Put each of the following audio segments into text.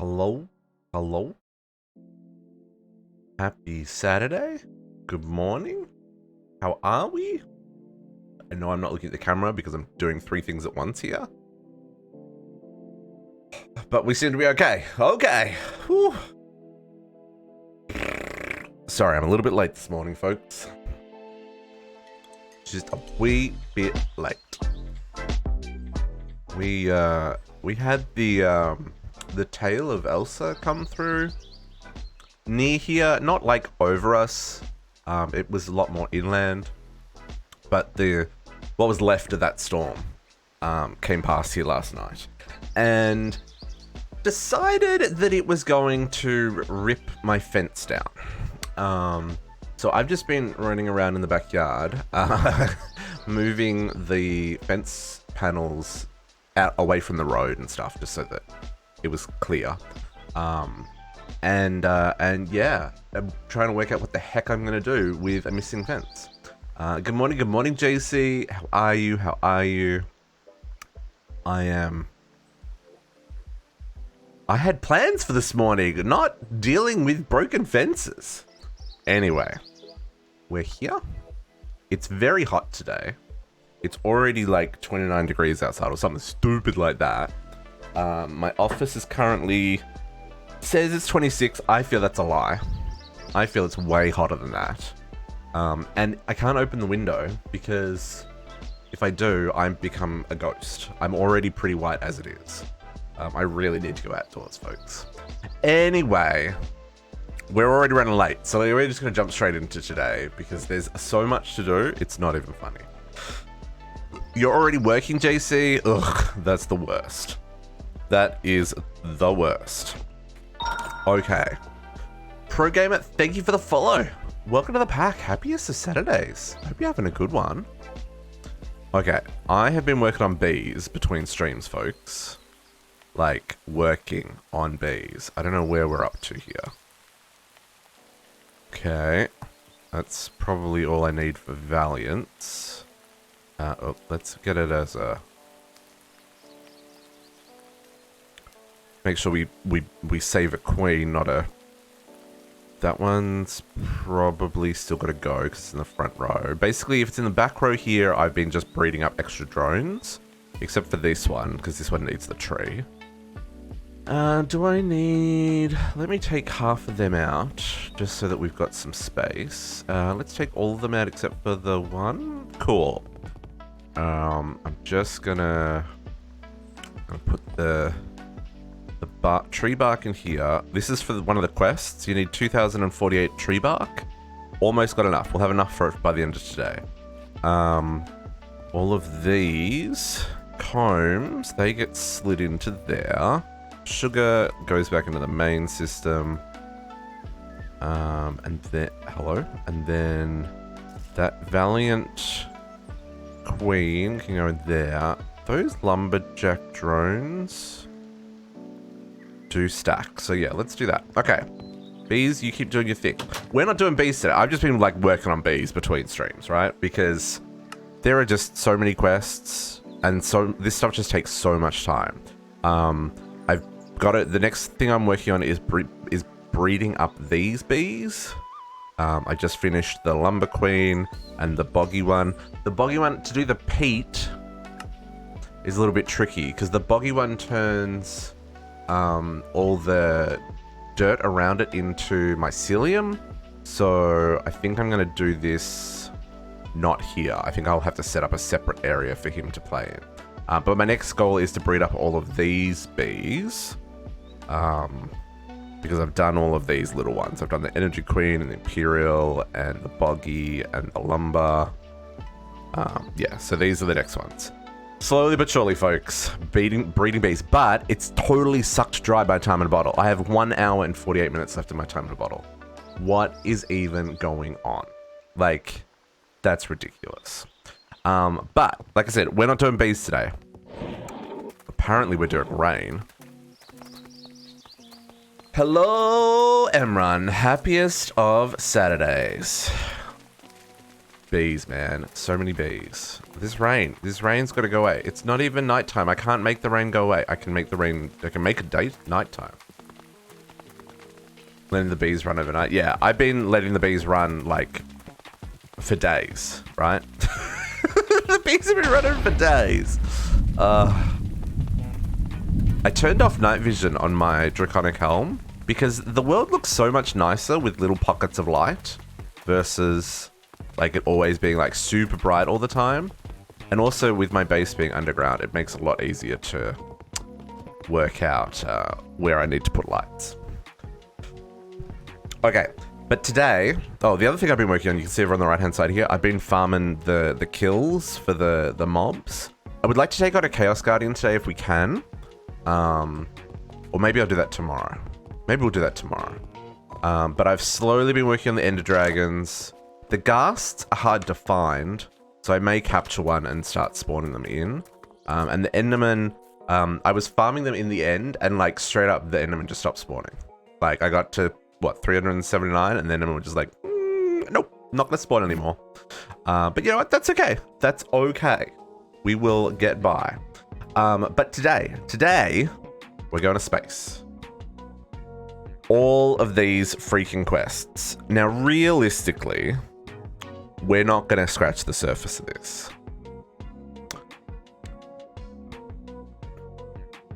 Hello? Hello? Happy Saturday? Good morning? How are we? I know I'm not looking at the camera because I'm doing 3 things at once here. But we seem to be okay. Okay. Whew. Sorry, I'm a little bit late this morning, folks. Just a wee bit late. We had the tail of Elsa come through near here, not like over us. It was a lot more inland, but what was left of that storm came past here last night and decided that it was going to rip my fence down. So I've just been running around in the backyard, moving the fence panels out away from the road and stuff, just so that it was clear. And yeah, I'm trying to work out what the heck I'm gonna do with a missing fence. Good morning, JC. How are you? How are you? I had plans for this morning, not dealing with broken fences. Anyway, we're here. It's very hot today. It's already like 29 degrees outside or something stupid like that. My office is currently says it's 26. I feel that's a lie. I feel it's way hotter than that. And I can't open the window because if I do, I become a ghost. I'm already pretty white as it is. I really need to go outdoors, folks. Anyway, we're already running late, so we're just going to jump straight into today because there's so much to do, it's not even funny. You're already working, JC? Ugh, that's the worst. That is the worst. Okay. Pro Gamer, thank you for the follow. Welcome to the pack. Happiest of Saturdays. Hope you're having a good one. Okay, I have been working on bees between streams, folks. Like, working on bees. I don't know where we're up to here. Okay. That's probably all I need for Valiance. Oh, let's get it as a... Make sure we save a queen, not a... That one's probably still got to go because it's in the front row. Basically, if it's in the back row here, I've been just breeding up extra drones. Except for this one, because this one needs the tree. Do I need... Let me take half of them out, just so that we've got some space. Let's take all of them out except for the one. Cool. I'm just gonna put the tree bark in here. This is for one of the quests. You need 2048 tree bark. Almost got enough. We'll have enough for it by the end of today. All of these combs, they get slid into there. Sugar goes back into the main system. And then, hello. And then that Valiant Queen can go in there. Those lumberjack drones do stack. So yeah, let's do that. Okay. Bees, you keep doing your thing. We're not doing bees today. I've just been like working on bees between streams, right? Because there are just so many quests and so this stuff just takes so much time. I've got it. The next thing I'm working on is breeding up these bees. I just finished the lumber queen and the boggy one. The boggy one, to do the peat, is a little bit tricky because the boggy one turns all the dirt around it into mycelium. So I think I'm going to do this not here. I think I'll have to set up a separate area for him to play in. But my next goal is to breed up all of these bees. Because I've done all of these little ones. I've done the Energy Queen and the Imperial and the Boggy and the Lumber. Yeah, so these are the next ones. Slowly but surely, folks, breeding bees. But it's totally sucked dry by time in a bottle. I have 1 hour and 48 minutes left in my time in a bottle. What is even going on? Like, that's ridiculous. But, like I said, we're not doing bees today. Apparently we're doing rain. Hello, Emran. Happiest of Saturdays. Bees, man. So many bees. This rain's got to go away. It's not even nighttime. I can't make the rain go away. I can make a nighttime. Letting the bees run overnight. Yeah, I've been letting the bees run, like, for days, right? The bees have been running for days. I turned off night vision on my draconic helm because the world looks so much nicer with little pockets of light versus, like, it always being, like, super bright all the time. And also with my base being underground, it makes it a lot easier to work out where I need to put lights. Okay, but today, oh, the other thing I've been working on, you can see over on the right-hand side here, I've been farming the kills for the mobs. I would like to take out a Chaos Guardian today if we can. Or maybe I'll do that tomorrow. Maybe we'll do that tomorrow. But I've slowly been working on the Ender Dragons. The ghasts are hard to find, so I may capture one and start spawning them in. And the Enderman, I was farming them in the end, and like straight up the Enderman just stopped spawning. Like I got to, what, 379, and then Enderman was just like, nope, not gonna spawn anymore. But you know what, that's okay. That's okay. We will get by. But today, we're going to space. All of these freaking quests. Now, realistically, we're not going to scratch the surface of this.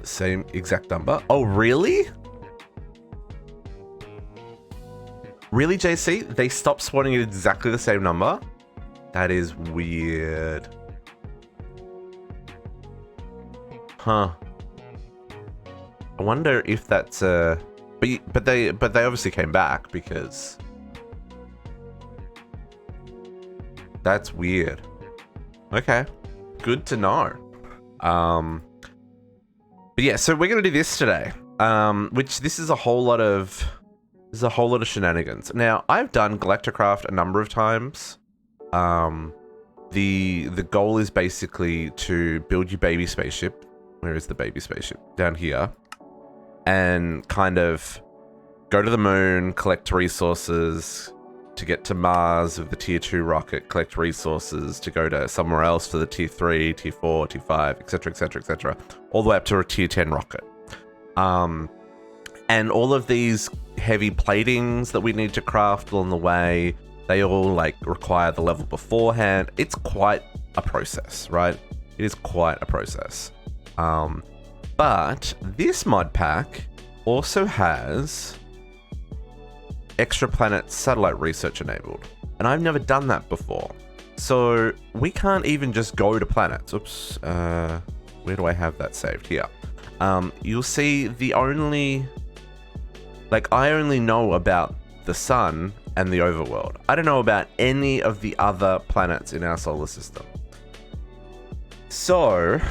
Same exact number. Oh, really? Really, JC? They stopped spawning at exactly the same number? That is weird. Huh. I wonder if that's but they obviously came back because that's weird. Okay. Good to know. But yeah, so we're gonna do this today. Which this is a whole lot of shenanigans. Now, I've done Galacticraft a number of times. The goal is basically to build your baby spaceship. Where is the baby spaceship? Down here. And kind of go to the moon, collect resources to get to Mars with the tier 2 rocket, collect resources to go to somewhere else for the tier 3, tier 4, tier 5, etc, etc, etc, all the way up to a tier 10 rocket. And all of these heavy platings that we need to craft along the way, they all like require the level beforehand. It's quite a process, right? It is quite a process. But this mod pack also has extraplanet satellite research enabled, and I've never done that before. So we can't even just go to planets. Oops. Where do I have that saved? Here. You'll see the only, like, I only know about the sun and the overworld. I don't know about any of the other planets in our solar system. So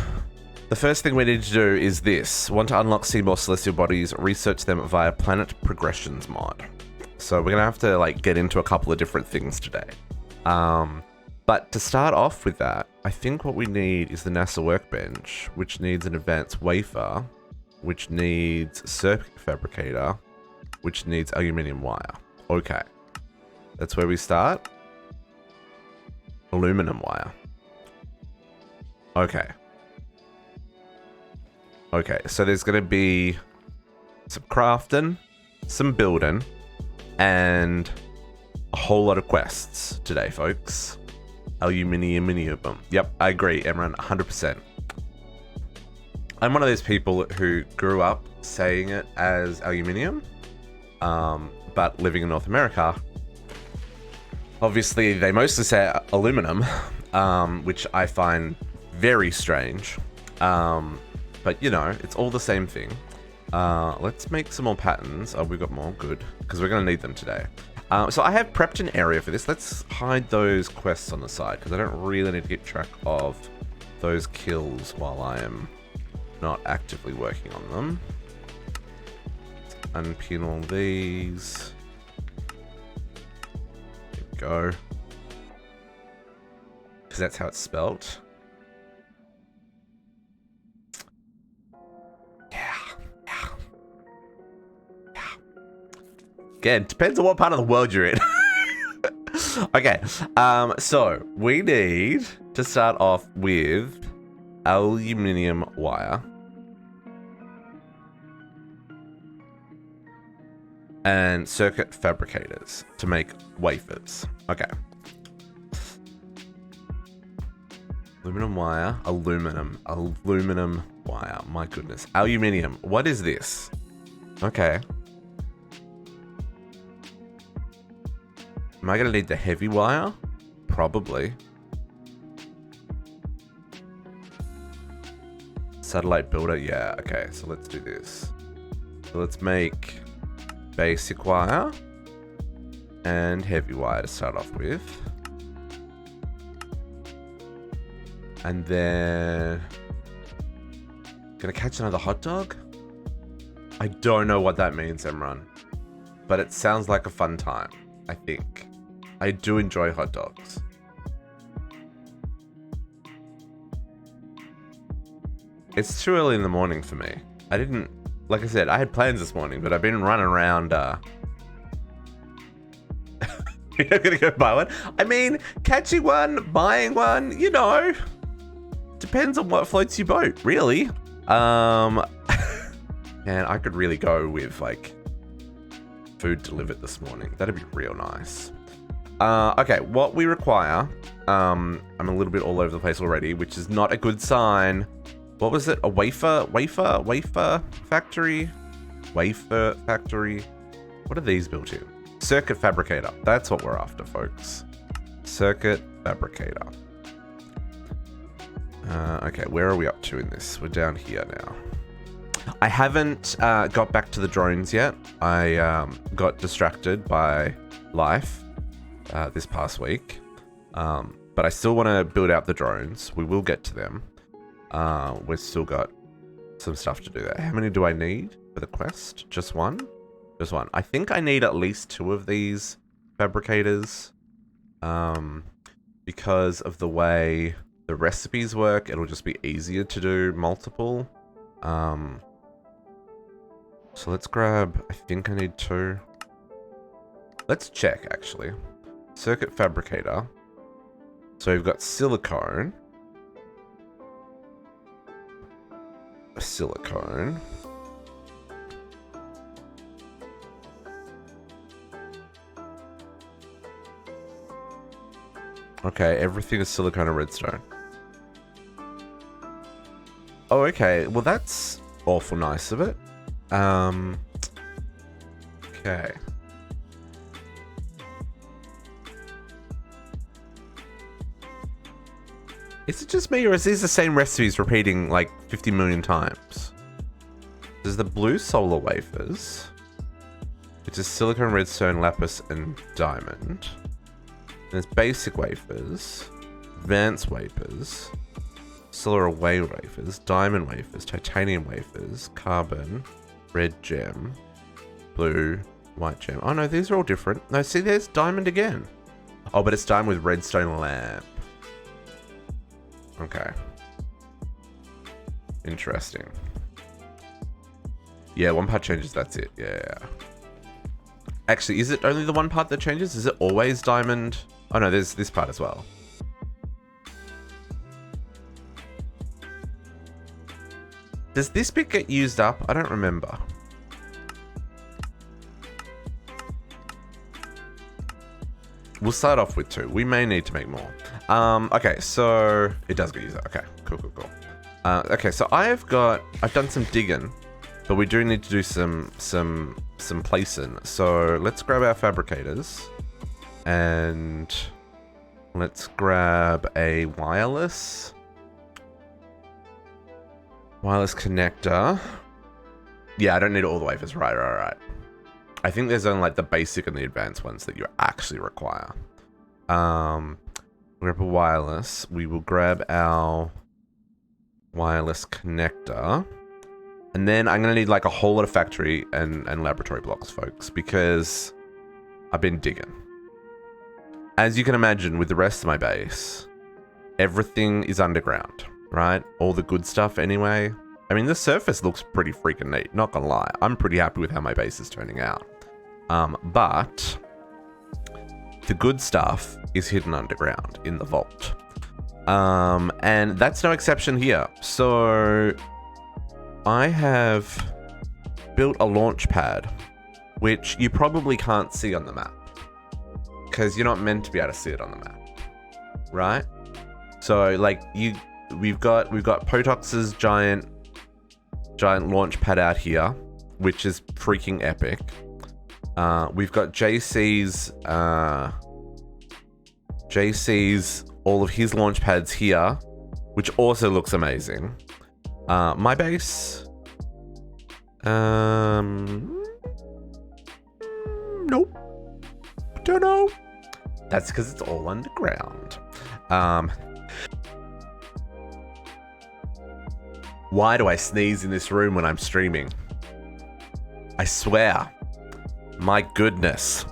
the first thing we need to do is this. Want to unlock see more celestial bodies, research them via planet progressions mod. So we're gonna have to like get into a couple of different things today. But to start off with that, I think what we need is the NASA workbench, which needs an advanced wafer, which needs circuit fabricator, which needs aluminium wire. Okay, that's where we start. Aluminum wire. Okay. Okay, so there's going to be some crafting, some building, and a whole lot of quests today, folks. Aluminium. Yep, I agree, Emran, 100%. I'm one of those people who grew up saying it as aluminium, but living in North America, obviously they mostly say aluminum, which I find very strange. But, you know, it's all the same thing. Let's make some more patterns. Oh, we've got more. Good. Because we're going to need them today. So I have prepped an area for this. Let's hide those quests on the side, because I don't really need to keep track of those kills while I am not actively working on them. Unpin all these. There we go. Because that's how it's spelt. Again, depends on what part of the world you're in. Okay, so we need to start off with aluminium wire. and circuit fabricators to make wafers. Okay. Aluminum wire, aluminum wire. My goodness. Aluminium. What is this? Okay. Am I going to need the heavy wire? Probably. Satellite builder. Yeah. Okay. So let's do this. So let's make basic wire and heavy wire to start off with. And then gonna catch another hot dog? I don't know what that means, Emron. But it sounds like a fun time, I think. I do enjoy hot dogs. It's too early in the morning for me. Like I said, I had plans this morning, but I've been running around, You're not gonna go buy one? I mean, catching one, buying one, you know, depends on what floats your boat, really. And I could really go with, like, food delivered this morning. That'd be real nice. Okay, what we require, I'm a little bit all over the place already, which is not a good sign. What was it? A wafer factory? Wafer factory? What are these built in? Circuit fabricator. That's what we're after, folks. Circuit fabricator. Okay, where are we up to in this? We're down here now. I haven't got back to the drones yet. I got distracted by life this past week. But I still want to build out the drones. We will get to them. We've still got some stuff to do there. How many do I need for the quest? Just one? Just one. I think I need at least 2 of these fabricators. Because of the way the recipes work, it'll just be easier to do multiple. So let's grab, I think I need 2. Let's check, actually. Circuit fabricator. So we've got silicone. Silicone. Okay, everything is silicone and redstone. Oh, okay. Well, that's awful nice of it. Okay. Is it just me, or is these the same recipes repeating like 50 million times? There's the blue solar wafers, which is silicon, redstone, lapis, and diamond. There's basic wafers, advanced wafers, solar away wafers, diamond wafers, titanium wafers, carbon, red gem, blue, white gem. Oh no, these are all different. No, see, there's diamond again. Oh, but it's diamond with redstone lamp. Okay. Interesting. Yeah, one part changes, that's it. Yeah. Actually, is it only the one part that changes? Is it always diamond? Oh no, there's this part as well. Does this bit get used up? I don't remember. We'll start off with 2. We may need to make more. Okay, so it does get used up. Okay, cool. Okay, so I've done some digging, but we do need to do some placing. So let's grab our fabricators and let's grab a wireless connector. Yeah, I don't need all the wafers. Right. I think there's only like the basic and the advanced ones that you actually require. Grab a wireless. We will grab our wireless connector. And then I'm going to need like a whole lot of factory and laboratory blocks, folks, because I've been digging. As you can imagine, with the rest of my base, everything is underground, right? All the good stuff anyway. I mean, the surface looks pretty freaking neat, not gonna lie. I'm pretty happy with how my base is turning out. But the good stuff is hidden underground in the vault. And that's no exception here. So I have built a launch pad which you probably can't see on the map because you're not meant to be able to see it on the map, right? So like we've got Potox's giant launch pad out here, which is freaking epic. We've got JC's all of his launch pads here, which also looks amazing. My base, nope, don't know. That's because it's all underground. Why do I sneeze in this room when I'm streaming? I swear. My goodness.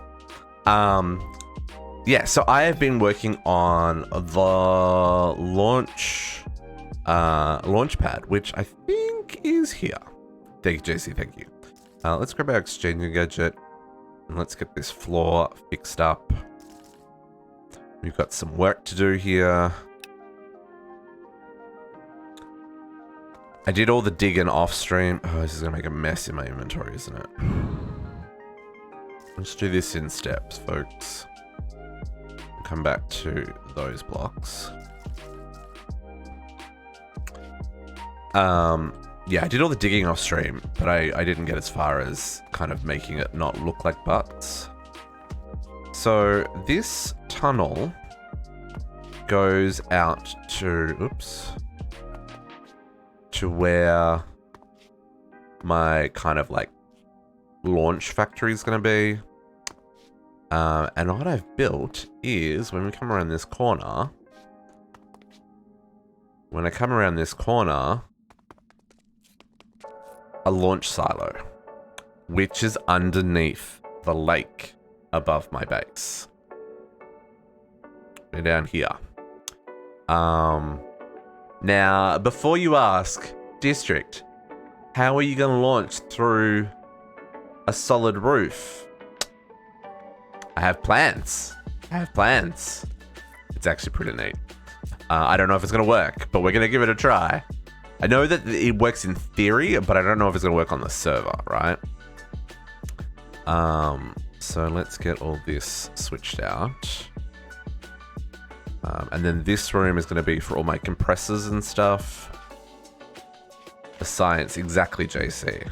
Yeah, so I have been working on the launch pad, which I think is here. Thank you, JC, thank you. Let's grab our exchanging gadget and let's get this floor fixed up. We've got some work to do here. I did all the digging off stream. Oh, this is gonna make a mess in my inventory, isn't it? Let's do this in steps, folks. Come back to those blocks. Yeah, I did all the digging off stream, but I didn't get as far as kind of making it not look like butts. So this tunnel goes out to, oops, to where my kind of like launch factory is going to be. And what I've built is when we come around this corner, a launch silo, which is underneath the lake above my base. We're down here. Now, before you ask, District, how are you going to launch through a solid roof? I have plans. It's actually pretty neat. I don't know if it's going to work, but we're going to give it a try. I know that it works in theory, but I don't know if it's going to work on the server, right? So let's get all this switched out. And then this room is going to be for all my compressors and stuff. The science, exactly, JC.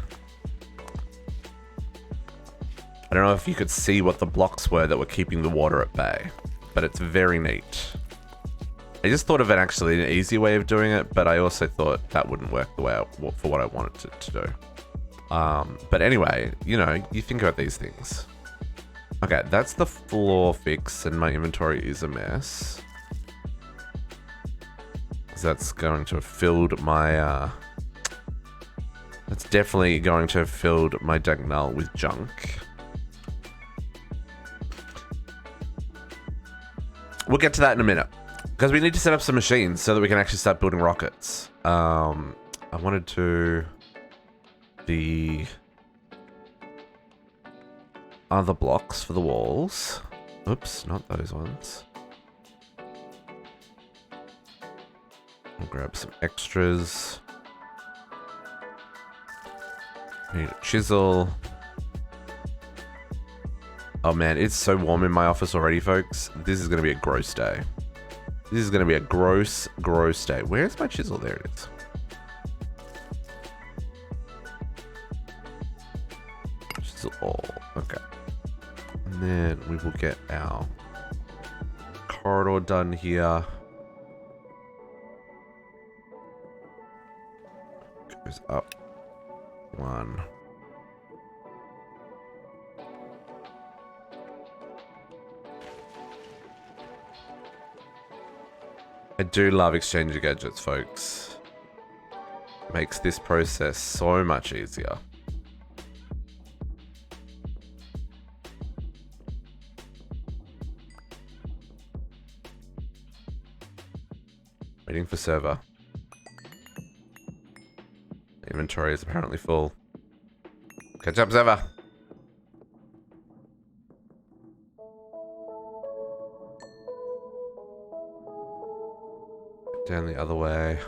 I don't know if you could see what the blocks were that were keeping the water at bay, but it's very neat. I just thought of an easy way of doing it, but I also thought that wouldn't work the way for what I wanted it to do. But anyway, you know, you think about these things. Okay, that's the floor fix, and my inventory is a mess. That's going to have filled my, that's definitely going to have filled my dank null with junk. We'll get to that in a minute, because we need to set up some machines so that we can actually start building rockets. I wanted to the other blocks for the walls. Oops, not those ones. I'll grab some extras. Need a chisel. Oh man, it's so warm in my office already, folks. This is going to be a gross day. This is going to be a gross, gross day. Where's my chisel? There it is. Chisel all. Okay. And then we will get our corridor done here. Goes up. One. I do love exchanging gadgets, folks. Makes this process so much easier. Waiting for server. Inventory is apparently full. Catch up, server. Down the other way.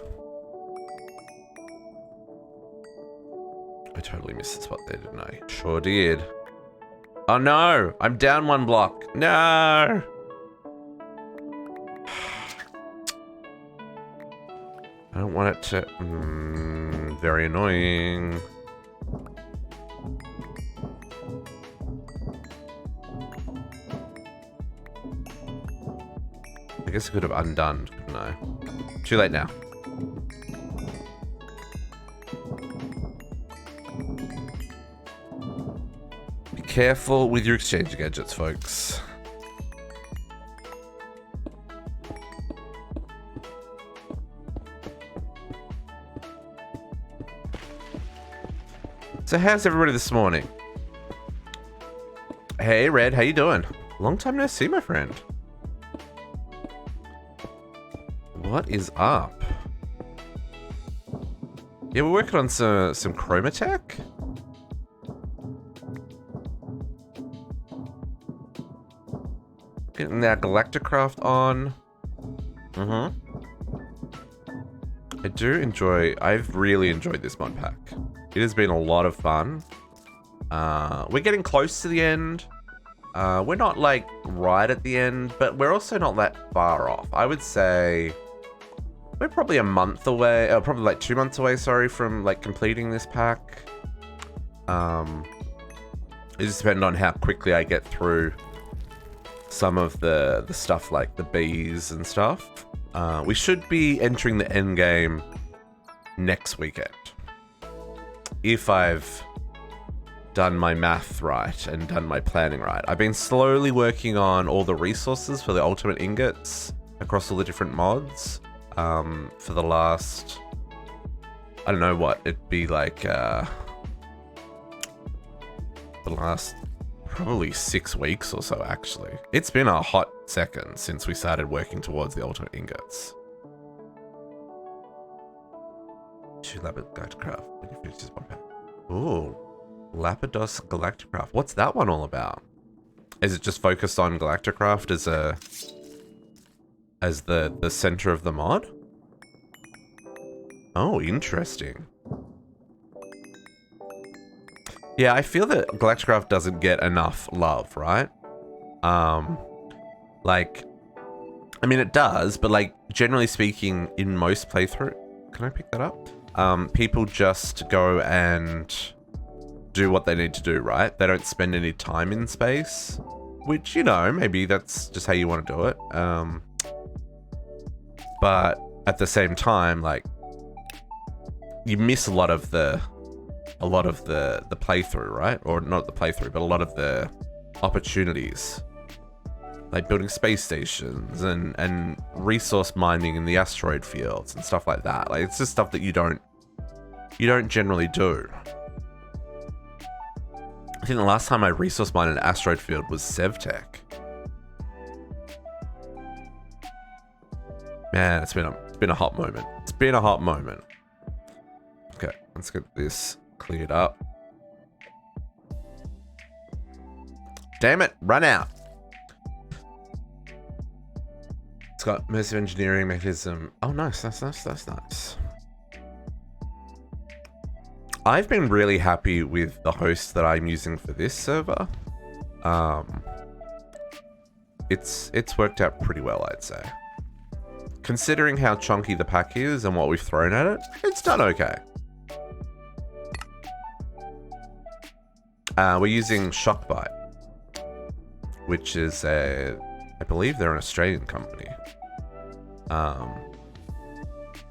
I totally missed the spot there, didn't I? Sure did. Oh no, I'm down 1 block. No. I don't want it to... very annoying. I guess I could have undone, couldn't I? Too late now. Be careful with your exchange gadgets, folks. So how's everybody this morning? Hey Red, how you doing? Long time no see, my friend. What is up? Yeah, we're working on some Chroma tech. Getting that Galacticraft on. I do enjoy... I've really enjoyed this mod pack. It has been a lot of fun. We're getting close to the end. We're not like right at the end, but we're also not that far off. I would say we're probably a month away, probably like 2 months away, sorry, from like completing this pack. It just depends on how quickly I get through some of the stuff like the bees and stuff. We should be entering the end game next weekend. If I've done my math right and done my planning right. I've been slowly working on all the resources for the ultimate ingots across all the different mods for the last, I don't know what, it'd be like the last probably 6 weeks or so actually. It's been a hot second since we started working towards the ultimate ingots. Galacticraft when you finish this one pack. Ooh, Lapidos Galacticraft. What's that one all about? Is it just focused on Galacticraft as the center of the mod? Oh, interesting. Yeah, I feel that Galacticraft doesn't get enough love, right? Like, I mean, it does, but like, generally speaking, in most playthrough, can I pick that up? People just go and do what they need to do, right? They don't spend any time in space, which, you know, maybe that's just how you want to do it. But at the same time, like, you miss a lot of the playthrough, right? Or not the playthrough, but a lot of the opportunities, like building space stations and resource mining in the asteroid fields and stuff like that. Like, it's just stuff that you don't generally do. I think the last time I resource mined an asteroid field was Sevtech. Man, it's been a hot moment. It's been a hot moment. Okay, let's get this cleared up. Damn it, run out. It's got immersive engineering mechanism. Oh, nice, that's nice. I've been really happy with the host that I'm using for this server. It's worked out pretty well, I'd say. Considering how chunky the pack is and what we've thrown at it, it's done okay. We're using Shockbite, which is I believe they're an Australian company.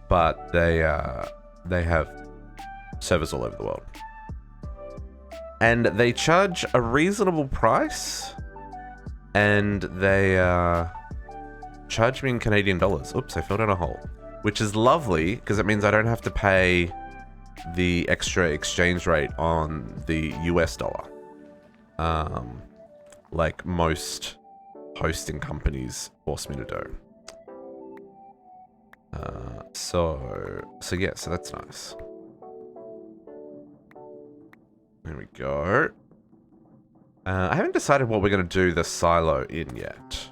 But they have servers all over the world. And they charge a reasonable price, and they charge me in Canadian dollars. Oops, I fell down a hole. Which is lovely, because it means I don't have to pay the extra exchange rate on the US dollar. Like most hosting companies force me to do. So yeah, so that's nice. There we go. I haven't decided what we're going to do the silo in yet.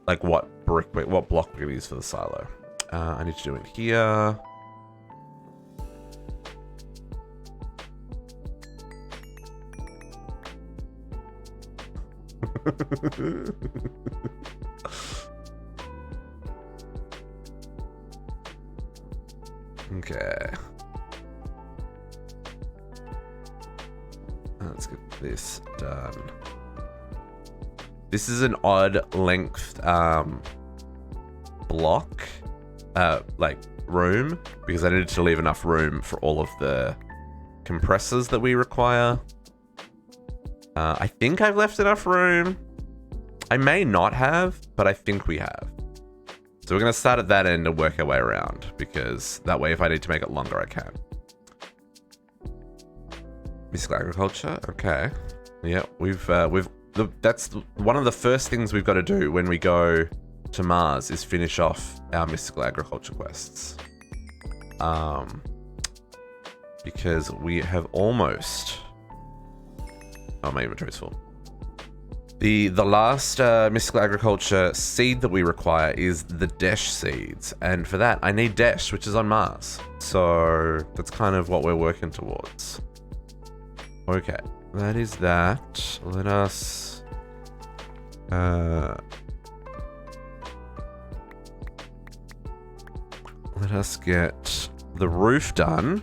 Like what block we're going to use for the silo. I need to do it here. Okay. Let's get this done. This is an odd length block, like room, because I needed to leave enough room for all of the compressors that we require. I think I've left enough room. I may not have, but I think we have. So we're going to start at that end and work our way around, because that way if I need to make it longer, I can. Mystical agriculture, okay. Yeah, that's one of the first things we've got to do when we go to Mars is finish off our mystical agriculture quests. Because we have almost... Oh, my inventory's full. The last mystical agriculture seed that we require is the Desh seeds. And for that, I need Desh, which is on Mars. So that's kind of what we're working towards. Okay, that is that. Let us... let us get the roof done.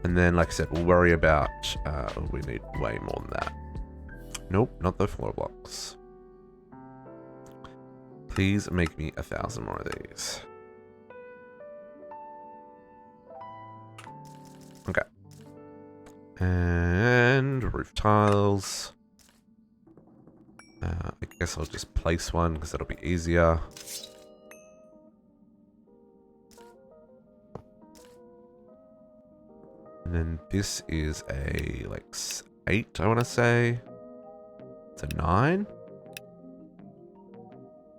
And then, like I said, we'll worry about... we need way more than that. Nope, not the floor blocks. Please make me 1,000 more of these. Okay. And roof tiles. I guess I'll just place one because that'll be easier. And then this is a, like, 8, I want to say. It's a 9?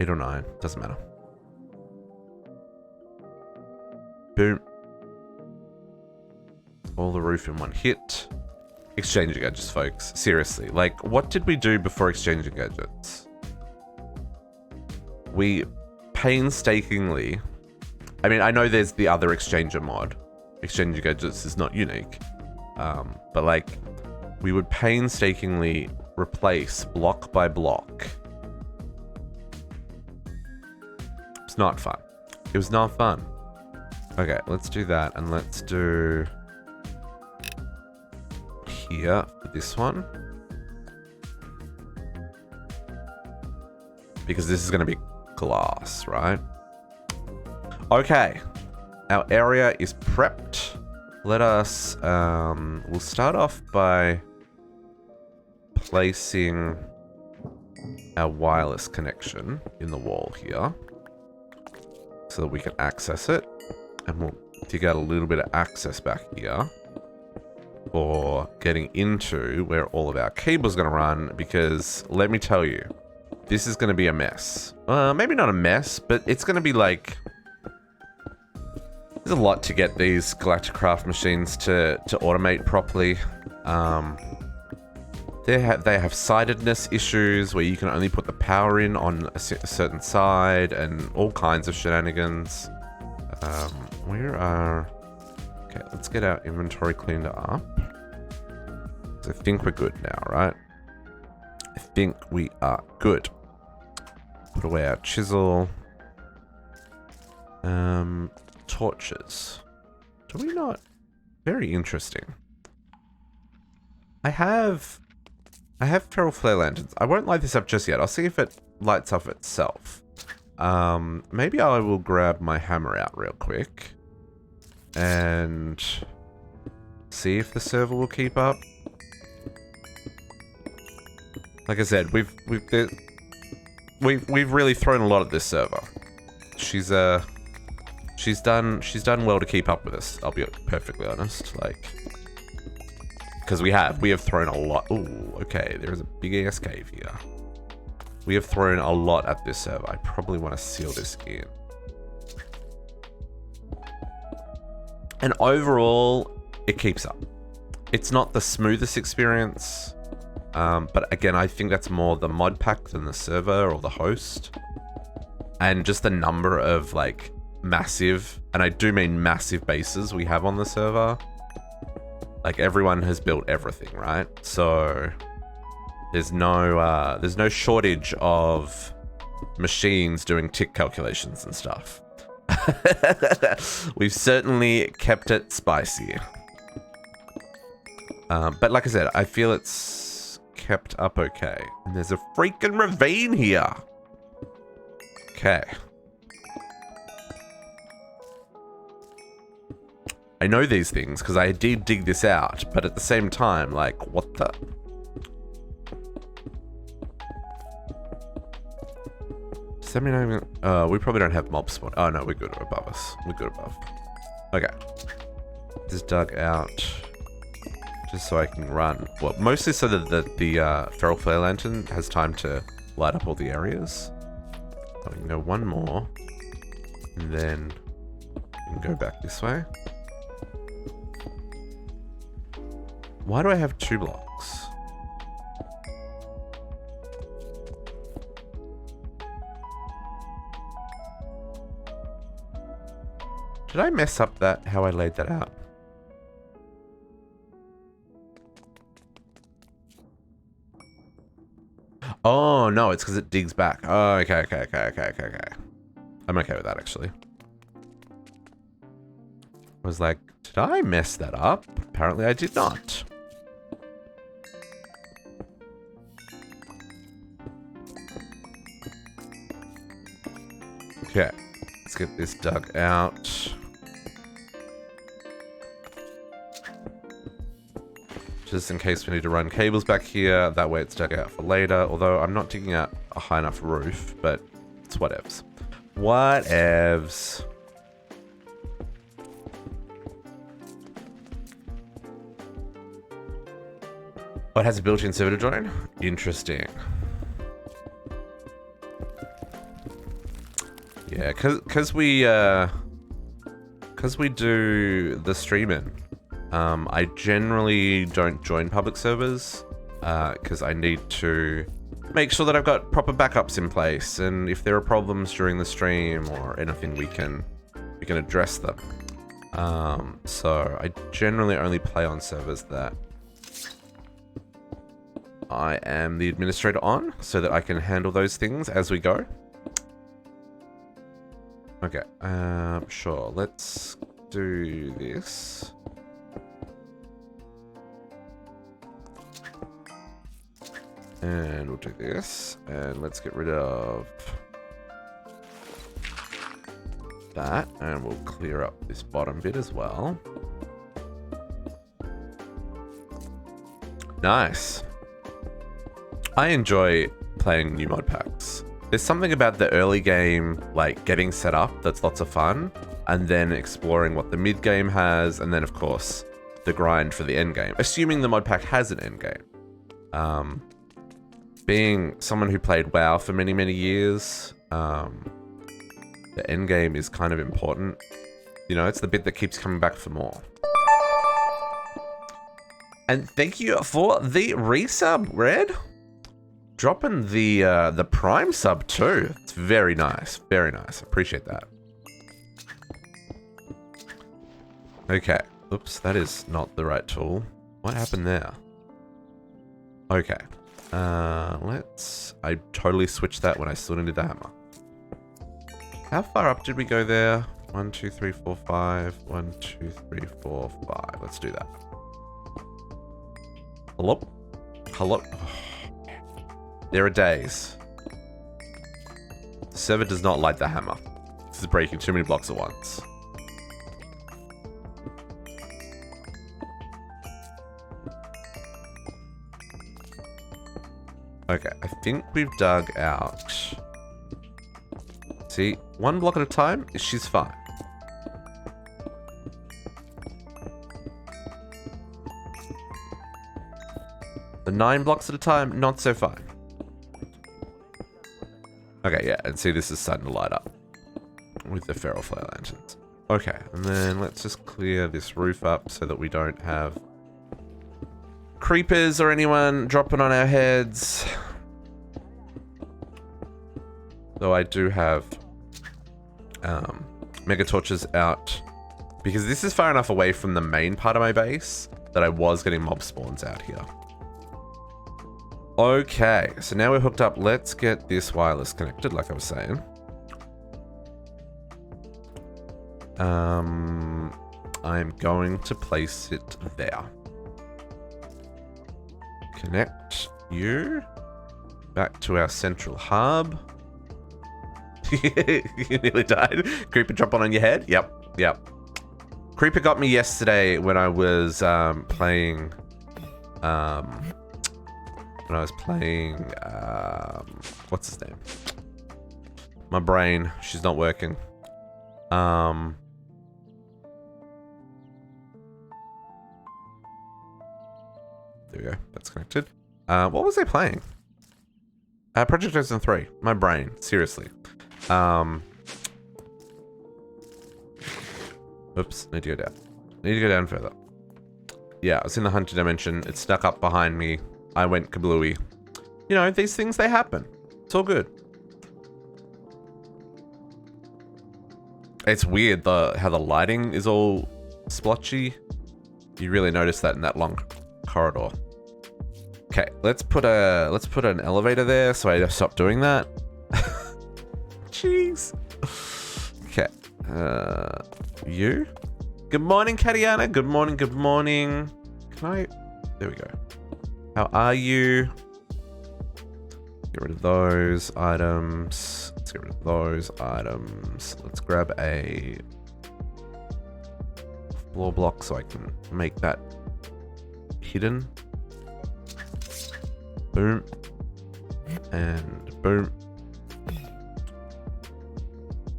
8 or 9, doesn't matter. Boom. All the roof in one hit. Exchanging gadgets, folks. Seriously, like, what did we do before exchanging gadgets? We painstakingly... I mean, I know there's the other exchanger mod. Exchanging gadgets is not unique. But, like, we would painstakingly replace block by block. It's not fun. It was not fun. Okay, let's do that, and let's do... here for this one, because this is going to be glass, right? Okay, our area is prepped. Let us we'll start off by placing our wireless connection in the wall here so that we can access it, and we'll dig out a little bit of access back here for getting into where all of our cables are going to run, because let me tell you, this is going to be a mess. Maybe not a mess, but it's going to be like... There's a lot to get these Galacticraft machines to automate properly. They have sidedness issues where you can only put the power in on a certain side and all kinds of shenanigans. Where are... Okay, let's get our inventory cleaned up. So I think we're good now, right? I think we are good. Put away our chisel. Torches. Do we not? Very interesting. I have feral flare lanterns. I won't light this up just yet. I'll see if it lights up itself. Maybe I will grab my hammer out real quick and see if the server will keep up. Like I said, we've really thrown a lot at this server. She's done well to keep up with us. I'll be perfectly honest, like, because we have thrown a lot. Ooh, okay, there is a big ass cave here. We have thrown a lot at this server. I probably want to seal this in. And overall, it keeps up. It's not the smoothest experience, but again, I think that's more the mod pack than the server or the host. And just the number of, like, massive, and I do mean massive bases we have on the server. Like, everyone has built everything, right? So There's no shortage of machines doing tick calculations and stuff. We've certainly kept it spicy. But like I said, I feel it's kept up okay. And there's a freaking ravine here. Okay. I know these things because I did dig this out, but at the same time, like, what the? We probably don't have mob spawn. Oh no, we're good above us. We're good above. Okay. Just dug out. Just so I can run. Well, mostly so that the feral flare lantern has time to light up all the areas. So we can go one more. And then we can go back this way. Why do I have 2 blocks? Did I mess up that, how I laid that out? Oh, no, it's because it digs back. Oh, okay. I'm okay with that, actually. I was like, did I mess that up? Apparently I did not. Okay, let's get this dug out. Just in case we need to run cables back here. That way it's dug out for later. Although I'm not digging out a high enough roof, but it's whatevs. Whatevs. Oh, it has a built-in server to join? Interesting. Yeah, cause we do the streaming. I generally don't join public servers because I need to make sure that I've got proper backups in place, and if there are problems during the stream or anything, we can address them. So I generally only play on servers that I am the administrator on, so that I can handle those things as we go. Okay, sure, let's do this. And we'll do this, and let's get rid of that, and we'll clear up this bottom bit as well. Nice. I enjoy playing new mod packs. There's something about the early game, like getting set up, that's lots of fun, and then exploring what the mid game has, and then of course the grind for the end game, assuming the mod pack has an end game. Being someone who played WoW for many years, the end game is kind of important. You know, it's the bit that keeps coming back for more. And thank you for the resub, Red. Dropping the Prime sub too. It's very nice. Very nice. Appreciate that. Okay. Oops, that is not the right tool. What happened there? Okay. I totally switched that when I still needed the hammer. How far up did we go there? 1, 2, 3, 4, 5. 1, 2, 3, 4, 5. Let's do that. Hello? Hello? There are days. The server does not like the hammer. This is breaking too many blocks at once. Okay, I think we've dug out. See, 1 block at a time, she's fine. The 9 blocks at a time, not so fine. Okay, yeah, and see, this is starting to light up with the feral flare lanterns. Okay, and then let's just clear this roof up so that we don't have creepers or anyone dropping on our heads. Though I do have mega torches out because this is far enough away from the main part of my base that I was getting mob spawns out here. Okay, so now we're hooked up. Let's get this wireless connected, like I was saying. I'm going to place it there. Connect you back to our central hub. You nearly died. Creeper drop on your head? Yep. Creeper got me yesterday when I was playing what's his name? My brain, she's not working. There we go. That's connected. What was I playing? Project Horizon 3. My brain. Seriously. Oops. Need to go down. Need to go down further. Yeah, I was in the hunter dimension. It snuck up behind me. I went kablooey. You know, these things, they happen. It's all good. It's weird how the lighting is all splotchy. You really notice that in that long corridor. Okay, let's put an elevator there so I stop doing that. Jeez. Okay. You? Good morning, Katiana. Good morning. Can I? There we go. How are you? Get rid of those items. Let's get rid of those items. Let's grab a floor block so I can make that hidden. Boom. And boom.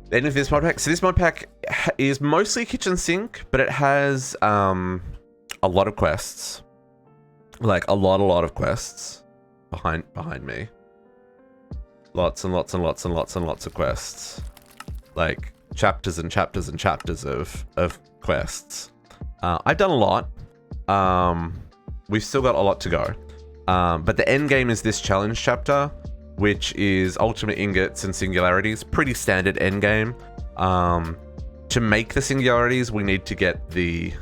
Then with this mod pack. So this mod pack is mostly kitchen sink, but it has a lot of quests. Like a lot of quests behind me. Lots and lots of quests. Like chapters and chapters and chapters of quests. I've done a lot. We've still got a lot to go. But the end game is this challenge chapter, which is ultimate ingots and singularities. Pretty standard end game. To make the singularities, we need to get the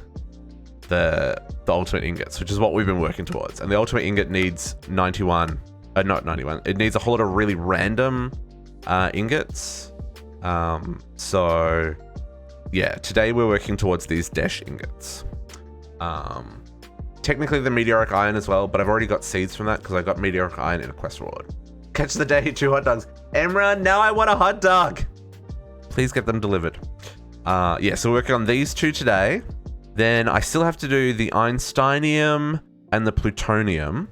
ultimate ingots, which is what we've been working towards. And the ultimate ingot needs 91. Not 91. It needs a whole lot of really random ingots. So yeah, today we're working towards these Desh ingots. Technically the meteoric iron as well, but I've already got seeds from that because I got meteoric iron in a quest reward. Catch the day, 2 hot dogs. Emran, now I want a hot dog. Please get them delivered. Yeah, so we're working on these 2 today. Then I still have to do the Einsteinium and the plutonium.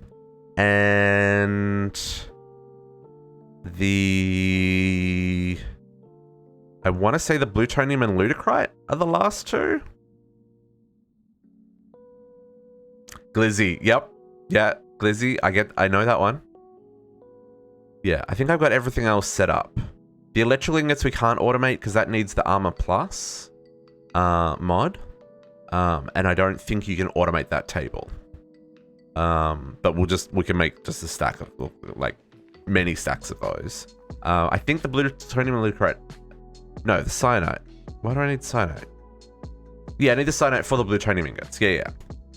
And I want to say the plutonium and ludicrite are the last 2. Glizzy, yep. Yeah, Glizzy, I know that one. Yeah, I think I've got everything else set up. The electrical ingots we can't automate because that needs the Armor Plus mod. And I don't think you can automate that table. But we can make just a stack of, like, many stacks of those. I think the plutonium and ludicrite. No, the cyanite. Why do I need cyanite? Yeah, I need the cyanite for the plutonium ingots. Yeah.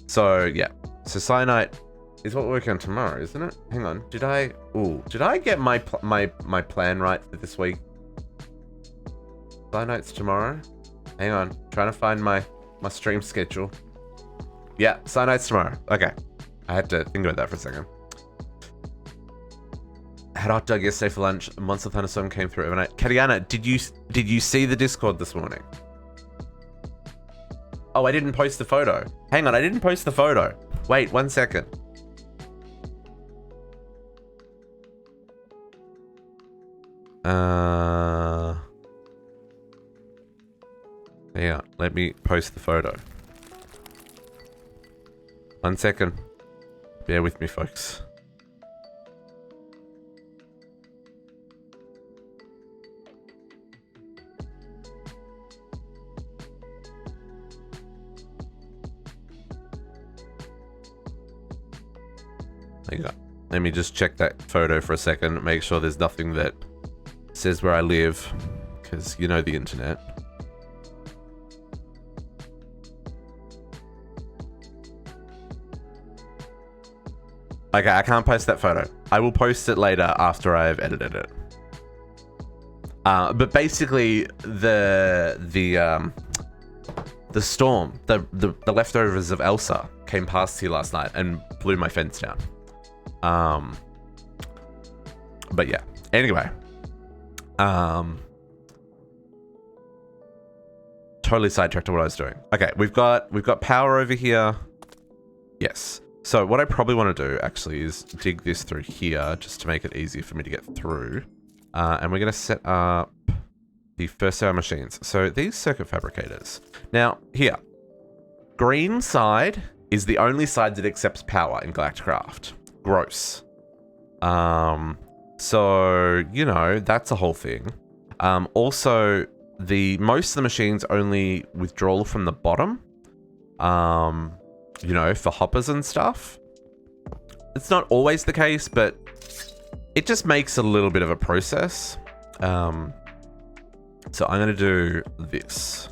So, yeah. So cyanite is what we're working on tomorrow, isn't it? Hang on. Did I get my plan right for this week? Cyanite's tomorrow. Hang on. Trying to find my stream schedule. Yeah, cyanite's tomorrow. Okay. I had to think about that for a second. Had hot dog yesterday for lunch. A monster thunderstorm came through overnight. Katiana, did you see the Discord this morning? Oh, I didn't post the photo. Hang on, I didn't post the photo. Wait, 1 second. Yeah, let me post the photo. 1 second. Bear with me, folks. Hang on. Let me just check that photo for a second. Make sure there's nothing that says where I live. Because you know the internet. Okay, I can't post that photo. I will post it later after I've edited it. But basically, the storm, the leftovers of Elsa came past here last night and blew my fence down. But yeah. Anyway. Totally sidetracked to what I was doing. Okay, we've got power over here. Yes. So what I probably want to do actually is dig this through here just to make it easier for me to get through. And we're going to set up the first of our machines. So these circuit fabricators. Now, here. Green side is the only side that accepts power in Galacticraft. Gross. So, you know, that's a whole thing. Also, most of the machines only withdrawal from the bottom. You know, for hoppers and stuff. It's not always the case, but it just makes a little bit of a process. So I'm going to do this.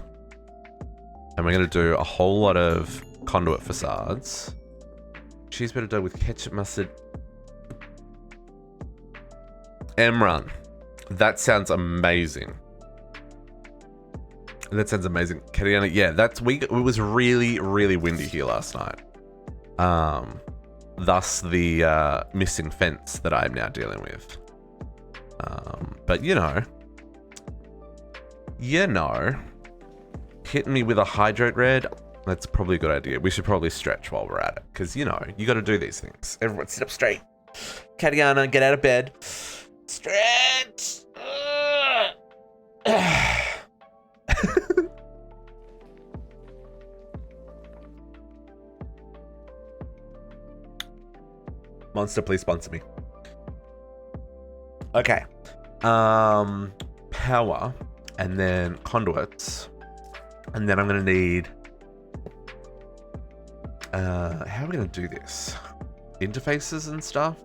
And we're going to do a whole lot of conduit facades. Cheese better dough with ketchup, mustard. Emran. That sounds amazing. That sounds amazing. Kariana, yeah, it was really, really windy here last night. Thus the missing fence that I'm now dealing with. But you know, hitting me with a hydrate red, that's probably a good idea. We should probably stretch while we're at it, because you know, you got to do these things. Everyone sit up straight. Katiana, get out of bed. Stretch. Monster, please sponsor me. Okay. Power, and then conduits, and then I'm gonna need. How are we gonna do this? Interfaces and stuff.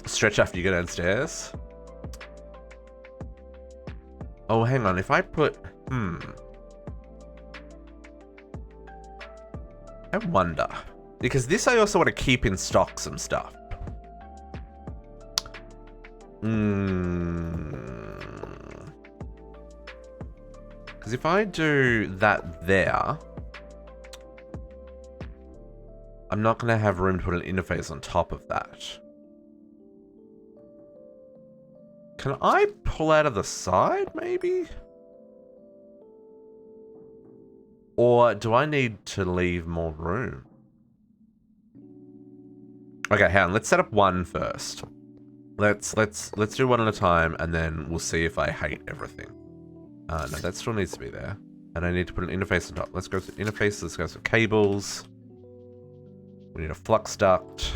Stretch after you go downstairs. Oh, hang on. If I put... I wonder. Because this I also want to keep in stock some stuff. Because if I do that there... I'm not going to have room to put an interface on top of that. Can I pull out of the side, maybe? Or do I need to leave more room? Okay, hang on. Let's set up one first. Let's do one at a time, and then we'll see if I hate everything. No, that still needs to be there. And I need to put an interface on top. Let's go through interfaces. Let's go through cables. We need a flux duct.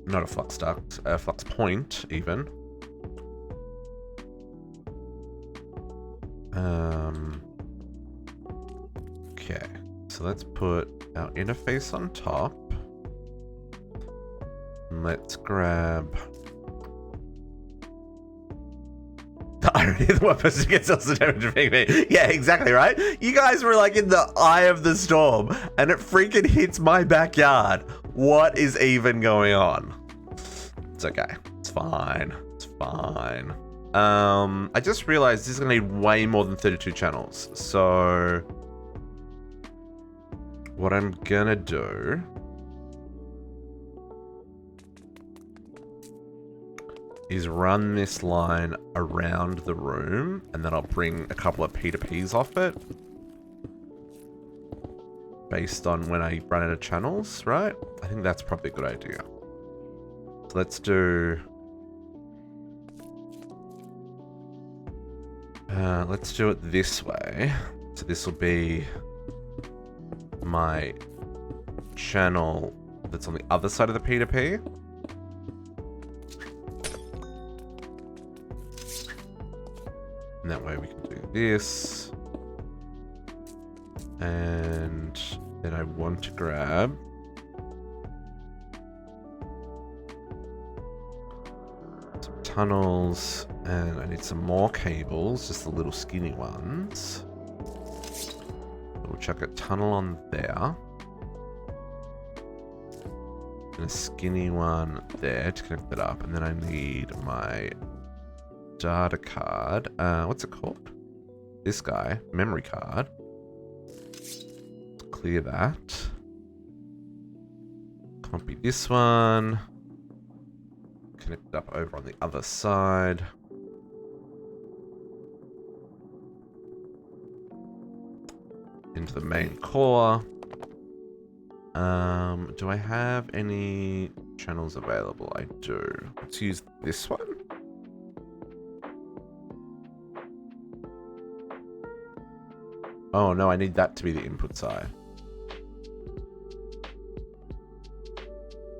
Not a flux duct, a flux point, even. Okay, so let's put our interface on top. Let's grab... The irony of the one person gets also damage from me. Yeah, exactly, right? You guys were like in the eye of the storm, and it freaking hits my backyard. What is even going on? It's okay. It's fine. It's fine. I just realized this is gonna need way more than 32 channels. So what I'm gonna do is run this line around the room, and then I'll bring a couple of P2Ps off it based on when I run out of channels, right? I think that's probably a good idea. So let's do... let's do it this way. So this will be my channel that's on the other side of the P2P. And that way we can do this. And then I want to grab some tunnels And I need some more cables, just the little skinny ones. We'll chuck a tunnel on there. And a skinny one there to connect that up. And then I need my data card. What's it called? This guy. Memory card. Clear that. Copy this one. Connect it up over on the other side. Into the main core. Do I have any channels available? I do. Let's use this one. Oh no, I need that to be the input side.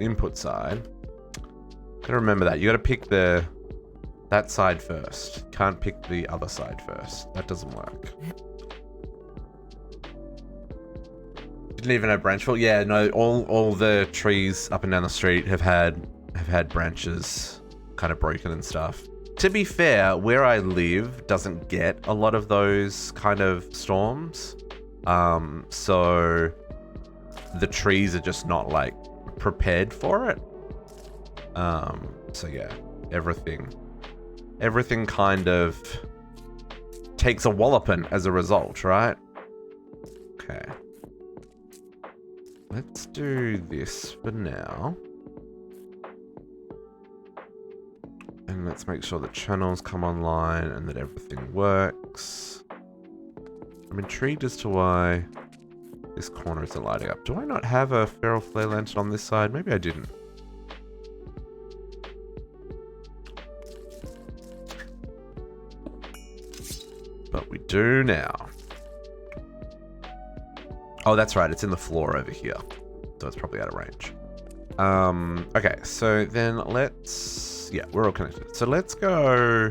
Input side. Gotta remember that. You gotta pick that side first. Can't pick the other side first. That doesn't work. Didn't even have branch fill. Yeah, no. All the trees up and down the street have had branches kind of broken and stuff. To be fair, where I live doesn't get a lot of those kind of storms. So the trees are just not like prepared for it. So yeah, everything kind of takes a walloping as a result, right? Okay. Let's do this for now. And let's make sure the channels come online and that everything works. I'm intrigued as to why this corner isn't lighting up. Do I not have a feral flare lantern on this side? Maybe I didn't. But we do now. Oh, that's right. It's in the floor over here. So it's probably out of range. Okay, so then let's... Yeah, we're all connected. So let's go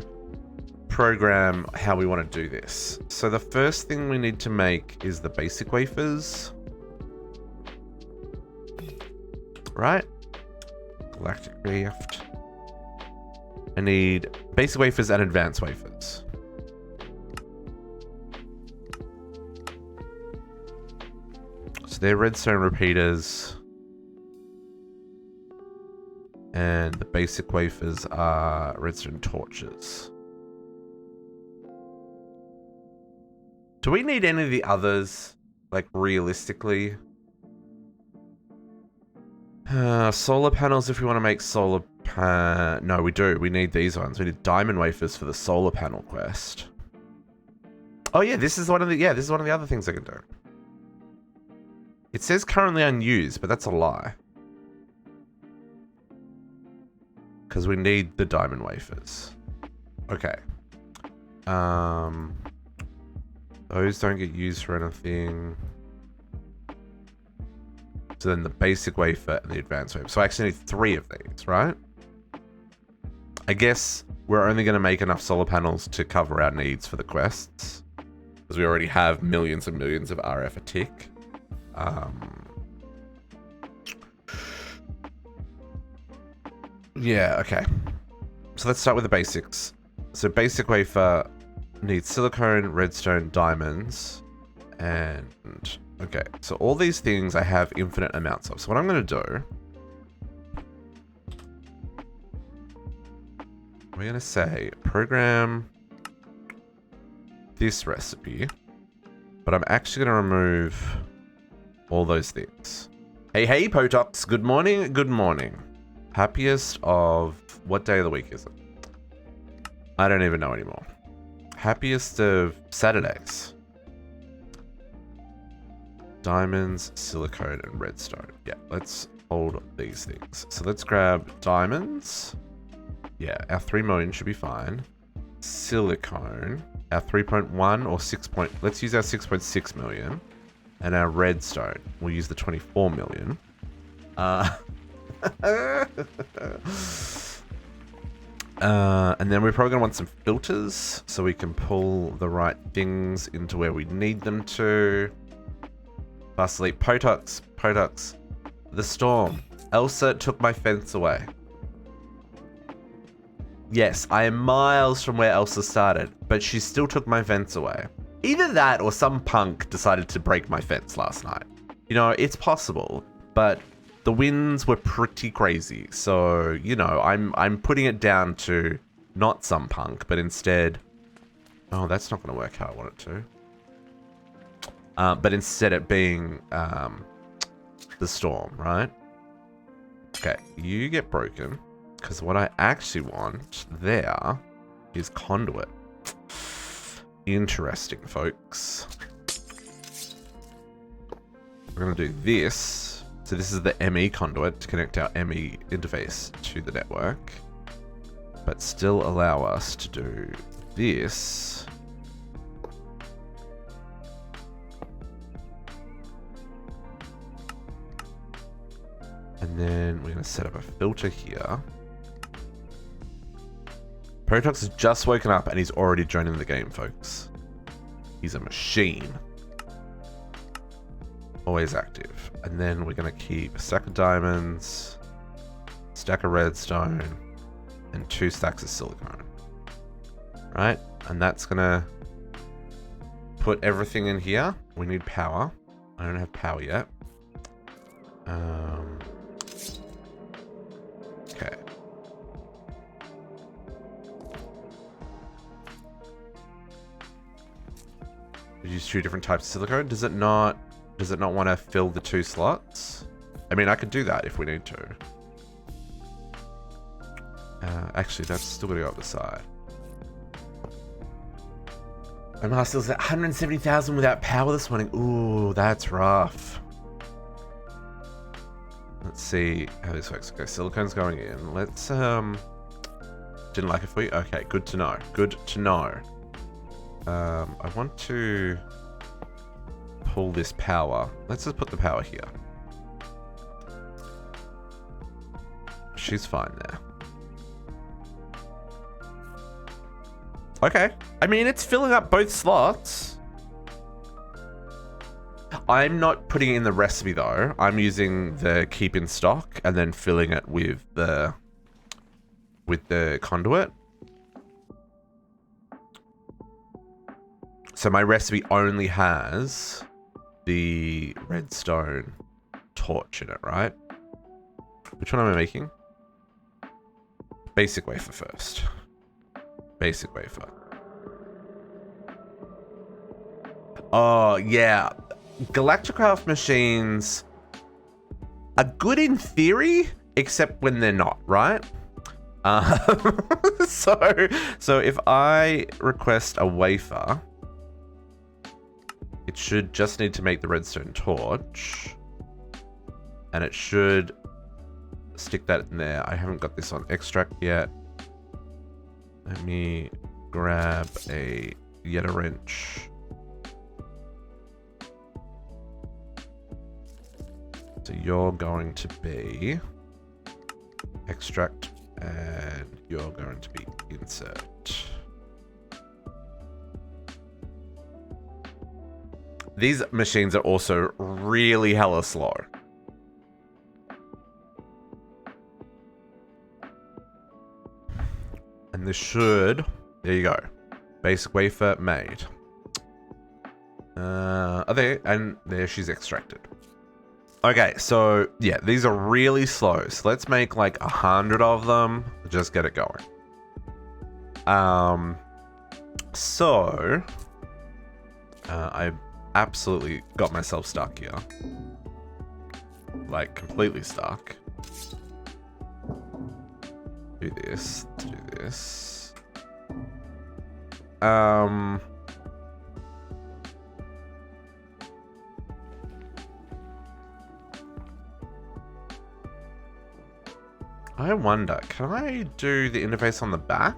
program how we want to do this. So the first thing we need to make is the basic wafers. Right? Galacticraft. I need basic wafers and advanced wafers. So they're redstone repeaters. And the basic wafers are redstone torches. Do we need any of the others? Like, realistically? Solar panels if we want to make solar no, we do. We need these ones. We need diamond wafers for the solar panel quest. Oh yeah, this is one of the other things I can do. It says currently unused, but that's a lie. Because we need the diamond wafers. Okay. Those don't get used for anything. So then the basic wafer and the advanced wafer. So I actually need 3 of these, right? I guess we're only going to make enough solar panels to cover our needs for the quests. Because we already have millions and millions of RF a tick. Yeah, okay. So let's start with the basics. So basic wafer needs silicone, redstone, diamonds, and... Okay, so all these things I have infinite amounts of. So what I'm going to do... We're going to say program this recipe, but I'm actually going to remove all those things. Hey, Potox. Good morning. Good morning. Happiest of... What day of the week is it? I don't even know anymore. Happiest of Saturdays. Diamonds, silicone, and redstone. Yeah, let's hold these things. So let's grab diamonds. Yeah, our 3 million should be fine. Silicone. Our 3.1 or 6 point... Let's use our 6.6 million. And our redstone. We'll use the 24 million. And then we're probably going to want some filters so we can pull the right things into where we need them to. Fast sleep. Potox. The storm. Elsa took my fence away. Yes, I am miles from where Elsa started, but she still took my fence away. Either that or some punk decided to break my fence last night. You know, it's possible, but the winds were pretty crazy. So, you know, I'm putting it down to not some punk, but instead... Oh, that's not going to work how I want it to. But instead it being the storm, right? Okay, you get broken. Because what I actually want there is conduit. Interesting, folks. We're going to do this. So this is the ME conduit to connect our ME interface to the network. But still allow us to do this. And then we're going to set up a filter here. Protox has just woken up and he's already joining the game, folks. He's a machine. Always active. And then we're going to keep a stack of diamonds, stack of redstone, and 2 stacks of silicone. Right? And that's going to put everything in here. We need power. I don't have power yet. Okay. Use 2 different types of silicone. Does it not want to fill the 2 slots? I mean, I could do that if we need to. Actually, that's still going to go up the side. And I still at 170,000 without power this morning. Ooh, that's rough. Let's see how this works. Okay, silicone's going in. Let's didn't like it for you? Okay, good to know. Good to know. I want to pull this power. Let's just put the power here. She's fine there. Okay. I mean, it's filling up both slots. I'm not putting it in the recipe though. I'm using the keep in stock and then filling it with the conduit. So my recipe only has the redstone torch in it, right? Which one am I making? Basic wafer first. Basic wafer. Oh, yeah. Galacticraft machines are good in theory, except when they're not, right? So if I request a wafer, it should just need to make the redstone torch. And it should stick that in there. I haven't got this on extract yet. Let me grab a Yeta wrench. So you're going to be extract and you're going to be insert. These machines are also really hella slow. And this should, there you go. Basic wafer made. Okay, and there she's extracted. Okay, so yeah, these are really slow. So let's make like 100 of them. Just get it going. I absolutely got myself stuck here. Like completely stuck. Do this, do this. I wonder, can I do the interface on the back?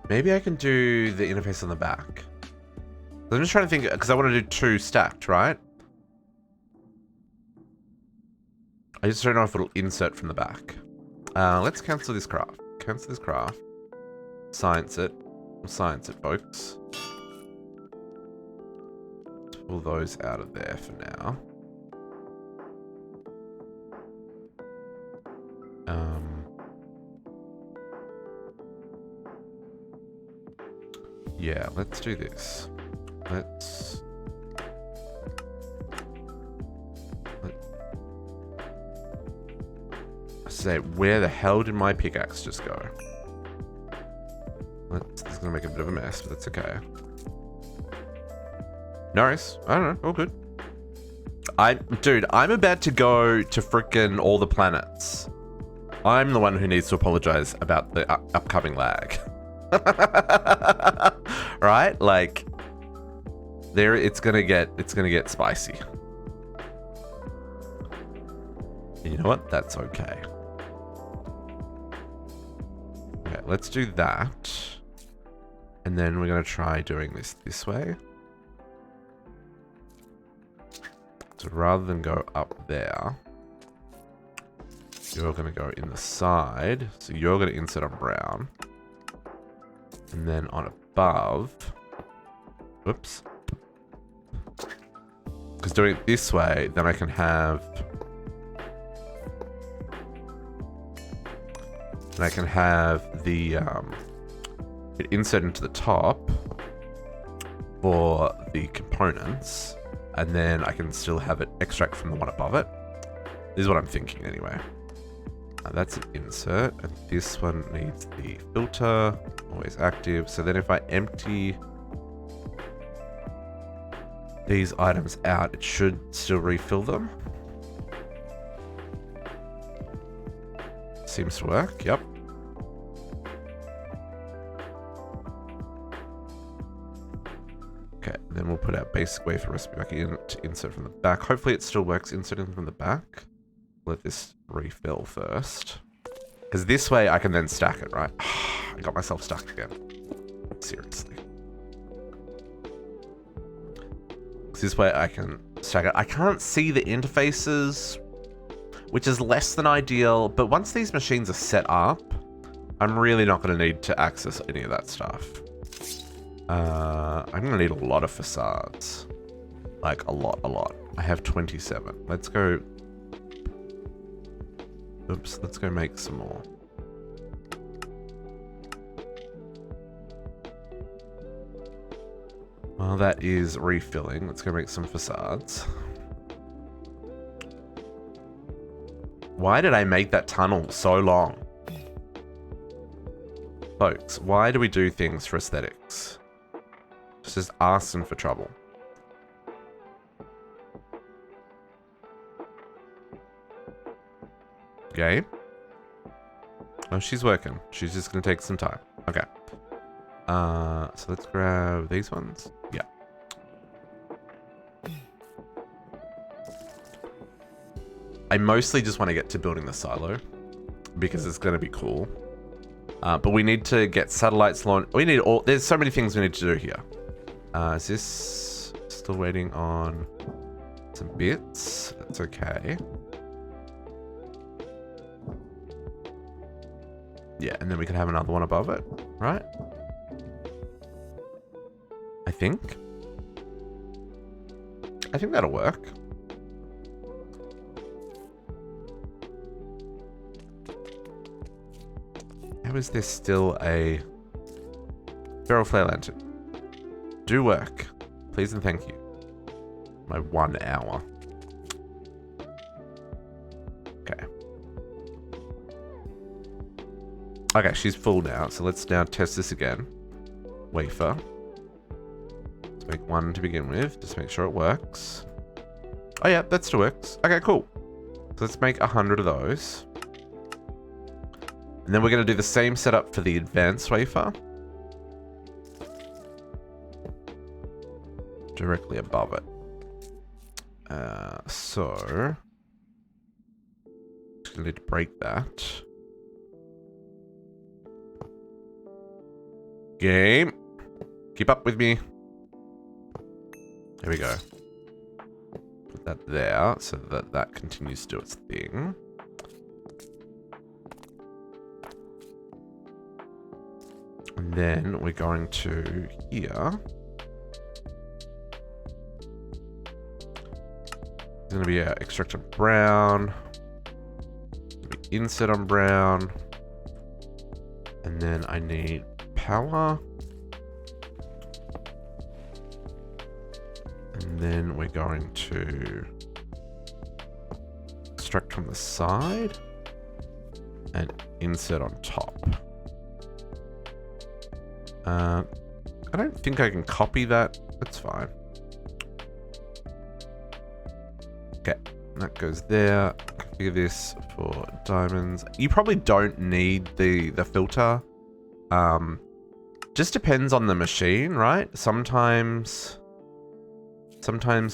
Maybe I can do the interface on the back. I'm just trying to think, because I want to do 2 stacked, right? I just don't know if it'll insert from the back. Let's cancel this craft. Cancel this craft. Science it. We'll science it, folks. Let's pull those out of there for now. Yeah, let's do this. Let's say, where the hell did my pickaxe just go? This is gonna make a bit of a mess, but that's okay. Nice. I don't know. All good. Dude, I'm about to go to frickin' all the planets. I'm the one who needs to apologize about the upcoming lag. Right? Like, it's gonna get spicy. And you know what? That's okay. Okay, let's do that. And then we're gonna try doing this way. So rather than go up there, you're going to go in the side. So you're going to insert on brown. And then on above. Whoops. Because doing it this way, then I can have... And I can have the... it insert into the top for the components. And then I can still have it extract from the one above it. This is what I'm thinking anyway. That's an insert. And this one needs the filter. Always active. So then if I empty these items out, it should still refill them. Seems to work. Yep. Okay, then we'll put our basic wafer recipe back in to insert from the back. Hopefully it still works inserting from the back. Let this refill first. Because this way I can then stack it, right? I got myself stuck again. Seriously. Because this way I can stack it. I can't see the interfaces, which is less than ideal. But once these machines are set up, I'm really not going to need to access any of that stuff. I'm gonna need a lot of facades. Like, a lot. I have 27. Let's go... Oops, let's go make some more. While that is refilling, let's go make some facades. Why did I make that tunnel so long? Folks, why do we do things for aesthetics? It's just asking for trouble. Okay. Oh, she's working. She's just gonna take some time. Okay. So let's grab these ones. Yeah. I mostly just want to get to building the silo because it's gonna be cool. But we need to get satellites launched. We need all. There's so many things we need to do here. Is this still waiting on some bits? That's okay. Yeah, and then we can have another one above it, right? I think that'll work. How is there still a feral flare lantern? Do work. Please and thank you. My 1 hour. Okay. Okay, she's full now, so let's now test this again. Wafer. Let's make 1 to begin with, just make sure it works. Oh yeah, that still works. Okay, cool. So let's make 100 of those. And then we're going to do the same setup for the advanced wafer. Directly above it. So just gonna need to break that. Game. Keep up with me. There we go. Put that there so that that continues to do its thing. And then we're going to here. It's going to be extract on brown. Insert on brown. And then I need power. And then we're going to extract from the side and insert on top. I don't think I can copy that. That's fine. Okay, that goes there. Configure this for diamonds. You probably don't need the filter. Just depends on the machine, right? Sometimes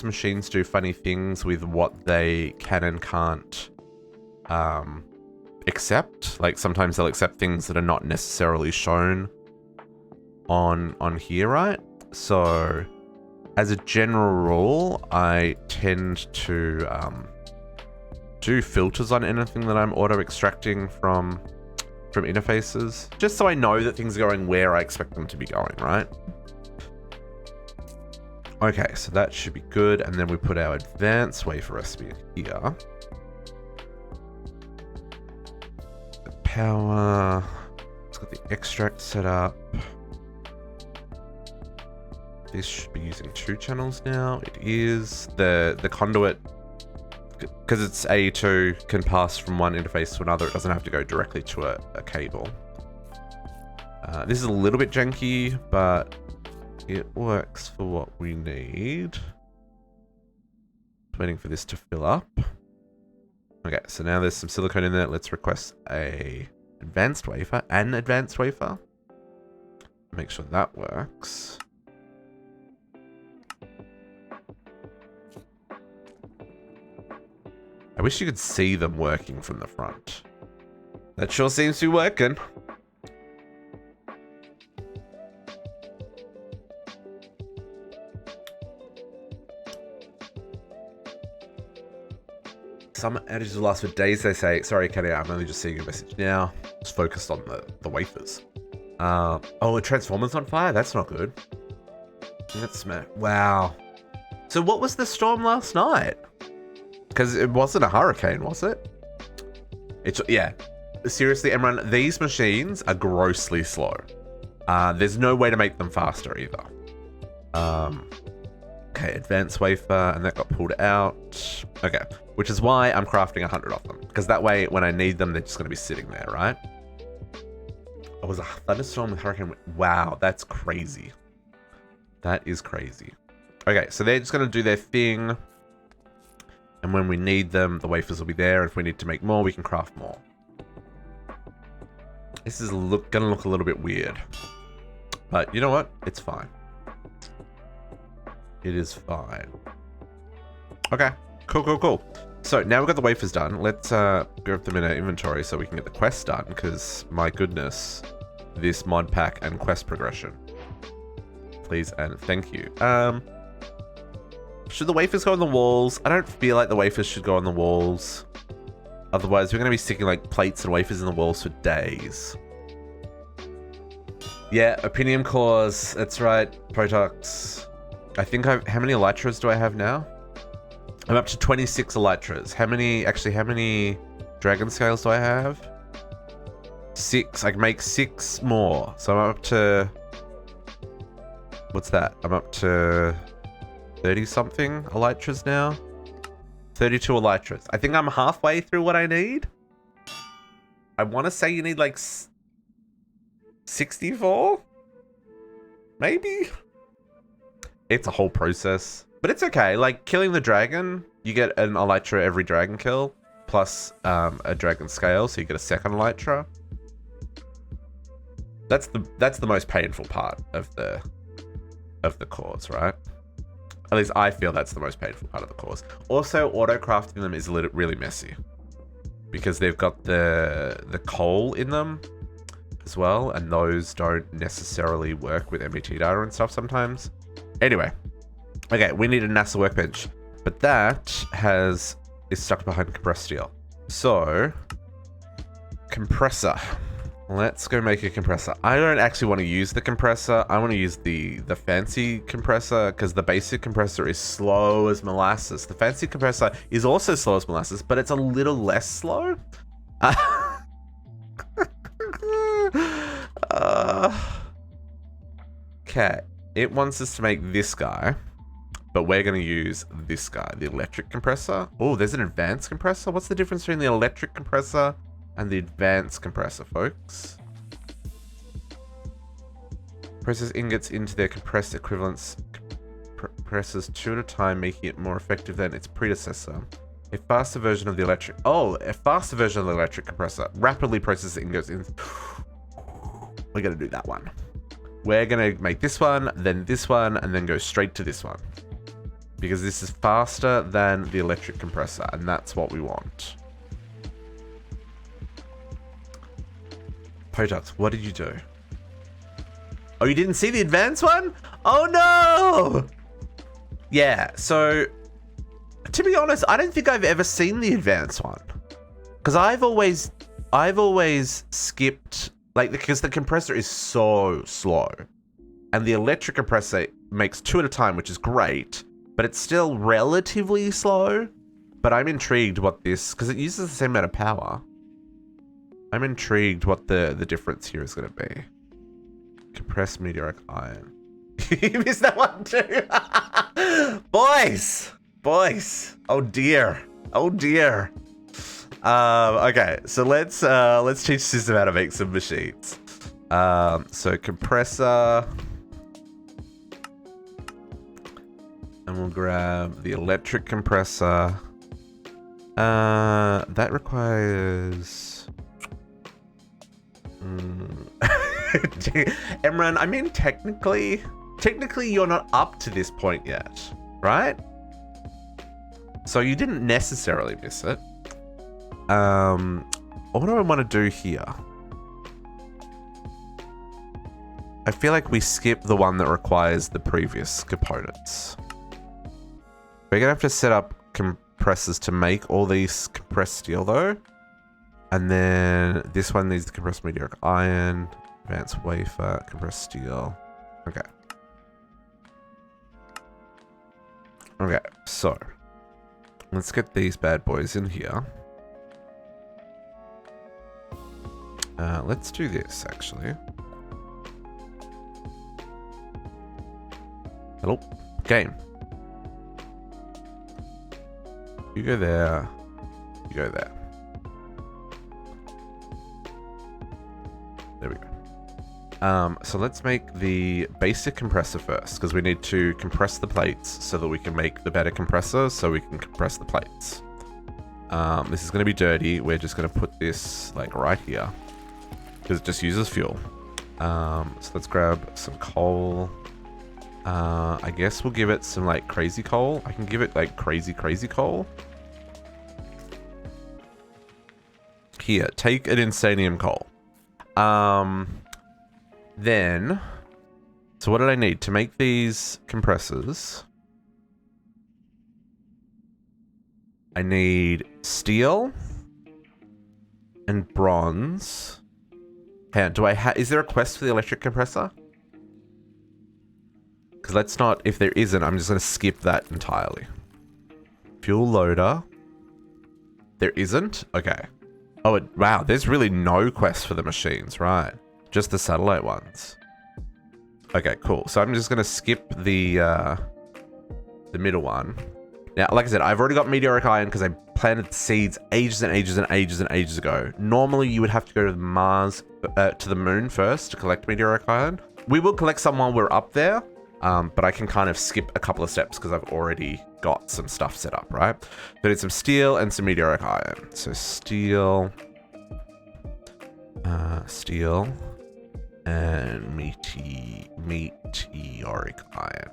machines do funny things with what they can and can't accept. Like sometimes they'll accept things that are not necessarily shown on here, right? So as a general rule, I tend to do filters on anything that I'm auto extracting from interfaces, just so I know that things are going where I expect them to be going, right? Okay, so that should be good. And then we put our advanced wafer recipe in here. The power, it's got the extract set up. This should be using 2 channels now. It is. The conduit, because it's A2, can pass from one interface to another. It doesn't have to go directly to a cable. This is a little bit janky, but it works for what we need. Waiting for this to fill up. Okay, so now there's some silicone in there. Let's request an advanced wafer. Make sure that works. I wish you could see them working from the front. That sure seems to be working. Some outages will last for days, they say. Sorry, Kenny, I'm only just seeing your message now. Just focused on the wafers. Oh, a transformer's on fire? That's not good. That's wow. So what was the storm last night? Because it wasn't a hurricane, was it? Yeah. Seriously, Emran, these machines are grossly slow. There's no way to make them faster either. Okay, advanced wafer, and that got pulled out. Okay, which is why I'm crafting 100 of them. Because that way, when I need them, they're just going to be sitting there, right? It was a thunderstorm with hurricane. Wow, that's crazy. That is crazy. Okay, so they're just going to do their thing. And when we need them, the wafers will be there. If we need to make more, we can craft more. This is gonna look a little bit weird. But you know what? It's fine. It is fine. Okay, cool. So now we've got the wafers done. Let's grab them in our inventory so we can get the quest done. Because my goodness, this mod pack and quest progression. Please and thank you. Should the wafers go on the walls? I don't feel like the wafers should go on the walls. Otherwise, we're going to be sticking like plates and wafers in the walls for days. Yeah, Opinium cores. That's right. Protox. I think how many elytras do I have now? I'm up to 26 elytras. How many dragon scales do I have? 6. I can make 6 more. So I'm up to... What's that? I'm up to 30 something elytras now. 32 elytras. I think I'm halfway through what I need. I want to say you need like 64? Maybe? It's a whole process. But it's okay. Like killing the dragon, you get an elytra every dragon kill. Plus a dragon scale, so you get a second elytra. That's the most painful part of the cores, right? At least I feel that's the most painful part of the course. Also, auto-crafting them is really messy. Because they've got the coal in them as well, and those don't necessarily work with MBT data and stuff sometimes. Anyway. Okay, we need a NASA workbench. But that is stuck behind compressed steel. So, compressor. Let's go make a compressor. I don't actually want to use the compressor. I want to use the fancy compressor because the basic compressor is slow as molasses. The fancy compressor is also slow as molasses, but it's a little less slow. Okay. It wants us to make this guy. but we're going to use this guy, the electric compressor. Oh, there's an advanced compressor. What's the difference between the electric compressor and the advanced compressor, folks? Process ingots into their compressed equivalents. Compresses 2 at a time, making it more effective than its predecessor. A faster version of the electric... Oh, a faster version of the electric compressor. Rapidly processes ingots in... We're going to do that one. We're going to make this one, then this one, and then go straight to this one. Because this is faster than the electric compressor, and that's what we want. Potox, what did you do? Oh, you didn't see the advanced one? Oh, no! Yeah, so... To be honest, I don't think I've ever seen the advanced one. Because I've always skipped... Like, because the compressor is so slow. And the electric compressor makes 2 at a time, which is great. But it's still relatively slow. But I'm intrigued what this... Because it uses the same amount of power. I'm intrigued what the difference here is going to be. Compressed meteoric iron. You missed that one too. Boys. Oh dear. Okay, so let's teach the system how to make some machines. So compressor, and we'll grab the electric compressor. That requires. Emran, I mean, technically you're not up to this point yet, right? So you didn't necessarily miss it. What do I want to do here? I feel like we skip the one that requires the previous components. We're gonna have to set up compressors to make all these compressed steel though. And then this one needs the compressed meteoric iron, advanced wafer, compressed steel. Okay. Okay, so let's get these bad boys in here. Let's do this actually. Hello, game. You go there. You go there. There we go. So let's make the basic compressor first, because we need to compress the plates so that we can make the better compressor so we can compress the plates. This is going to be dirty. We're just going to put this like right here because it just uses fuel. So let's grab some coal. I guess we'll give it some like crazy coal. I can give it like crazy coal. Here, take an insanium coal. Then, so what did I need to make these compressors? I need steel and bronze. Hang on, is there a quest for the electric compressor? Because let's not, if there isn't, I'm just going to skip that entirely. Fuel loader. There isn't? Okay. Oh, wow, there's really no quest for the machines, right? Just the satellite ones. Okay, cool. So I'm just going to skip the middle one. Now, like I said, I've already got meteoric iron because I planted seeds ages ago. Normally, you would have to go to the moon first to collect meteoric iron. We will collect some while we're up there, but I can kind of skip a couple of steps because I've already got some stuff set up, right? So it's some steel and some meteoric iron. So steel, and meteoric iron.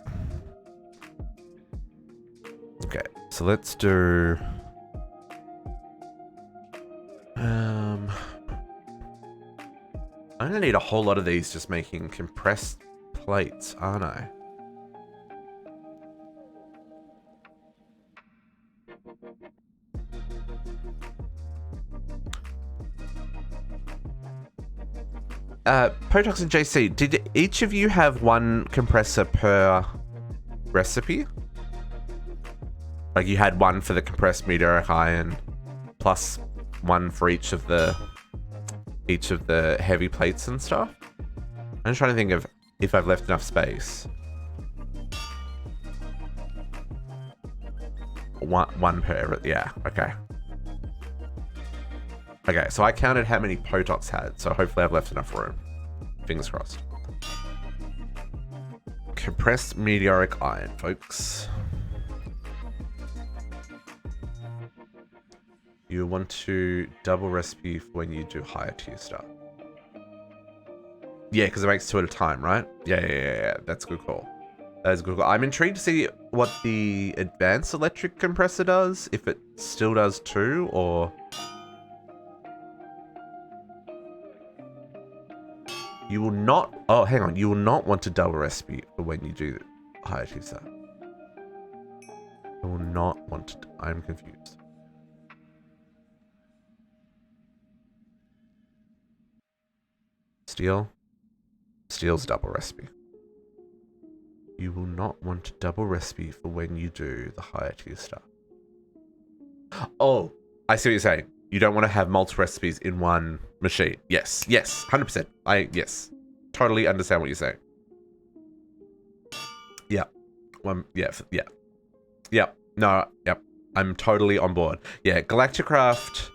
Okay, so let's do... I'm gonna need a whole lot of these just making compressed plates, aren't I? Potox and JC, did each of you have one compressor per recipe? Like you had one for the compressed meteoric iron, plus one for each of the heavy plates and stuff. I'm just trying to think of if I've left enough space. one per, yeah, okay. Okay, so I counted how many potots had, so hopefully I've left enough room. Fingers crossed. Compressed meteoric iron, folks. You want to double recipe for when you do higher tier stuff. Yeah, because it makes 2 at a time, right? Yeah. That's a good call. That is a good call. I'm intrigued to see what the advanced electric compressor does, if it still does 2, or... You will not... Oh, hang on. You will not want to double recipe for when you do higher tier stuff. I will not want to... I'm confused. Steel. Steel's double recipe. You will not want to double recipe for when you do the higher tier stuff. Oh, I see what you're saying. You don't want to have multiple recipes in one machine. Yes, 100%. Yes. Totally understand what you're saying. Yeah. Yep. I'm totally on board. Yeah, Galacticraft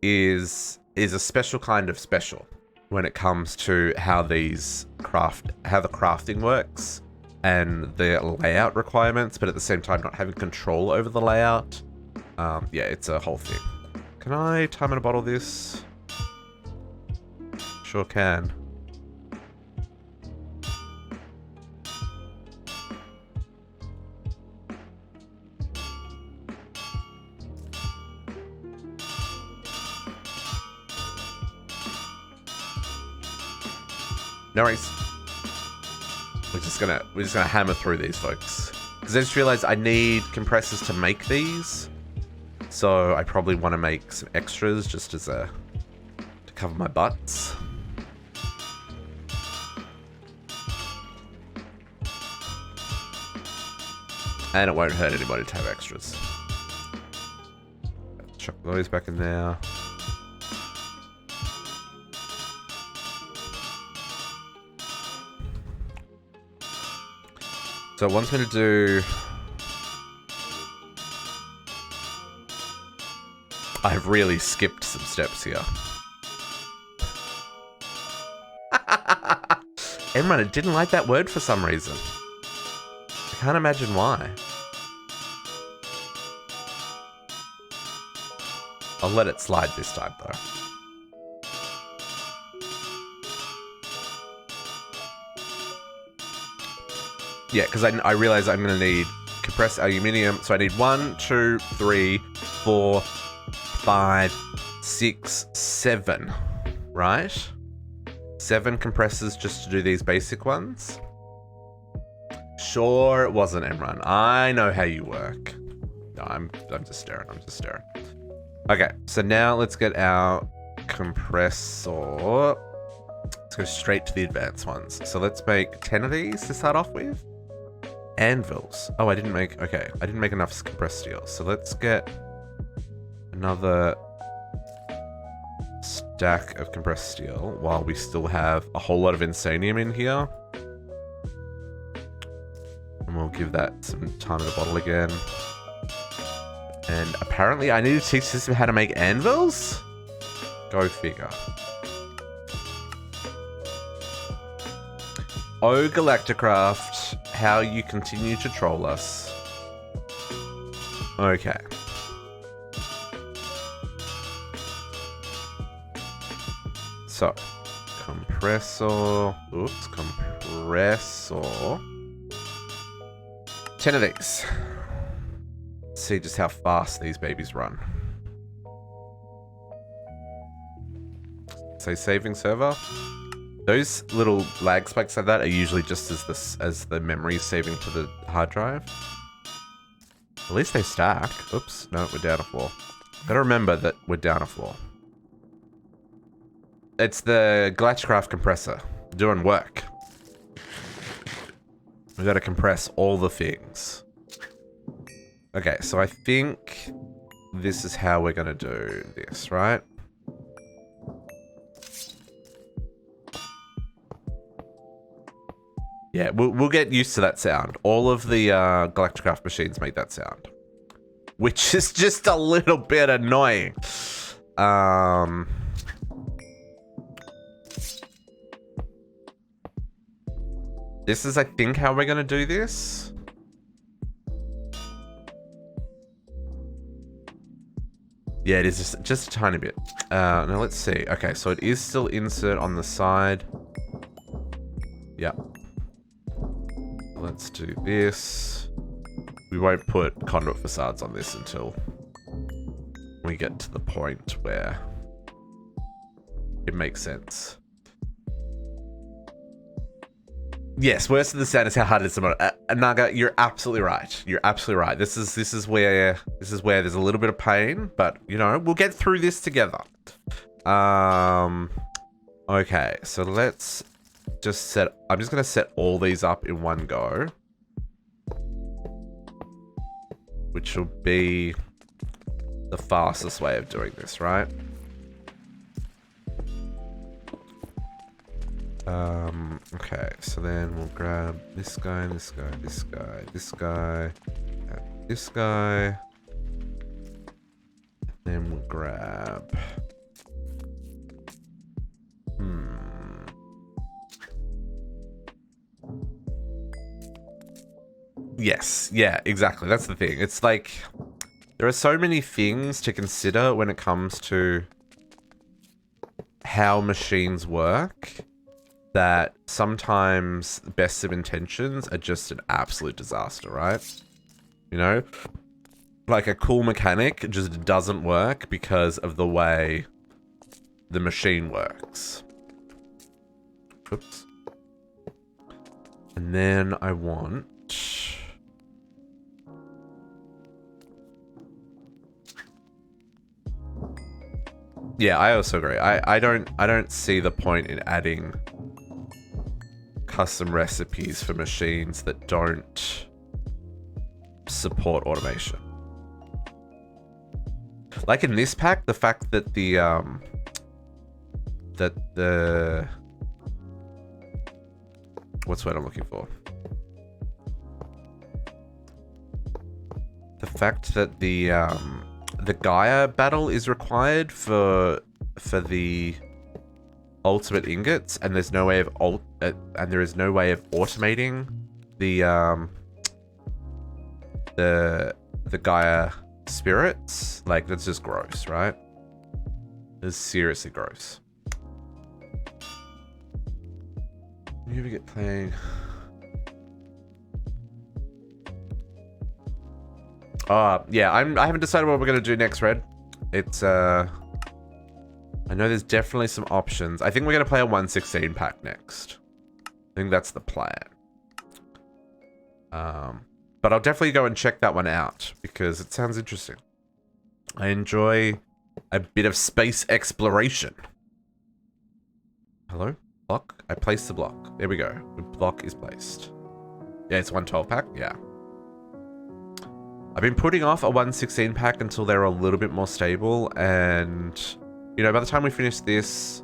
is a special kind of special when it comes to how the crafting works and the layout requirements, but at the same time not having control over the layout. Yeah, it's a whole thing. Can I time in a bottle this? Sure can. No worries. We're just gonna hammer through these, folks. Because I just realized I need compressors to make these. So I probably want to make some extras just as to cover my butts. And it won't hurt anybody to have extras. Chuck those back in there. So it wants me to do... I've really skipped some steps here. Emran, it didn't like that word for some reason. I can't imagine why. I'll let it slide this time, though. Yeah, because I realize I'm going to need compressed aluminium. So I need 1, 2, 3, 4, 5, 6, 7. Right? 7 compressors just to do these basic ones. Sure, it wasn't Emran. I know how you work. No, I'm just staring. Okay, so now let's get our compressor. Let's go straight to the advanced ones. So let's make 10 of these to start off with. Anvils. Oh, I didn't make enough compressed steel. So let's get another stack of compressed steel while we still have a whole lot of insanium in here. And we'll give that some time in the bottle again. And apparently I need to teach this how to make anvils? Go figure. Oh, Galacticraft, how you continue to troll us. Okay. So, compressor. Oops, compressor. 10 of these. Let's see just how fast these babies run. Say saving server. Those little lag spikes like that are usually just as the memory saving to the hard drive. At least they stack. Oops, no, we're down a floor. Gotta remember that we're down a floor. It's the Galacticraft compressor doing work. We gotta compress all the things. Okay, so I think this is how we're gonna do this, right? Yeah, we'll get used to that sound. All of the Galacticraft machines make that sound. which is just a little bit annoying. This is, I think, how we're gonna do this. Yeah, it is just a tiny bit. Now let's see. Okay, so it is still insert on the side. Yep. Let's do this. We won't put conduit facades on this until we get to the point where it makes sense. Yes, worst of the sound is how hard it is to model. Naga, you're absolutely right. You're absolutely right. This is where there's a little bit of pain, but you know, we'll get through this together. Okay, so let's just set. I'm just gonna set all these up in one go, which will be the fastest way of doing this, right? Okay, so then we'll grab this guy, this guy, this guy, this guy, and this guy. And then we'll grab... Yes, yeah, exactly. That's the thing. It's like, there are so many things to consider when it comes to how machines work, that sometimes the best of intentions are just an absolute disaster, right? You know? Like a cool mechanic just doesn't work because of the way the machine works. Oops. And then I want... Yeah, I also agree. I don't see the point in adding custom recipes for machines that don't support automation. Like in this pack, the fact that the what's the word I'm looking for? The fact that the Gaia battle is required for the ultimate ingots, and there's no way of there is no way of automating the Gaia spirits. Like, that's just gross, right? It's seriously gross. You ever get playing? Yeah, I haven't decided what we're gonna do next, Red. It's I know there's definitely some options. I think we're gonna play a 116 pack next. I think that's the plan. But I'll definitely go and check that one out because it sounds interesting. I enjoy a bit of space exploration. Hello? Block? I placed the block. There we go. The block is placed. Yeah, it's 112 pack. Yeah. I've been putting off a 116 pack until they're a little bit more stable, and you know, by the time we finish this,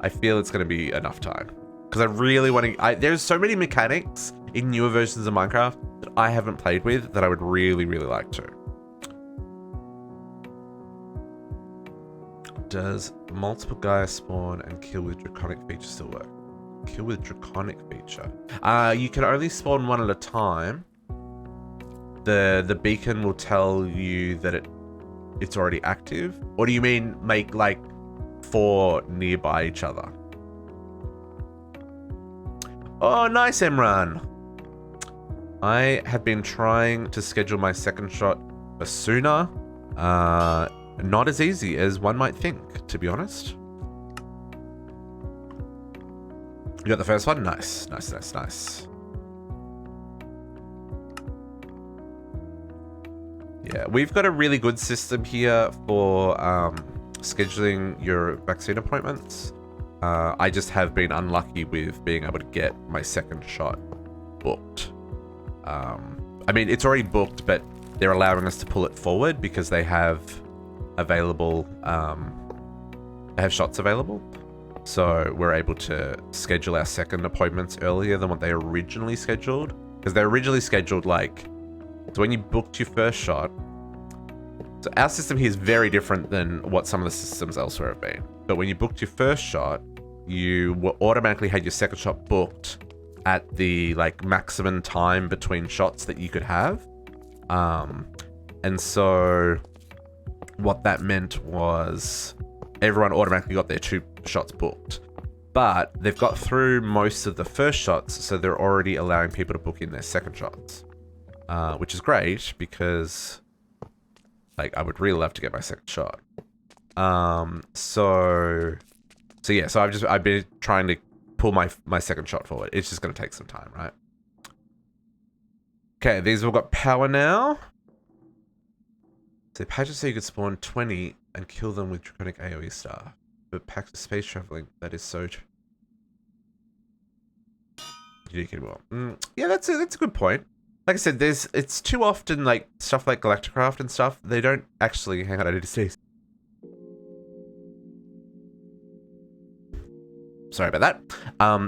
I feel it's going to be enough time. Because I really want to... There's so many mechanics in newer versions of Minecraft that I haven't played with that I would really, really like to. Does multiple Gaia spawn and kill with draconic feature still work? Kill with draconic feature? You can only spawn one at a time. The beacon will tell you that it's already active. Or do you mean make like 4 nearby each other? Oh, nice, Emran. I have been trying to schedule my second shot for sooner. Not as easy as one might think, to be honest. You got the first one? Nice, nice, nice, nice. Yeah, we've got a really good system here for scheduling your vaccine appointments. I just have been unlucky with being able to get my second shot booked. I mean, it's already booked, but they're allowing us to pull it forward because they have available, they have shots available. So we're able to schedule our second appointments earlier than what they originally scheduled. Because they originally scheduled like, so when you booked your first shot, So our system here is very different than what some of the systems elsewhere have been. But when you booked your first shot, you were automatically had your second shot booked at the like maximum time between shots that you could have. And so what that meant was everyone automatically got their 2 shots booked. But they've got through most of the first shots, so they're already allowing people to book in their second shots. Which is great because like I would really love to get my second shot. So yeah, so I've been trying to pull my second shot forward. It's just gonna take some time, right? Okay, these all got power now. So patches so you could spawn 20 and kill them with draconic AoE staff. But packs of space traveling, that is so unique and well. Yeah, that's a good point. Like I said, it's too often like stuff like Galacticraft and stuff, they don't actually hang on, I need to see. Sorry about that.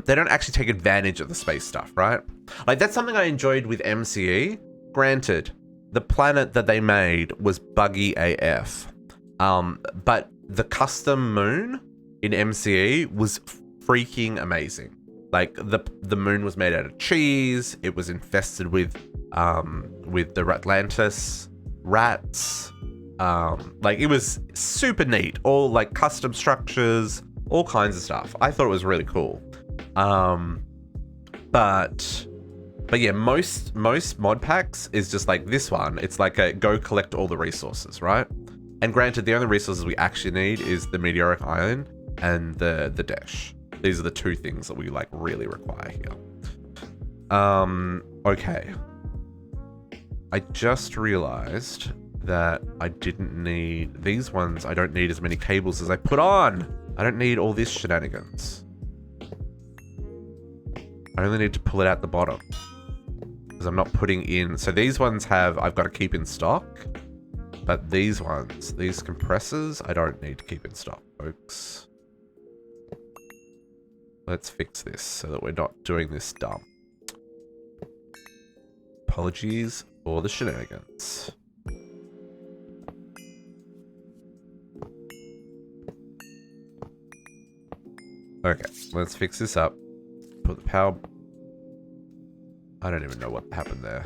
They don't actually take advantage of the space stuff, right? Like that's something I enjoyed with MCE. Granted, the planet that they made was buggy AF. But the custom moon in MCE was freaking amazing. Like the moon was made out of cheese. It was infested with the Atlantis rats. Like it was super neat. All like custom structures, all kinds of stuff. I thought it was really cool. But yeah, most mod packs is just like this one. It's like a go collect all the resources, right? And granted, the only resources we actually need is the meteoric iron and the Desh. These are the 2 things that we like really require here. Okay. I just realized that I didn't need these ones. I don't need as many cables as I put on. I don't need all this shenanigans. I only need to pull it out the bottom because I'm not putting in. So these ones I've got to keep in stock, but these ones, these compressors, I don't need to keep in stock, folks. Let's fix this so that we're not doing this dumb. Apologies for the shenanigans. Okay, let's fix this up. Put the power... I don't even know what happened there.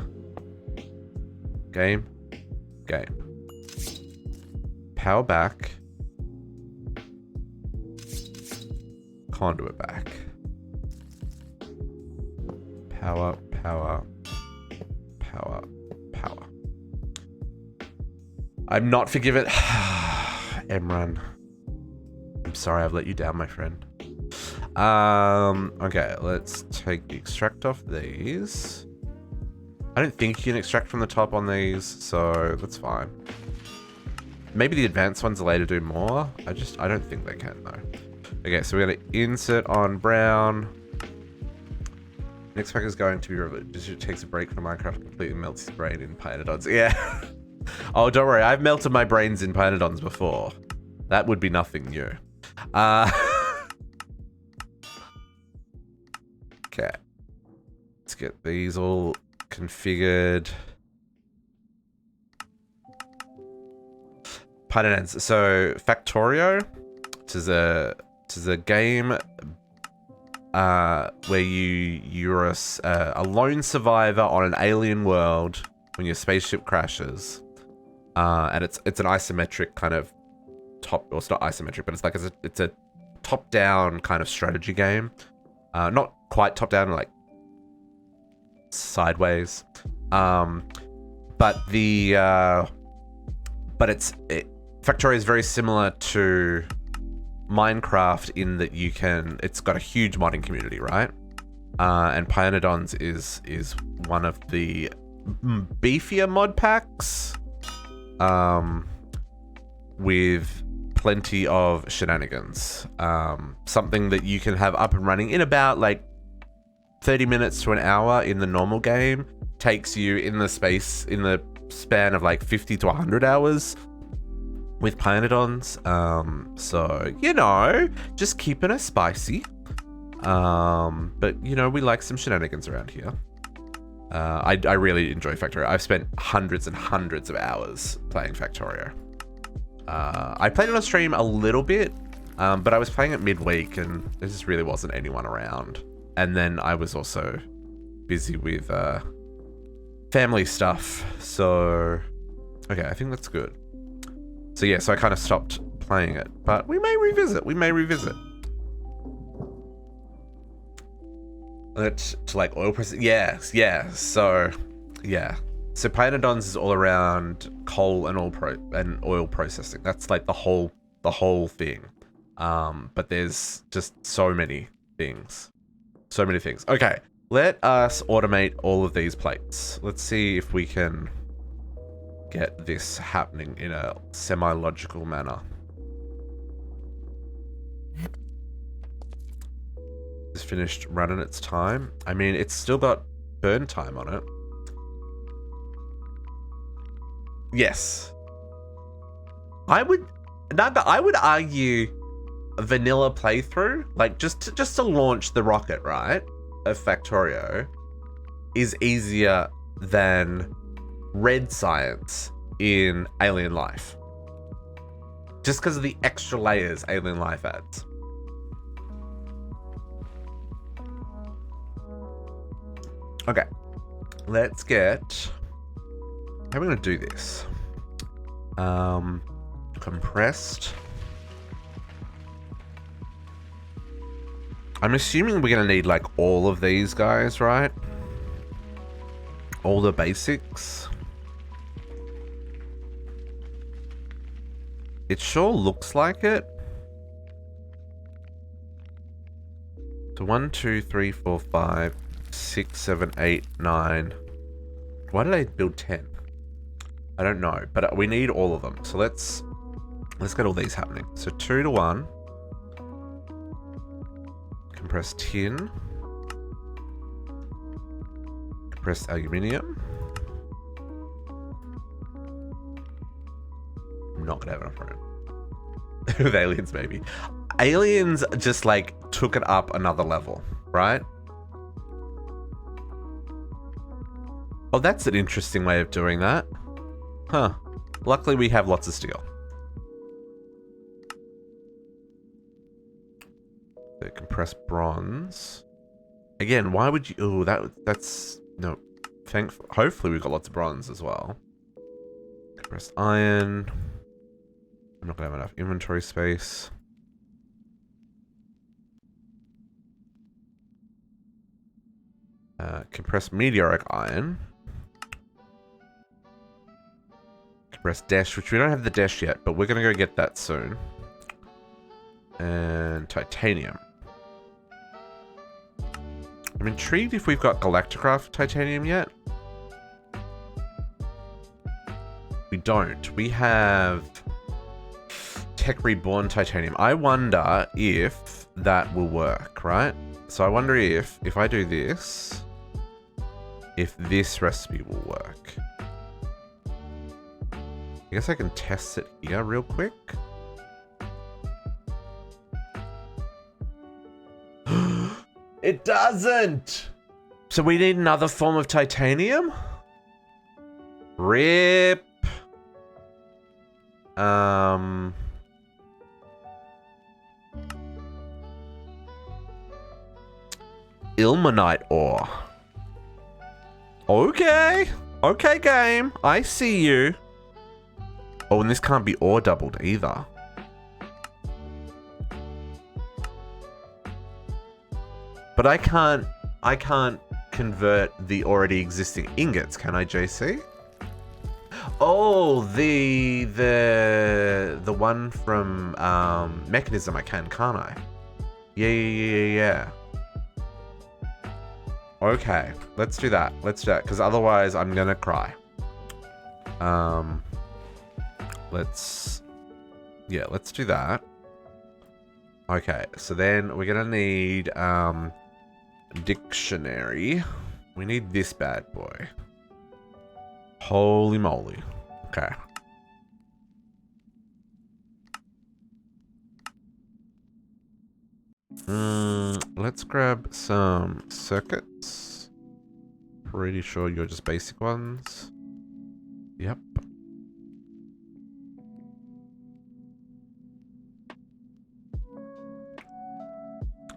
Game. Power back. Conduit back. Power. I'm not forgiven. Emran. I'm sorry I've let you down, my friend. Okay, let's take the extract off these. I don't think you can extract from the top on these, so that's fine. Maybe the advanced ones later do more. I don't think they can though. Okay, so we're gonna insert on brown. Next pack is going to be removed. Just takes a break from Minecraft, completely melts his brain in Pyanodons. Yeah. Oh, don't worry. I've melted my brains in Pyanodons before. That would be nothing new. Okay. Let's get these all configured. Pyanodons. So Factorio, which is a game where you're a lone survivor on an alien world when your spaceship crashes, and it's an isometric kind of top, or it's not isometric, but it's a top-down kind of strategy game. Not quite top-down, like sideways, but Factorio is very similar to Minecraft in that it's got a huge modding community, right? And Pyanodons is one of the beefier mod packs, with plenty of shenanigans. Something that you can have up and running in about like 30 minutes to an hour in the normal game takes you in the span of like 50 to 100 hours with Pyanodons. So, you know, just keeping it spicy. But, you know, we like some shenanigans around here. I really enjoy Factorio. I've spent hundreds and hundreds of hours playing Factorio. I played it on stream a little bit, but I was playing it midweek and there just really wasn't anyone around. And then I was also busy with family stuff. So, okay, I think that's good. So yeah, so I kind of stopped playing it, but we may revisit. We may revisit. Let's to like oil process. Yes, yeah. So, yeah. So Pyanodons is all around coal and oil processing. That's like the whole thing. But there's just so many things. So many things. Okay, let us automate all of these plates. Let's see if we can get this happening in a semi-logical manner. It's finished running its time. I mean, it's still got burn time on it. Yes. I would argue a vanilla playthrough, like just to launch the rocket, right, of Factorio, is easier than red science in Alien Life. Just because of the extra layers Alien Life adds. Okay, let's get... How are we going to do this? Compressed. I'm assuming we're going to need like all of these guys, right? All the basics. It sure looks like it. So 1, 2, 3, 4, 5, 6, 7, 8, 9. Why did I build 10? I don't know, but we need all of them. So let's get all these happening. So 2 to 1. Compressed tin. Compressed aluminium. I'm not gonna have enough room. With aliens, maybe. Aliens just like took it up another level, right? Oh, that's an interesting way of doing that. Huh. Luckily we have lots of steel. The compressed bronze. Again, why would you... Oh, that's... No. Hopefully we've got lots of bronze as well. Compressed iron. I'm not going to have enough inventory space. Compressed meteoric iron. Compressed Desh, which we don't have the Desh yet, but we're going to go get that soon. And titanium. I'm intrigued if we've got Galacticraft titanium yet. We don't. We have Tech Reborn titanium. I wonder if that will work, right? So I wonder if I do this, if this recipe will work. I guess I can test it here real quick. It doesn't! So we need another form of titanium? RIP. Ilmenite ore. Okay. Okay, game. I see you. Oh, and this can't be ore doubled either. But I can't convert the already existing ingots, can I, JC? Oh, the one from Mechanism I can't I? Yeah. Okay, let's do that. Because otherwise I'm gonna cry. Let's do that. Okay, so then we're gonna need dictionary. We need this bad boy. Holy moly. Okay. Let's grab some circuits. Pretty sure you're just basic ones. Yep.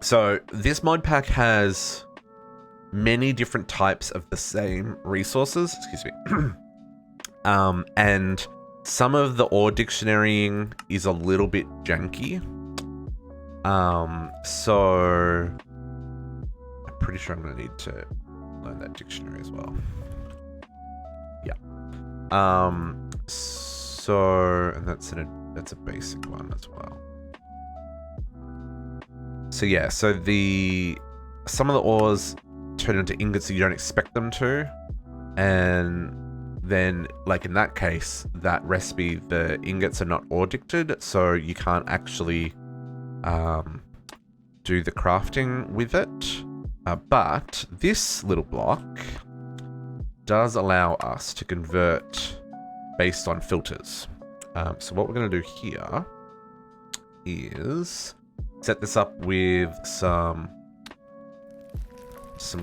So this mod pack has many different types of the same resources. Excuse me. And some of the ore dictionarying is a little bit janky. So I'm pretty sure I'm going to need to learn that dictionary as well. Yeah. So, and that's a basic one as well. So yeah, so some of the ores turn into ingots that you don't expect them to, and then, like in that case, that recipe, the ingots are not ore dicted, so you can't actually do the crafting with it. But this little block does allow us to convert based on filters. So what we're going to do here is set this up with some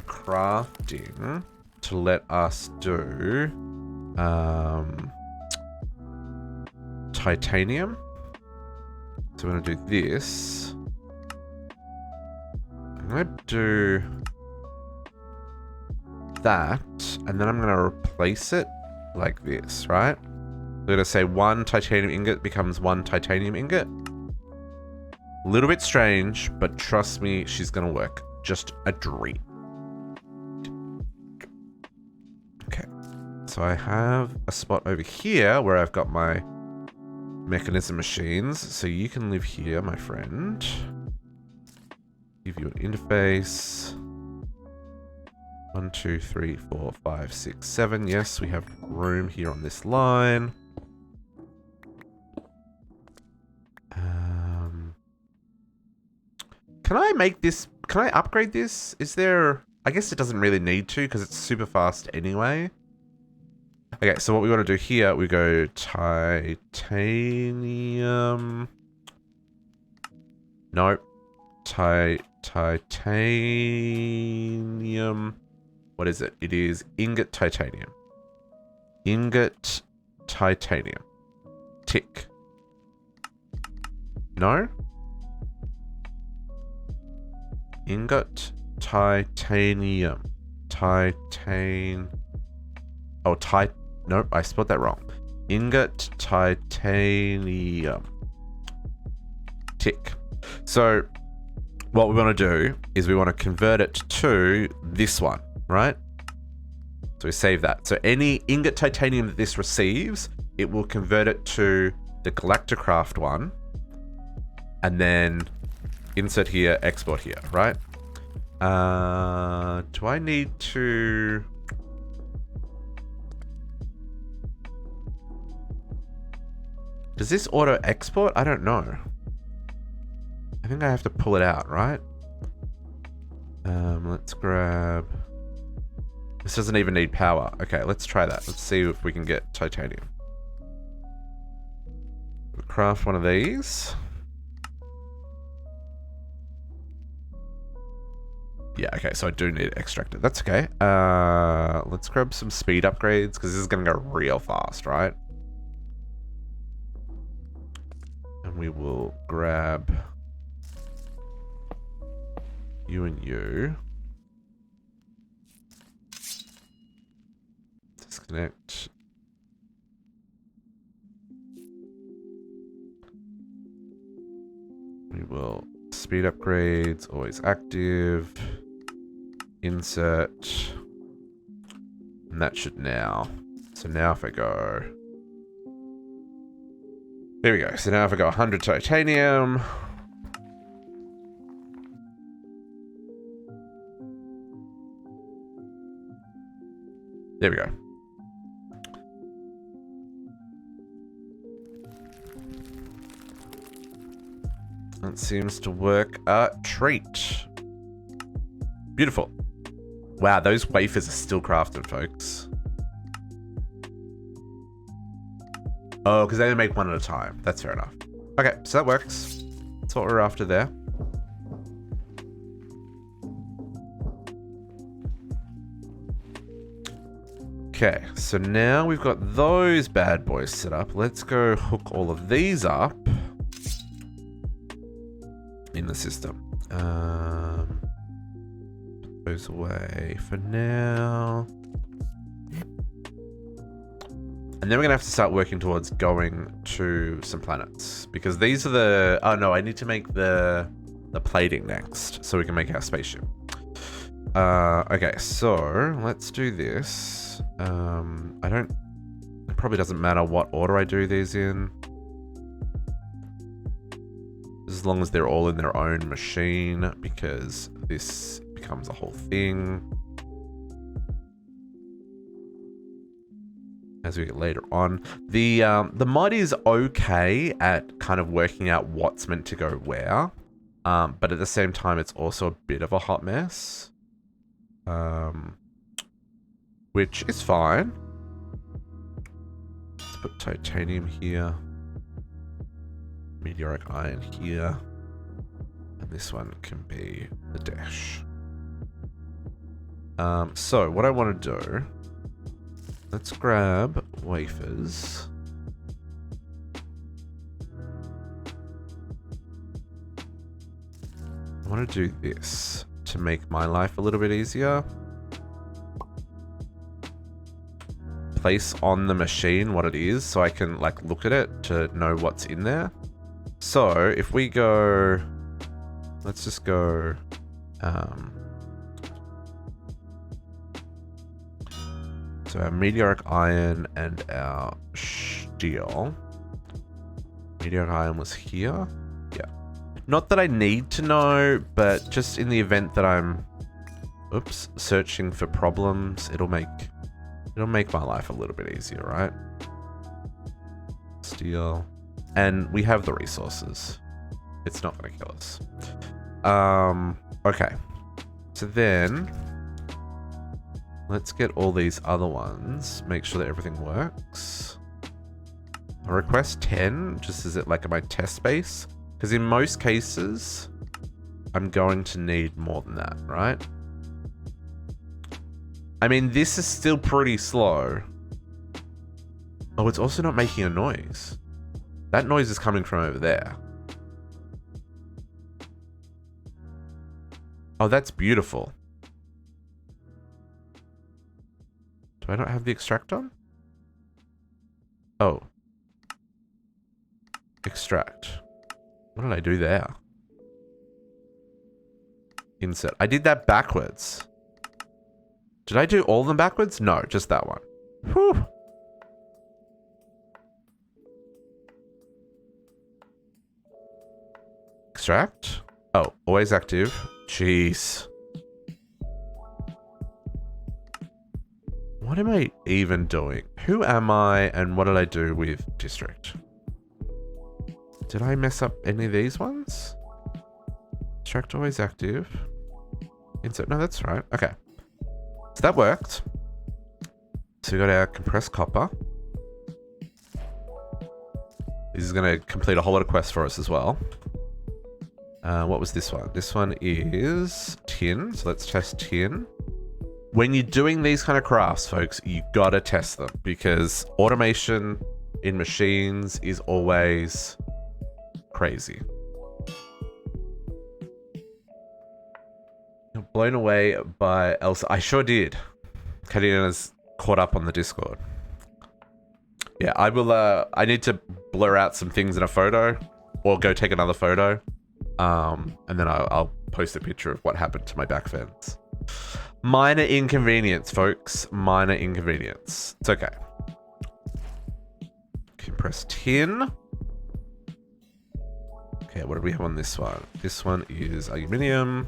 crafting to let us do titanium. So we're going to do this. I'm going to do that, and then I'm going to replace it like this, right? We're going to say 1 titanium ingot becomes 1 titanium ingot. A little bit strange, but trust me, she's going to work just a dream. Okay, so I have a spot over here where I've got my mechanism machines, so you can live here, my friend. Give you an interface. 1, 2, 3, 4, 5, 6, 7. Yes, we have room here on this line. Can I make this? Can I upgrade this? Is there? I guess it doesn't really need to because it's super fast anyway. Okay, so what we want to do here, we go titanium. Nope. Titanium. What is it? It is ingot titanium. Ingot titanium. Tick. No? Ingot titanium. Nope, I spelled that wrong. Ingot titanium. Tick. So what we want to do is we want to convert it to this one, right? So we save that. So any ingot titanium that this receives, it will convert it to the Galacticraft one, and then insert here, export here, right? Do I need to... Does this auto export? I don't know. I think I have to pull it out, right? Let's grab... This doesn't even need power. Okay, let's try that. Let's see if we can get titanium. We'll craft one of these. Yeah, okay, so I do need it extracted. That's okay. Let's grab some speed upgrades, because this is going to go real fast, right? And we will grab you and you. Disconnect. We will speed upgrades, always active. Insert. And that should now. So now if I go... There we go. So now if I go 100 titanium... There we go. That seems to work a treat. Beautiful. Wow, those wafers are still crafted, folks. Oh, because they only make one at a time. That's fair enough. Okay, so that works. That's what we're after there. Okay, so now we've got those bad boys set up. Let's go hook all of these up. in the system. Goes away for now. And then we're gonna have to start working towards going to some planets, because these are the, oh no, I need to make the plating next so we can make our spaceship. Okay, so let's do this. It probably doesn't matter what order I do these in, as long as they're all in their own machine, because this becomes a whole thing as we get later on. The mod is okay at kind of working out what's meant to go where, but at the same time it's also a bit of a hot mess, which is fine. Let's put titanium here, meteoric iron here, and this one can be the Desh. So what I want to do, let's grab wafers. I want to do this to make my life a little bit easier. Place on the machine what it is so I can like look at it to know what's in there. So if we go, let's just go, so our meteoric iron and our steel. Meteoric iron was here. Yeah. Not that I need to know, but just in the event that I'm, oops, searching for problems, it'll make my life a little bit easier, right? Steel. And we have the resources. It's not going to kill us. Okay. So then let's get all these other ones. Make sure that everything works. I request 10, just as it like my test space. Because in most cases, I'm going to need more than that, right? I mean, this is still pretty slow. Oh, it's also not making a noise. That noise is coming from over there. Oh, that's beautiful. Do I not have the extract on? Oh. Extract. What did I do there? Insert. I did that backwards. Did I do all of them backwards? No, just that one. Whew. Extract? Oh, always active. Jeez. What am I even doing? Who am I and what did I do with district? Did I mess up any of these ones? Extract always active. Insert. No, that's right. Okay. So that worked. So we got our compressed copper. This is going to complete a whole lot of quests for us as well. What was this one? This one is tin. So let's test tin. When you're doing these kind of crafts, folks, you gotta test them, because automation in machines is always crazy. You're blown away by Elsa. I sure did. Katina's caught up on the Discord. Yeah, I will. I need to blur out some things in a photo, or go take another photo, and then I'll post a picture of what happened to my back fence. Minor inconvenience, folks. Minor inconvenience. It's okay. Compress tin. Okay, what do we have on this one? This one is aluminium.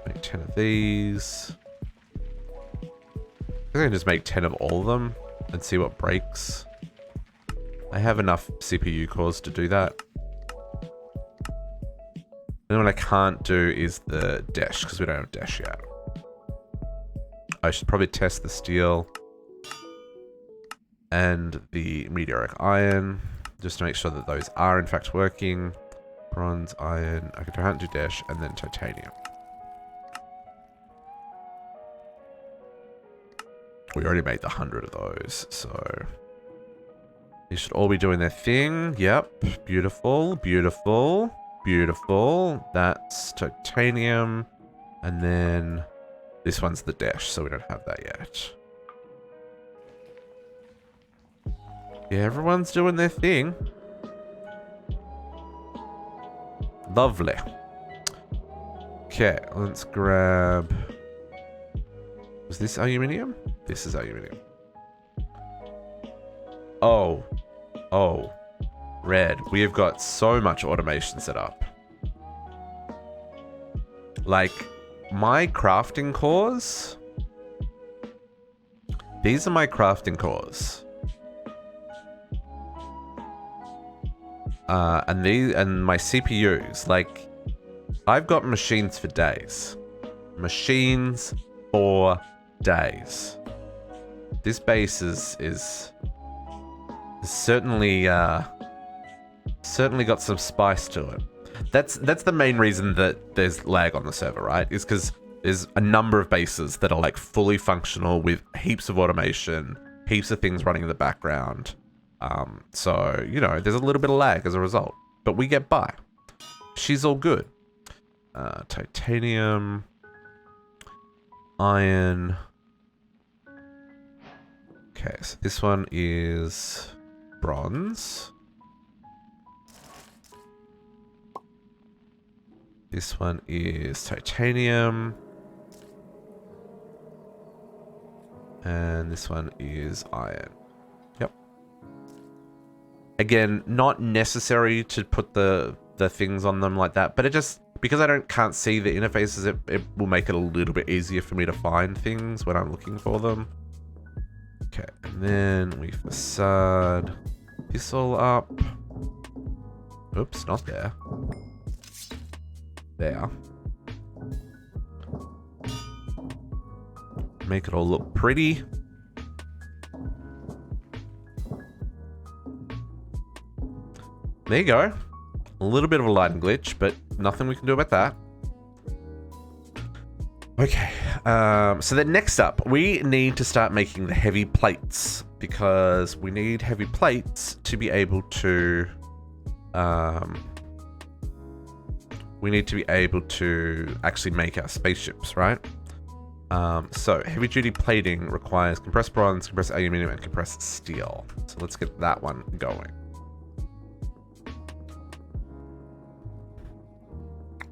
Make 10 of these. I think I can just make 10 of all of them and see what breaks. I have enough CPU cores to do that. And what I can't do is the Desh, because we don't have Desh yet. I should probably test the steel and the meteoric iron, just to make sure that those are in fact working. Bronze, iron, I can't do Desh, and then titanium. We already made the 100 of those, so these should all be doing their thing. Yep, beautiful, beautiful. Beautiful. That's titanium. And then this one's the Desh, so we don't have that yet. Yeah, everyone's doing their thing. Lovely. Okay, let's grab... Was this aluminium? This is aluminium. Oh. Oh. Red. We have got so much automation set up. Like, my crafting cores... These are my crafting cores. And my CPUs, like, I've got machines for days. Machines for days. This base is certainly certainly got some spice to it. That's the main reason that there's lag on the server, right? Is because there's a number of bases that are like fully functional with heaps of automation, heaps of things running in the background. So, you know, there's a little bit of lag as a result, but we get by. She's all good. Titanium, iron. Okay, so this one is bronze. This one is titanium. And this one is iron. Again, not necessary to put the things on them like that, but it just, because I can't see the interfaces, it will make it a little bit easier for me to find things when I'm looking for them. Okay, and then we facade this all up. Oops, not there. There. Make it all look pretty. There you go. A little bit of a lighting glitch, but nothing we can do about that. Okay, so then next up, we need to start making the heavy plates, because we need heavy plates to be able to... we need to be able to actually make our spaceships, right? So heavy-duty plating requires compressed bronze, compressed aluminum, and compressed steel. So let's get that one going.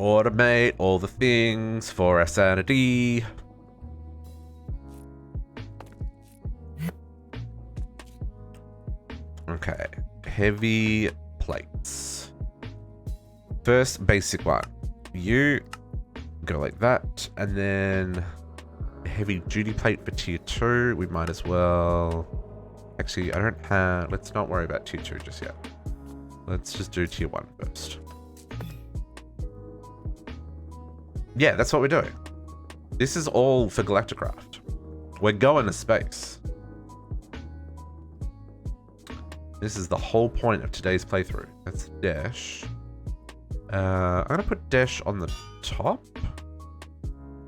Automate all the things for our sanity. Okay, heavy plates. First basic one. You go like that, and then heavy duty plate for tier 2. We might as well... Actually, I don't have... Let's not worry about tier 2 just yet. Let's just do tier 1 first. Yeah, that's what we're doing. This is all for Galacticraft. We're going to space. This is the whole point of today's playthrough. That's Desh. I'm going to put Desh on the top.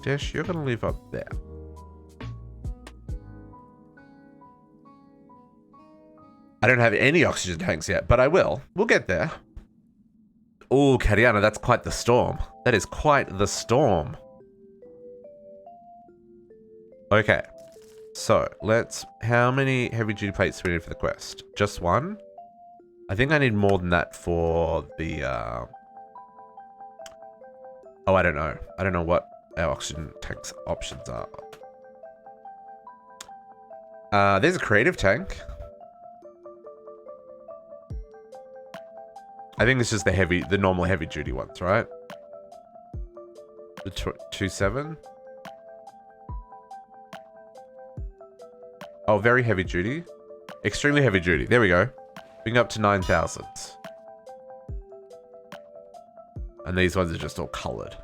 Desh, you're going to live up there. I don't have any oxygen tanks yet, but I will. We'll get there. Oh, Kariana, that's quite the storm. That is quite the storm. Okay. So, let's... How many heavy-duty plates do we need for the quest? Just one? I think I need more than that for the... Oh, I don't know. I don't know what our oxygen tanks options are. There's a creative tank. I think this is the normal heavy duty ones, right? The 2.7. Oh, very heavy duty. Extremely heavy duty. There we go. We can go up to 9,000. And these ones are just all colored.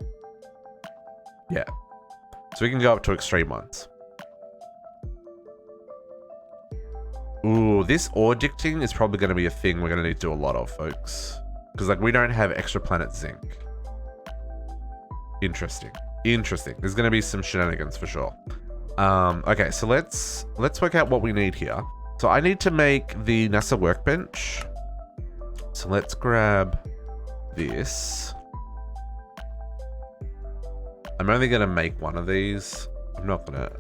Yeah. So we can go up to extreme ones. Ooh, this ore dicting is probably going to be a thing we're going to need to do a lot of, folks. Because, like, we don't have extra planet zinc. Interesting. Interesting. There's going to be some shenanigans for sure. Okay, so let's work out what we need here. So I need to make the NASA workbench. So let's grab this. I'm only going to make one of these. I'm not going to...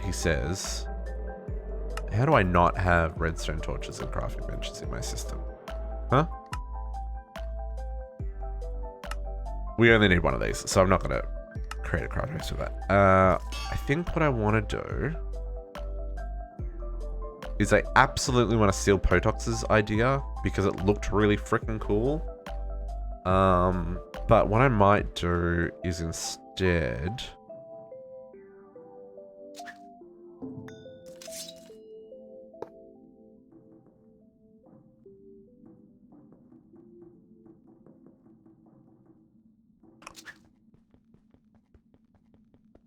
He says... How do I not have redstone torches and crafting benches in my system? Huh? We only need one of these, so I'm not going to create a craft house with that. I think what I want to do is I absolutely want to steal Potox's idea because it looked really freaking cool. But what I might do is instead...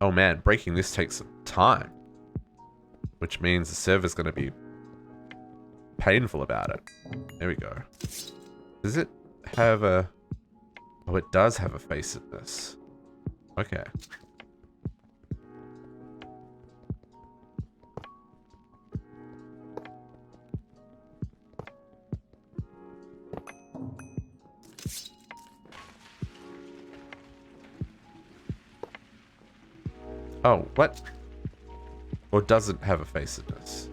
Oh man, breaking this takes some time. Which means the server's going to be painful about it. There we go. Does it have a... Oh, it does have a facedness. Okay. Oh, what? Or does it have a facedness?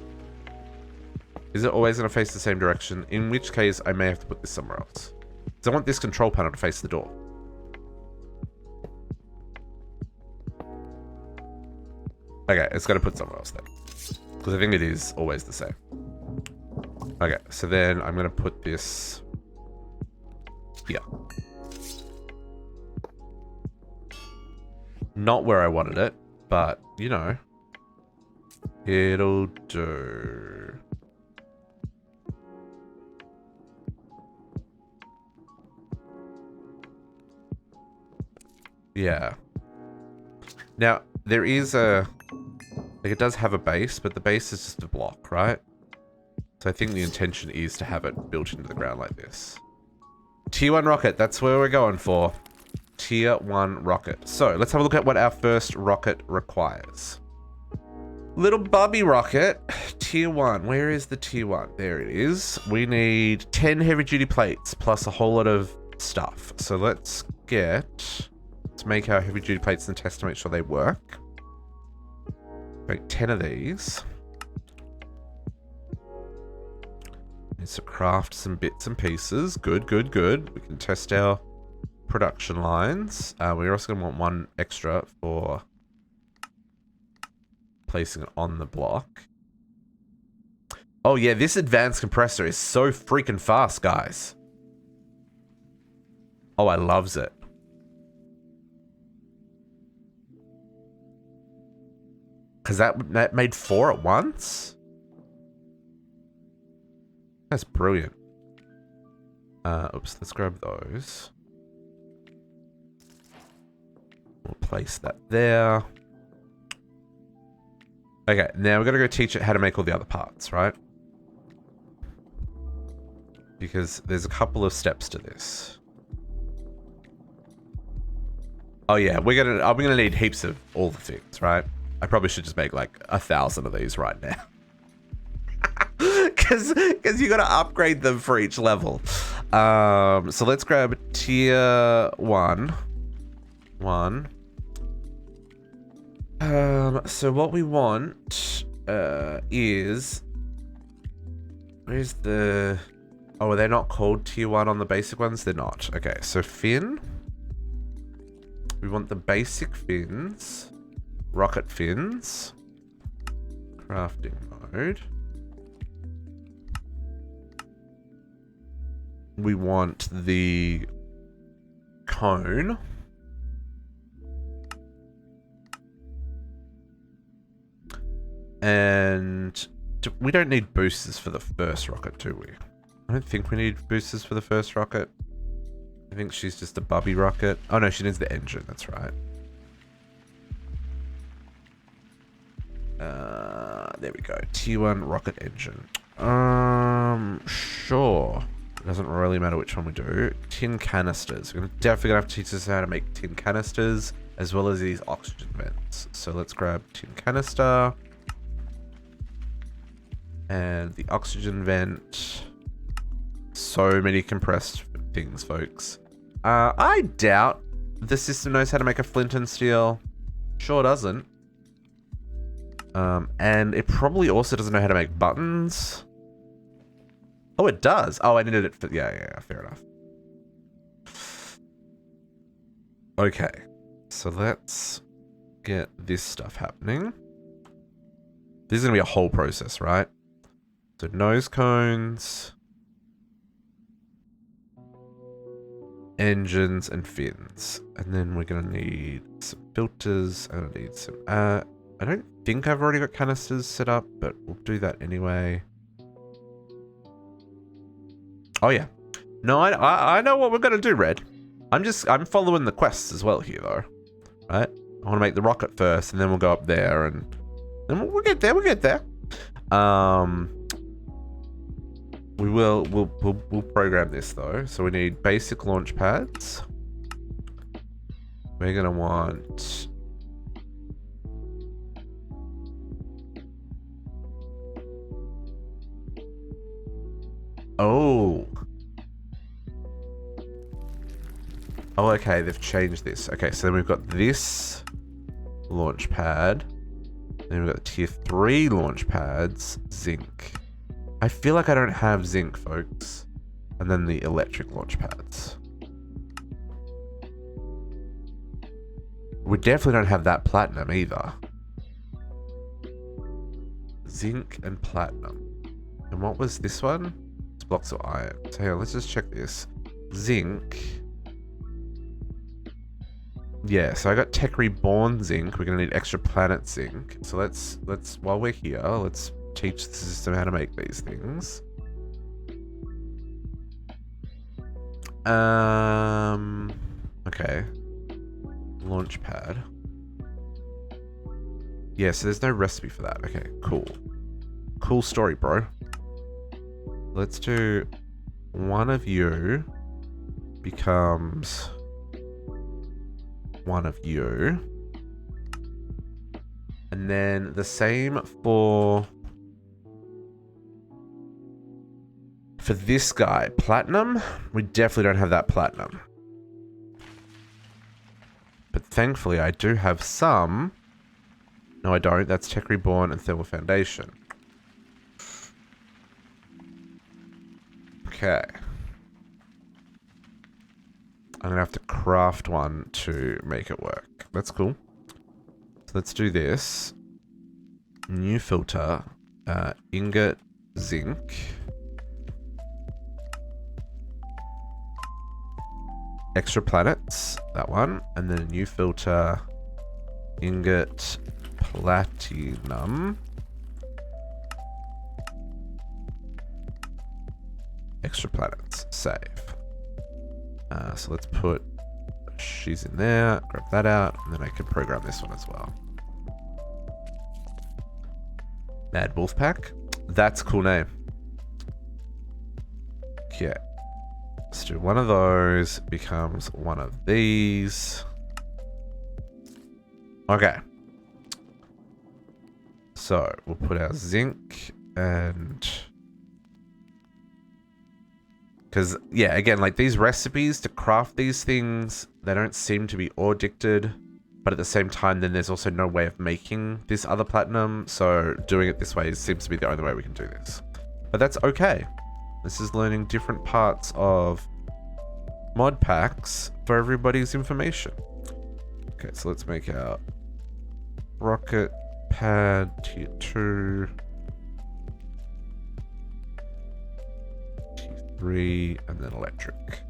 Is it always going to face the same direction? In which case, I may have to put this somewhere else. Because I want this control panel to face the door. Okay, it's got to put somewhere else then. Because I think it is always the same. Okay, so then I'm going to put this here. Not where I wanted it, but, you know, it'll do. Yeah. Now, there is a... Like, it does have a base, but the base is just a block, right? So I think the intention is to have it built into the ground like this. Tier 1 rocket, that's where we're going for. Tier 1 rocket. So, let's have a look at what our first rocket requires. Little Bubby rocket, Tier 1. Where is the Tier 1? There it is. We need 10 heavy-duty plates, plus a whole lot of stuff. So let's make our heavy-duty plates and test to make sure they work. Make 10 of these. Needs to craft some bits and pieces. Good, good, good. We can test our production lines. We're also going to want one extra for placing it on the block. Oh yeah, this advanced compressor is so freaking fast, guys. Oh, I loves it. Because that made 4 at once? That's brilliant. Oops, let's grab those. We'll place that there. Okay, now we're going to go teach it how to make all the other parts, right? Because there's a couple of steps to this. Oh yeah, I'm gonna need heaps of all the things, right? I probably should just make like 1,000 of these right now. Because you got to upgrade them for each level. So let's grab tier 1. So what we want is... Where's the... Oh, are they not called tier 1 on the basic ones? They're not. Okay, so fin. We want the basic fins. Rocket fins. Crafting mode. We want the cone. And we don't need boosters for the first rocket, do we? I don't think we need boosters for the first rocket. I think she's just a Bubby rocket. Oh no, she needs the engine, that's right. There we go. Tier 1 rocket engine. Sure. It doesn't really matter which one we do. Tin canisters. We're definitely gonna have to teach us how to make tin canisters, as well as these oxygen vents. So let's grab tin canister. And the oxygen vent. So many compressed things, folks. I doubt the system knows how to make a flint and steel. Sure doesn't. And it probably also doesn't know how to make buttons. Oh, it does. Oh, I needed it for... Yeah, fair enough. Okay. So let's get this stuff happening. This is going to be a whole process, right? So nose cones, engines, and fins. And then we're going to need some filters. I'm going to need some... I don't think I've already got canisters set up, but we'll do that anyway. Oh, yeah. No, I know what we're going to do, Red. I'm following the quests as well here, though. Right? I want to make the rocket first, and then we'll go up there, and then we'll get there. We'll get there. We'll program this though. So we need basic launch pads. We're gonna want Oh, okay, they've changed this. Okay, so then we've got this launch pad. Then we've got the tier 3 launch pads, zinc. I feel like I don't have zinc, folks. And then the electric launch pads. We definitely don't have that platinum either. Zinc and platinum. And what was this one? It's blocks of iron. So hang on, let's just check this. Zinc. Yeah, so I got Tech Reborn zinc. We're gonna need extra planet zinc. So let's while we're here, let's teach the system how to make these things. Okay. Launch pad. Yeah, so there's no recipe for that. Okay, cool. Cool story, bro. Let's do one of you becomes one of you. And then the same for this guy, platinum. We definitely don't have that platinum. But thankfully I do have some. No, I don't. That's Tech Reborn and Thermal Foundation. Okay. I'm gonna have to craft one to make it work. That's cool. So let's do this. New filter. Ingot, zinc. Extra planets, that one. And then a new filter. Ingot, platinum. Extra planets, save. So let's put she's in there, grab that out, and then I can program this one as well. Mad Wolfpack. That's a cool name. Okay. Let's do one of those, becomes one of these. Okay. So we'll put our zinc and... Because, yeah, again, like these recipes to craft these things, they don't seem to be ore-dicted. But at the same time, then there's also no way of making this other platinum. So doing it this way seems to be the only way we can do this. But that's okay. This is learning different parts of mod packs for everybody's information. Okay, so let's make our rocket pad tier 2. 3, and then electric.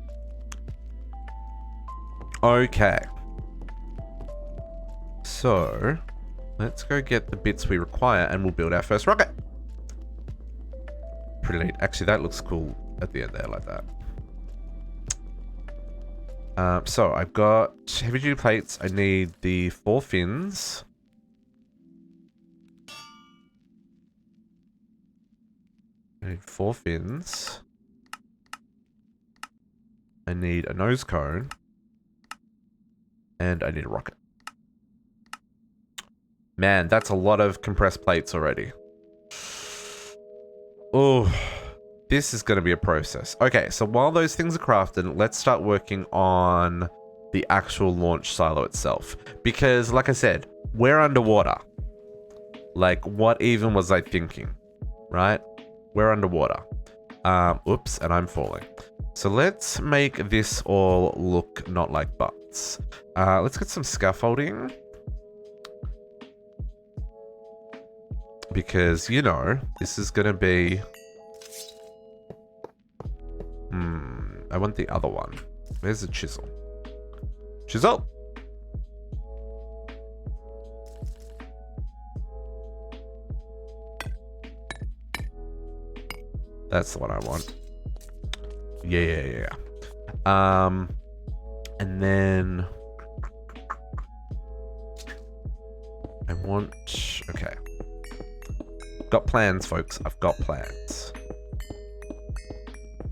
Okay. So, let's go get the bits we require and we'll build our first rocket. Pretty neat. Actually, that looks cool at the end there, like that. So, I've got heavy duty plates. I need the 4 fins. I need 4 fins. I need a nose cone. And I need a rocket. Man, that's a lot of compressed plates already. Oh. This is going to be a process. Okay, so while those things are crafted, let's start working on the actual launch silo itself. Because, like I said, we're underwater. Like, what even was I thinking? Right? We're underwater. Oops, and I'm falling. So let's make this all look not like butts. Let's get some scaffolding. Because, you know, this is going to be... I want the other one. Where's the chisel? Chisel! That's the one I want. Yeah. And then... I want... Okay. Got plans, folks. I've got plans.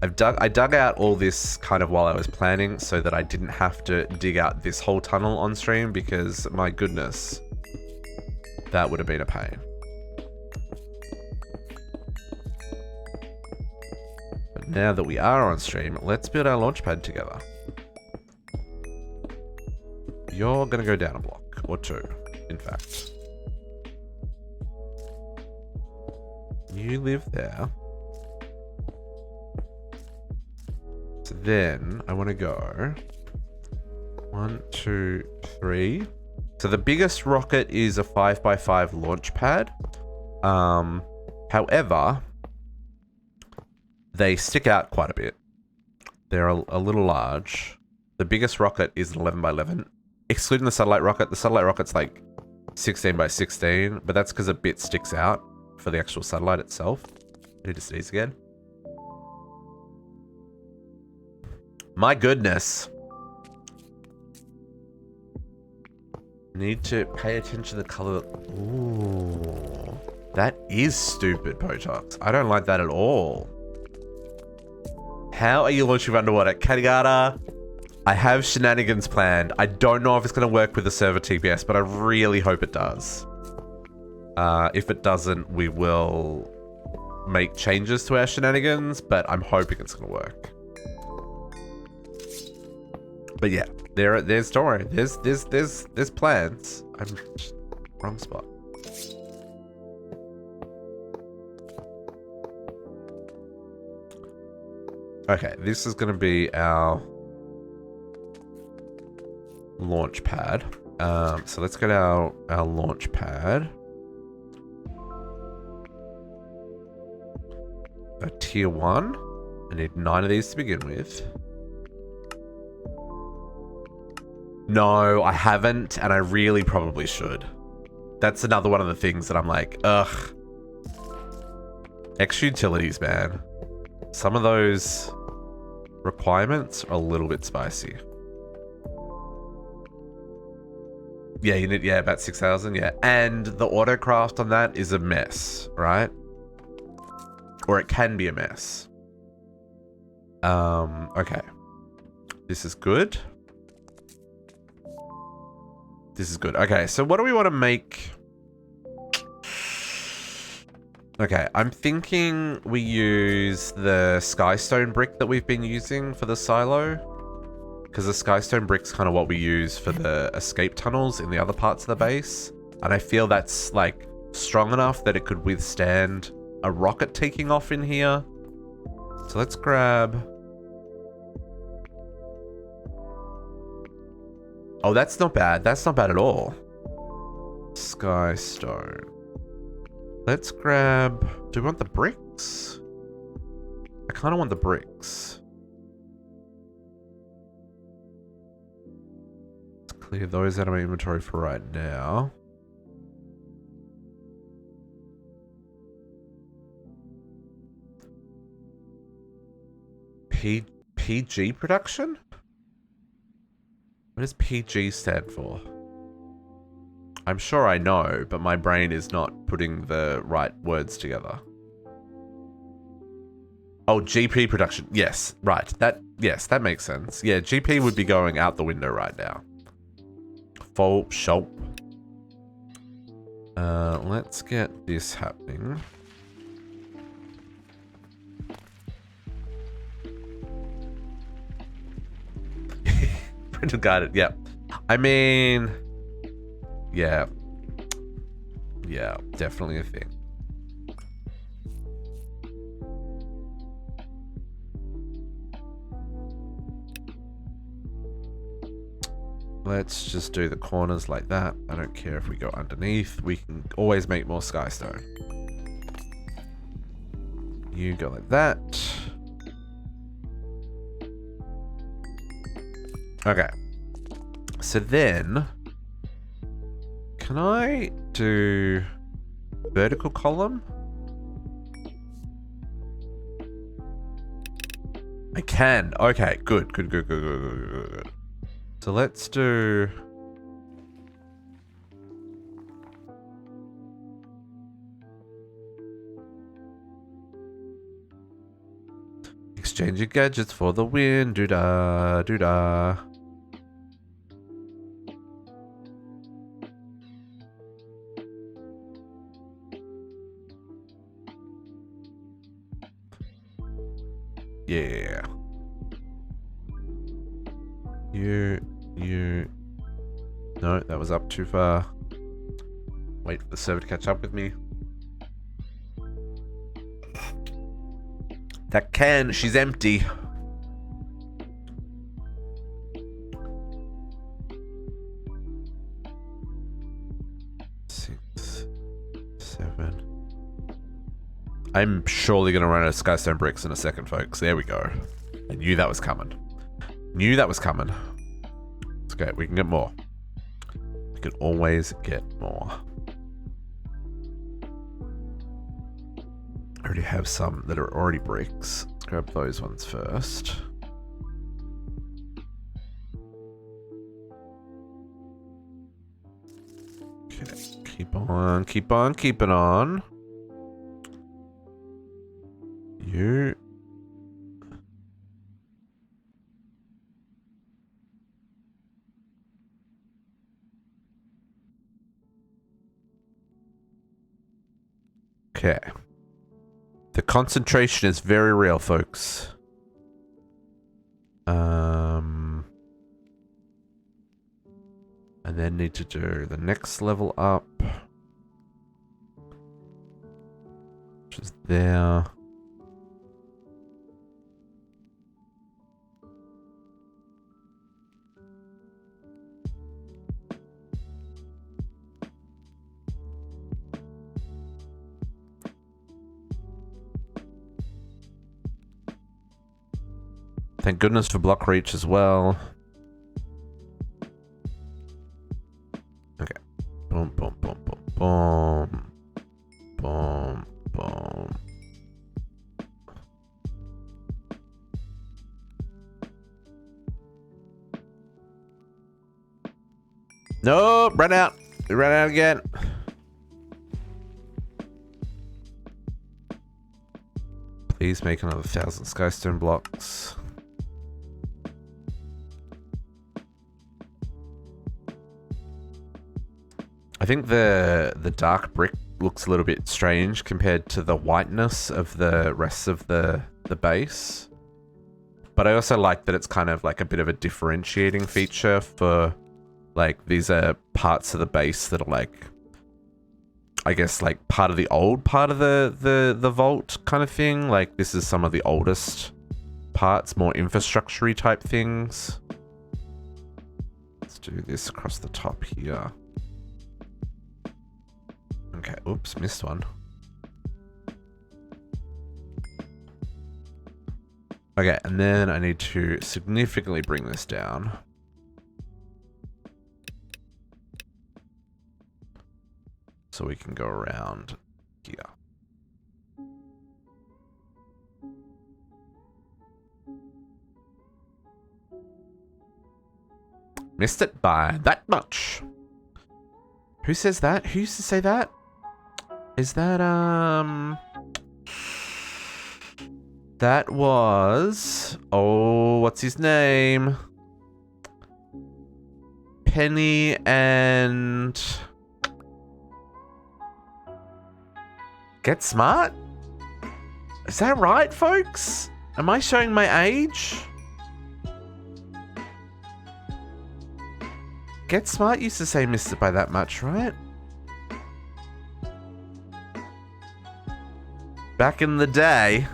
I dug out all this kind of while I was planning so that I didn't have to dig out this whole tunnel on stream because, my goodness, that would have been a pain. But now that we are on stream, let's build our launch pad together. You're going to go down a block, or two, in fact. You live there. So then I want to go 1, 2, 3. So the biggest rocket is a 5x5 launch pad. However, they stick out quite a bit. They're a little large. The biggest rocket is an 11x11, excluding the satellite rocket. The satellite rocket's like 16x16, but that's because a bit sticks out for the actual satellite itself. I need to sneeze again. My goodness. Need to pay attention to the color. Ooh. That is stupid, Potox. I don't like that at all. How are you launching underwater? Katigata, I have shenanigans planned. I don't know if it's going to work with the server TPS, but I really hope it does. If it doesn't, we will make changes to our shenanigans, but I'm hoping it's going to work. But yeah, there's story. There's plans. I'm just wrong spot. Okay, this is going to be our launch pad. So let's get our launch pad. A tier 1. I need 9 of these to begin with. No, I haven't, and I really probably should. That's another one of the things that I'm like, ugh. Extra utilities, man. Some of those requirements are a little bit spicy. Yeah, you need, about 6,000, yeah. And the autocraft on that is a mess, right? Or it can be a mess. Okay. This is good. This is good. Okay, so what do we want to make? Okay, I'm thinking we use the skystone brick that we've been using for the silo. Because the skystone brick's kind of what we use for the escape tunnels in the other parts of the base. And I feel that's, like, strong enough that it could withstand a rocket taking off in here. So let's grab... Oh, that's not bad. That's not bad at all. Skystone. Let's grab... Do we want the bricks? I kind of want the bricks. Let's clear those out of my inventory for right now. PG production? What does PG stand for? I'm sure I know, but my brain is not putting the right words together. Oh, GP production. Yes, right. Yes, that makes sense. Yeah, GP would be going out the window right now. Full shop. Let's get this happening. Parental guidance, yeah. I mean, yeah. Yeah, definitely a thing. Let's just do the corners like that. I don't care if we go underneath. We can always make more skystone. You go like that. Okay. So then, can I do vertical column? I can. Okay, good. So let's do... Exchange your gadgets for the win. Doo-da, doo-da. Yeah. You. No, that was up too far. Wait for the server to catch up with me. That can, she's empty. Six, 7. I'm surely going to run out of skystone bricks in a second, folks. There we go. I knew that was coming. It's okay, we can get more. We can always get more. I already have some that are already bricks. Let's grab those ones first. Okay, keep on keeping on. You. Okay. The concentration is very real, folks. And then need to do the next level up. Which is there. Thank goodness for block reach as well. Okay. Boom, boom, boom, boom, boom. Boom, boom. Nope, ran out. We ran out again. Please make another 1,000 skystone blocks. I think the dark brick looks a little bit strange compared to the whiteness of the rest of the base. But I also like that it's kind of like a bit of a differentiating feature for, like, these are parts of the base that are like, I guess, like part of the old part of the vault kind of thing. Like, this is some of the oldest parts, more infrastructure-y type things. Let's do this across the top here. Okay, oops, missed one. Okay, and then I need to significantly bring this down. So we can go around here. Missed it by that much. Who says that? Who used to say that? Is that, that was... Oh, what's his name? Penny and... Get Smart? Is that right, folks? Am I showing my age? Get Smart used to say missed it by that much, right? Back in the day.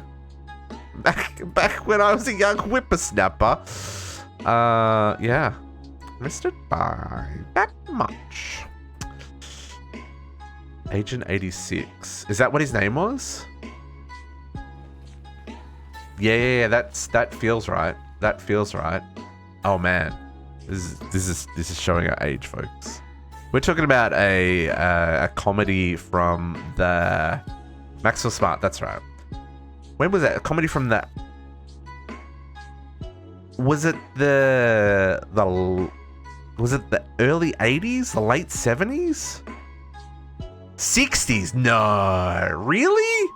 Back when I was a young whippersnapper. Yeah. Missed it by that much. Agent 86. Is that what his name was? Yeah, that feels right. That feels right. Oh man. This is showing our age, folks. We're talking about a comedy from the Maxwell Smart, that's right. When was that? A comedy from the... Was it the early 80s? The late 70s? 60s? No, really?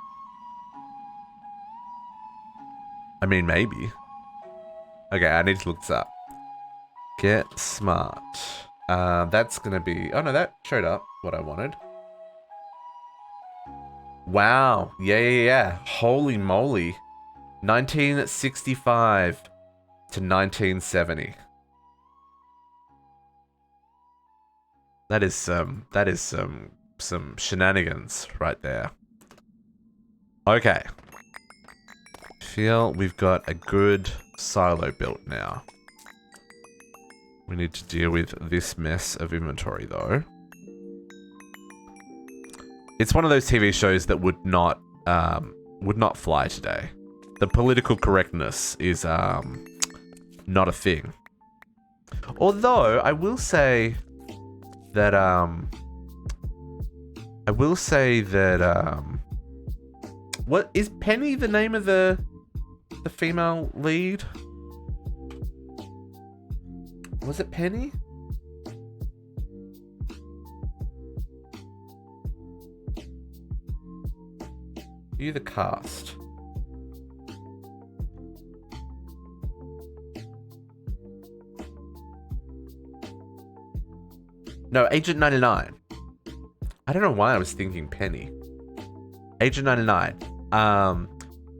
I mean, maybe. Okay, I need to look this up. Get Smart. That's gonna be... Oh no, that showed up what I wanted. Wow. Yeah. Holy moly. 1965 to 1970. That is some shenanigans right there. Okay. Feel we've got a good silo built now. We need to deal with this mess of inventory though. It's one of those TV shows that would not fly today. The political correctness is not a thing. Although I will say that what is Penny the name of the female lead? Was it Penny? View the cast. No, Agent 99. I don't know why I was thinking Penny. Agent 99.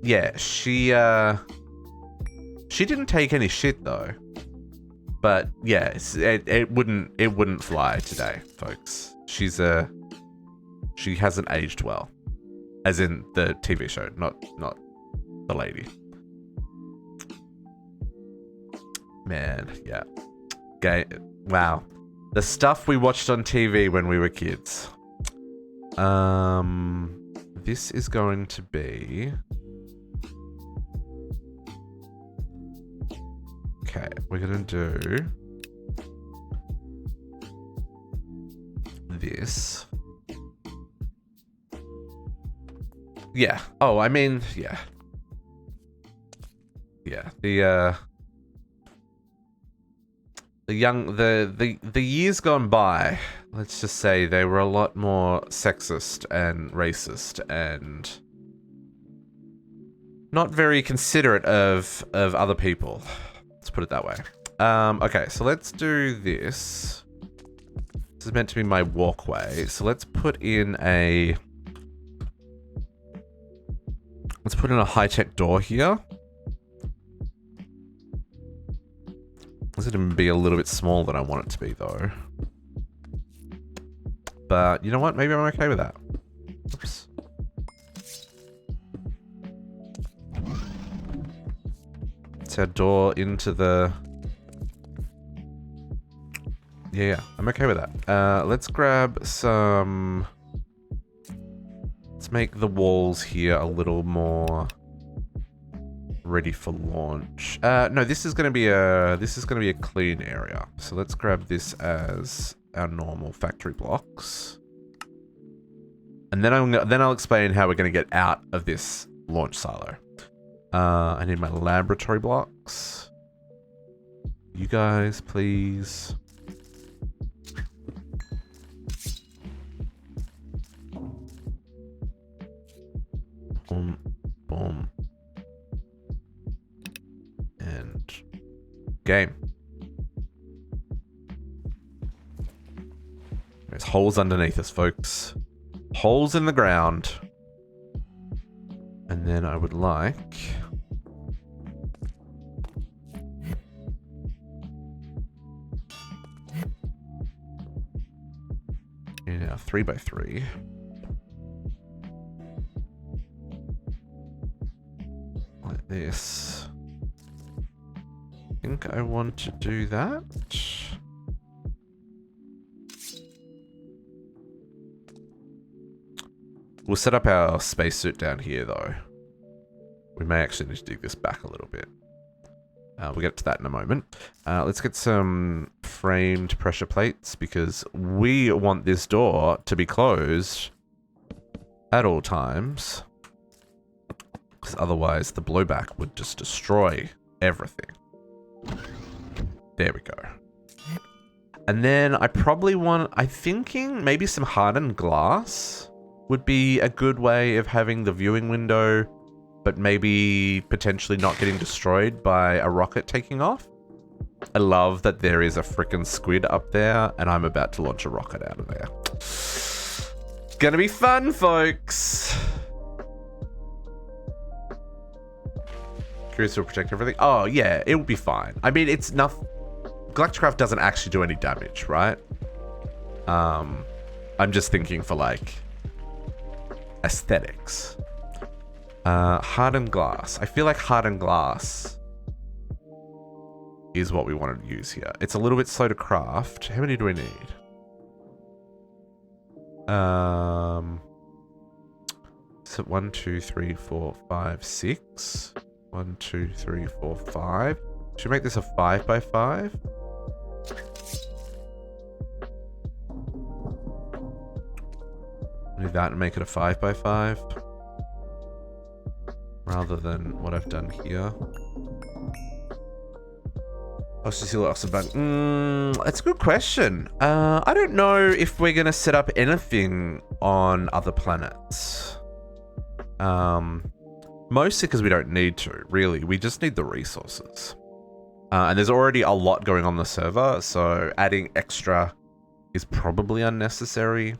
Yeah, she didn't take any shit though. But yeah, it wouldn't fly today, folks. She hasn't aged well. As in the TV show, not the lady. Man, yeah. Wow. The stuff we watched on TV when we were kids. This is going to be... Okay, we're gonna do... this. Yeah. Oh, I mean, yeah. Yeah. The years gone by, let's just say they were a lot more sexist and racist and not very considerate of other people. Let's put it that way. Okay, so let's do this. This is meant to be my walkway. So let's put in a high-tech door here. This is going to be a little bit small than I want it to be, though. But, you know what? Maybe I'm okay with that. Oops. It's our door into the... Yeah, I'm okay with that. Let's grab some... Let's make the walls here a little more ready for launch. No, this is going to be a clean area. So let's grab this as our normal factory blocks, and then I'll explain how we're going to get out of this launch silo. I need my laboratory blocks. You guys, please. Boom, boom. And game. There's holes underneath us, folks. Holes in the ground. And then I would like... in our 3x3. Like this. I think I want to do that. We'll set up our spacesuit down here, though. We may actually need to dig this back a little bit. We'll get to that in a moment. Let's get some framed pressure plates, because we want this door to be closed at all times. Because otherwise the blowback would just destroy everything. There we go. And then I probably want... I'm thinking maybe some hardened glass would be a good way of having the viewing window, but maybe potentially not getting destroyed by a rocket taking off. I love that there is a frickin' squid up there, and I'm about to launch a rocket out of there. It's gonna be fun, folks. Curious will protect everything. Oh, yeah, it will be fine. I mean, it's nothing... Galacticraft doesn't actually do any damage, right? I'm just thinking for, like, aesthetics. Hardened glass. I feel like hardened glass is what we want to use here. It's a little bit slow to craft. How many do we need? So 1, 2, 3, 4, 5, 6. 1, 2, 3, 4, 5. Should we make this a 5x5? Do that and make it a 5x5. Rather than what I've done here. That's a good question. I don't know if we're going to set up anything on other planets. Mostly because we don't need to, really. We just need the resources. And there's already a lot going on the server, so adding extra is probably unnecessary.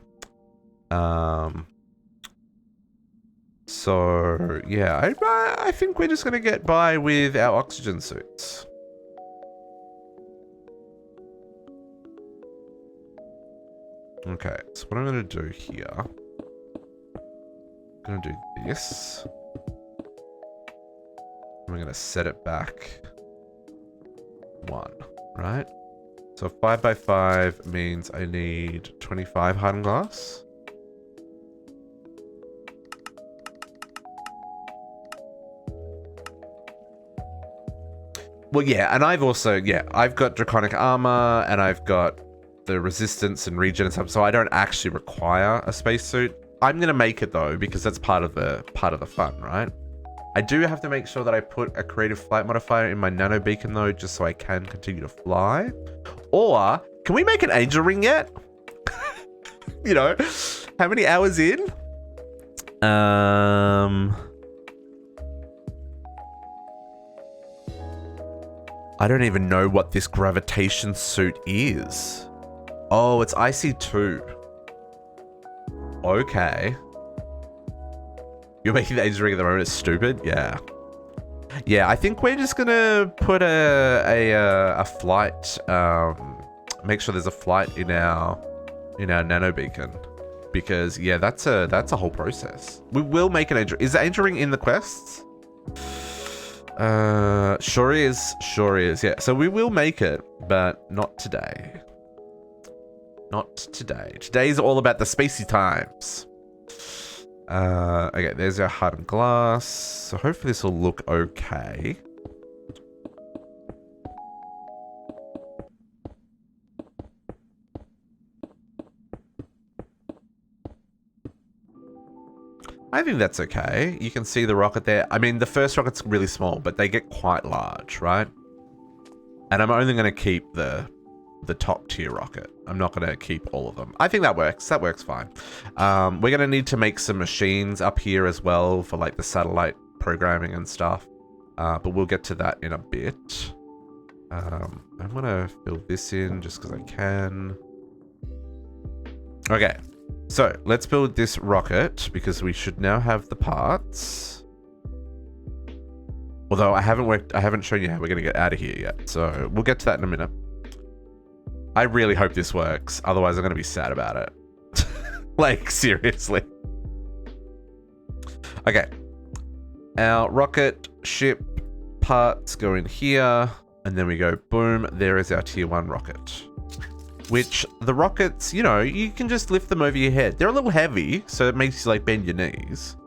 So, yeah, I think we're just going to get by with our oxygen suits. Okay, so what I'm going to do here, I'm going to do this. I'm going to set it back 1, right? So 5x5 means I need 25 hardened glass. Well, yeah, and I've also, I've got draconic armor, and I've got the resistance and regen and stuff, so I don't actually require a spacesuit. I'm gonna make it though, because that's part of the fun, right? I do have to make sure that I put a creative flight modifier in my nano beacon though, just so I can continue to fly. Or can we make an angel ring yet? You know, how many hours in? I don't even know what this gravitation suit is. Oh, it's IC2. Okay. You're making the angel ring at the moment. It's stupid. Yeah. Yeah, I think we're just gonna put a flight. Make sure there's a flight in our nano beacon, because yeah, that's a whole process. We will make an angel. Is the angel ring in the quests? Sure is. Yeah. So we will make it, but not today. Not today. Today's all about the spacey times. Okay, there's our hardened glass. So hopefully this will look okay. I think that's okay. You can see the rocket there. I mean, the first rocket's really small, but they get quite large, right? And I'm only going to keep the top tier rocket. I'm not going to keep all of them. I think that works. That works fine. We're going to need to make some machines up here as well for like the satellite programming and stuff. But we'll get to that in a bit. I'm going to fill this in just because I can. Okay. So let's build this rocket because we should now have the parts. Although I haven't shown you how we're going to get out of here yet. So we'll get to that in a minute. I really hope this works. Otherwise I'm going to be sad about it. Like, seriously. Okay. Our rocket ship parts go in here, and then we go boom, there is our tier 1 rocket. Which, the rockets, you know, you can just lift them over your head. They're a little heavy, so it makes you, like, bend your knees.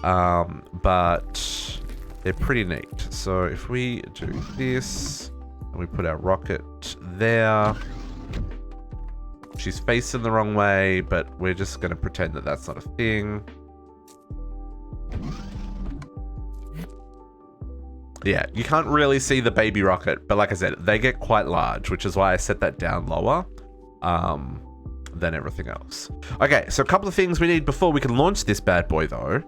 But they're pretty neat. So if we do this, and we put our rocket there, she's facing the wrong way, but we're just going to pretend that that's not a thing. Yeah, you can't really see the baby rocket, but like I said, they get quite large, which is why I set that down lower than everything else. Okay, so a couple of things we need before we can launch this bad boy, though.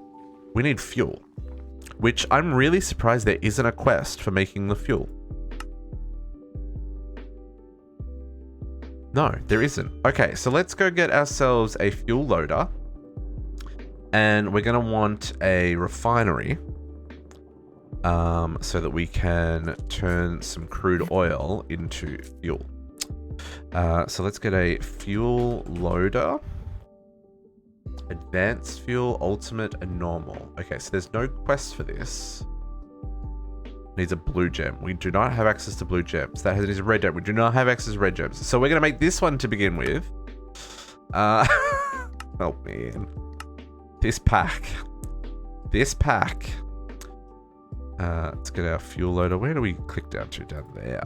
We need fuel, which I'm really surprised there isn't a quest for making the fuel. No, there isn't. Okay, so let's go get ourselves a fuel loader, and we're going to want a refinery. So that we can turn some crude oil into fuel. So let's get a fuel loader. Advanced fuel, ultimate, and normal. Okay, so there's no quest for this. Needs a blue gem. We do not have access to blue gems. That needs a red gem. We do not have access to red gems. So we're going to make this one to begin with. Help me in. This pack. Let's get our fuel loader. Where do we click down to? Down there.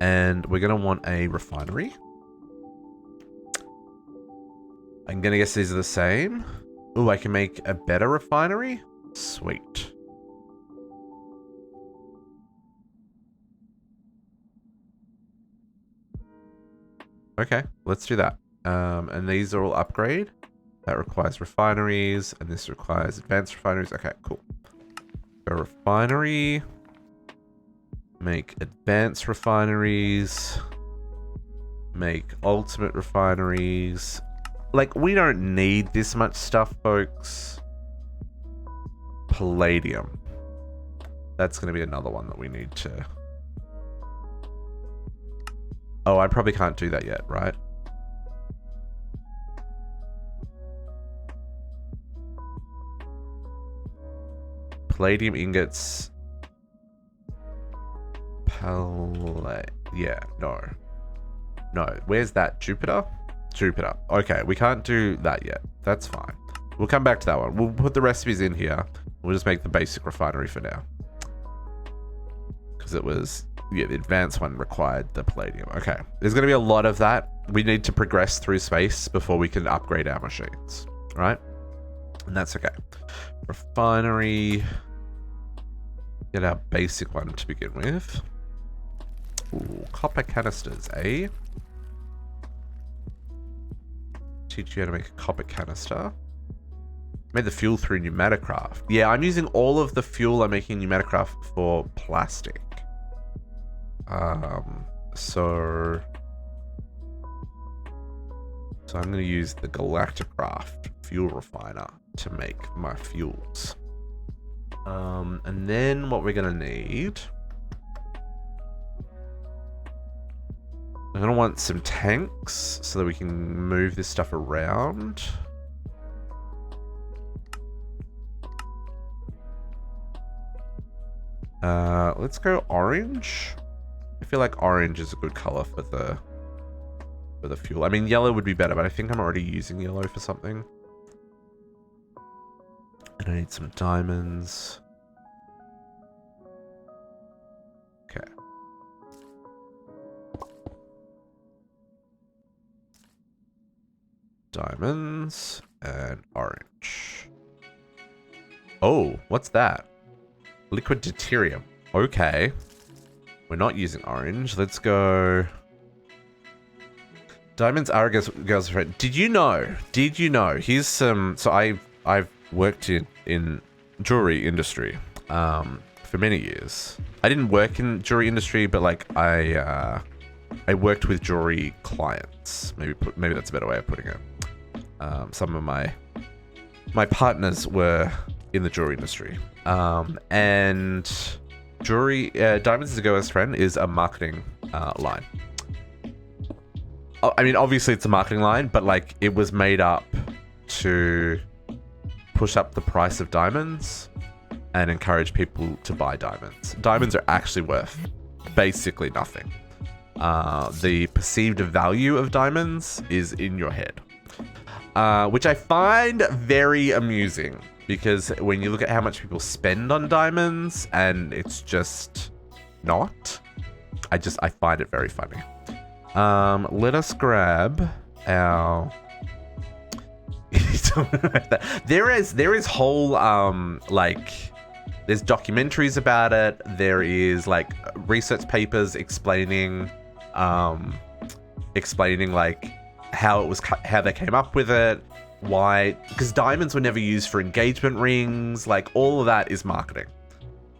And we're going to want a refinery. I'm going to guess these are the same. Ooh, I can make a better refinery? Sweet. Okay, let's do that. And these are all upgrade. That requires refineries, and this requires advanced refineries. Okay, cool. Go refinery. Make advanced refineries. Make ultimate refineries. Like, we don't need this much stuff, folks. Palladium. That's going to be another one that we need to... Oh, I probably can't do that yet, right? Palladium ingots. Yeah, no. No, where's that? Jupiter? Jupiter. Okay, we can't do that yet. That's fine. We'll come back to that one. We'll put the recipes in here. We'll just make the basic refinery for now. Because it was... Yeah, the advanced one required the palladium. Okay. There's going to be a lot of that. We need to progress through space before we can upgrade our machines. Right? And that's okay. Refinery... Get our basic one to begin with. Ooh, copper canisters, eh? Teach you how to make a copper canister. Made the fuel through Galacticraft. Yeah, I'm using all of the fuel I'm making in Galacticraft for plastic. So I'm going to use the Galacticraft fuel refiner to make my fuels. And then what we're going to need... I'm going to want some tanks so that we can move this stuff around. Let's go orange. I feel like orange is a good color for the fuel. I mean, yellow would be better, but I think I'm already using yellow for something. And I need some diamonds. Okay. Diamonds and orange. Oh, what's that? Liquid deuterium. Okay. We're not using orange. Let's go. Diamonds are a girl's friend. Did you know? Here's some... So I've worked in jewelry industry for many years. I didn't work in jewelry industry, but like I worked with jewelry clients. Maybe that's a better way of putting it. Some of my partners were in the jewelry industry, and jewelry Diamonds is a girl's friend is a marketing line. I mean, obviously it's a marketing line, but like it was made up to push up the price of diamonds and encourage people to buy diamonds. Diamonds are actually worth basically nothing. The perceived value of diamonds is in your head, which I find very amusing because when you look at how much people spend on diamonds and it's just not, I find it very funny. Let us grab our... there is whole like there's documentaries about it. There is like research papers explaining like how they came up with it, why, because diamonds were never used for engagement rings. Like all of that is marketing,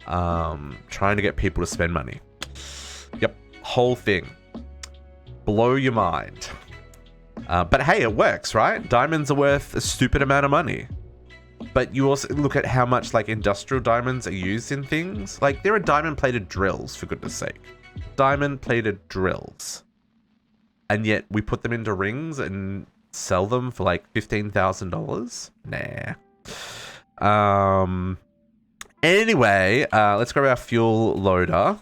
trying to get people to spend money. Yep, whole thing. Blow your mind. But hey, it works, right? Diamonds are worth a stupid amount of money. But you also look at how much like industrial diamonds are used in things. Like there are diamond-plated drills, for goodness sake. Diamond-plated drills. And yet we put them into rings and sell them for like $15,000? Nah. Anyway, let's grab our fuel loader.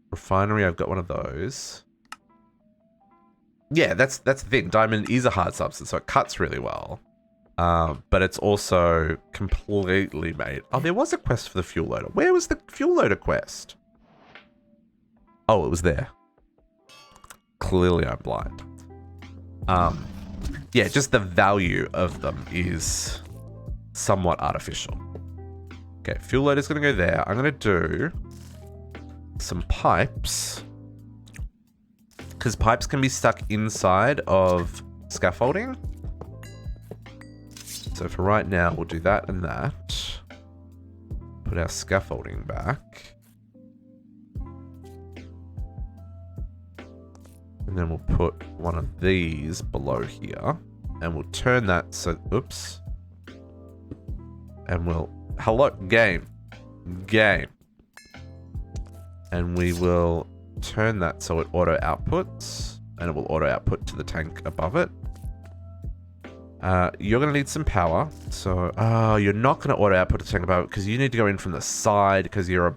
Refinery, I've got one of those. Yeah, that's the thing. Diamond is a hard substance, so it cuts really well. But it's also completely made... Oh, there was a quest for the fuel loader. Where was the fuel loader quest? Oh, it was there. Clearly I'm blind. Yeah, just the value of them is somewhat artificial. Okay, fuel loader's going to go there. I'm going to do some pipes. Because pipes can be stuck inside of scaffolding. So for right now, we'll do that and that. Put our scaffolding back. And then we'll put one of these below here. And we'll turn that so... Oops. And we'll... Hello, game. Game. And we will turn that so it auto outputs. And it will auto output to the tank above it. You're going to need some power. So, you're not going to auto output to the tank above it because you need to go in from the side because you're a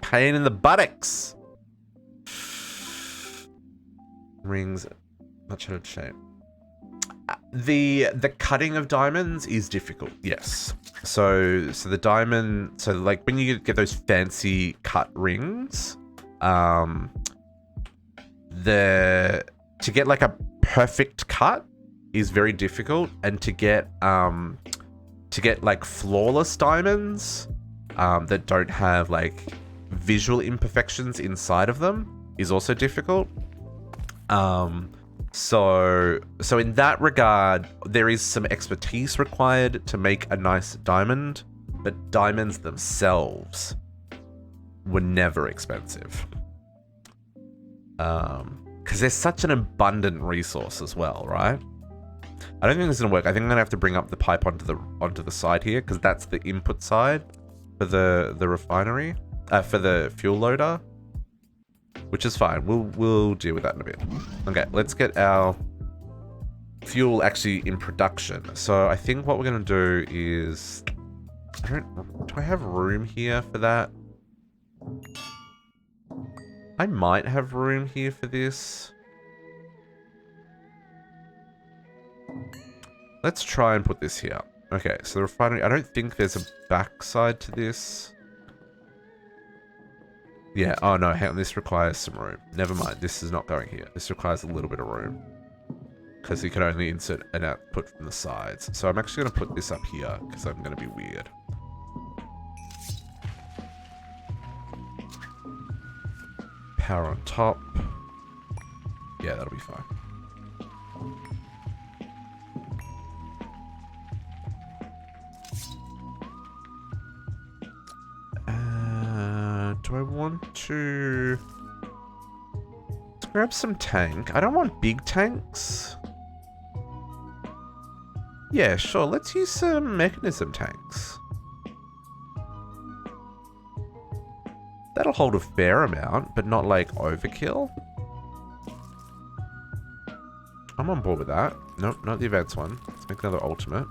pain in the buttocks. Rings, much out of shape. The cutting of diamonds is difficult. Yes. So the diamond. So like when you get those fancy cut rings, to get like a perfect cut is very difficult, and to get like flawless diamonds that don't have like visual imperfections inside of them is also difficult. So in that regard, there is some expertise required to make a nice diamond, but diamonds themselves were never expensive. Because there's such an abundant resource as well, right? I don't think this is gonna work. I think I'm gonna have to bring up the pipe onto the side here, because that's the input side for the refinery, for the fuel loader. Which is fine. We'll deal with that in a bit. Okay, let's get our fuel actually in production. So I think what we're gonna do is, do I have room here for that? I might have room here for this. Let's try and put this here. Okay, so the refinery, I don't think there's a backside to this. Yeah, oh no, hang on, this requires some room. Never mind, this is not going here. This requires a little bit of room. Because you can only insert an output from the sides. So I'm actually going to put this up here, because I'm going to be weird. Power on top. Yeah, that'll be fine. Do I want to... Let's grab some tank. I don't want big tanks. Yeah, sure. Let's use some mechanism tanks. That'll hold a fair amount, but not like overkill. I'm on board with that. Nope, not the events one. Let's make another ultimate.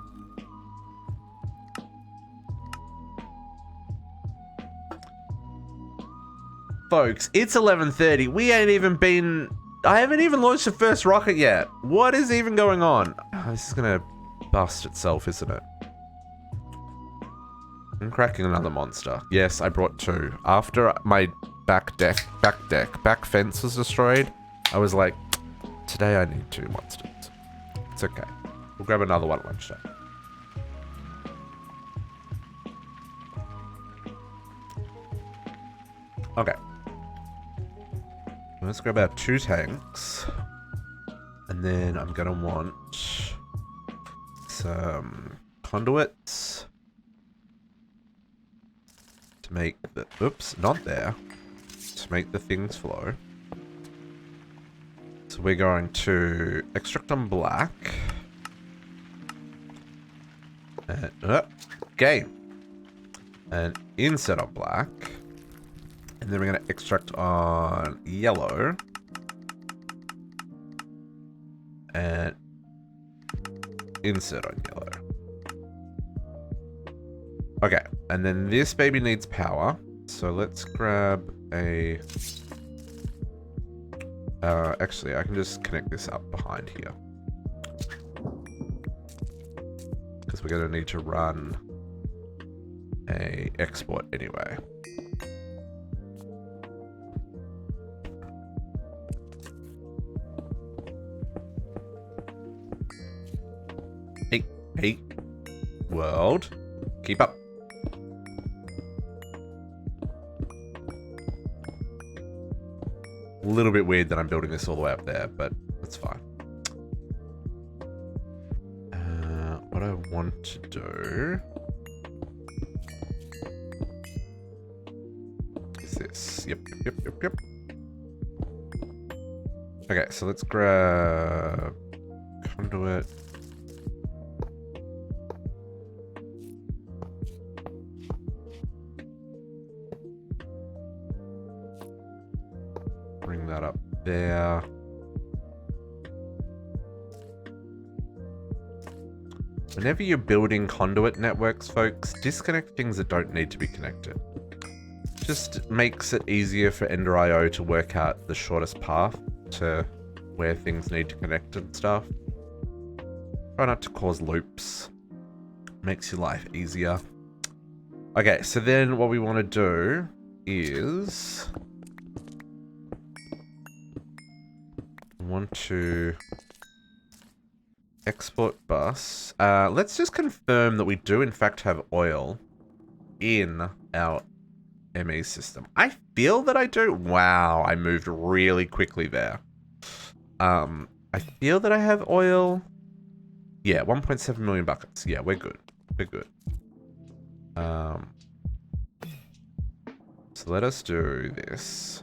Folks, it's 11:30. We ain't even been... I haven't even launched the first rocket yet. What is even going on? Oh, this is gonna bust itself, isn't it? I'm cracking another monster. Yes, I brought 2. After my back fence was destroyed, I was like, today I need 2 monsters. It's okay. We'll grab another one at lunchtime. Okay. Let's grab our 2 tanks. And then I'm gonna want some conduits to make the... Oops, not there. To make the things flow. So we're going to extract on black. And, okay. And insert on black. And then we're going to extract on yellow. And insert on yellow. Okay, and then this baby needs power. So let's grab a... actually, I can just connect this up behind here. Because we're going to need to run a export anyway. Hey, world, keep up. A little bit weird that I'm building this all the way up there, but that's fine. What I want to do is this. Yep. Okay, so let's grab conduit. Bring that up there. Whenever you're building conduit networks, folks, disconnect things that don't need to be connected. Just makes it easier for Ender.io to work out the shortest path to where things need to connect and stuff. Try not to cause loops. Makes your life easier. Okay, so then what we want to do is... want to export bus. Let's just confirm that we do in fact have oil in our ME system. I feel that I do. Wow, I moved really quickly there. I feel that I have oil. Yeah, 1.7 million buckets. Yeah, we're good. We're good. So let us do this.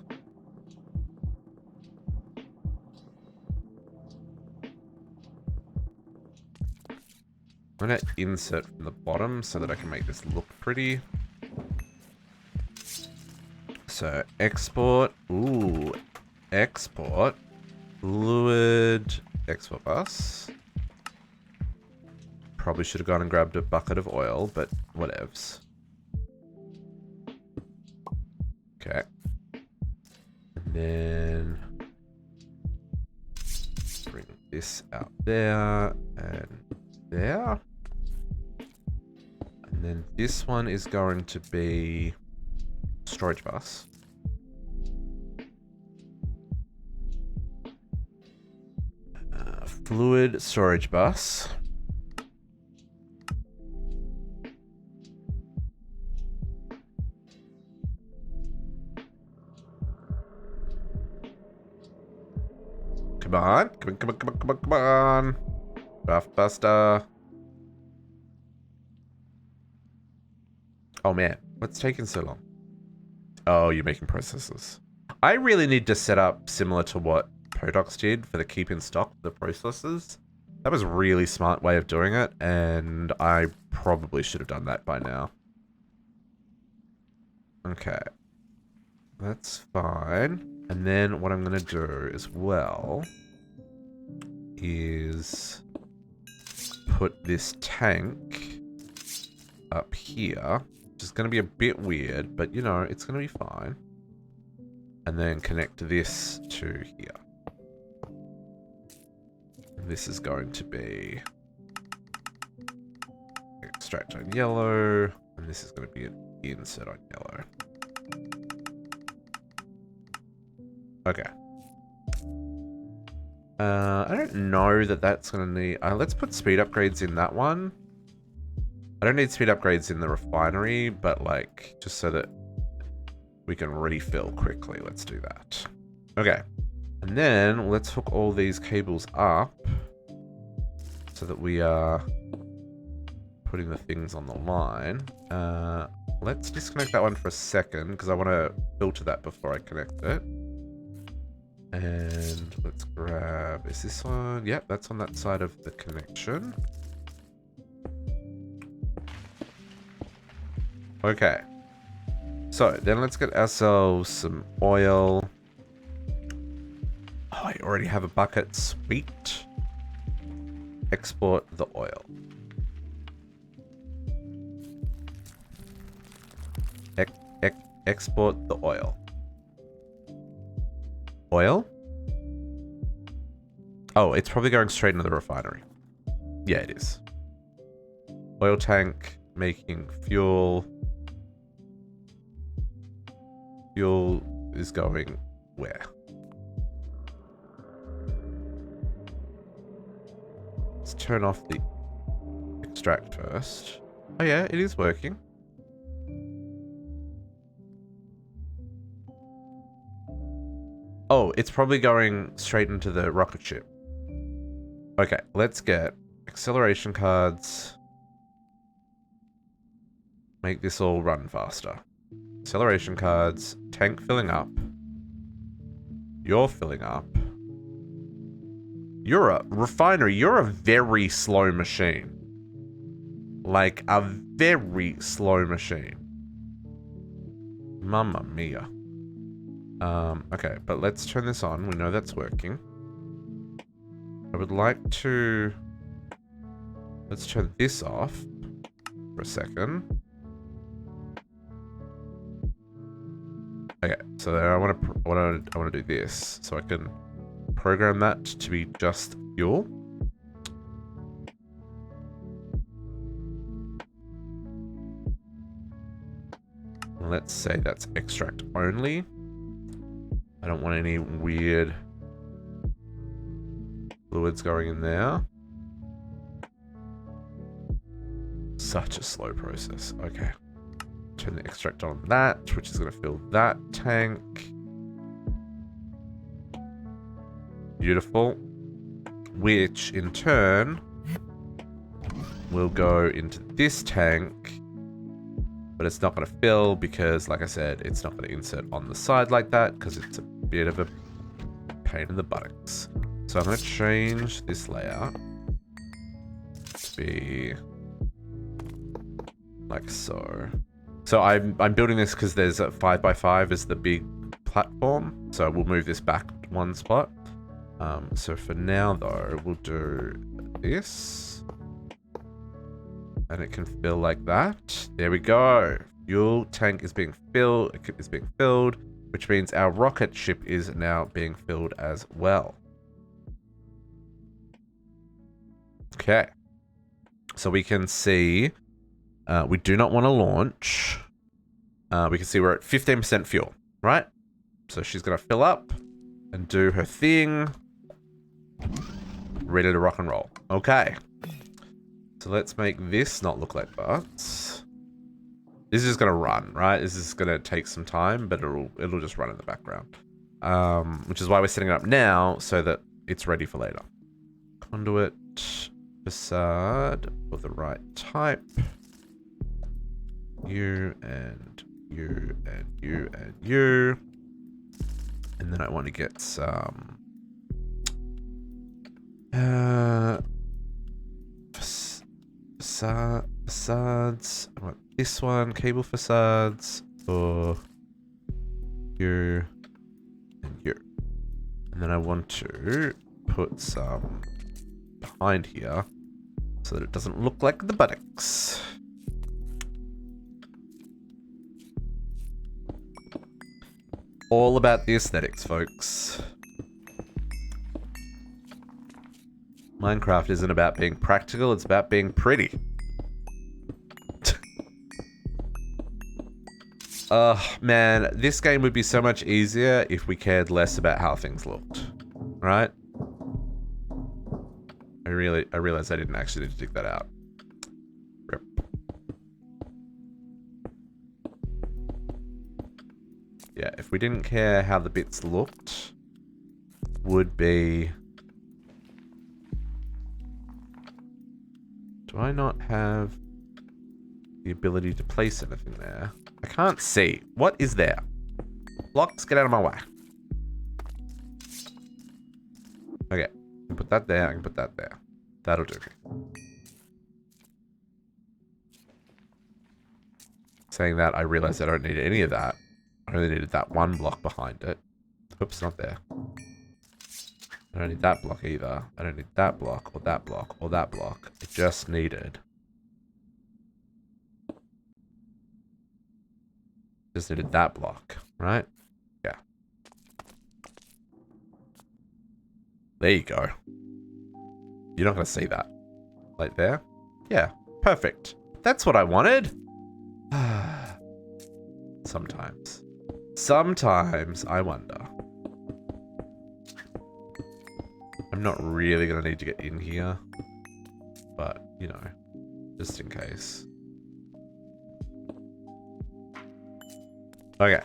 I'm going to insert from the bottom so that I can make this look pretty. So, export. Ooh. Export. Fluid. Export bus. Probably should have gone and grabbed a bucket of oil, but whatevs. Okay. And then... bring this out there and... there. And then this one is going to be storage bus. Fluid storage bus. Come on. Come on. Draft buster. Oh man, what's taking so long? Oh, you're making processes. I really need to set up similar to what Podox did for the keep in stock, the processes. That was a really smart way of doing it, and I probably should have done that by now. Okay. That's fine. And then what I'm going to do as well is put this tank up here, which is going to be a bit weird, but you know, it's going to be fine. And then connect this to here. This is going to be extract on yellow, and this is going to be an insert on yellow. Okay. I don't know that that's going to need... let's put speed upgrades in that one. I don't need speed upgrades in the refinery, but like, just so that we can refill quickly. Let's do that. Okay. And then let's hook all these cables up so that we are putting the things on the line. Let's disconnect that one for a second because I want to filter that before I connect it. And let's grab, is this one? Yep, that's on that side of the connection. Okay. So then let's get ourselves some oil. Oh, I already have a bucket. Sweet. Export the oil. Export the oil. Oil? Oh, it's probably going straight into the refinery. Yeah, it is. Oil tank, making fuel. Fuel is going where? Let's turn off the extract first. Oh yeah, it is working. Oh, it's probably going straight into the rocket ship. Okay, let's get acceleration cards. Make this all run faster. Acceleration cards, tank filling up. You're filling up. You're a refinery. You're a very slow machine. Like a very slow machine. Mamma mia. Okay, but let's turn this on. We know that's working. I would like to... Let's turn this off for a second. Okay, so I want to do this, so I can program that to be just fuel. Let's say that's extract only. I don't want any weird fluids going in there. Such a slow process. Okay. Turn the extract on that, which is going to fill that tank. Beautiful. Which, in turn, will go into this tank. But it's not going to fill because, like I said, it's not going to insert on the side like that because it's a bit of a pain in the buttocks. So I'm going to change this layout to be like so. So I'm building this because there's a 5x5 as the big platform. So we'll move this back one spot. So for now, though, we'll do this. And it can fill like that. There we go. Fuel tank is being filled. It's being filled, which means our rocket ship is now being filled as well. Okay. So we can see we do not want to launch. We can see we're at 15% fuel, right? So she's going to fill up and do her thing. Ready to rock and roll. Okay. So let's make this not look like butts. This is just going to run, right? This is going to take some time, but it'll just run in the background. Which is why we're setting it up now, so that it's ready for later. Conduit, facade for the right type. You and you and you and you. And then I want to get some... facades. I want this one, cable facades, for you and you. And then I want to put some behind here so that it doesn't look like the buttocks. All about the aesthetics, folks. Minecraft isn't about being practical, it's about being pretty. Man, this game would be so much easier if we cared less about how things looked. Right? I realized I didn't actually need to dig that out. Rip. Yeah, if we didn't care how the bits looked, would be... Do I not have the ability to place anything there? I can't see. What is there? Blocks, get out of my way. Okay, I can put that there, I can put that there. That'll do me. Saying that, I realized I don't need any of that. I only needed that one block behind it. Oops, not there. I don't need that block either. I don't need that block, or that block, or that block. I just needed... Just needed that block, right? Yeah. There you go. You're not going to see that. Like there? Yeah, perfect. That's what I wanted. Sometimes. Sometimes I wonder. I'm not really going to need to get in here. But, you know, just in case. Okay.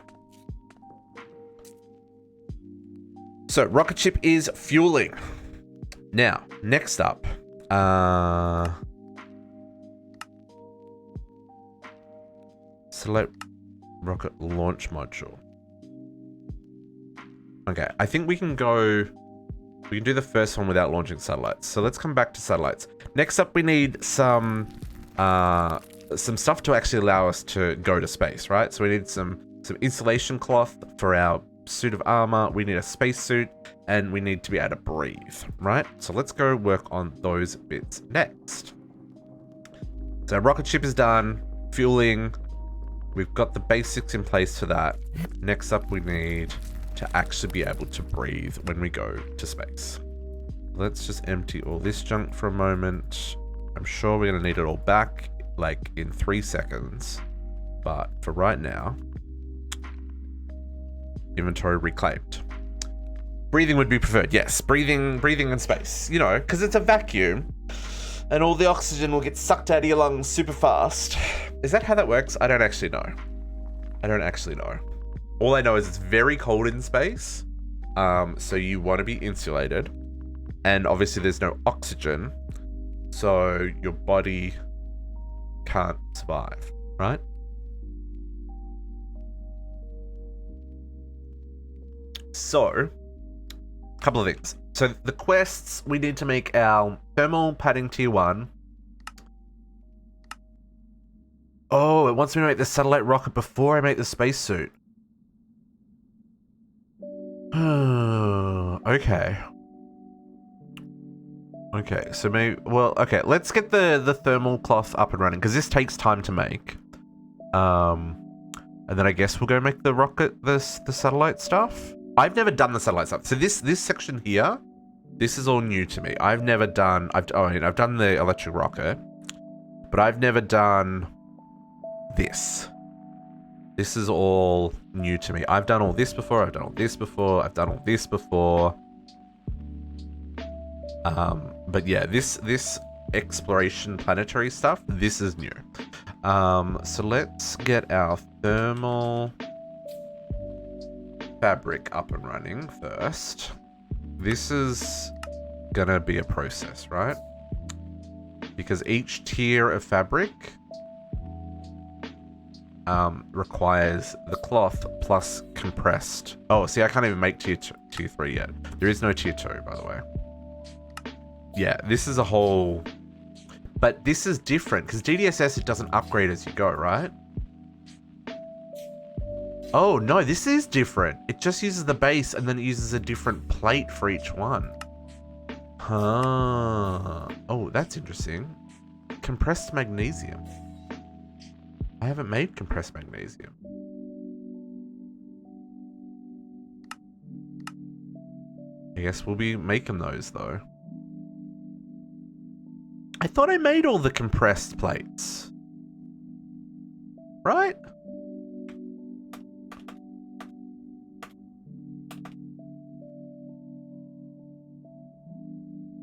So, rocket ship is fueling. Now, next up. Select rocket launch module. Okay, I think we can go... We can do the first one without launching satellites. So let's come back to satellites. Next up, we need some stuff to actually allow us to go to space, right? So we need some insulation cloth for our suit of armor. We need a spacesuit, and we need to be able to breathe, right? So let's go work on those bits next. So rocket ship is done. Fueling. We've got the basics in place for that. Next up, we need to actually be able to breathe when we go to space. Let's just empty all this junk for a moment. I'm sure we're going to need it all back, like, in 3 seconds. But for right now, inventory reclaimed. Breathing would be preferred. Yes, breathing in space. You know, because it's a vacuum, and all the oxygen will get sucked out of your lungs super fast. Is that how that works? I don't actually know. I don't actually know. All I know is it's very cold in space, so you want to be insulated, and obviously there's no oxygen, so your body can't survive, right? So, a couple of things. So the quests, we need to make our thermal padding tier 1. Oh, it wants me to make the satellite rocket before I make the spacesuit. Okay. Okay, so maybe... Well, okay, let's get the thermal cloth up and running, because this takes time to make. And then I guess we'll go make the rocket, the satellite stuff. I've never done the satellite stuff. So this section here, this is all new to me. I've never done... I've done the electric rocket, but I've never done this. This is all new to me. I've done all this before. I've done all this before. I've done all this before. But yeah, this exploration planetary stuff, this is new. So let's get our thermal fabric up and running first. This is gonna be a process, right? Because each tier of fabric requires the cloth plus compressed. Oh, see, I can't even make tier 3 yet. There is no tier 2, by the way. Yeah, this is a whole... But this is different, because DDSS, it doesn't upgrade as you go, right? Oh, no, this is different. It just uses the base, and then it uses a different plate for each one. Huh. Oh, that's interesting. Compressed magnesium. I haven't made compressed magnesium. I guess we'll be making those though. I thought I made all the compressed plates. Right?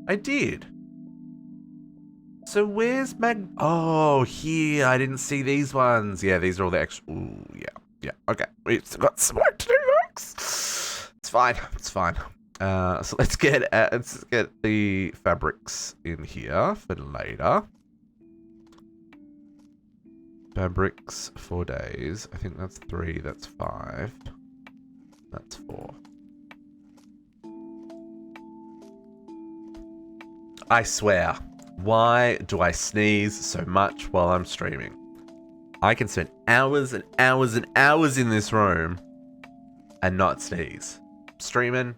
I did. So where's oh, here. I didn't see these ones. Yeah, these are all the extra. Ooh, yeah. Yeah. Okay. We've got some work to do, folks. It's fine. It's fine. So let's get the fabrics in here for later. Fabrics 4 days. I think that's 3. That's 5. That's 4. I swear, why do I sneeze so much while I'm streaming? I can spend hours and hours and hours in this room and not sneeze. Streaming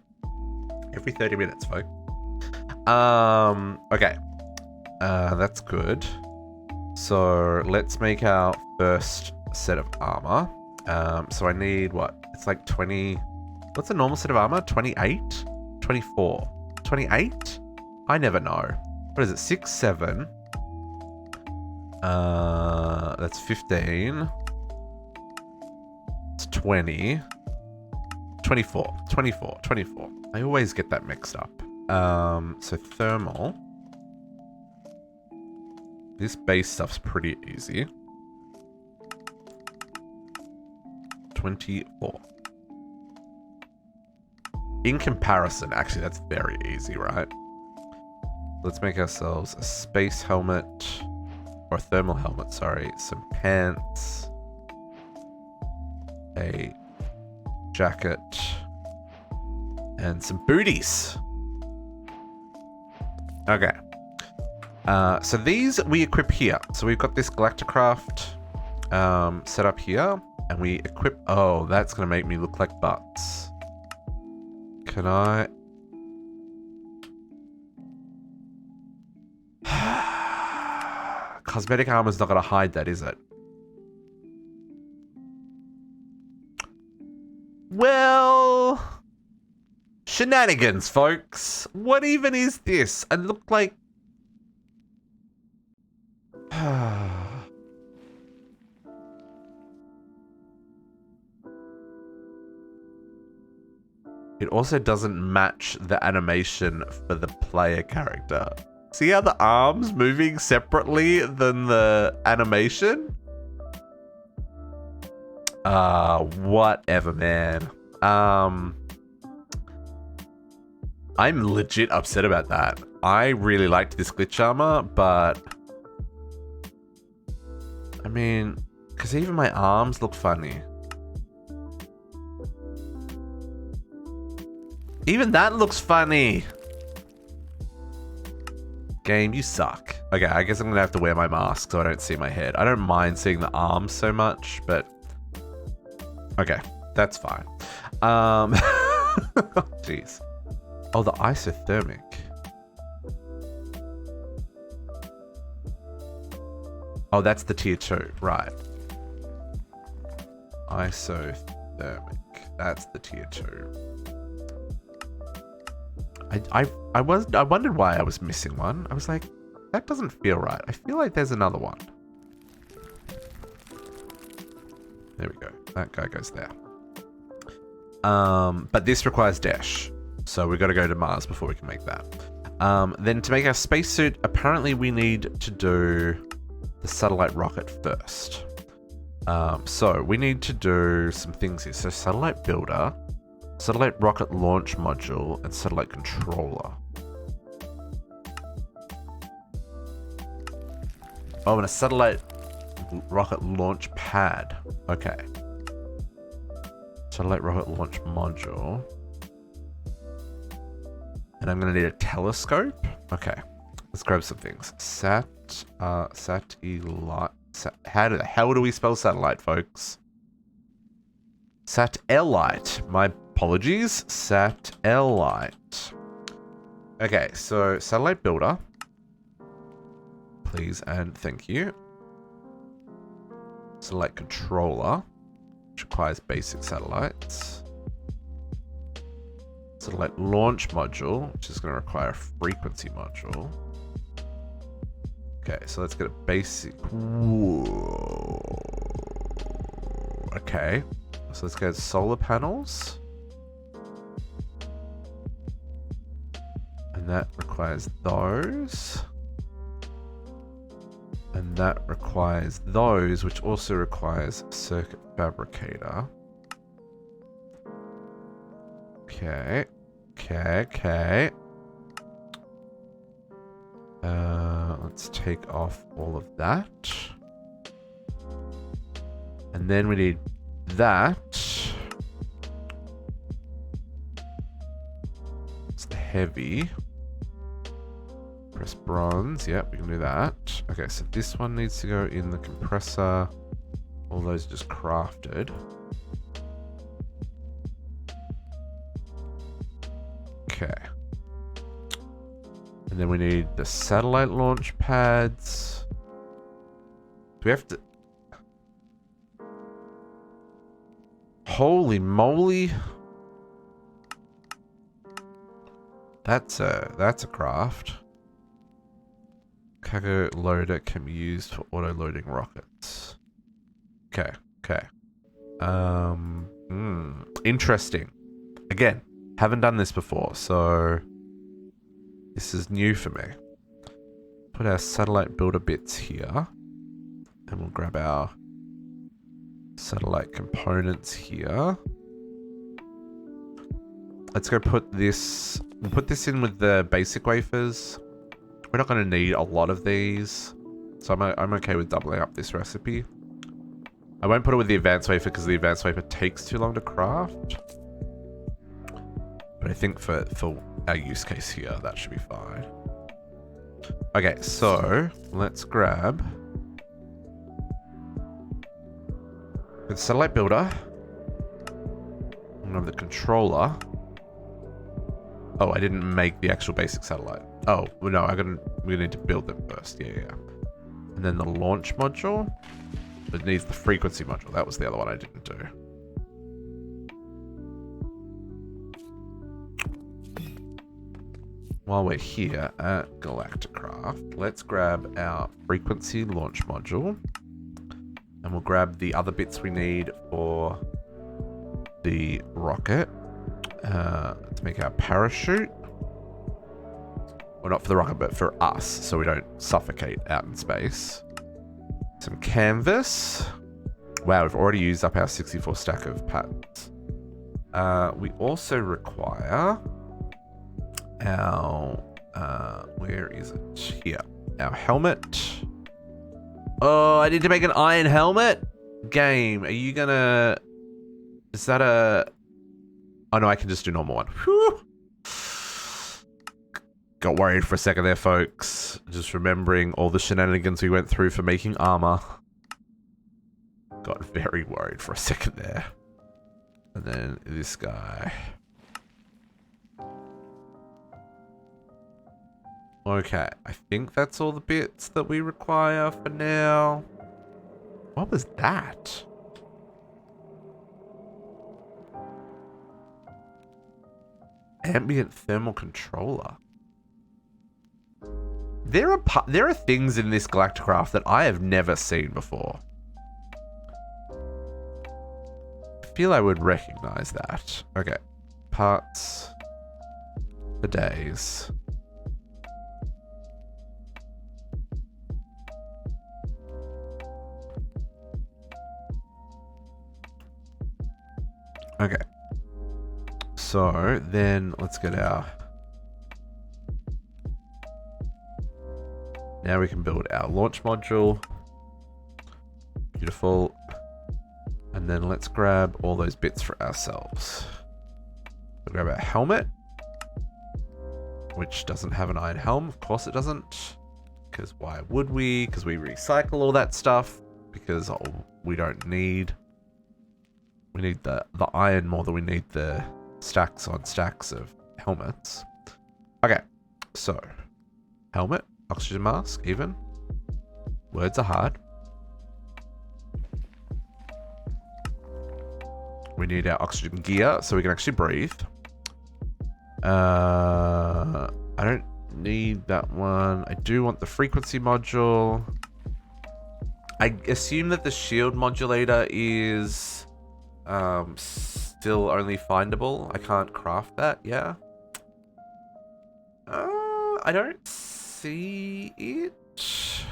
every 30 minutes, folks. Okay. That's good. So let's make our first set of armor. So I need what? It's like 20. What's a normal set of armor? 28? 24? 28? I never know. What is it? 6, 7. That's 15. It's 20. 24. 24. 24. I always get that mixed up. So thermal. This base stuff's pretty easy. 24. In comparison, actually, that's very easy, right? Let's make ourselves a space helmet, or a thermal helmet, sorry. Some pants, a jacket, and some booties. Okay. So these we equip here. So we've got this Galacticraft set up here, and we equip. Oh, that's gonna make me look like butts. Can I? Cosmetic armor's not gonna hide that, is it? Well, shenanigans, folks. What even is this? I look like. It also doesn't match the animation for the player character. See how the arm's moving separately than the animation? Whatever, man. I'm legit upset about that. I really liked this glitch armor, but I mean, because even my arms look funny. Even that looks funny. Game, you suck. Okay, I guess I'm gonna have to wear my mask so I don't see my head. I don't mind seeing the arms so much, but okay, that's fine. Jeez. Oh, the isothermic. Oh, that's the tier 2, right? Isothermic. That's the tier 2. I wondered why I was missing one. I was like, that doesn't feel right. I feel like there's another one. There we go. That guy goes there. But this requires Desh. So we've got to go to Mars before we can make that. Then to make our spacesuit, apparently we need to do the satellite rocket first. So we need to do some things here. So satellite builder, satellite rocket launch module, and satellite controller. Oh, and a satellite rocket launch pad. Okay. Satellite rocket launch module. And I'm going to need a telescope. Okay. Let's grab some things. How the hell do we spell satellite, folks? Satellite. My apologies. Satellite. Okay, so satellite builder. Please and thank you. Satellite controller, which requires basic satellites. Satellite launch module, which is going to require a frequency module. Okay, so let's get a basic. Whoa. Okay, so let's get solar panels. And that requires those. And that requires those, which also requires a circuit fabricator. Okay. Okay. Let's take off all of that. And then we need that. It's the heavy. Press bronze. Yep, we can do that. Okay, so this one needs to go in the compressor. All those just crafted. Okay. And then we need the satellite launch pads. Do we have to... Holy moly. That's a craft. Cargo loader can be used for auto-loading rockets. Okay, okay. Interesting. Again, haven't done this before, so this is new for me. Put our satellite builder bits here, and we'll grab our satellite components here. Let's go put this. We'll put this in with the basic wafers. We're not going to need a lot of these, so I'm okay with doubling up this recipe. I won't put it with the advanced wafer because the advanced wafer takes too long to craft. But I think for our use case here, that should be fine. Okay, so let's grab the satellite builder. Grab the controller. Oh, I didn't make the actual basic satellite. Oh, well, no, we need to build them first. Yeah. And then the launch module. It needs the frequency module. That was the other one I didn't do. While we're here at Galacticraft, let's grab our frequency launch module. And we'll grab the other bits we need for the rocket. To make our parachute. Well, not for the rocket, but for us, so we don't suffocate out in space. Some canvas. Wow, we've already used up our 64 stack of patterns. We also require our... where is it? Here. Our helmet. Oh, I need to make an iron helmet? Game, are you gonna... Is that a... Oh no, I can just do normal one. Whew. Got worried for a second there, folks. Just remembering all the shenanigans we went through for making armor. Got very worried for a second there. And then this guy. Okay, I think that's all the bits that we require for now. What was that? Ambient thermal controller. There are things in this Galacticraft that I have never seen before. I feel I would recognize that. Okay. Parts for days. Okay. So then let's get our... Now we can build our launch module. Beautiful. And then let's grab all those bits for ourselves. We'll grab our helmet, which doesn't have an iron helm. Of course it doesn't. Because why would we? Because we recycle all that stuff. Because we don't need... We need the iron more than we need the stacks on stacks of helmets. Okay. So, helmet, oxygen mask, even. Words are hard. We need our oxygen gear so we can actually breathe. I don't need that one. I do want the frequency module. I assume that the shield modulator is still only findable. I can't craft that, yeah? I don't see it.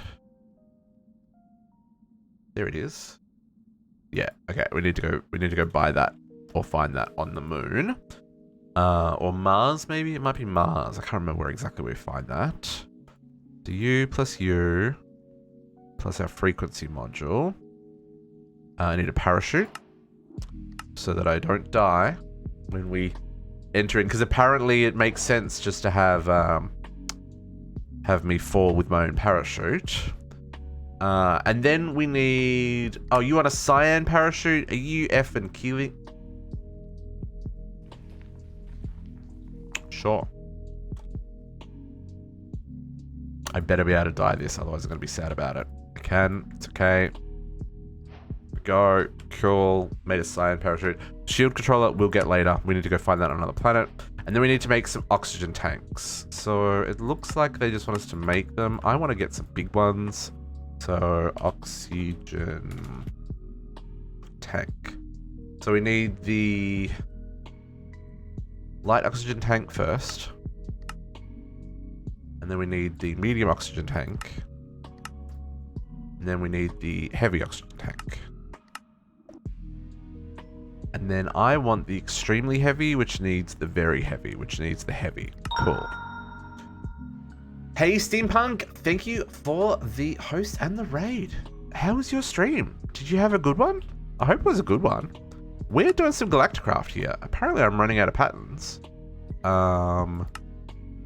There it is. Yeah, okay, we need to go buy that or find that on the moon. Or Mars, maybe? It might be Mars. I can't remember where exactly we find that. So U plus U plus our frequency module. I need a parachute so that I don't die when we enter in, because apparently it makes sense just to have me fall with my own parachute. And then we need... Oh, you want a cyan parachute? Are you effing kidding? Sure. I better be able to die this, otherwise I'm going to be sad about it. I can. It's okay. Go. Cool. Made a cyan parachute. Shield controller we'll get later. We need to go find that on another planet. And then we need to make some oxygen tanks. So it looks like they just want us to make them. I want to get some big ones. So oxygen tank. So we need the light oxygen tank first. And then we need the medium oxygen tank. And then we need the heavy oxygen tank. And then I want the extremely heavy, which needs the very heavy, which needs the heavy. Cool. Hey, Steampunk, thank you for the host and the raid. How was your stream? Did you have a good one? I hope it was a good one. We're doing some Galacticraft here. Apparently I'm running out of patterns.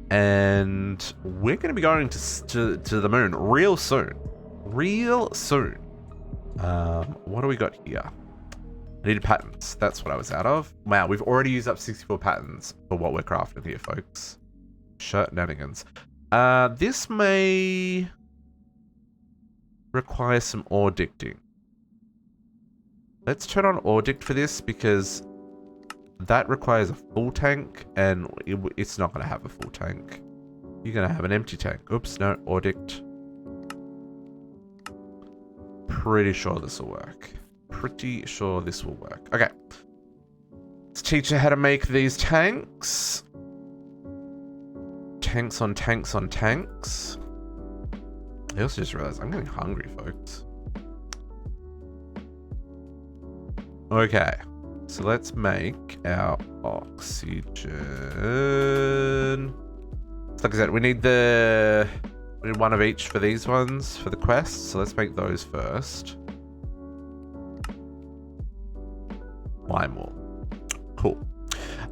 And we're going to be going to the moon real soon. Real soon. What do we got here? I needed patterns. That's what I was out of. Wow, we've already used up 64 patterns for what we're crafting here, folks. Shenanigans. This may require some ore dicting. Let's turn on ore dict for this because that requires a full tank and it's not going to have a full tank. You're going to have an empty tank. Oops, no, ore dict. Pretty sure this will work. Pretty sure this will work. Okay. Let's teach you how to make these tanks. Tanks on tanks on tanks. I also just realized I'm getting hungry, folks. Okay. So let's make our oxygen. Like I said, we need one of each for these ones for the quest. So let's make those first. Lime wool. Cool.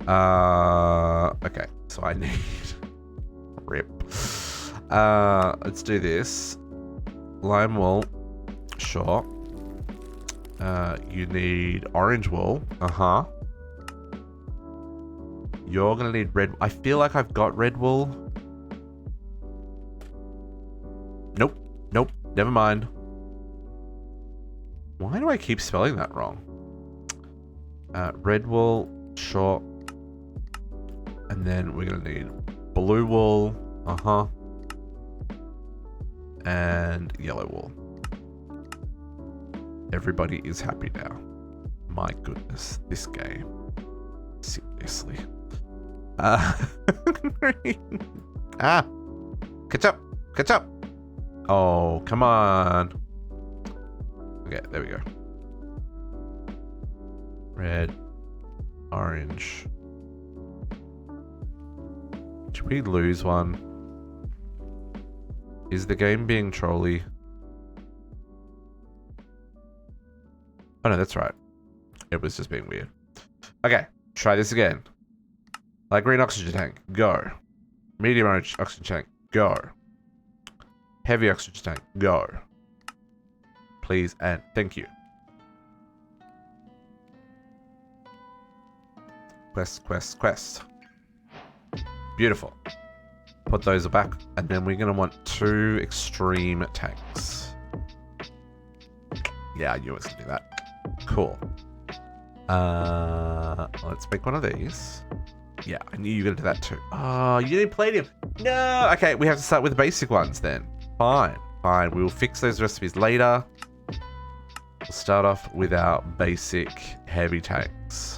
Okay. So I need rip. Let's do this. Lime wool. Sure. You need orange wool. Uh-huh. You're gonna need red. I feel like I've got red wool. Nope. Nope. Never mind. Why do I keep spelling that wrong? Red wool. Sure. And then we're gonna need blue wool. Uh-huh. And yellow wool. Everybody is happy now. My goodness, this game. Seriously. Catch up! Catch up! Oh, come on. Okay, there we go. Red. Orange. Should we lose one? Is the game being trolly? Oh no, that's right. It was just being weird. Okay, try this again. Light green oxygen tank, go. Medium orange oxygen tank, go. Heavy oxygen tank, go. Please and thank you. Quest, quest, quest. Beautiful. Put those back, and then we're going to want 2 extreme tanks. Yeah, I knew it was going to do that. Cool. Let's make one of these. Yeah, I knew you were going to do that too. Oh, you need palladium. No! Okay, we have to start with the basic ones then. Fine. Fine, we will fix those recipes later. We'll start off with our basic heavy tanks.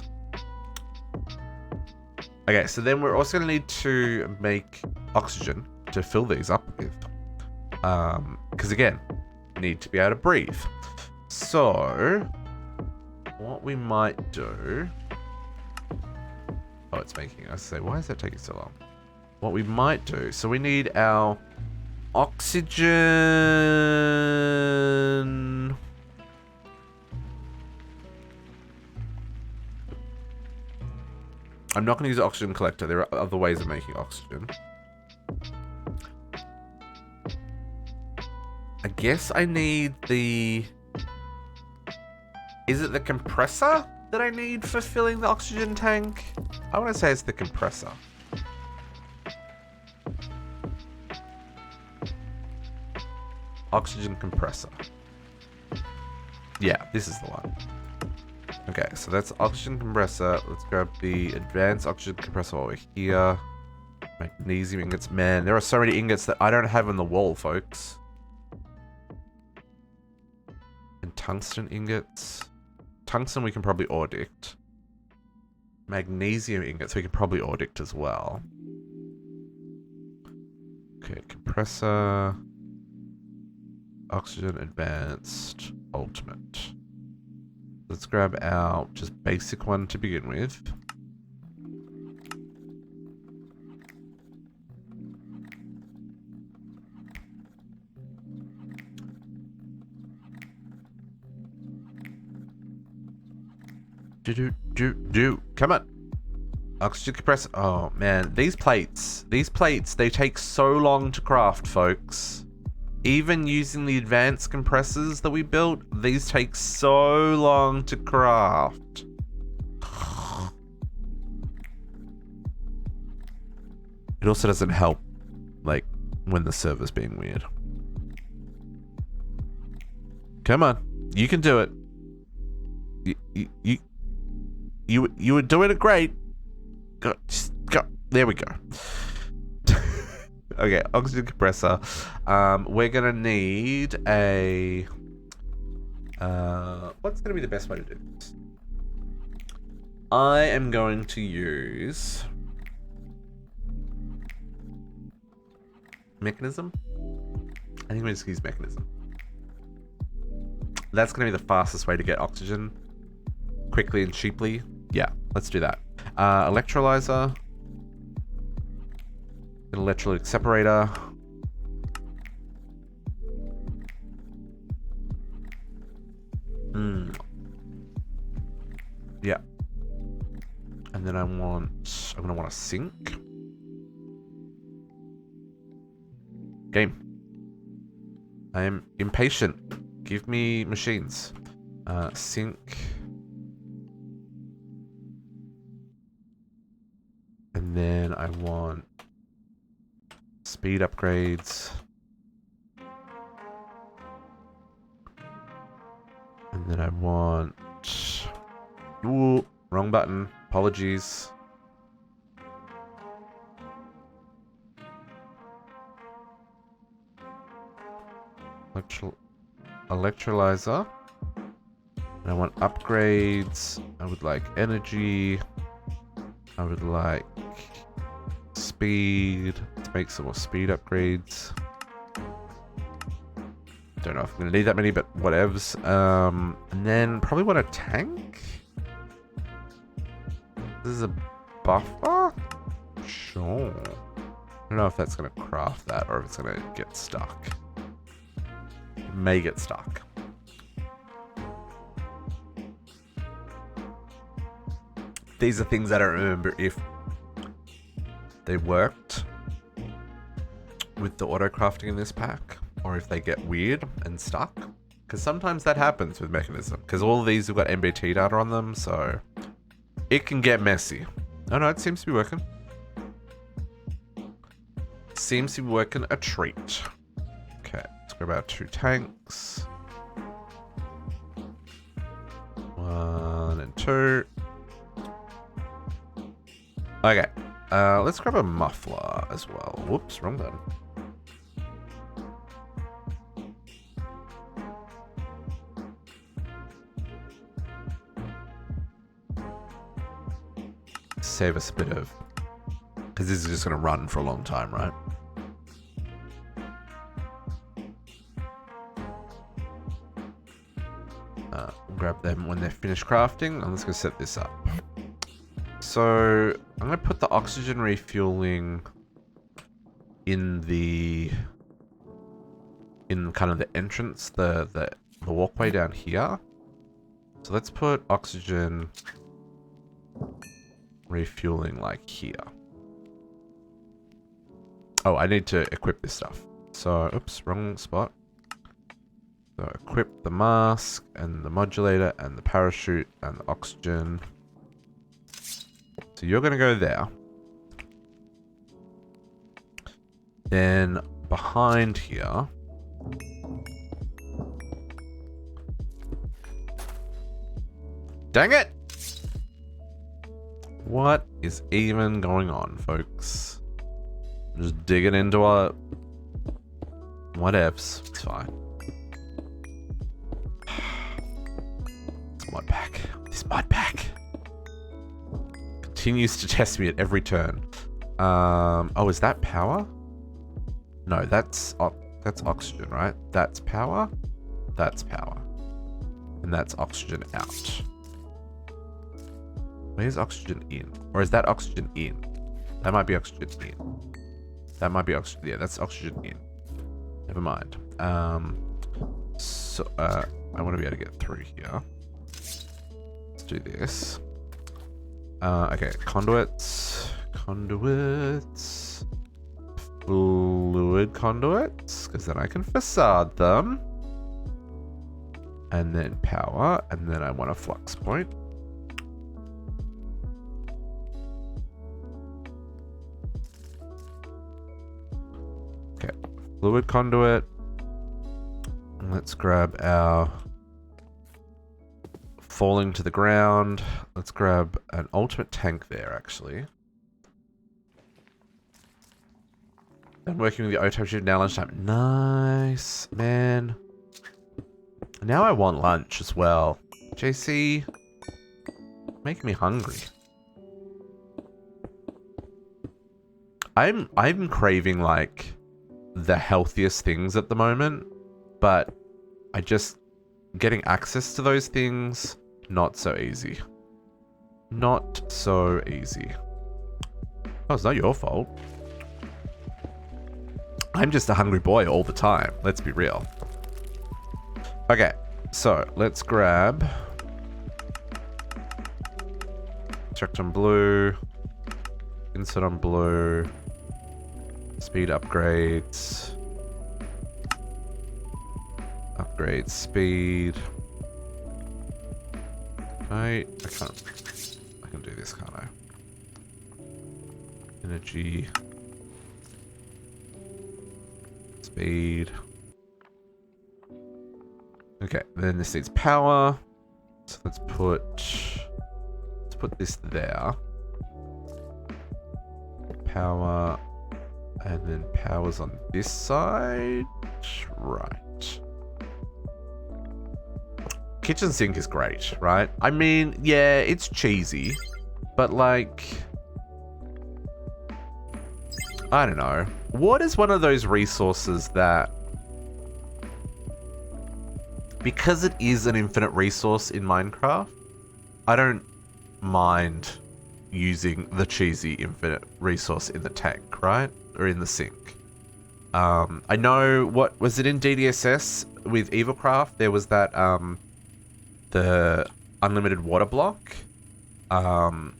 Okay, so then we're also going to need to make oxygen to fill these up with. Because again, we need to be able to breathe. So, what we might do... Oh, it's making us say, why is that taking so long? What we might do, so we need our oxygen... I'm not going to use an oxygen collector. There are other ways of making oxygen. I guess I need the... Is it the compressor that I need for filling the oxygen tank? I want to say it's the compressor. Oxygen compressor. Yeah, this is the one. Okay, so that's oxygen compressor. Let's grab the advanced oxygen compressor over here. Magnesium ingots. Man, there are so many ingots that I don't have on the wall, folks. And tungsten ingots. Tungsten we can probably ordict. Magnesium ingots we can probably ordict as well. Okay, compressor. Oxygen advanced ultimate. Let's grab our just basic one to begin with. Come on. Oxygen compressor. Oh man, these plates, they take so long to craft, folks. Even using the advanced compressors that we built, these take so long to craft. It also doesn't help, like, when the server's being weird. Come on, you can do it. You were doing it great. Go, just go. There we go. Okay, oxygen compressor. We're gonna need a... what's gonna be the best way to do this? I am going to use... mechanism? I think we just use mechanism. That's gonna be the fastest way to get oxygen. Quickly and cheaply. Yeah, let's do that. Electrolyzer. An electrolytic separator. Yeah. And then I'm gonna want a sink. Game. I am impatient. Give me machines. Sink. And then I want speed upgrades. And then I want... Ooh, wrong button. Apologies. Electrolyzer. And I want upgrades. I would like energy. I would like speed. Let's make some more speed upgrades. Don't know if I'm going to need that many, but whatevs. And then probably want a tank. This is a buffer? Sure. I don't know if that's going to craft that or if it's going to get stuck. It may get stuck. These are things that I don't remember if they worked with the auto crafting in this pack or if they get weird and stuck. Because sometimes that happens with Mechanism. Because all of these have got MBT data on them, so it can get messy. Oh no, it seems to be working. seems to be working a treat. Okay, let's grab our 2 tanks. 1 and 2. Okay, let's grab a muffler as well. Whoops, wrong button. Save us a bit of... because this is just going to run for a long time, right? Grab them when they're finished crafting, and let's go set this up. So I'm going to put the oxygen refueling in kind of the entrance, the walkway down here. So let's put oxygen refueling like here. Oh, I need to equip this stuff. So, oops, wrong spot. So equip the mask and the modulator and the parachute and the oxygen. So you're going to go there. Then behind here. Dang it! What is even going on, folks? Just digging into a... whatevs. It's fine. This mod pack. This mod pack. Continues to test me at every turn. Oh, is that power? No, that's oxygen, right? That's power. That's power. And that's oxygen out. Where's oxygen in? Or is that oxygen in? That might be oxygen in. That might be oxygen. Yeah, that's oxygen in. Never mind. So I want to be able to get through here. Let's do this. Okay, conduits. Conduits. Fluid conduits. Because then I can facade them. And then power. And then I want a flux point. Okay, fluid conduit. Let's grab our falling to the ground. Let's grab an ultimate tank there, actually. I'm working with the O-type ship now lunchtime. Nice, man. Now I want lunch as well. JC, make me hungry. I'm craving like the healthiest things at the moment, but I just getting access to those things, not so easy. Not so easy. Oh, it's not your fault. I'm just a hungry boy all the time. Let's be real. Okay, so let's grab checked on blue, insert on blue, speed upgrades, upgrade speed. I can do this, can't I? Energy, speed. Okay, then this needs power. So let's put this there. Power, and then power's on this side. Right. Kitchen sink is great, right? I mean, yeah, it's cheesy, but like, I don't know. What is one of those resources that, because it is an infinite resource in Minecraft, I don't mind using the cheesy infinite resource in the tank, right? Or in the sink. I know, what was it in DDSS with EvilCraft? There was that the unlimited water block,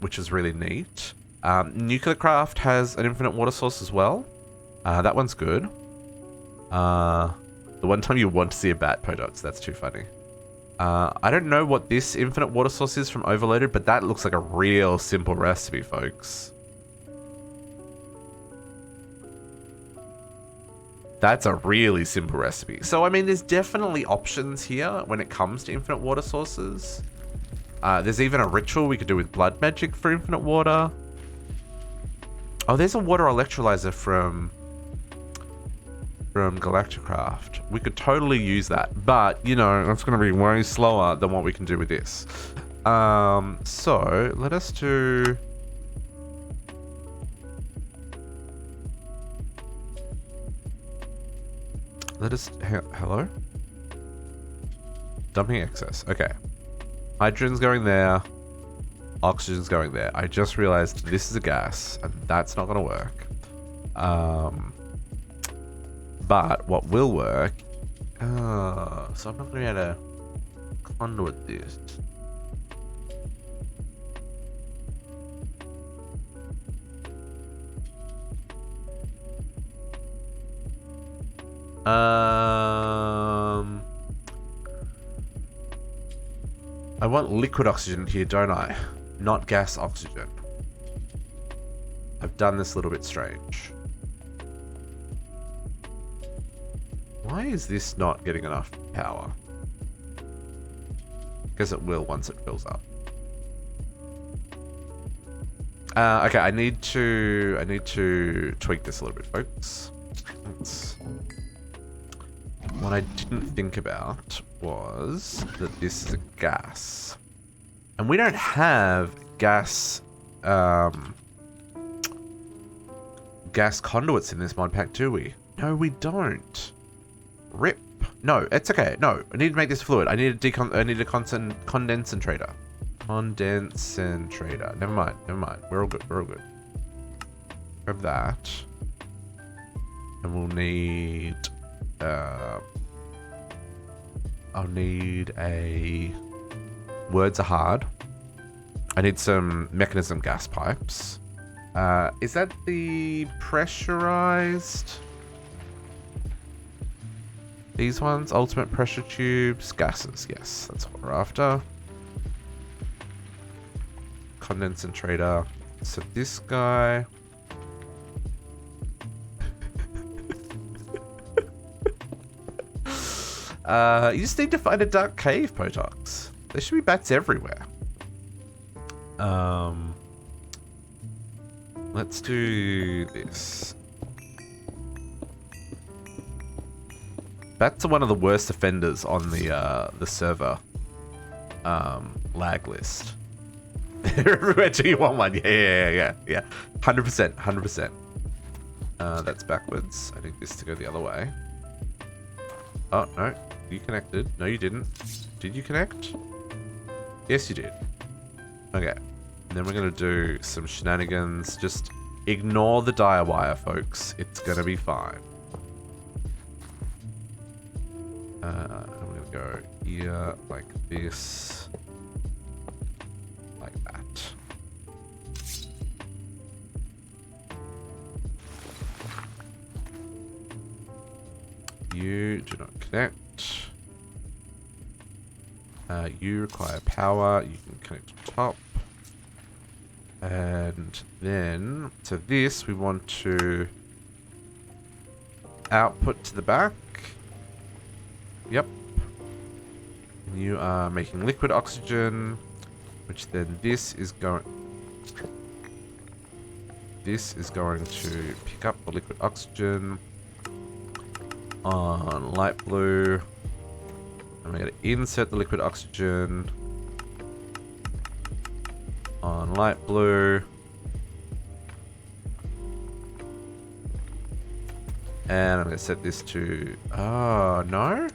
which is really neat. Nuclearcraft has an infinite water source as well. That one's good. The one time you want to see a bat, Podots, that's too funny. I don't know what this infinite water source is from Overloaded, but that looks like a real simple recipe, folks. That's a really simple recipe. So, I mean, there's definitely options here when it comes to infinite water sources. There's even a ritual we could do with blood magic for infinite water. Oh, there's a water electrolyzer from Galacticraft. We could totally use that. But, you know, it's going to be way slower than what we can do with this. So, let us do... Hello? Dumping excess. Okay. Hydrogen's going there. Oxygen's going there. I just realized this is a gas, and that's not going to work. But what will work... so I'm not going to be able to conduit this. I want liquid oxygen here, don't I? Not gas oxygen. I've done this a little bit strange. Why is this not getting enough power? Because it will once it fills up. Okay, I need to tweak this a little bit, folks. What I didn't think about was that this is a gas. And we don't have gas gas conduits in this mod pack, do we? No, we don't. RIP. No, it's okay. No, I need to make this fluid. I need a condensator. Condensator. Never mind. We're all good. Grab that. And we'll need... I'll need a... Words are hard. I need some mechanism gas pipes. Is that the pressurized? These ones? Ultimate pressure tubes. Gases. Yes, that's what we're after. Condensator. So this guy... you just need to find a dark cave, Potox. There should be bats everywhere. Let's do this. Bats are one of the worst offenders on the server lag list. They're everywhere till you want one. Yeah. 100%. That's backwards. I need this to go the other way. Oh, no. You connected. No, you didn't. Did you connect? Yes, you did. Okay. And then we're going to do some shenanigans. Just ignore the dire wire, folks. It's going to be fine. I'm going to go here, like this. Like that. You do not connect. You require power. You can connect to the top. And then, to this, we want to output to the back. Yep. And you are making liquid oxygen, which then this is going to pick up the liquid oxygen on light blue. I'm going to insert the liquid oxygen on light blue. And I'm going to set this to... Oh, no?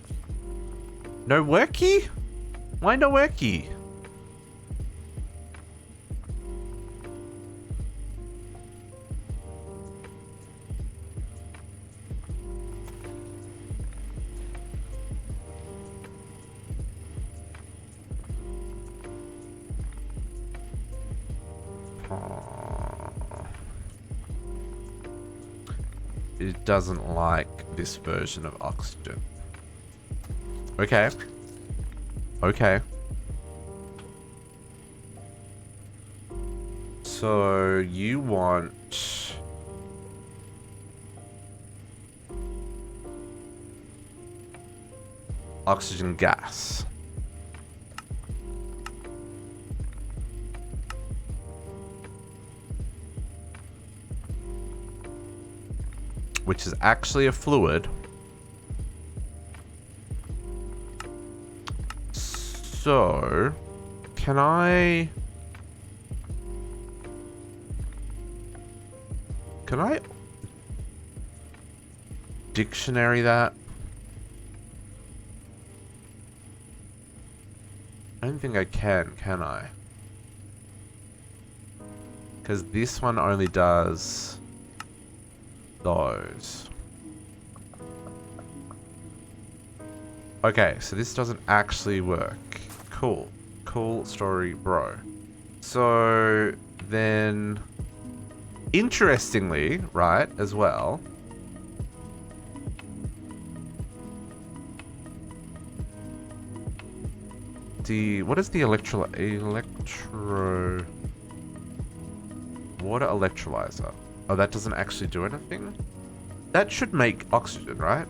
No worky? Why no worky? It doesn't like this version of oxygen. Okay. So you want... oxygen gas. Which is actually a fluid. So, can I dictionary that? I don't think I can I? Because this one only does those. Okay, so this doesn't actually work. Cool. Cool story, bro. So, then... Interestingly, right, as well... What is the water electrolyzer? Oh, that doesn't actually do anything? That should make oxygen, right?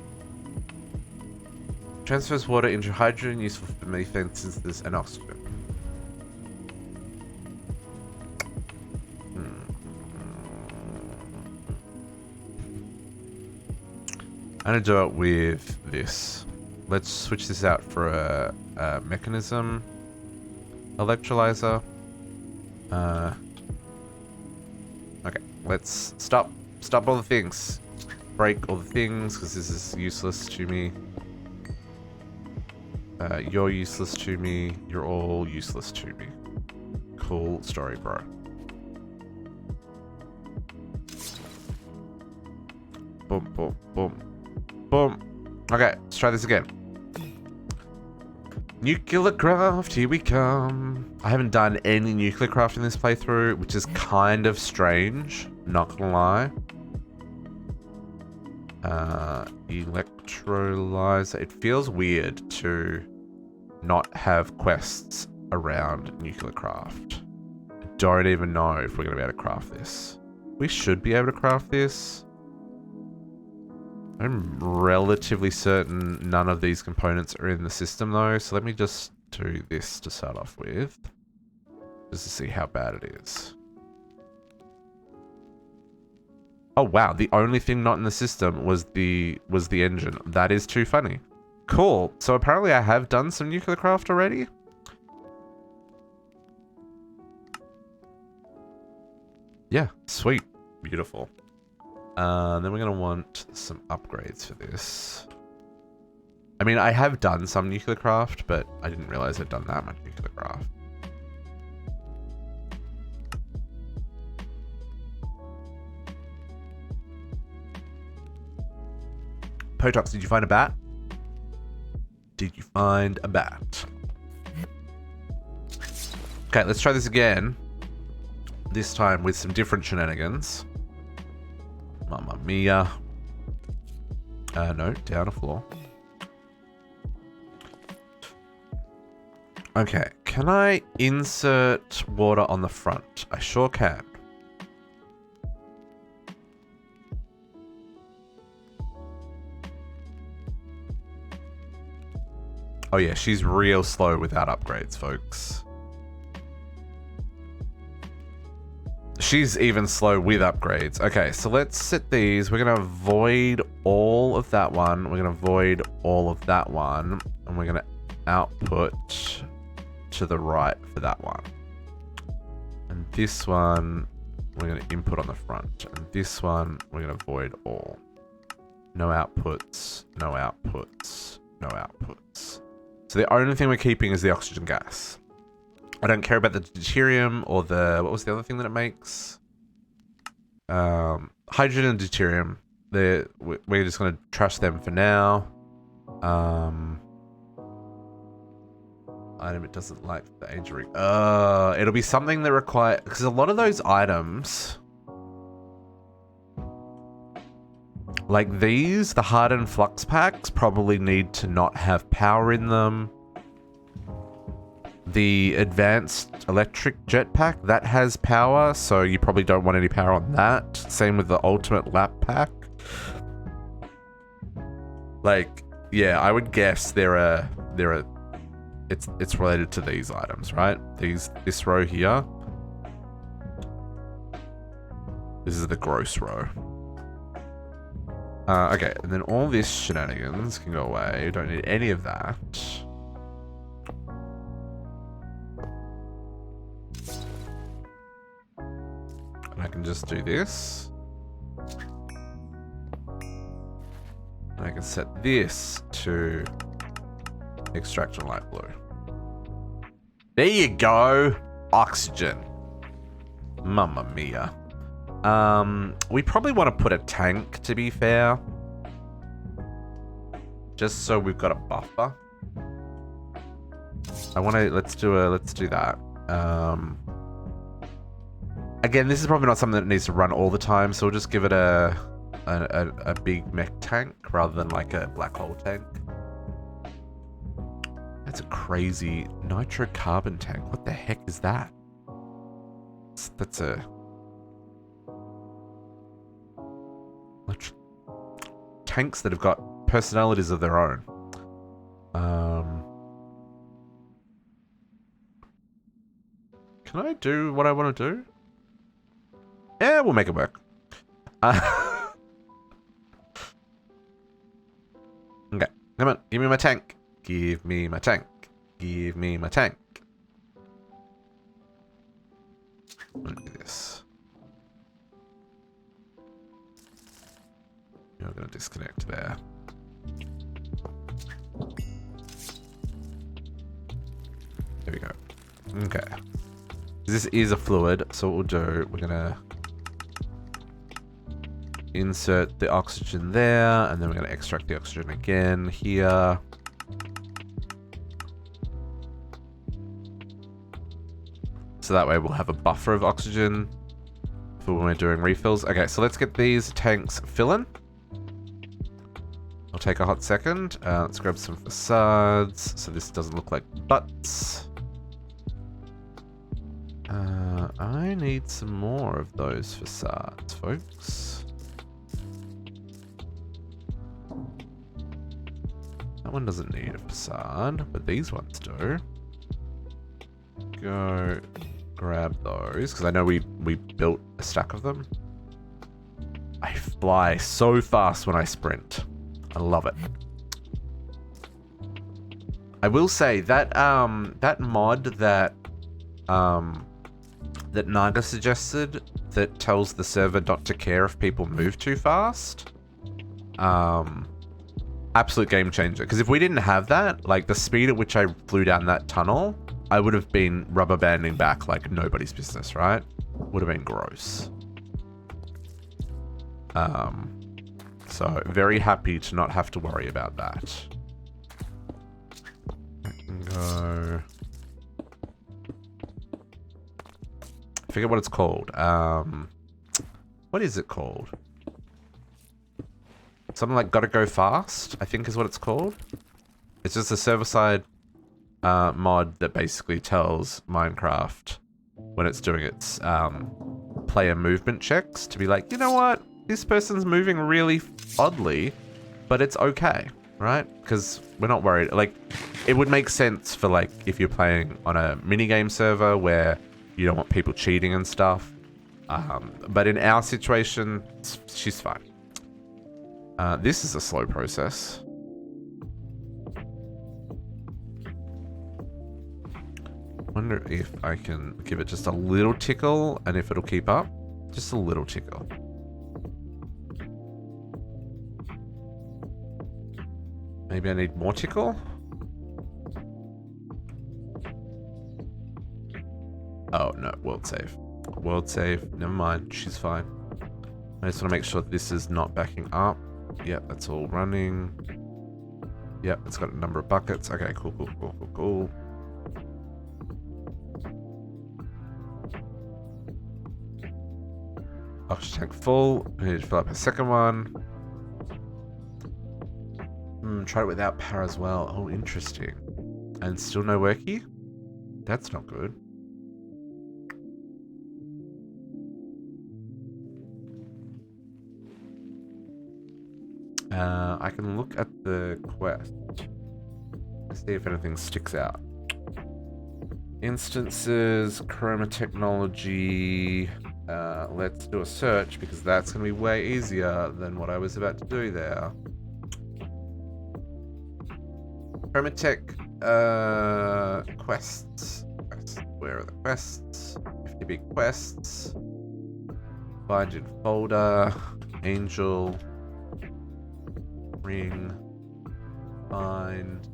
Transfers water into hydrogen useful for methane synthesis and oxygen. I'm gonna do it with this. Let's switch this out for a mechanism electrolyzer. Okay, let's stop all the things. Break all the things, because this is useless to me. You're useless to me. You're all useless to me. Cool story, bro. Boom, boom, boom. Boom. Okay, let's try this again. Nuclear craft, here we come. I haven't done any nuclear craft in this playthrough, which is kind of strange, not gonna lie. Electrolyzer. It feels weird to not have quests around nuclear craft. I don't even know if we're gonna be able to craft this. We should be able to craft this. I'm relatively certain none of these components are in the system though, so let me just do this to start off with. Just to see how bad it is. Oh wow, the only thing not in the system was the engine. That is too funny. Cool, so apparently I have done some nuclear craft already. Yeah, sweet. Beautiful. Then we're going to want some upgrades for this. I mean, I have done some nuclear craft, but I didn't realize I'd done that much nuclear craft. Potox, did you find a bat? Did you find a bat? Okay, let's try this again. This time with some different shenanigans. Mamma mia. No, down a floor. Okay, can I insert water on the front? I sure can. Oh yeah, she's real slow without upgrades, folks. She's even slow with upgrades. Okay, so let's set these. We're going to void all of that one. We're going to void all of that one. And we're going to output to the right for that one. And this one, we're going to input on the front. And this one, we're going to void all. No outputs, no outputs, no outputs. So the only thing we're keeping is the oxygen gas. I don't care about the deuterium or the... What was the other thing that it makes? Hydrogen and deuterium. We're just going to trash them for now. Item it doesn't like the angel ring. It'll be something that require... Because a lot of those items... Like these, the hardened flux packs probably need to not have power in them. The advanced electric jetpack, that has power, so you probably don't want any power on that. Same with the ultimate lap pack. Like, Yeah, I would guess it's related to these items, right? This row here. This is the gross row. Okay, and then all this shenanigans can go away. You don't need any of that. And I can just do this. And I can set this to extraction light blue. There you go. Oxygen. Mamma mia. We probably want to put a tank, to be fair. Just so we've got a buffer. Let's do that. Again, this is probably not something that needs to run all the time, so we'll just give it a big mech tank rather than like a black hole tank. That's a crazy nitrocarbon tank. What the heck is that? That's a... tanks that have got personalities of their own. Can I do what I want to do? Yeah, we'll make it work. Okay, come on, give me my tank. Give me my tank. Give me my tank. Let me do this. You're going to disconnect there. There we go. Okay. This is a fluid, so what we'll do, we're going to insert the oxygen there, and then we're going to extract the oxygen again here. So that way we'll have a buffer of oxygen for when we're doing refills. Okay, so let's get these tanks filling. I'll take a hot second. Let's grab some facades so this doesn't look like butts. I need some more of those facades, folks. That one doesn't need a facade, but these ones do. Go grab those, because I know we built a stack of them. I fly so fast when I sprint. I love it. I will say that that mod that that Naga suggested that tells the server not to care if people move too fast. Absolute game changer. Because if we didn't have that, like the speed at which I flew down that tunnel, I would have been rubber banding back like nobody's business, right? Would have been gross. So very happy to not have to worry about that. I can go. I forget what it's called. What is it called? Something like gotta go fast, I think is what it's called. It's just a server-side mod that basically tells Minecraft when it's doing its player movement checks to be like, you know what? This person's moving really oddly, but it's okay, right? Because we're not worried. Like, it would make sense for like if you're playing on a minigame server where you don't want people cheating and stuff. But in our situation, she's fine. This is a slow process. Wonder if I can give it just a little tickle and if it'll keep up. Just a little tickle. Maybe I need more tickle? Oh, no. World save. World save. Never mind. She's fine. I just want to make sure this is not backing up. Yep, that's all running. Yep, it's got a number of buckets. Okay, cool, cool, cool, cool, cool. Oxygen tank full. I need to fill up a second one. Try it without power as well. Oh, interesting. And still no worky? That's not good. I can look at the quest. See if anything sticks out. Instances, Chroma technology. Let's do a search because that's going to be way easier than what I was about to do there. Chroma tech quests. Where are the quests? 50 big quests. Find in folder. Angel. Ring. Find.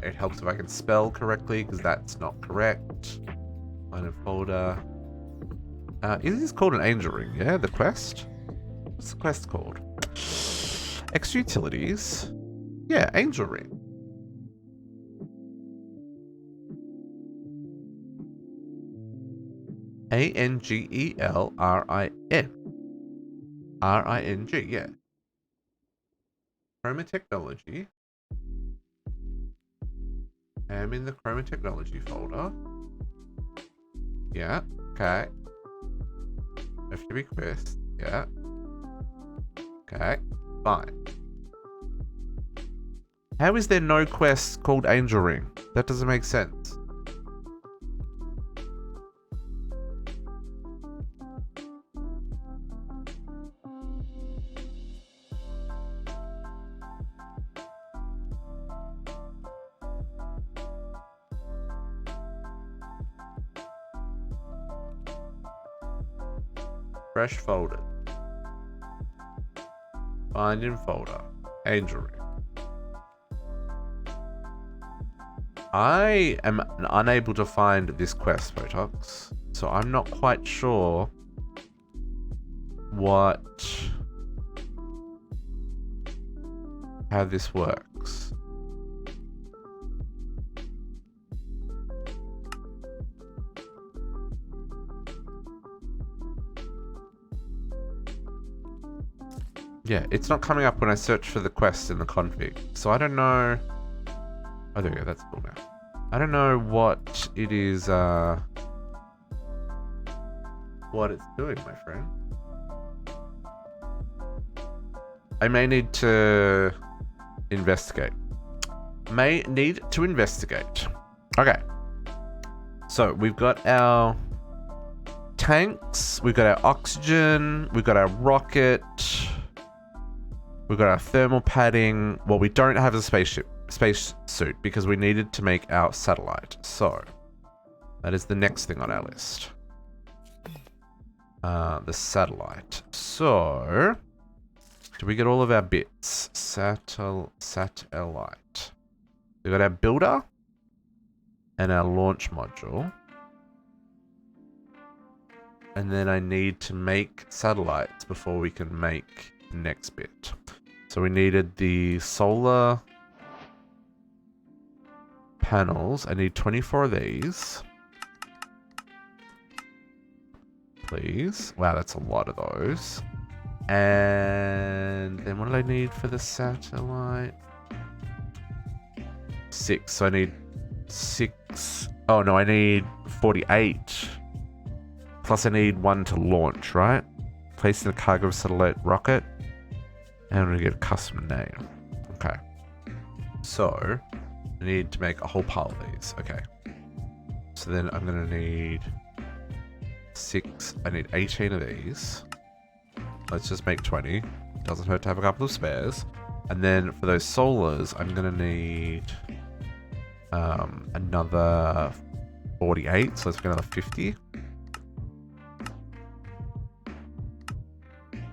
It helps if I can spell correctly, because that's not correct. Find a folder. Is this called an angel ring? Yeah, the quest? What's the quest called? Extra utilities. Yeah, angel ring. Angelrin. RING, yeah. Chroma technology. I'm in the Chroma technology folder. Yeah, okay. FTB quest, yeah. Okay, fine. How is there no quest called Angel Ring? That doesn't make sense. Fresh folder. Find in folder. Angel Ring. I am unable to find this quest, Botox. So I'm not quite sure how this works. Yeah, it's not coming up when I search for the quest in the config. So I don't know. Oh, there we go. That's cool now. I don't know what it is, what it's doing, my friend. I may need to investigate. May need to investigate. Okay. So we've got our tanks. We've got our oxygen. We've got our rocket. We've got our thermal padding. Well, we don't have a space suit because we needed to make our satellite. So that is the next thing on our list. The satellite. So do we get all of our bits? Satellite. We got our builder and our launch module. And then I need to make satellites before we can make the next bit. So we needed the solar panels. I need 24 of these. Please. Wow, that's a lot of those. And then what do I need for the satellite? 6. So I need 6. Oh, no, I need 48. Plus I need 1 to launch, right? Placing the cargo of satellite rocket. And I'm going to get a custom name. Okay. So I need to make a whole pile of these. Okay. So then I'm going to need 6. I need 18 of these. Let's just make 20. Doesn't hurt to have a couple of spares. And then for those solars, I'm going to need another 48. So let's get another 50.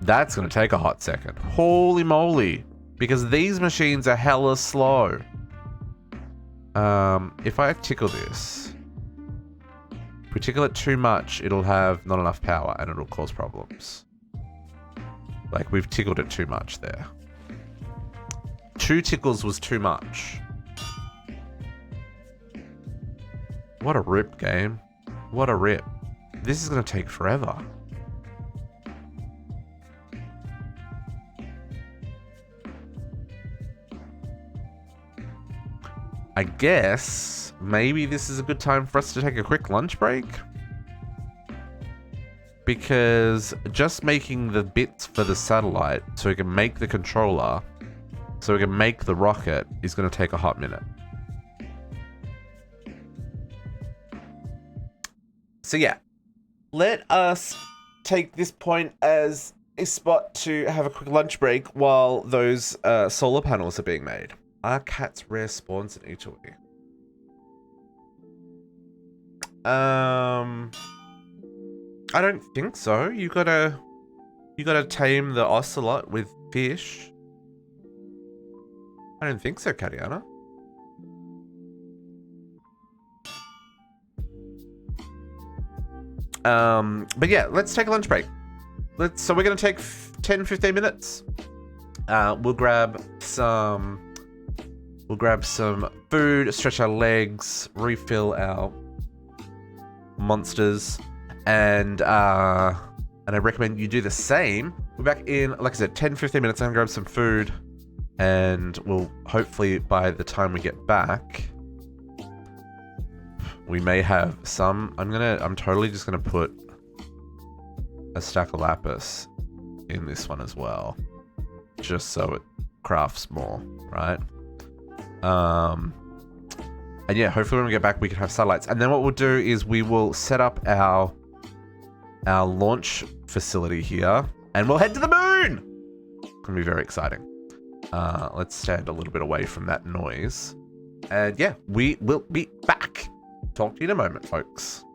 That's going to take a hot second. Holy moly. Because these machines are hella slow. If I tickle this, if we tickle it too much, it'll have not enough power and it'll cause problems. Like, we've tickled it too much there. 2 tickles was too much. What a rip, game. What a rip. This is going to take forever. I guess maybe this is a good time for us to take a quick lunch break. because just making the bits for the satellite so we can make the controller, so we can make the rocket, is going to take a hot minute. So yeah, let us take this point as a spot to have a quick lunch break while those solar panels are being made. Are cats rare spawns in Italy? I don't think so. You gotta tame the ocelot with fish. I don't think so, Katiana. But yeah, let's take a lunch break. So we're gonna take 10-15 minutes. We'll grab some food, stretch our legs, refill our monsters, and I recommend you do the same. We're back in, like I said, 10-15 minutes. I'm gonna grab some food, and we'll hopefully by the time we get back, we may have some. I'm totally just gonna put a stack of lapis in this one as well, just so it crafts more, right? And yeah, hopefully when we get back we can have satellites. And then what we'll do is we will set up our launch facility here, and we'll head to the moon. It's gonna be very exciting. Let's stand a little bit away from that noise. And yeah, we will be back. Talk to you in a moment, folks.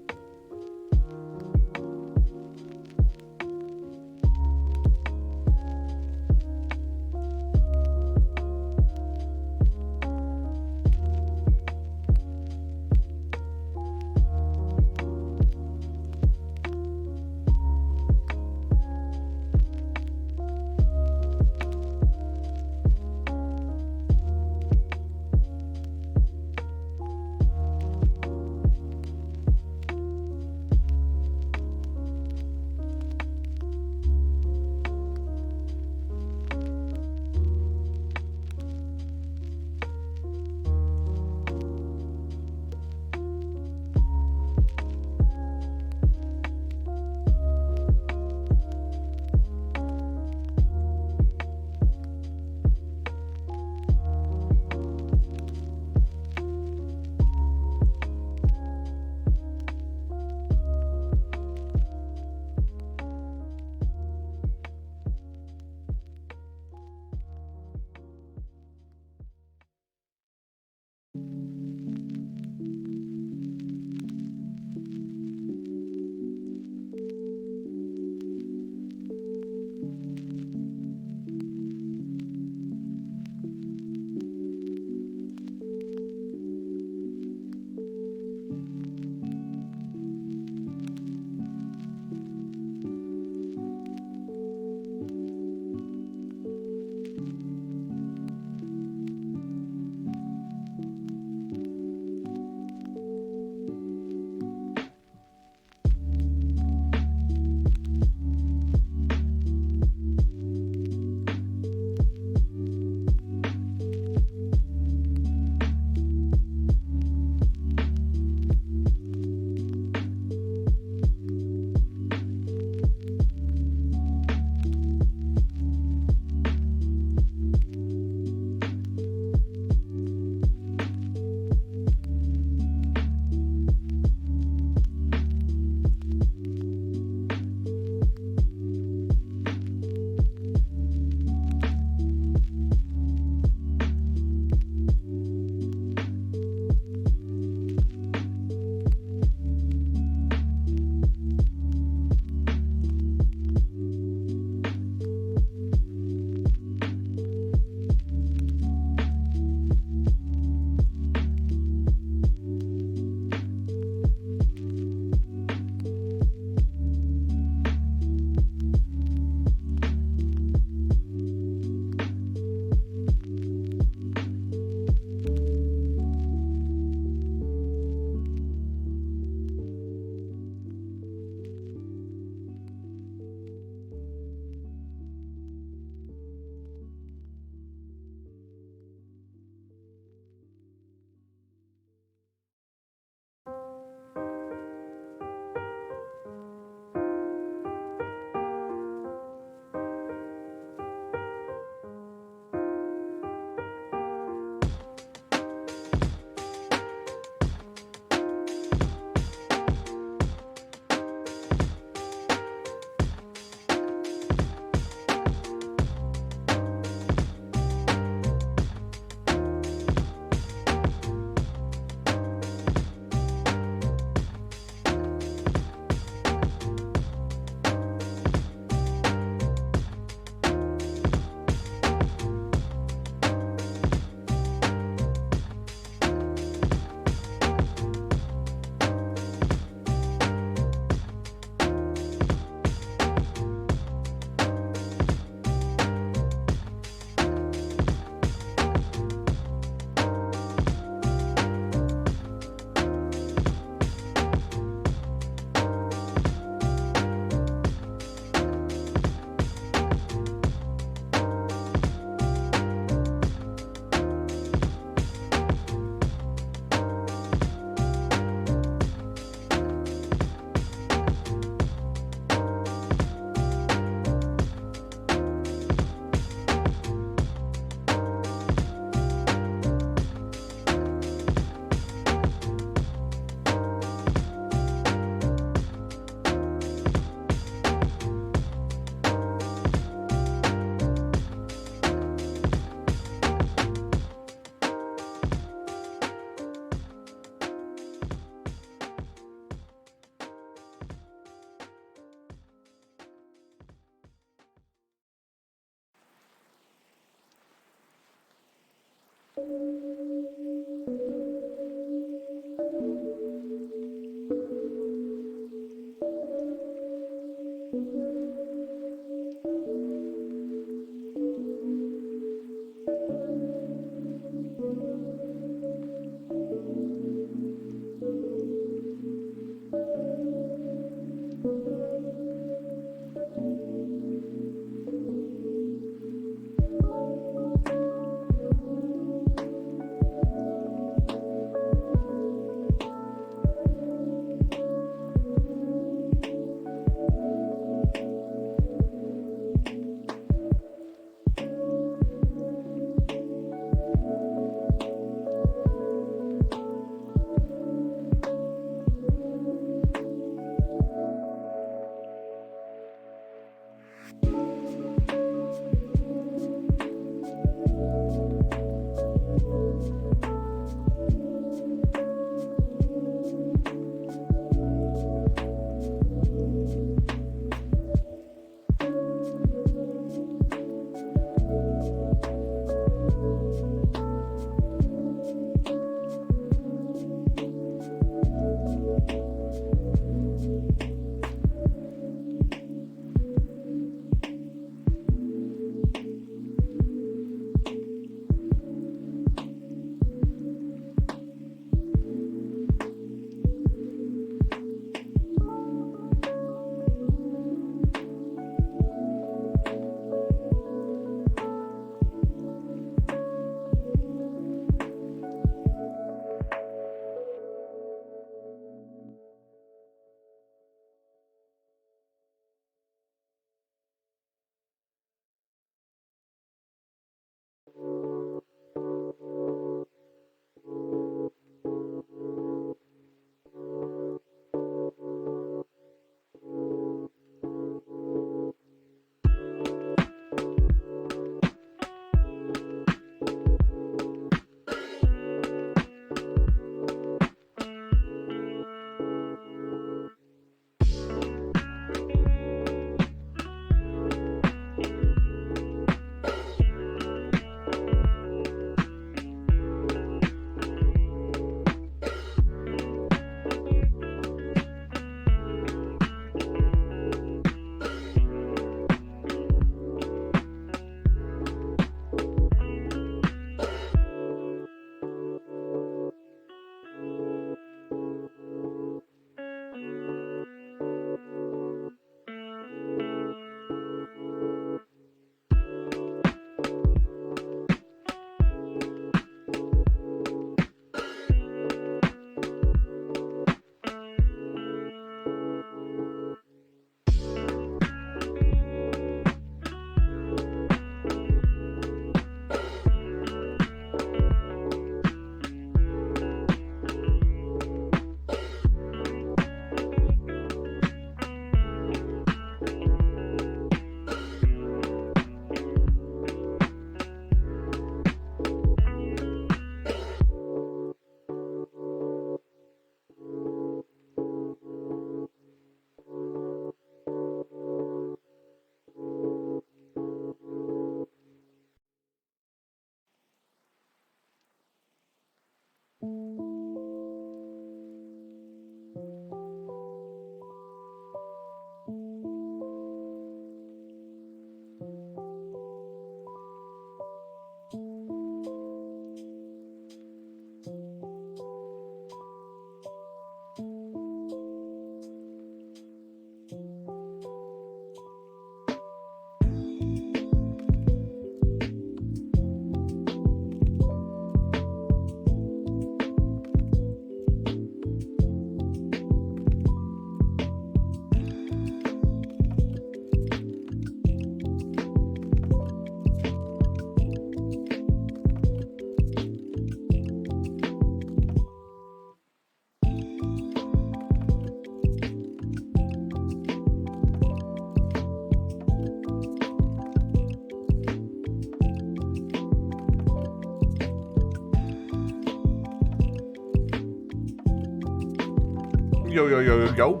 Yo, yo, yo, yo, yo.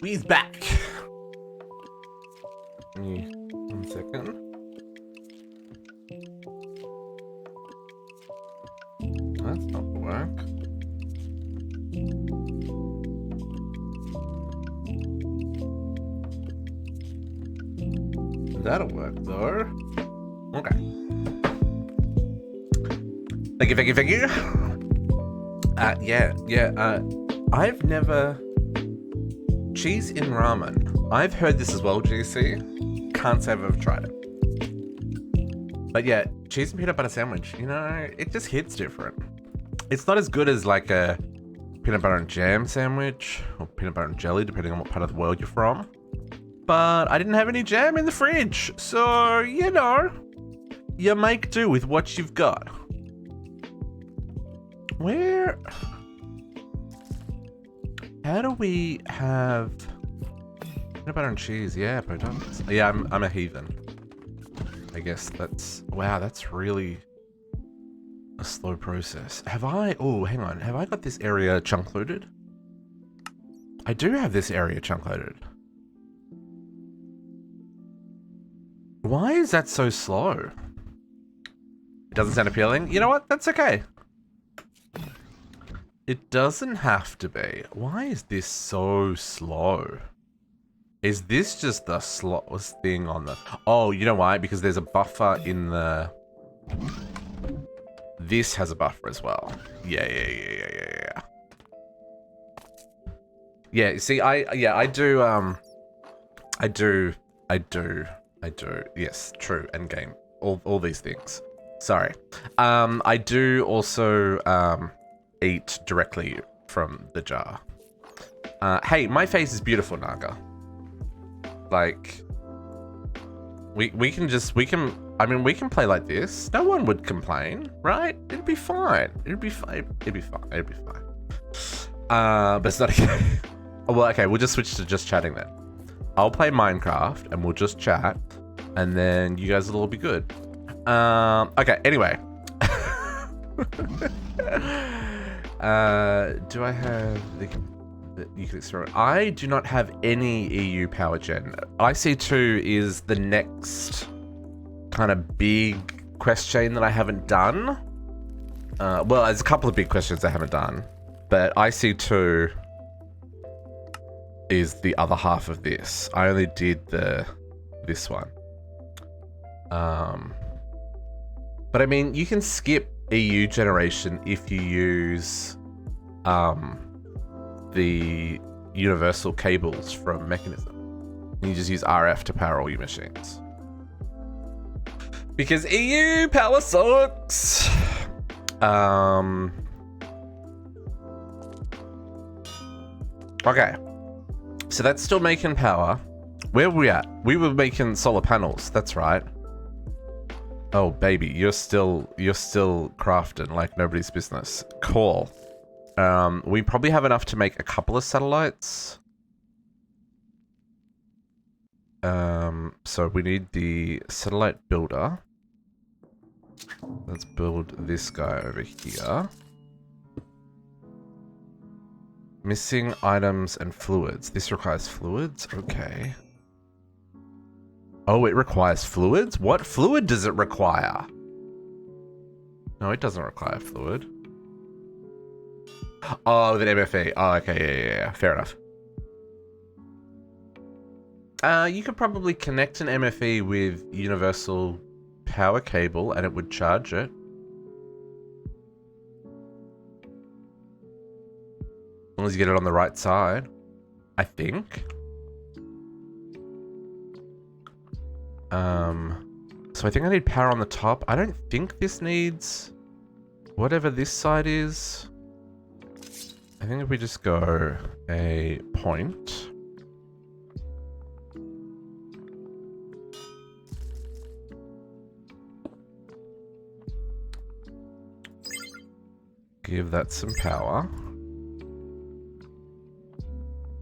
We He's back. One second. That's not gonna work. That'll work though. Okay. Thank you, thank you, thank you. I've never... Cheese in ramen. I've heard this as well, GC. Can't say I've ever tried it. But yeah, cheese and peanut butter sandwich, you know, it just hits different. It's not as good as like a peanut butter and jam sandwich or peanut butter and jelly, depending on what part of the world you're from. But I didn't have any jam in the fridge, so, you know, you make do with what you've got. Where... How do we have peanut butter and cheese? Yeah, protons. Yeah, I'm a heathen. I guess that's... Wow, that's really a slow process. Have I... Oh, hang on. Have I got this area chunk loaded? I do have this area chunk loaded. Why is that so slow? It doesn't sound appealing. You know what? That's okay. It doesn't have to be. Why is this so slow? Is this just the slowest thing on the... Oh, you know why? Because there's a buffer in the... This has a buffer as well. Yeah. Yeah, see, I do. Yes, true, and game. All these things. Sorry. I do also, eat directly from the jar. Hey, my face is beautiful, Naga. Like, we can play like this. No one would complain, right? It'd be fine. It'd be fine. But it's not okay. Well, okay, we'll just switch to just chatting then. I'll play Minecraft and we'll just chat, and then you guys will all be good. Okay, anyway. Do I have the you can experiment? I do not have any EU power gen. IC2 is the next kind of big quest chain that I haven't done. Well, there's a couple of big questions I haven't done, but IC2 is the other half of this. I only did this one. But I mean, you can skip EU generation if you use the universal cables from Mechanism. You just use RF to power all your machines. Because EU power sucks. Okay. So that's still making power. Where were we at? We were making solar panels. That's right. Oh baby, you're still crafting like nobody's business. Cool. We probably have enough to make a couple of satellites. So we need the satellite builder. Let's build this guy over here. Missing items and fluids. This requires fluids? Okay. Oh, it requires fluids? What fluid does it require? No, it doesn't require fluid. Oh, with an MFE. Oh, okay, yeah. Fair enough. You could probably connect an MFE with universal power cable and it would charge it. As long as you get it on the right side, I think. So I think I need power on the top. I don't think this needs whatever this side is. I think if we just go a point. Give that some power.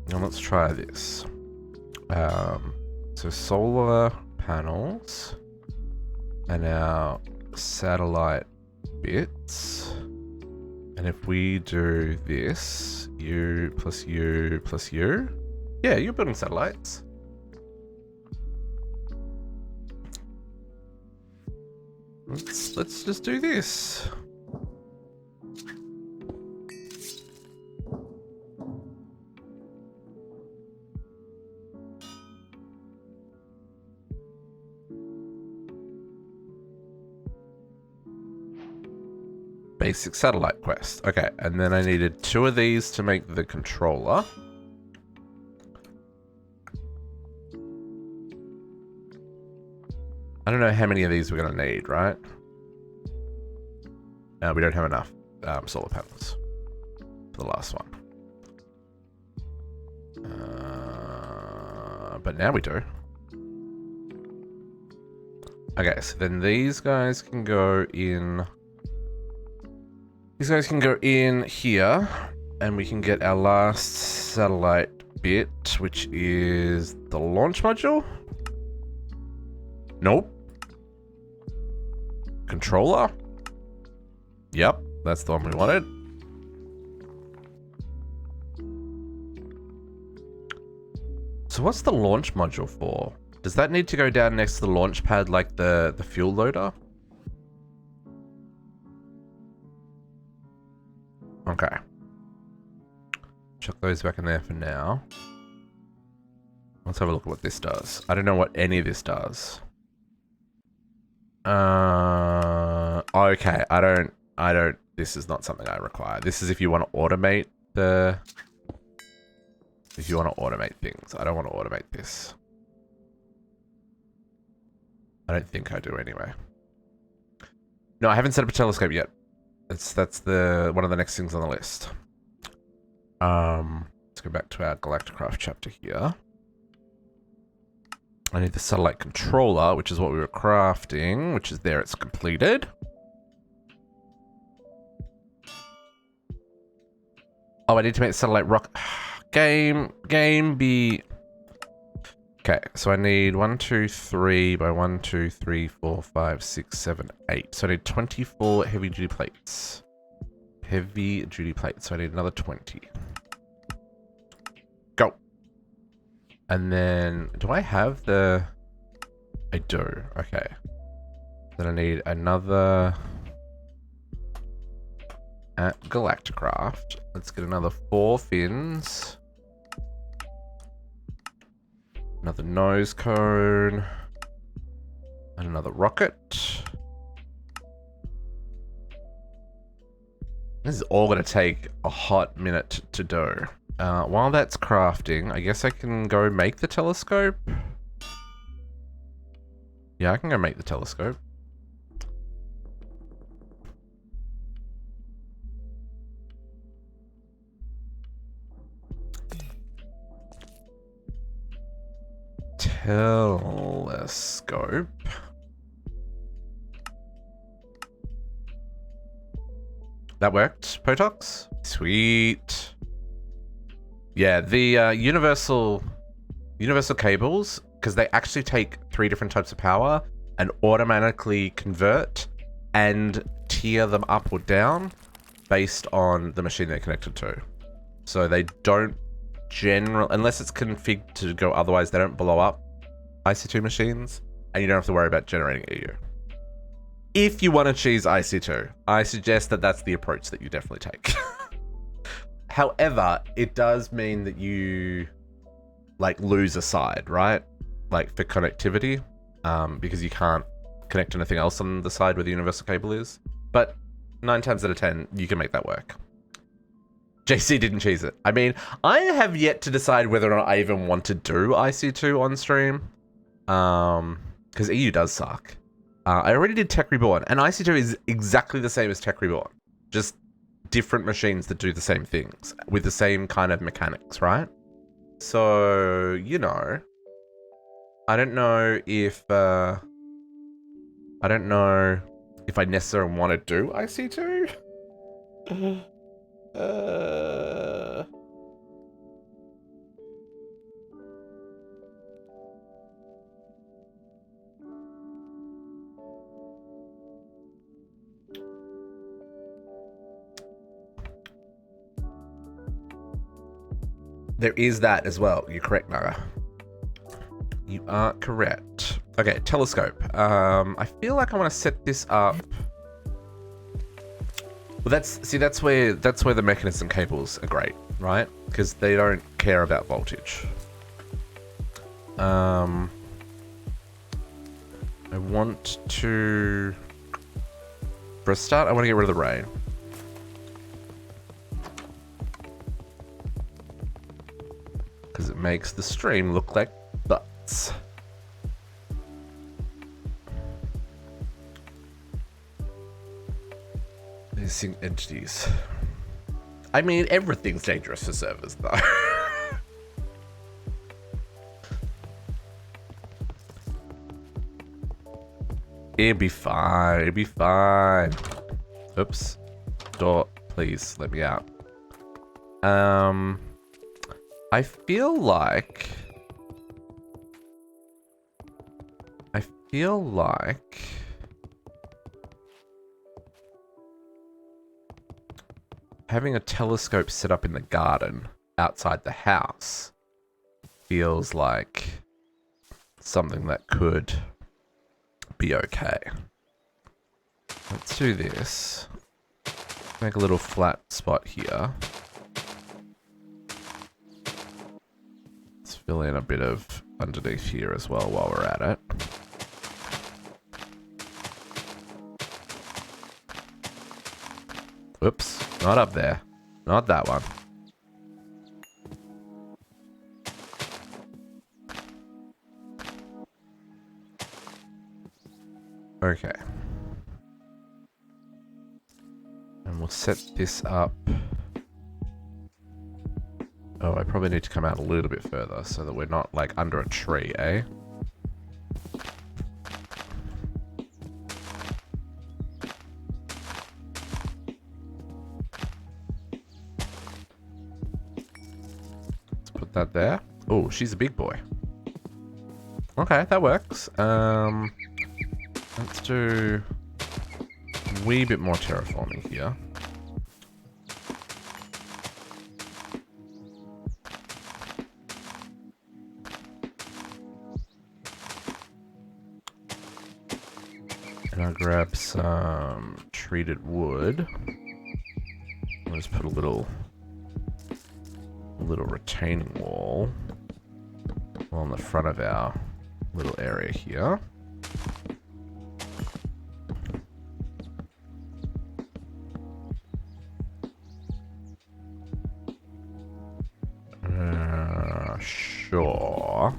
Now let's try this. So solar panels and our satellite bits. And if we do this, U plus U plus U. Yeah, you're building satellites. Let's just do this. Basic satellite quest. Okay, and then I needed 2 of these to make the controller. I don't know how many of these we're going to need, right? We don't have enough solar panels for the last one. But now we do. Okay, so then these guys can go in... These guys can go in here, and we can get our last satellite bit, which is the launch module? Nope. Controller? Yep, that's the one we wanted. So what's the launch module for? Does that need to go down next to the launch pad like the fuel loader? Okay. Chuck those back in there for now. Let's have a look at what this does. I don't know what any of this does. Okay, I don't, this is not something I require. This is if you want to automate the, if you want to automate things. I don't want to automate this. I don't think I do anyway. No, I haven't set up a telescope yet. That's the one of the next things on the list. Let's go back to our Galacticraft chapter here. I need the satellite controller, which is what we were crafting, which is there, it's completed. Oh, I need to make the satellite rock. Game be... Okay, so I need 1, 2, 3 by 1, 2, 3, 4, 5, 6, 7, 8. So I need 24 heavy duty plates. Heavy duty plates, so I need another 20. Go. And then, do I have the... I do, okay. Then I need another... At Galacticraft. Let's get another 4 fins. Another nose cone. And another rocket. This is all going to take a hot minute to do. While that's crafting, I guess I can go make the telescope. Yeah, I can go make the telescope. Telescope. That worked, Potox? Sweet. Yeah, the universal cables, because they actually take 3 different types of power and automatically convert and tier them up or down based on the machine they're connected to. So they don't unless it's configured to go otherwise, they don't blow up IC2 machines, and you don't have to worry about generating EU. If you want to choose IC2, I suggest that that's the approach that you definitely take. However, it does mean that you like lose a side, right? Like for connectivity, because you can't connect anything else on the side where the universal cable is. But 9 times out of 10, you can make that work. JC didn't cheese it. I mean, I have yet to decide whether or not I even want to do IC2 on stream. Because EU does suck. I already did Tech Reborn, and IC2 is exactly the same as Tech Reborn. Just different machines that do the same things with the same kind of mechanics, right? So, you know, I don't know if I necessarily want to do IC2. There is that as well. You're correct, Naga. You are correct. Okay, telescope. I feel like I want to set this up. Well, that's where the mechanism cables are great, right? Because they don't care about voltage. I want to, for a start, I want to get rid of the rain. Because it makes the stream look like butts. Missing entities. I mean, everything's dangerous for servers, though. It'll be fine. It'll be fine. Oops. Door, please let me out. I feel like having a telescope set up in the garden outside the house feels like something that could be okay. Let's do this. Make a little flat spot here. Let's fill in a bit of underneath here as well while we're at it. Whoops, not up there. Not that one. Okay. And we'll set this up. Oh, I probably need to come out a little bit further so that we're not like under a tree, eh? Let's put that there. Oh, she's a big boy. Okay, that works. Let's do a wee bit more terraforming here. And I'll grab some treated wood. I'll just put a little retaining wall on the front of our little area here. Sure.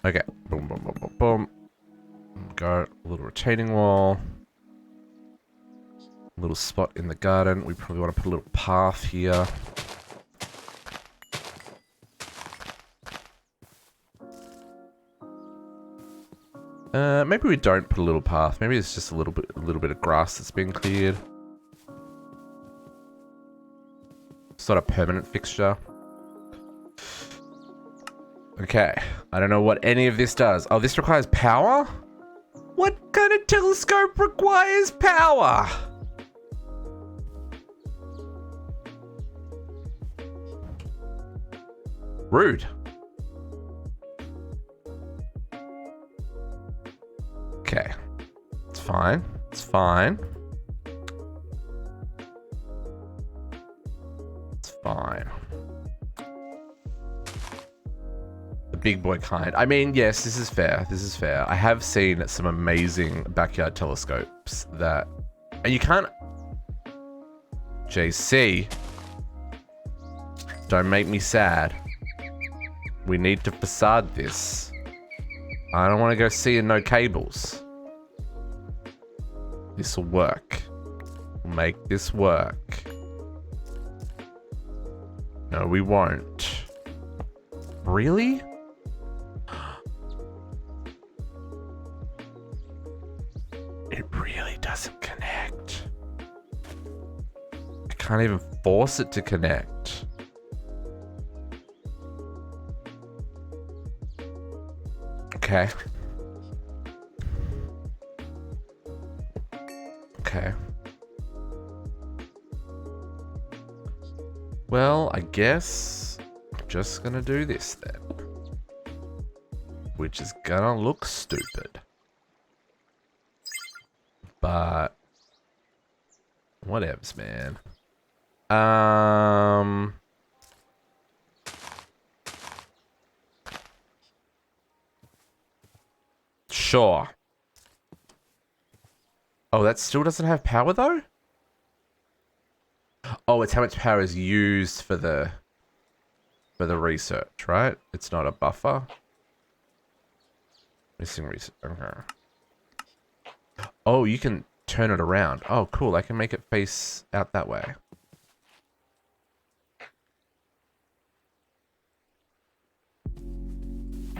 Okay. Boom, boom, boom, boom, boom. Go. A little retaining wall. A little spot in the garden. We probably want to put a little path here. Maybe we don't put a little path. Maybe it's just a little bit of grass that's been cleared. It's not a permanent fixture. Okay. I don't know what any of this does. Oh, this requires power? What kind of telescope requires power? Rude. Okay. It's fine. It's fine. It's fine. The big boy kind. I mean, yes, this is fair. This is fair. I have seen some amazing backyard telescopes that... And you can't... JC. Don't make me sad. We need to facade this. I don't want to go seeing no cables. This'll work. We'll make this work. No, we won't. Really? It really doesn't connect. I can't even force it to connect. Okay. Okay. Well, I guess I'm just gonna do this then. Which is gonna look stupid. But whatevs, man. Sure. Oh, that still doesn't have power though? Oh, it's how much power is used for the research, right? It's not a buffer. Missing research. Okay. Oh, you can turn it around. Oh, cool. I can make it face out that way.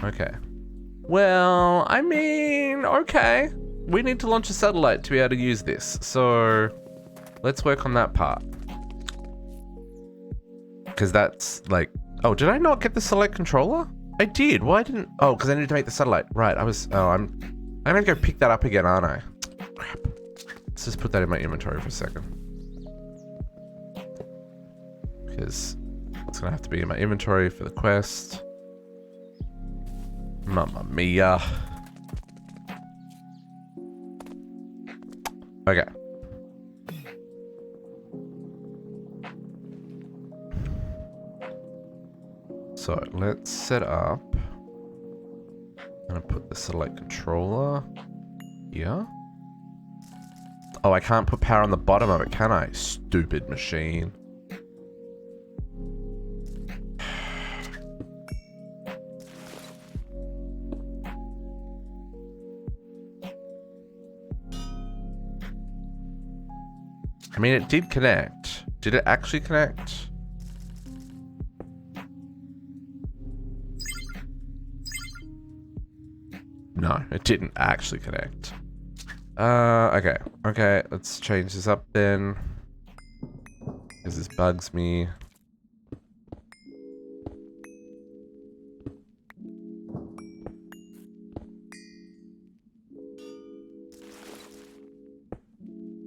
Okay. Well, I mean, okay. We need to launch a satellite to be able to use this. So let's work on that part. Because that's like... Oh, did I not get the select controller? I did. Why didn't... Oh, because I needed to make the satellite. Right, I was... Oh, I'm going to go pick that up again, aren't I? Crap. Let's just put that in my inventory for a second. Because it's going to have to be in my inventory for the quest. Mamma mia. Okay. So let's set up. I'm gonna put the select controller here. Oh, I can't put power on the bottom of it, can I? Stupid machine. I mean, it did connect. Did it actually connect? No, it didn't actually connect. Okay. Okay, let's change this up then. Because this bugs me.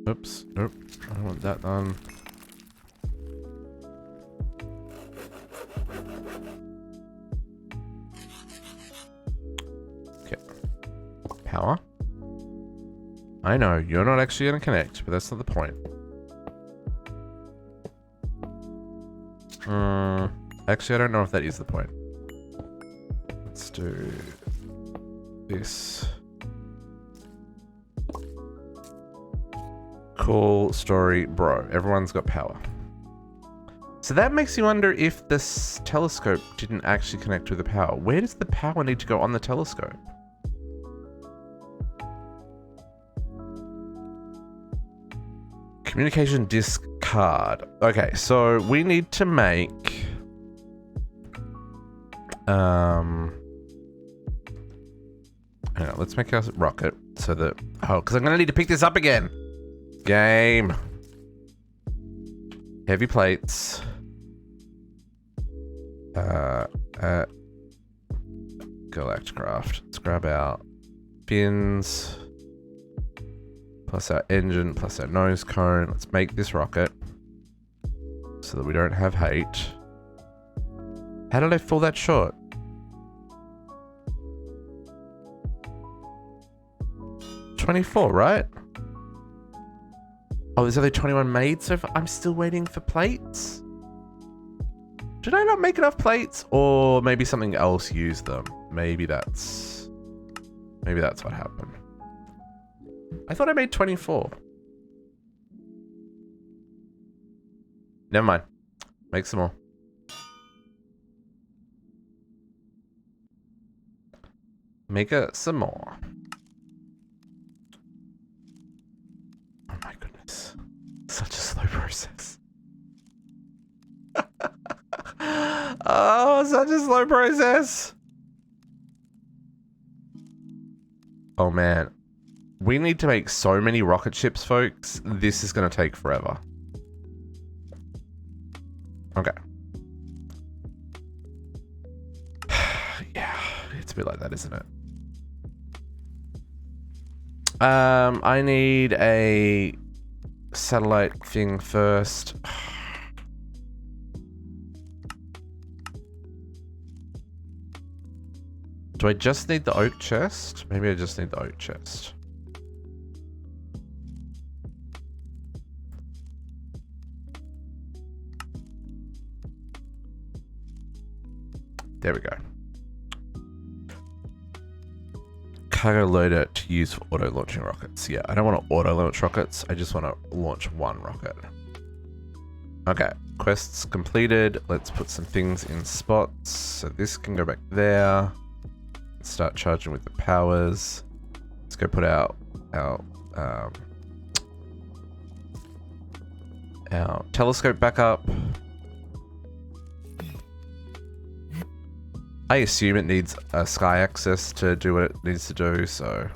Oops. Nope. I don't want that done. Okay. Power. I know, you're not actually going to connect, but that's not the point. Actually, I don't know if that is the point. Let's do this. Cool story, bro. Everyone's got power. So that makes you wonder if this telescope didn't actually connect with the power. Where does the power need to go on the telescope? Communication disc card. Okay, so we need to make... hang on, let's make our rocket so that... Oh, because I'm going to need to pick this up again. Game. Heavy plates. Galacticraft. Let's grab our fins. Plus our engine, plus our nose cone. Let's make this rocket. So that we don't have hate. How did I fall that short? $24, right? Oh, there's only 21 made so far. I'm still waiting for plates. Did I not make enough plates? Or maybe something else used them. Maybe that's what happened. I thought I made 24. Never mind. Make some more. Make some more. Oh my goodness. Such a slow process. Oh, such a slow process. Oh man. We need to make so many rocket ships, folks. This is going to take forever. Okay. Yeah, it's a bit like that, isn't it? I need a satellite thing first. Do I just need the oak chest? Maybe I just need the oak chest. There we go. Cargo loader to use for auto launching rockets. Yeah, I don't want to auto launch rockets. I just want to launch one rocket. Okay, quests completed. Let's put some things in spots. So this can go back there. Start charging with the powers. Let's go put our telescope back up. I assume it needs a sky access to do what it needs to do, so...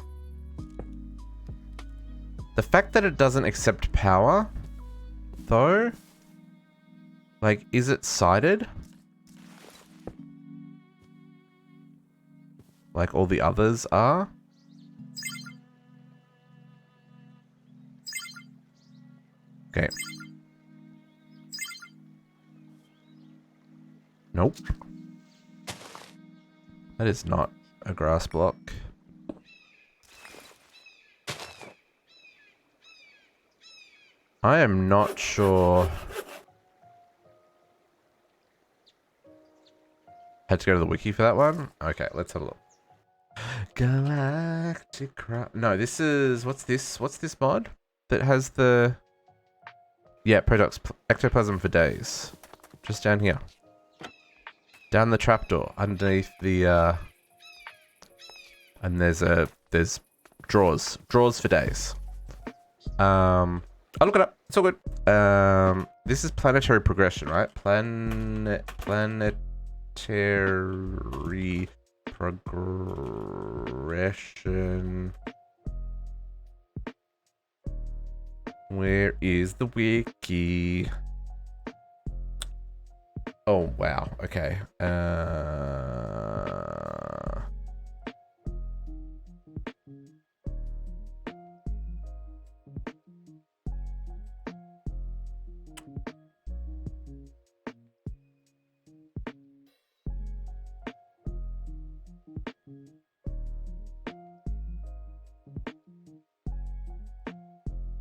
The fact that it doesn't accept power, though... Like, is it sighted? Like all the others are? Okay. Nope. That is not a grass block. I am not sure. Had to go to the wiki for that one? Okay, let's have a look. Galacticraft. No, this is... What's this? What's this mod? That has the... Yeah, products. Ectoplasm for days. Just down here. Down the trapdoor. Underneath the... And there's drawers. Drawers for days. I'll look it up. It's all good. This is planetary progression, right? Planetary progression. Where is the wiki? Oh, wow. Okay.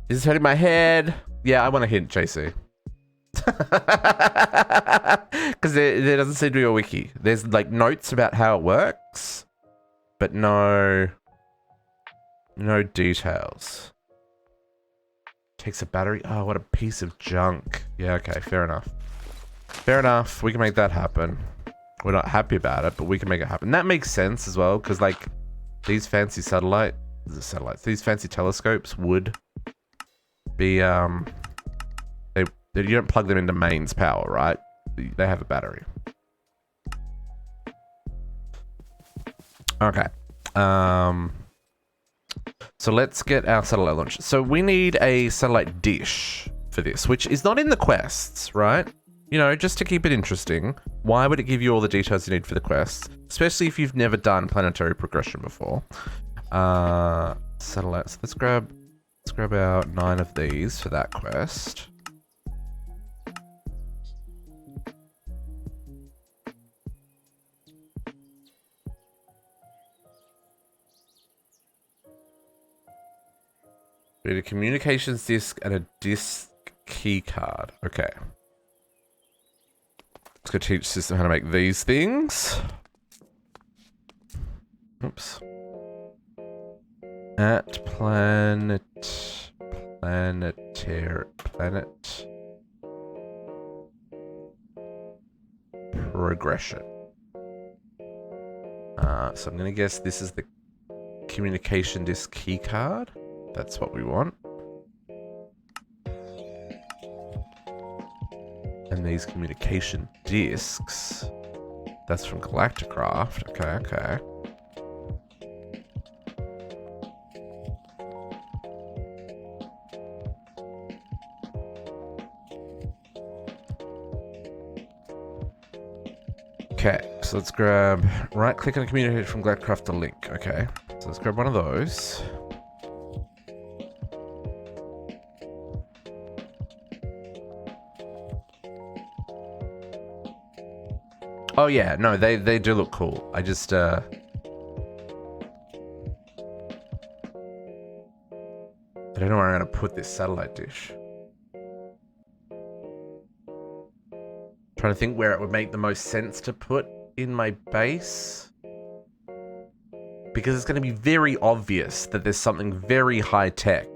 Is this hurting my head? Yeah, I want a hint, JC. Because there doesn't seem to be a wiki. There's like notes about how it works, but no details. Takes a battery. Oh, what a piece of junk. Yeah, okay, fair enough. Fair enough. We can make that happen. We're not happy about it, but we can make it happen. That makes sense as well, because like these fancy these fancy telescopes would be you don't plug them into mains power, right? They have a battery. Okay. So let's get our satellite launch. So we need a satellite dish for this, which is not in the quests, right? You know, just to keep it interesting. Why would it give you all the details you need for the quests? Especially if you've never done planetary progression before. Satellites. Let's grab out 9 of these for that quest. We need a communications disc and a disc key card. Okay. Let's go teach the system how to make these things. Oops. At planet progression. So I'm gonna guess this is the communication disc key card. That's what we want. And these communication discs. That's from Galacticraft. Okay. Okay, so let's grab, right click on a communicator from Galacticraft to link. Okay, so let's grab one of those. Oh yeah, no, they do look cool. I just I don't know where I'm gonna put this satellite dish. Trying to think where it would make the most sense to put in my base. Because it's going to be very obvious that there's something very high tech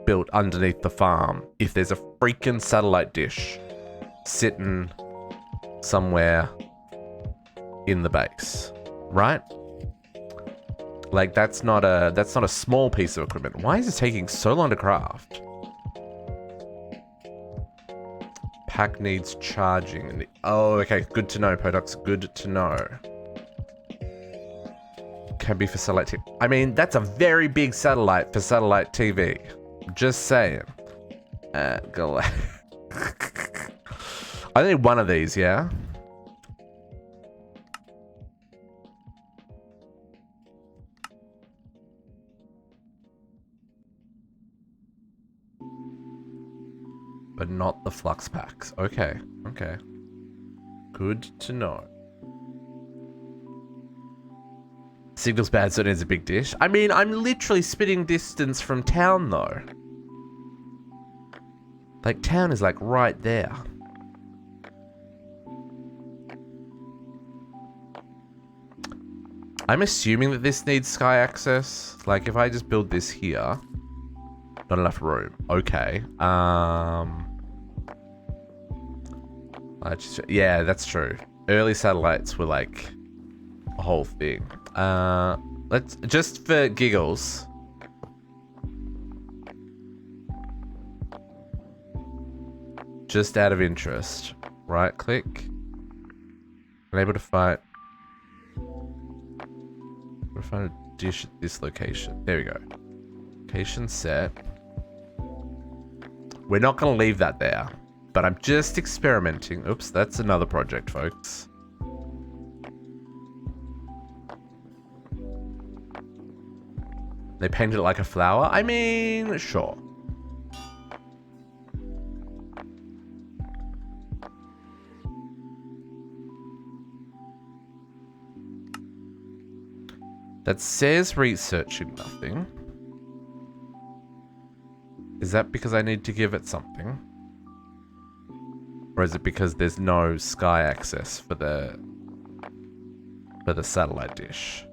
built underneath the farm if there's a freaking satellite dish sitting somewhere in the base, right? Like that's not a small piece of equipment. Why is it taking so long to craft? Pack needs charging. Oh, okay. Good to know, Podox. Good to know. Can be for satellite TV. I mean, that's a very big satellite for satellite TV. Just saying. Go. I need one of these, yeah? But not the flux packs. Okay, okay. Good to know. Signal's bad, so it needs a big dish. I mean, I'm literally spitting distance from town, though. Like, town is, like, right there. I'm assuming that this needs sky access. Like, if I just build this here... Not enough room. Okay. Yeah, that's true. Early satellites were, like, a whole thing. Let's just for giggles. Just out of interest, right click. Unable to find. We'll find a dish at this location. There we go. Location set. We're not gonna leave that there, but I'm just experimenting. Oops, that's another project, folks. They painted it like a flower? I mean, sure. That says researching nothing. Is that because I need to give it something? Or is it because there's no sky access for the satellite dish?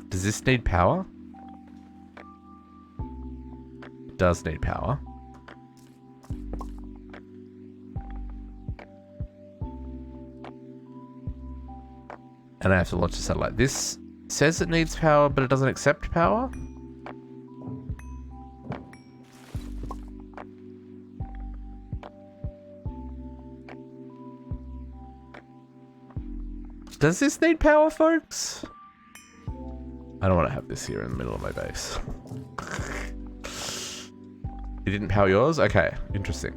Does this need power? It does need power. And I have to launch a satellite. This says it needs power, but it doesn't accept power? Does this need power, folks? I don't want to have this here in the middle of my base. You didn't power yours? Okay, interesting.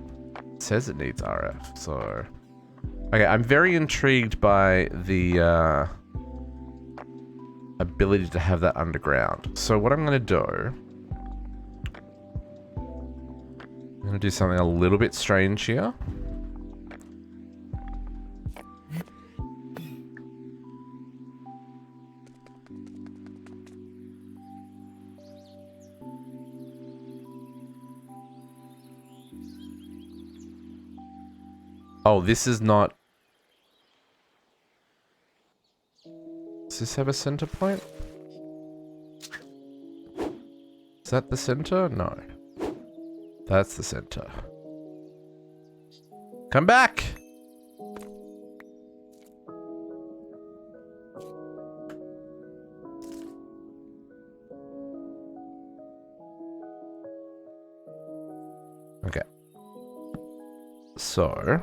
It says it needs RF, so... Okay, I'm very intrigued by the ability to have that underground. So what I'm going to do... I'm going to do something a little bit strange here. Oh, this is not... Does this have a center point? Is that the center? No. That's the center. Come back! Okay. So...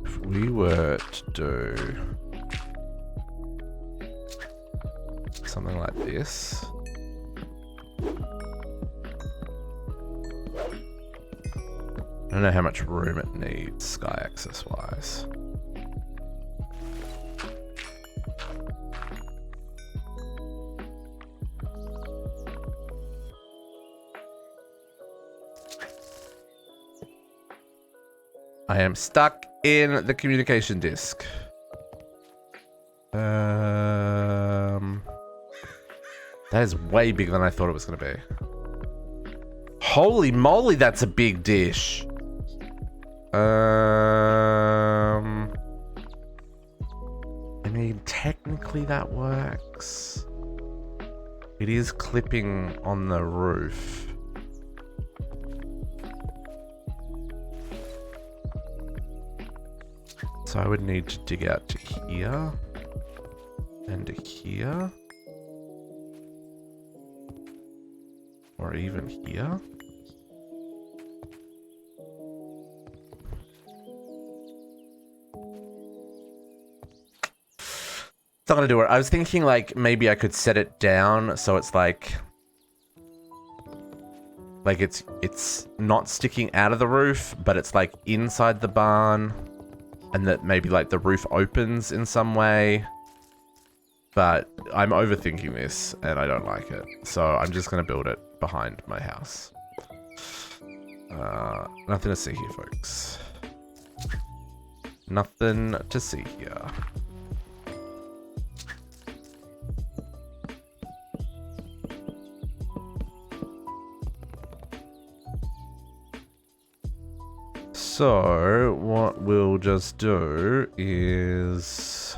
if we were to do something like this, I don't know how much room it needs sky access wise. I am stuck in the communication disk. That is way bigger than I thought it was going to be. Holy moly, that's a big dish. I mean, technically that works. It is clipping on the roof. So I would need to dig out to here and to here, or even here. It's not gonna do it. I was thinking like maybe I could set it down so it's like it's not sticking out of the roof, but it's like inside the barn, and that maybe like the roof opens in some way. But I'm overthinking this and I don't like it, so I'm just gonna build it behind my house. Nothing to see here, folks. Nothing to see here. So what we'll just do is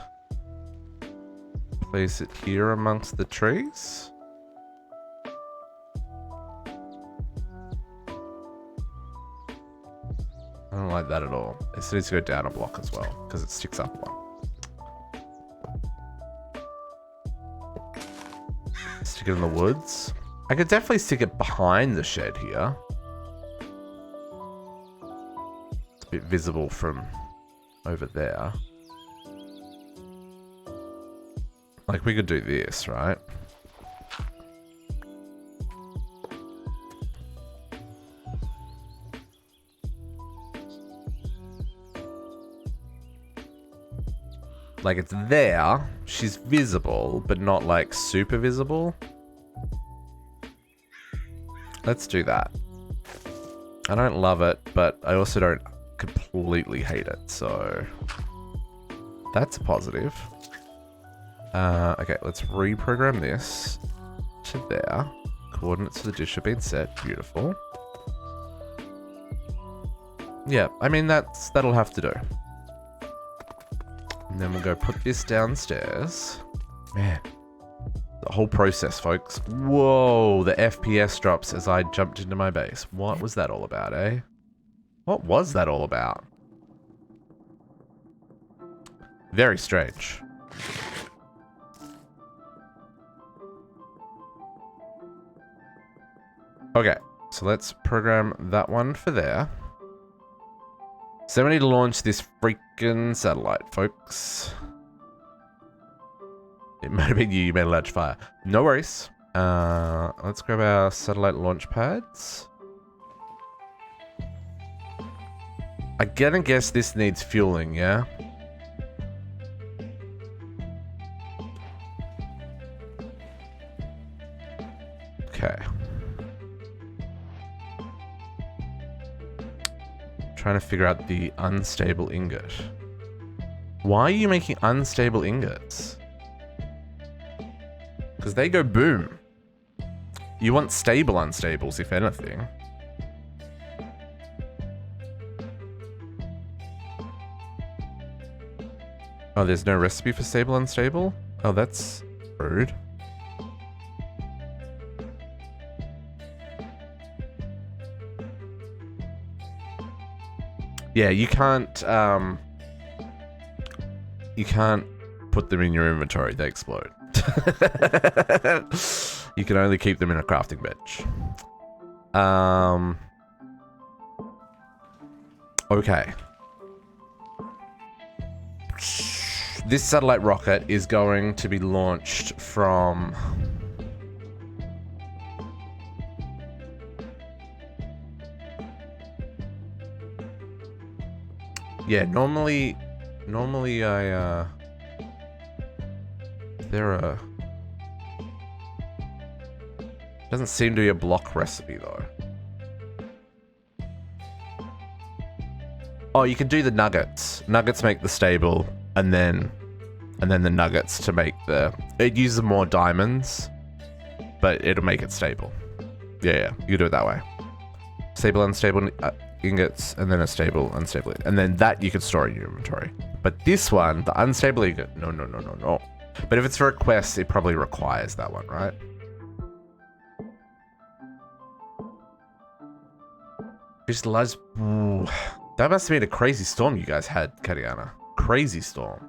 place it here amongst the trees. I don't like that at all. It needs to go down a block as well because it sticks up one. Stick it in the woods. I could definitely stick it behind the shed here. Bit visible from over there. Like we could do this, right? Like it's there, she's visible, but not like super visible. Let's do that. I don't love it, but I also don't completely hate it, so that's a positive. Okay, let's reprogram this to there. Coordinates for the dish have been set. Beautiful. Yeah, I mean that'll have to do. And then we'll go put this downstairs. Man, the whole process, folks. Whoa, the FPS drops as I jumped into my base. What was that all about, eh? What was that all about? Very strange. Okay, so let's program that one for there. So we need to launch this freaking satellite, folks. It might have been you made a large fire. No worries. Let's grab our satellite launch pads. I gotta guess this needs fueling, yeah? Okay. Trying to figure out the unstable ingot. Why are you making unstable ingots? Because they go boom. You want stable unstables, if anything. Oh, there's no recipe for stable unstable? Oh, that's rude. Yeah, you can't put them in your inventory, they explode. You can only keep them in a crafting bench. Okay. This satellite rocket is going to be launched from... Yeah, normally I, doesn't seem to be a block recipe though. Oh, you can do the nuggets. Nuggets make the stable, and then the nuggets to make the... It uses more diamonds, but it'll make it stable. Yeah, you do it that way. Stable, unstable ingots, and then a stable, unstable. And then that you can store in your inventory. But this one, the unstable ingot, no. But if it's for a quest, it probably requires that one, right? Just large... Ooh, that must have been a crazy storm you guys had, Kariana. Crazy storm.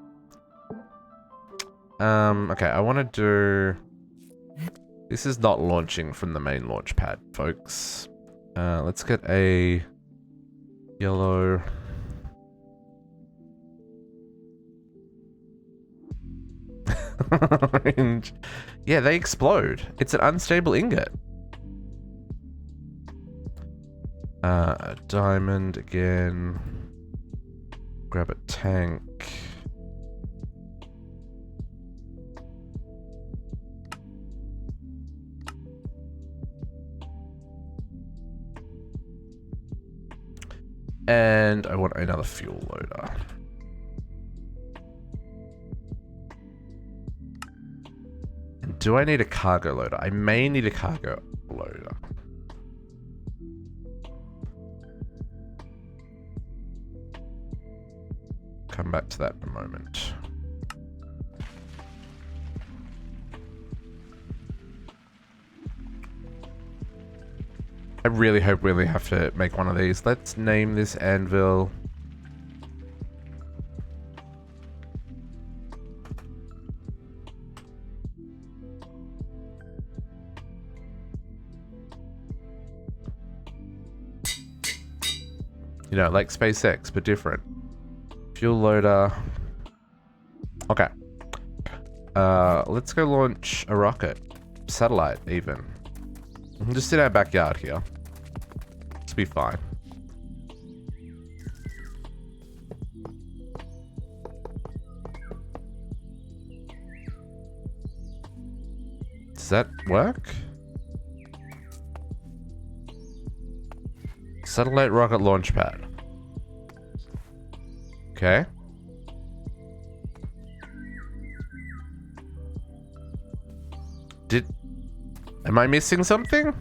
Okay, I want to do... This is not launching from the main launch pad, folks. Let's get a yellow... Orange. Yeah, they explode. It's an unstable ingot. A diamond again. Grab a tank. And I want another fuel loader. And do I need a cargo loader? I may need a cargo loader. Come back to that in a moment. I really hope we only have to make one of these. Let's name this anvil. You know, like SpaceX, but different. Fuel loader. Okay. Let's go launch a rocket. Satellite, even. Just in our backyard here. Just be fine. Does that work? Satellite rocket launch pad. Okay. Am I missing something?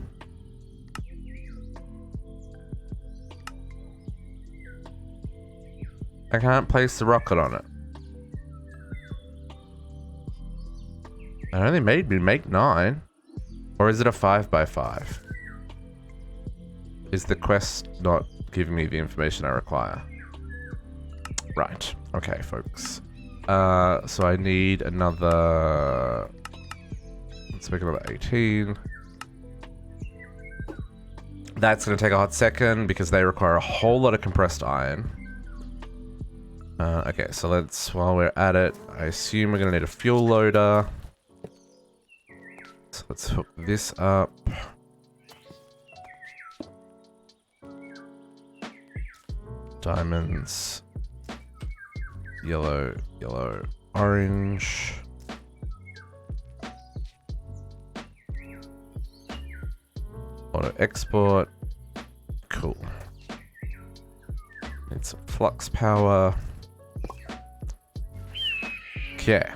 I can't place the rocket on it. It only made me make 9. Or is it a 5x5? Is the quest not giving me the information I require? Right. Okay, folks. So I need another... Let's make another 18. That's going to take a hot second because they require a whole lot of compressed iron. Okay, so let's, while we're at it, I assume we're going to need a fuel loader. So let's hook this up. Diamonds. Yellow, yellow, orange. Auto export. Cool. Need some flux power. Okay.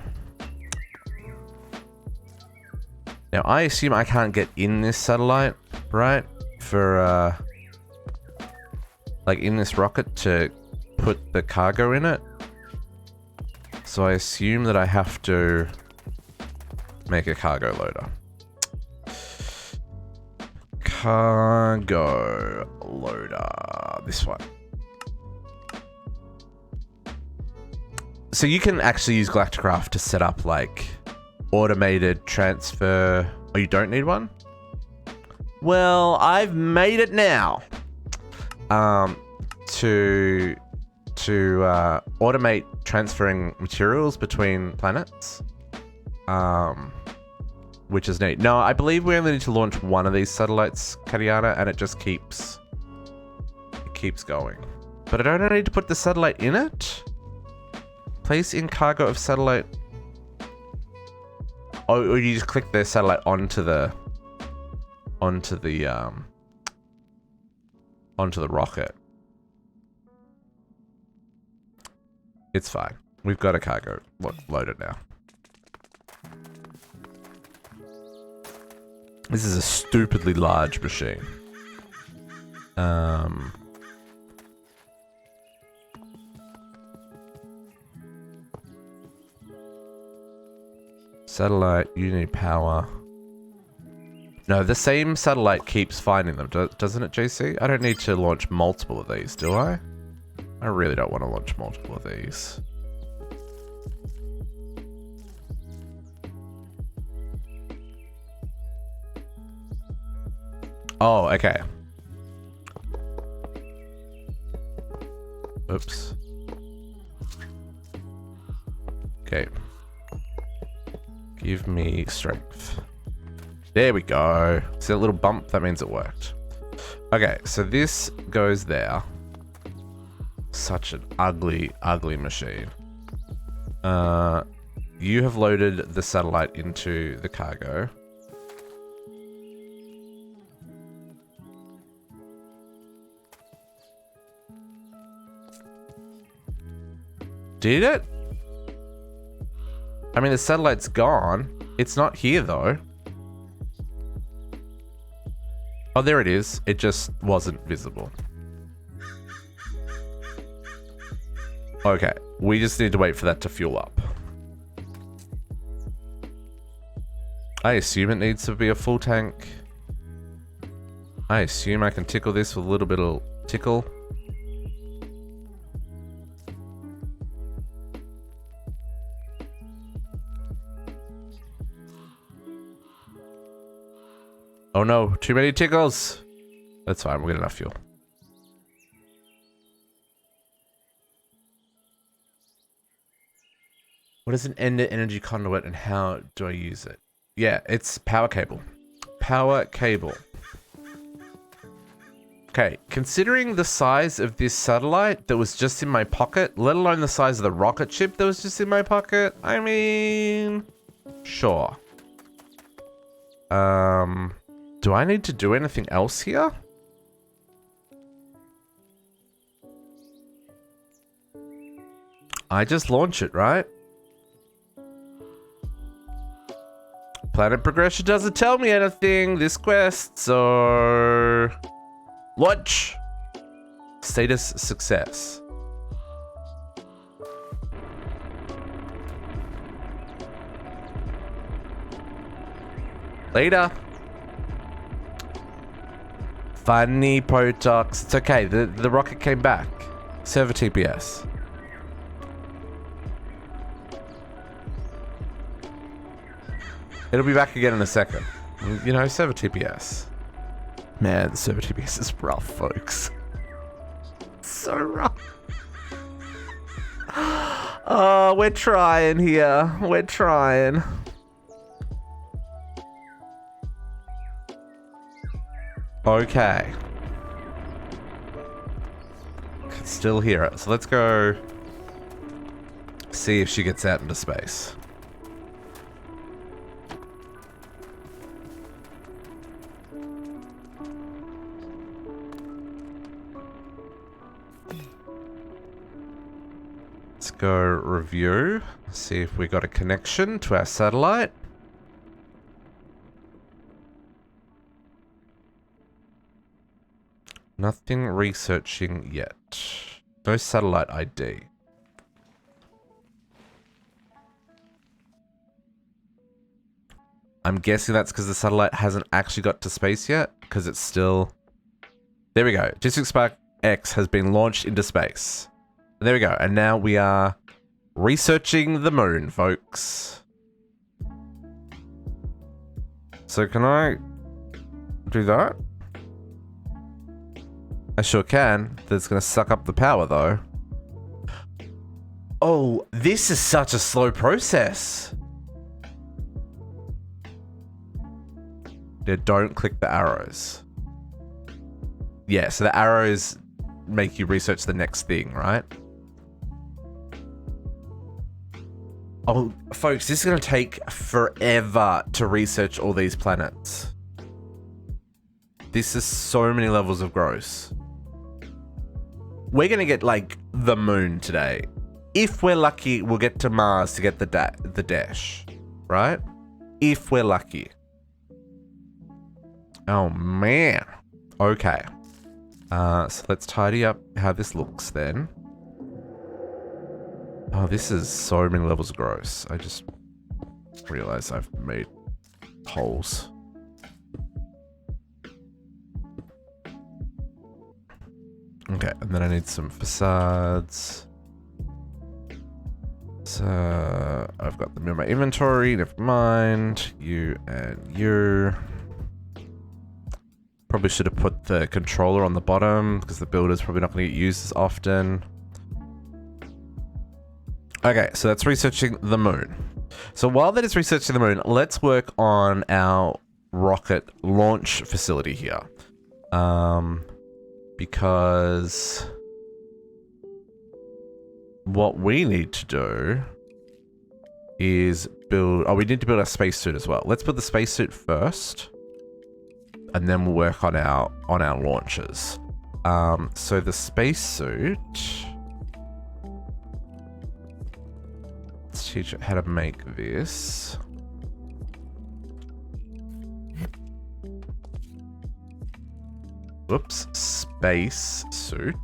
Now I assume I can't get in this satellite, right? For like in this rocket to put the cargo in it. So I assume that I have to make a cargo loader. Cargo loader. This one. So you can actually use Galacticraft to set up like automated transfer. Oh, you don't need one? Well, I've made it now. To automate transferring materials between planets. Which is neat. No, I believe we only need to launch one of these satellites, Kariana, and it just keeps going. But I don't need to put the satellite in it. Place in cargo of satellite. Oh, or you just click the satellite onto the rocket. It's fine. We've got a cargo loaded now. This is a stupidly large machine. Satellite, you need power. No, the same satellite keeps finding them, doesn't it, JC? I don't need to launch multiple of these, do I? I really don't want to launch multiple of these. Oh, okay. Oops. Okay. Give me strength. There we go. See that little bump? That means it worked. Okay, so this goes there. Such an ugly, ugly machine. You have loaded the satellite into the cargo. Did it? I mean, the satellite's gone. It's not here, though. Oh, there it is. It just wasn't visible. Okay, we just need to wait for that to fuel up. I assume it needs to be a full tank. I assume I can tickle this with a little bit of tickle. Oh no, too many tickles. That's fine, we'll get enough fuel. What is an ender energy conduit and how do I use it? Yeah, it's power cable. Power cable. Okay, considering the size of this satellite that was just in my pocket, let alone the size of the rocket ship that was just in my pocket, I mean, sure. Do I need to do anything else here? I just launch it, right? Planet progression doesn't tell me anything this quest, so... Launch! Status success. Later. Funny Potox. It's okay, the rocket came back. Server TPS. It'll be back again in a second. You know, server TPS. Man, server TPS is rough, folks. So rough. Oh, we're trying here. We're trying. Okay. Can still hear it. So let's go see if she gets out into space. Let's go review. See if we got a connection to our satellite. Nothing researching yet. No satellite ID. I'm guessing that's because the satellite hasn't actually got to space yet, because it's still... There we go. District Spark X has been launched into space. There we go. And now we are researching the moon, folks. So can I do that? I sure can. That's going to suck up the power, though. Oh, this is such a slow process. Yeah, don't click the arrows. Yeah, so the arrows make you research the next thing, right? Oh, folks, this is going to take forever to research all these planets. This is so many levels of gross. We're going to get, like, the moon today. if we're lucky, we'll get to Mars to get the Desh, right? If we're lucky. Oh man. Okay. So let's tidy up how this looks then. Oh, this is so many levels gross. I just realized I've made holes. Okay, and then I need some facades. So I've got them in my inventory, never mind. You and you. Probably should have put the controller on the bottom because the builder's probably not going to get used as often. Okay, so that's researching the moon. So while that is researching the moon, let's work on our rocket launch facility here. Because what we need to do is build... Oh, we need to build a spacesuit as well. Let's build the spacesuit first. And then we'll work on our launches. So the spacesuit... Let's teach it how to make this. Whoops, space suit.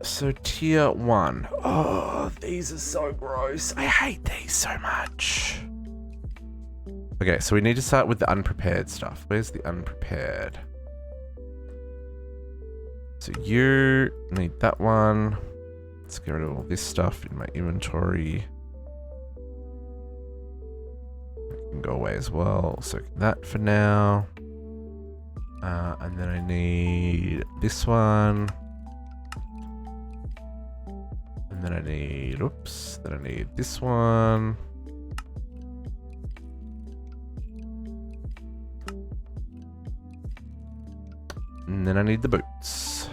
So tier 1. Oh, these are so gross. I hate these so much. Okay, so we need to start with the unprepared stuff. Where's the unprepared? So you need that one. Let's get rid of all this stuff in my inventory. It can go away as well. So that for now. And then I need this one. And then I need, oops, then I need this one. And then I need the boots.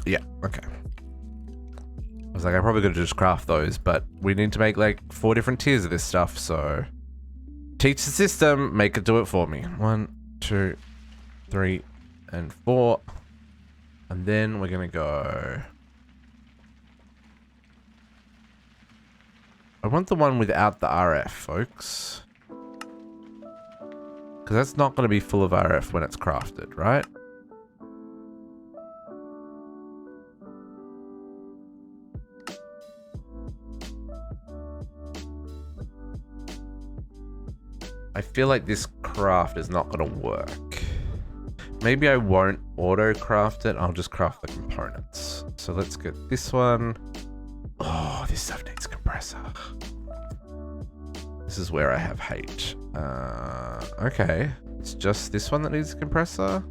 Yeah, okay. I was like, I probably could have just craft those, but we need to make like 4 different tiers of this stuff, so... Teach the system, make it do it for me. 1, 2, 3, and 4. And then we're gonna go... I want the one without the RF, folks. Because that's not going to be full of RF when it's crafted, right? I feel like this craft is not going to work. Maybe I won't auto craft it. I'll just craft the components. So let's get this one. Oh, this stuff needs compressor. This is where I have hate. Okay. It's just this one that needs a compressor.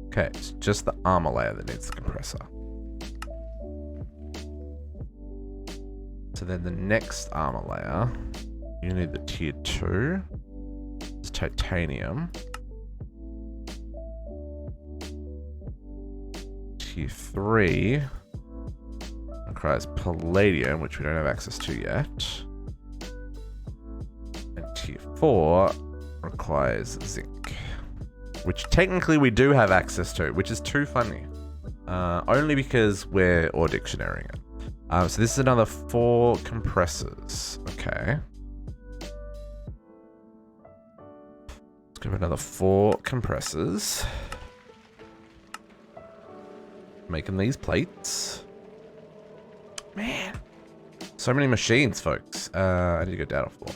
Okay, it's just the armor layer that needs the compressor. So then the next armor layer, you need the tier 2. It's titanium. Tier 3 requires palladium, which we don't have access to yet. And tier 4 requires zinc, which technically we do have access to, which is too funny. Only because we're ore dictionarying it. So this is another 4 compressors. Okay. Let's give another 4 compressors. Making these plates. Man. So many machines, folks. I need to go down a floor.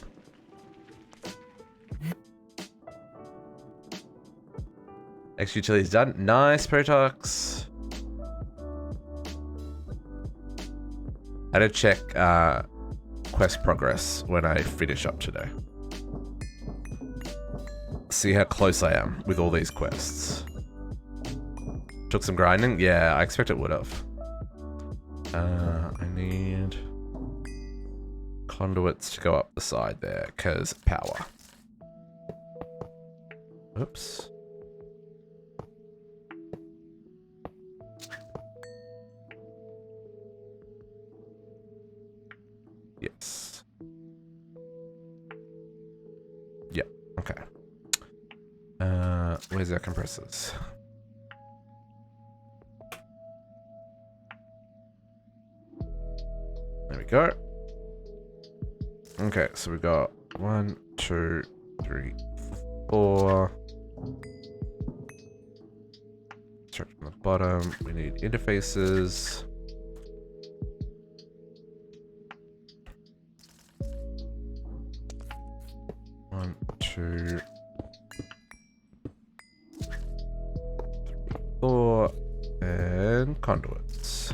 Extra utilities done. Nice, Protox. I had to check quest progress when I finish up today. See how close I am with all these quests. Took some grinding? Yeah, I expect it would have. I need conduits to go up the side there, because power. Oops. Yes. Okay. Where's our compressors? There we go. Okay, so we got 1, 2, 3, 4. Check from the bottom. We need interfaces. One, 2, 3, 4, and conduits.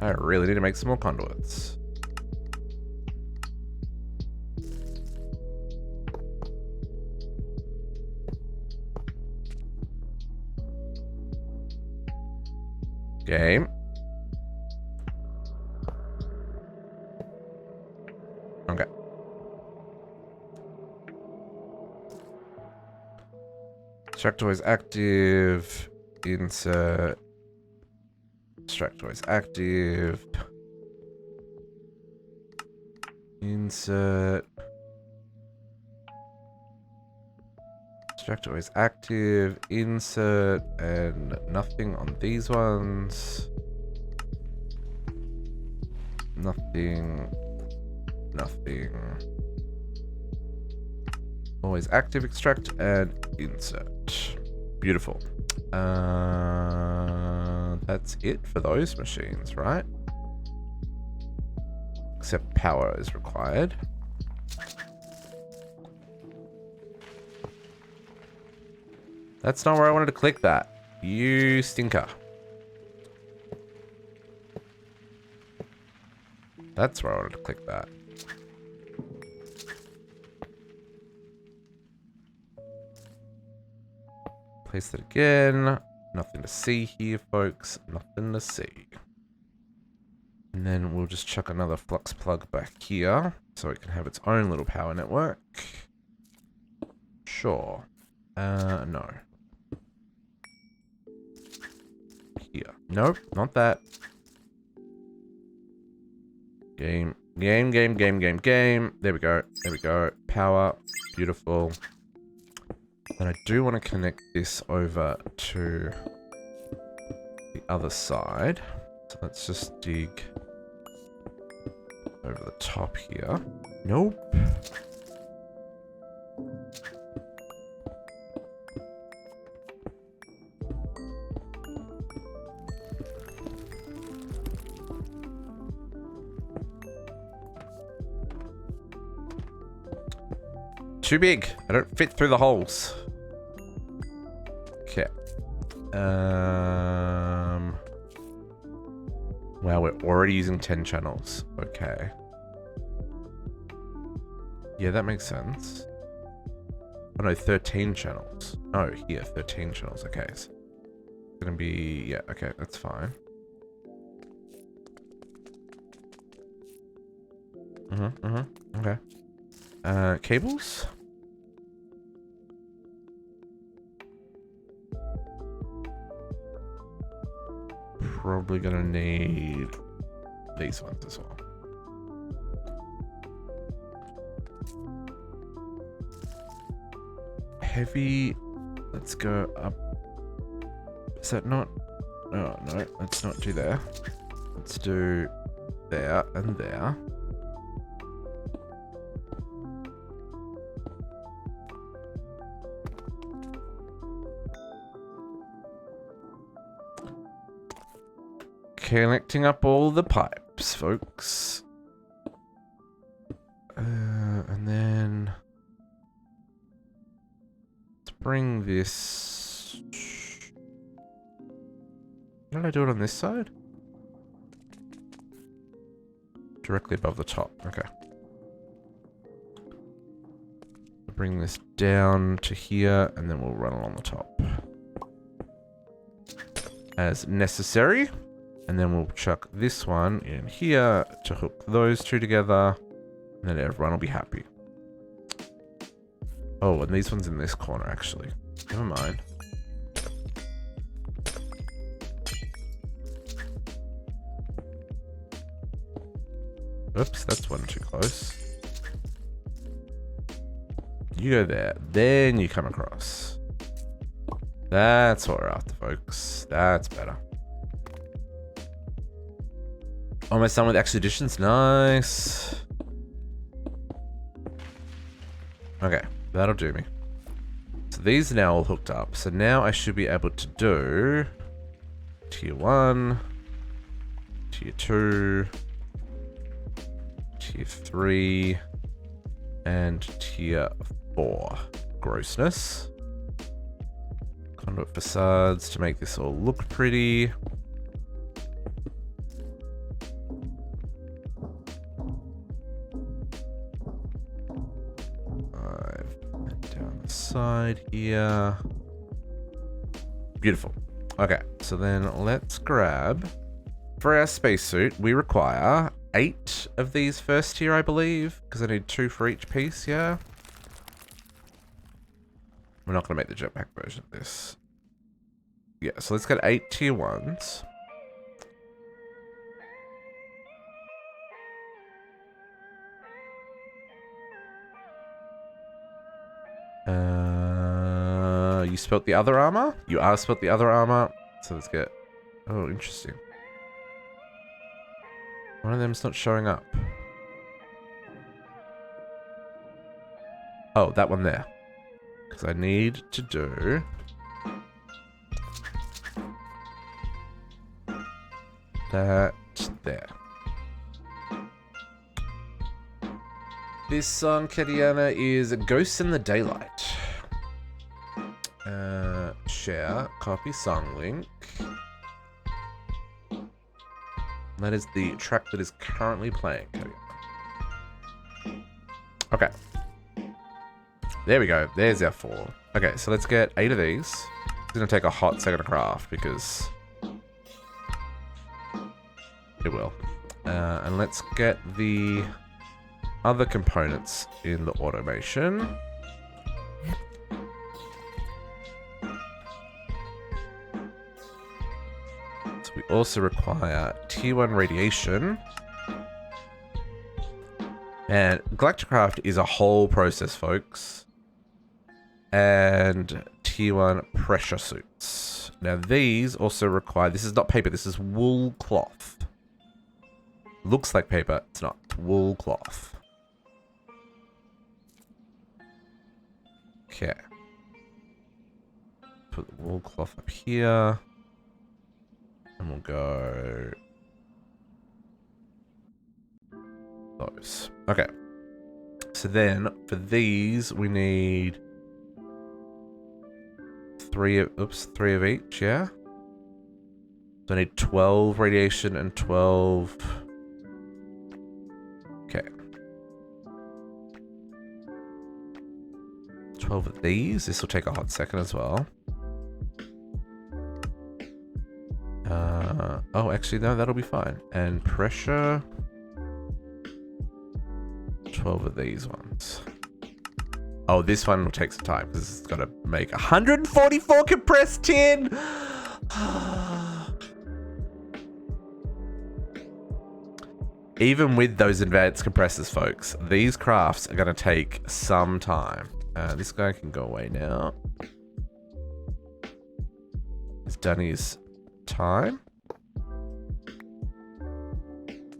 I really need to make some more conduits. Game. Okay. Extractor is active. Insert. Extractor is active. Insert. Extractor is active. Insert. And nothing on these ones. Nothing. Nothing. Always active, extract, and insert. Beautiful. That's it for those machines, right? Except power is required. That's not where I wanted to click that. You stinker. That's where I wanted to click that. Place it again. Nothing to see here, folks. Nothing to see. And then we'll just chuck another flux plug back here so it can have its own little power network. Sure. No. Here. Nope, not that. Game. Game. There we go. There we go. Power. Beautiful. And I do want to connect this over to the other side. So let's just dig over the top here. Nope. Too big. I don't fit through the holes. Okay. Wow, we're already using 10 channels. Okay. Yeah, that makes sense. Oh no, 13 channels. Oh, here, 13 channels. Okay. So it's gonna be... Yeah, okay, that's fine. Okay. Cables? Probably gonna need these ones as well. Heavy. Let's go up. Is that not? Oh no, let's not do there. Let's do there and there. Connecting up all the pipes, folks. And then let's bring this. Did I do it on this side? Directly above the top. Okay. Bring this down to here, and then we'll run along the top as necessary. And then we'll chuck this one in here to hook those two together. And then everyone will be happy. Oh, and these ones in this corner, actually. Never mind. Oops, that's one too close. You go there. Then you come across. That's what we're after, folks. That's better. Almost done with extra additions. Nice. Okay, that'll do me. So these are now all hooked up. So now I should be able to do tier 1, tier 2, tier 3, and tier 4. Grossness. Conduit facades to make this all look pretty. Down the side here. Beautiful. Okay, so then let's grab, for our spacesuit, we require 8 of these first tier, I believe, because I need 2 for each piece, yeah? We're not going to make the jetpack version of this. Yeah, so let's get 8 tier 1s. You spelt the other armor? You are spelt the other armor. So let's get... Oh, interesting. One of them's not showing up. Oh, that one there. Because I need to do... that there. This song, Kadiana, is Ghosts in the Daylight. Share, copy song link. That is the track that is currently playing, Kadiana. Okay. There we go. There's our 4. Okay, so let's get 8 of these. It's going to take a hot second to craft because... it will. And let's get the other components in the automation. So we also require tier 1 radiation. And Galacticraft is a whole process, folks. And tier 1 pressure suits. Now these also require, this is not paper, this is wool cloth. Looks like paper, it's not. It's wool cloth. Okay. Put the wool cloth up here. And we'll go... those. Okay. So then, for these, we need... 3 of each, yeah? So I need 12 radiation and 12... Okay. 12 of these. This will take a hot second as well. Oh, actually, no, that'll be fine. And pressure. 12 of these ones. Oh, this one will take some time because it's got to make 144 compressed tin. Even with those advanced compressors, folks, these crafts are going to take some time. This guy can go away now. He's done his time.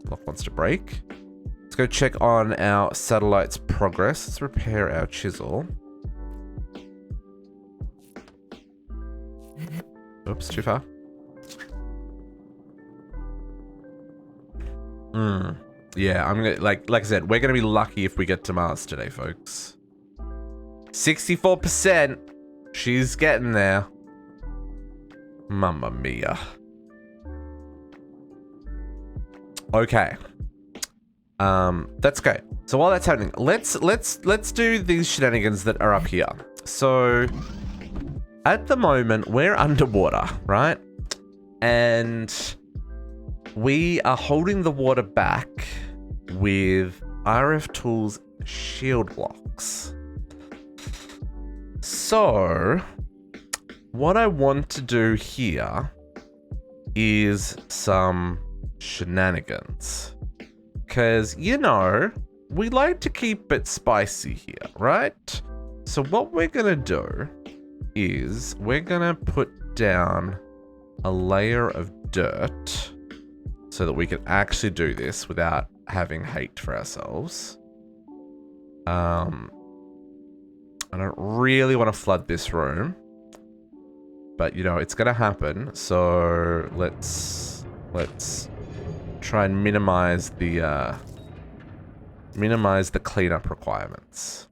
Lock wants to break. Let's go check on our satellite's progress. Let's repair our chisel. Oops, too far. Yeah, I'm gonna like I said, we're gonna be lucky if we get to Mars today, folks. 64%. She's getting there. Mamma mia. Okay. That's great. So while that's happening, let's do these shenanigans that are up here. So at the moment we're underwater, right? And we are holding the water back with RF Tools shield blocks. So what I want to do here is some shenanigans. Because, you know, we like to keep it spicy here, right? So what we're gonna do is we're gonna put down a layer of dirt so that we can actually do this without having hate for ourselves. I don't really want to flood this room, but you know, it's gonna happen. So let's try and minimize the cleanup requirements.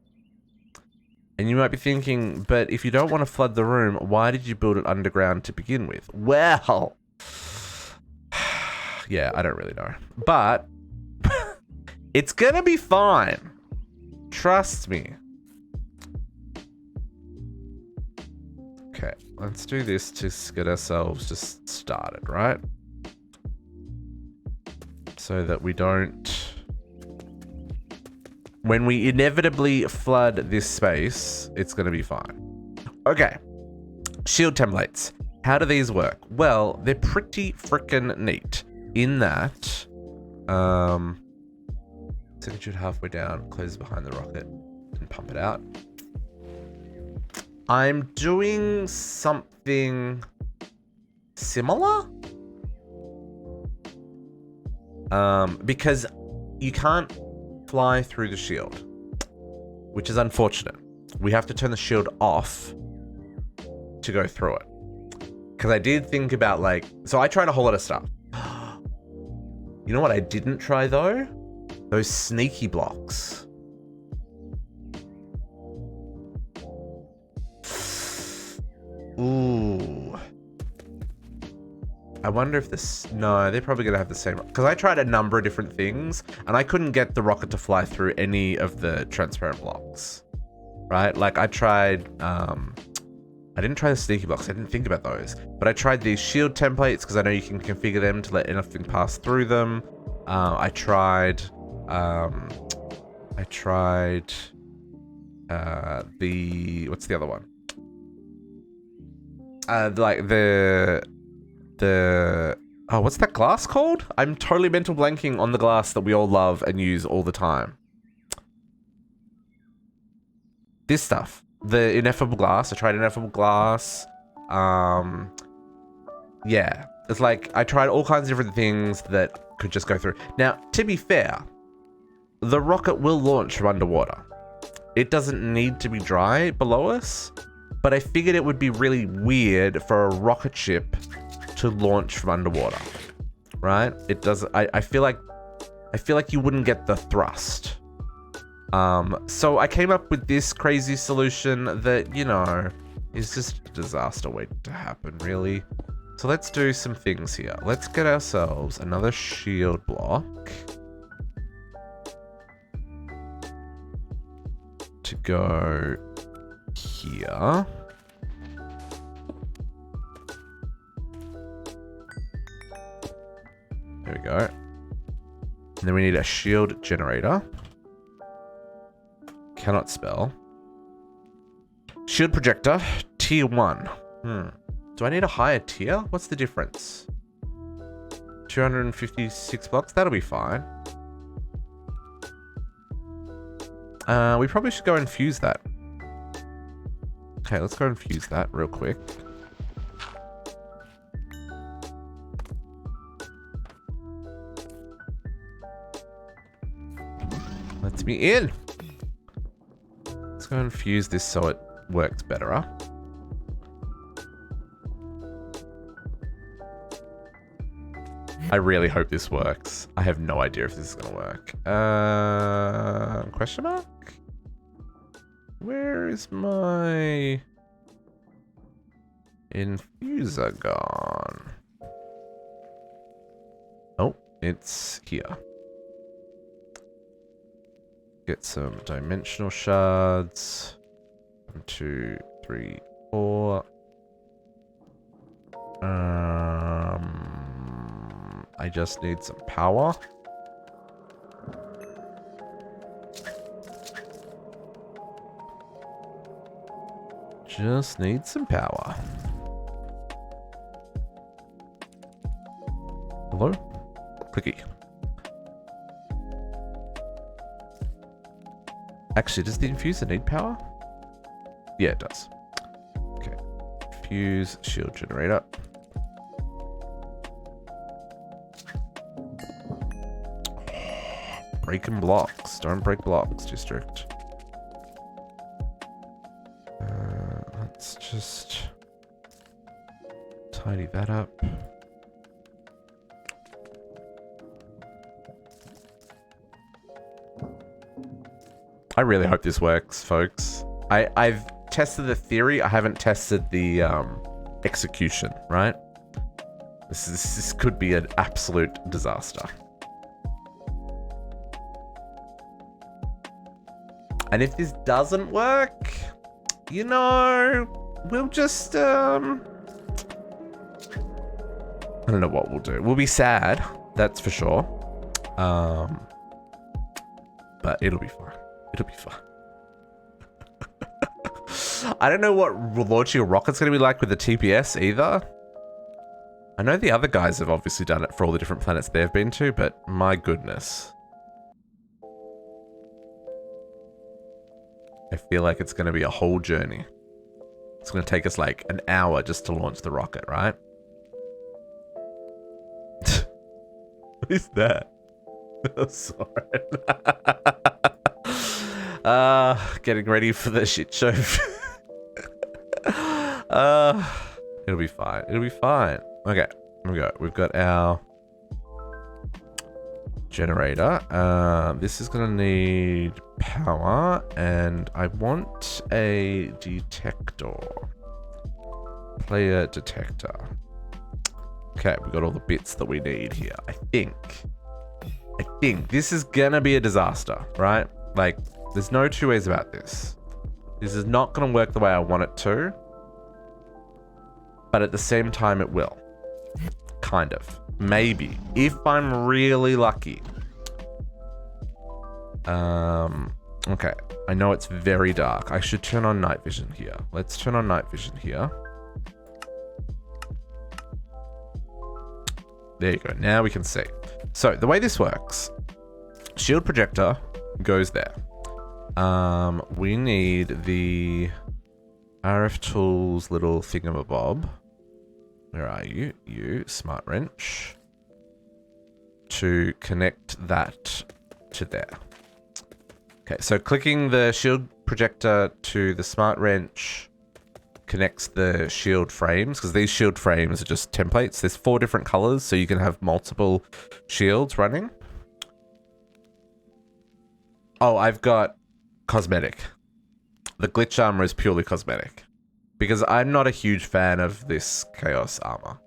And you might be thinking, but if you don't want to flood the room, why did you build it underground to begin with? Well, yeah, I don't really know. But it's gonna be fine. Trust me. Okay, let's do this to get ourselves just started, right? So that we don't... When we inevitably flood this space, it's going to be fine. Okay. Shield templates. How do these work? Well, they're pretty freaking neat in that... So it should halfway down, close behind the rocket, and pump it out. I'm doing something similar. Because you can't fly through the shield, which is unfortunate. We have to turn the shield off to go through it. Because I did think about like, so I tried a whole lot of stuff. You know what I didn't try though? Those sneaky blocks. Ooh. I wonder if this... No, they're probably going to have the same... Because I tried a number of different things, and I couldn't get the rocket to fly through any of the transparent blocks. Right? Like, I tried... I didn't try the sneaky blocks. I didn't think about those. But I tried these shield templates, because I know you can configure them to let anything pass through them. I tried the... What's the other one? Like the... Oh, what's that glass called? I'm totally mental blanking on the glass that we all love and use all the time. This stuff. The ineffable glass. I tried ineffable glass. Yeah. It's like, I tried all kinds of different things that could just go through. Now, to be fair, the rocket will launch from underwater. It doesn't need to be dry below us, but I figured it would be really weird for a rocket ship to launch from underwater, right? It doesn't. I feel like you wouldn't get the thrust. So I came up with this crazy solution that, you know, is just a disaster waiting to happen, really. So let's do some things here. Let's get ourselves another shield block to go here. There we go. And then we need a shield generator. Cannot spell. Shield projector, tier 1. Do I need a higher tier? What's the difference? 256 blocks? That'll be fine. We probably should go and fuse that. Okay, let's go and fuse that real quick. Let's be in. Let's go and fuse this so it works better. I really hope this works. I have no idea if this is gonna work. Question mark? Where is my infuser gone? Oh, it's here. Get some dimensional shards. 1, 2, 3, 4. I just need some power. Just need some power. Hello? Clicky. Actually, does the infuser need power? Yeah, it does. Okay. Fuse shield generator. Breaking blocks. Don't break blocks, district. Let's just tidy that up. I really hope this works, folks. I've tested the theory. I haven't tested the execution, right? This could be an absolute disaster. And if this doesn't work, you know, we'll just, I don't know what we'll do. We'll be sad, that's for sure. But it'll be fine. It'll be fine. I don't know what launching a rocket's going to be like with the TPS either. I know the other guys have obviously done it for all the different planets they've been to, but my goodness. I feel like it's going to be a whole journey. It's going to take us like an hour just to launch the rocket, right? What is that? Oh, sorry. Getting ready for the shit show. It'll be fine. It'll be fine. Okay, here we go. We've got our generator. This is gonna need power, and I want a detector. Player detector. Okay, we got all the bits that we need here. I think this is gonna be a disaster, right? Like, there's no two ways about this. This is not gonna work the way I want it to, but at the same time it will. Kind of. Maybe. If I'm really lucky. Okay. I know it's very dark. I should turn on night vision here. Let's turn on night vision here. There you go. Now we can see. So the way this works, shield projector goes there. We need the RF tools little thingamabob. Where are you? You, smart wrench. To connect that to there. Okay, so clicking the shield projector to the smart wrench connects the shield frames, because these shield frames are just templates. There's 4 different colors, so you can have multiple shields running. Oh, I've got cosmetic. The glitch armor is purely cosmetic, because I'm not a huge fan of this chaos armor.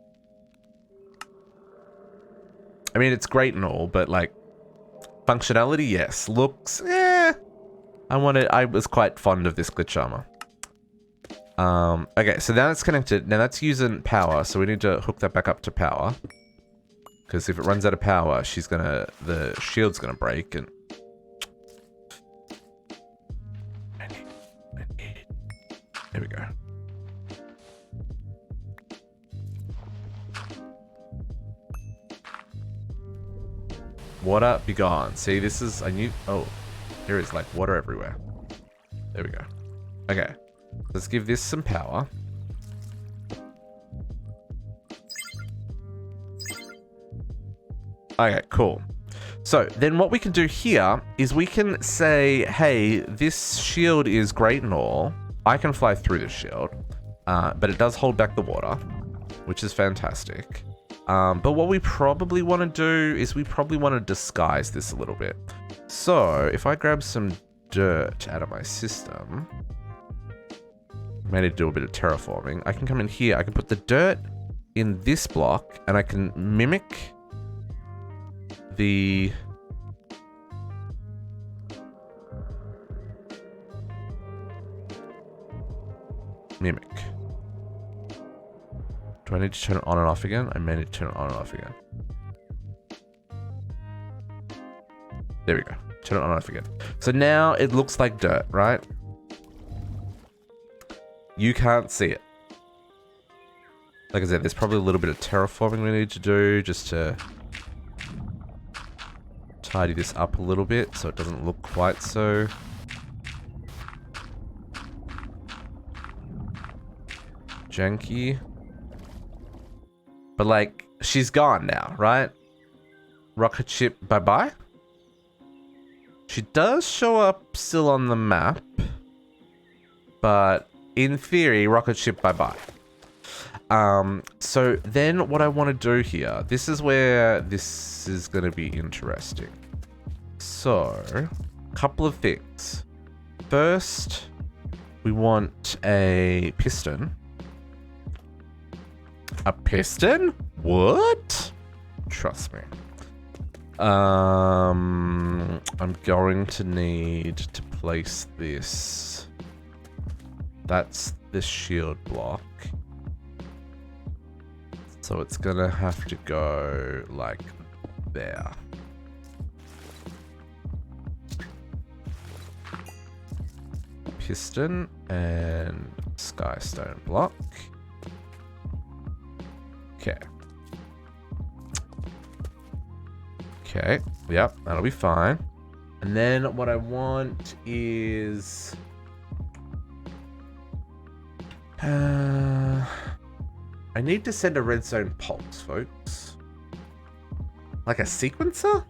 I mean, it's great and all, but like, functionality, yes. Looks, I was quite fond of this glitch armor. Okay, so now it's connected. Now that's using power, so we need to hook that back up to power. Because if it runs out of power, the shield's gonna break, and there we go. Water be gone. See, this is, oh, there is like water everywhere. There we go. Okay, let's give this some power. Okay, cool. So then what we can do here is we can say, hey, this shield is great and all. I can fly through this shield, but it does hold back the water, which is fantastic. But what we probably want to do is we probably want to disguise this a little bit. So if I grab some dirt out of my system, I may need to do a bit of terraforming. I can come in here. I can put the dirt in this block, and I can mimic the mimic. Do I need to turn it on and off again? I may need to turn it on and off again. There we go. Turn it on and off again. So now it looks like dirt, right? You can't see it. Like I said, there's probably a little bit of terraforming we need to do just to tidy this up a little bit so it doesn't look quite so janky. But like, she's gone now, right? Rocket ship, bye-bye. She does show up still on the map. But in theory, rocket ship, bye-bye. So then what I want to do here, this is where this is going to be interesting. So, a couple of things. First, we want a piston. A piston? What? Trust me. I'm going to need to place this. That's the shield block. So it's gonna have to go like there. Piston and skystone block. Okay. Okay, yep, that'll be fine. And then what I want is... I need to send a redstone pulse, folks. Like a sequencer?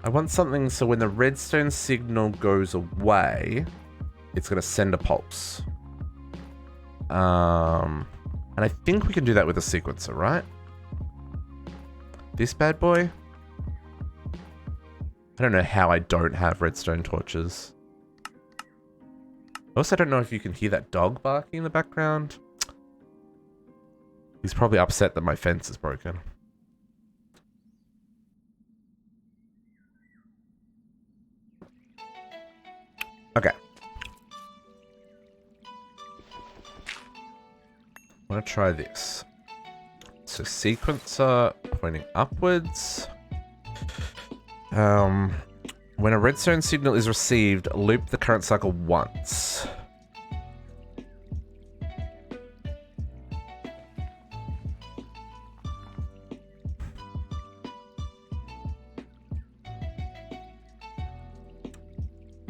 I want something so when the redstone signal goes away, it's gonna send a pulse. And I think we can do that with a sequencer, right? This bad boy? I don't know how I don't have redstone torches. I also don't know if you can hear that dog barking in the background. He's probably upset that my fence is broken. Okay. I'm gonna try this. So sequencer pointing upwards. When a redstone signal is received, loop the current cycle once.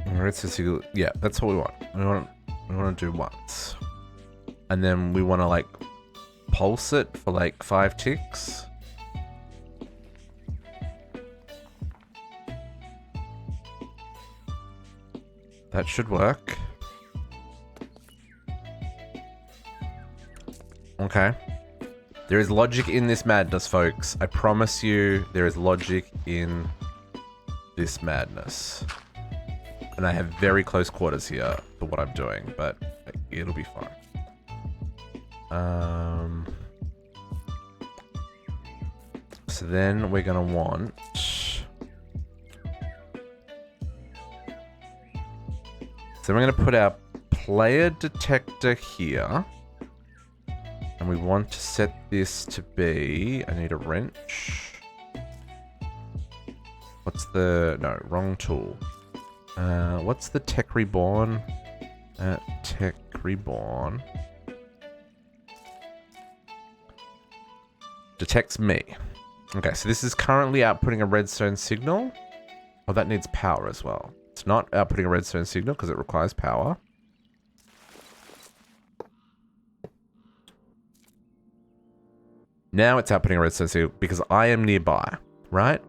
Redstone signal, yeah, that's what we want. We want to do once, and then we want to like pulse it for like 5 ticks. That should work. Okay. There is logic in this madness, folks. I promise you, there is logic in this madness. And I have very close quarters here for what I'm doing, but it'll be fine. So then we're gonna want... So we're going to put our player detector here. And we want to set this to be... I need a wrench. What's the... No, wrong tool. What's the tech reborn? Tech reborn. Detects me. Okay, so this is currently outputting a redstone signal. Oh, that needs power as well. It's not outputting a redstone signal because it requires power. Now it's outputting a redstone signal because I am nearby, right?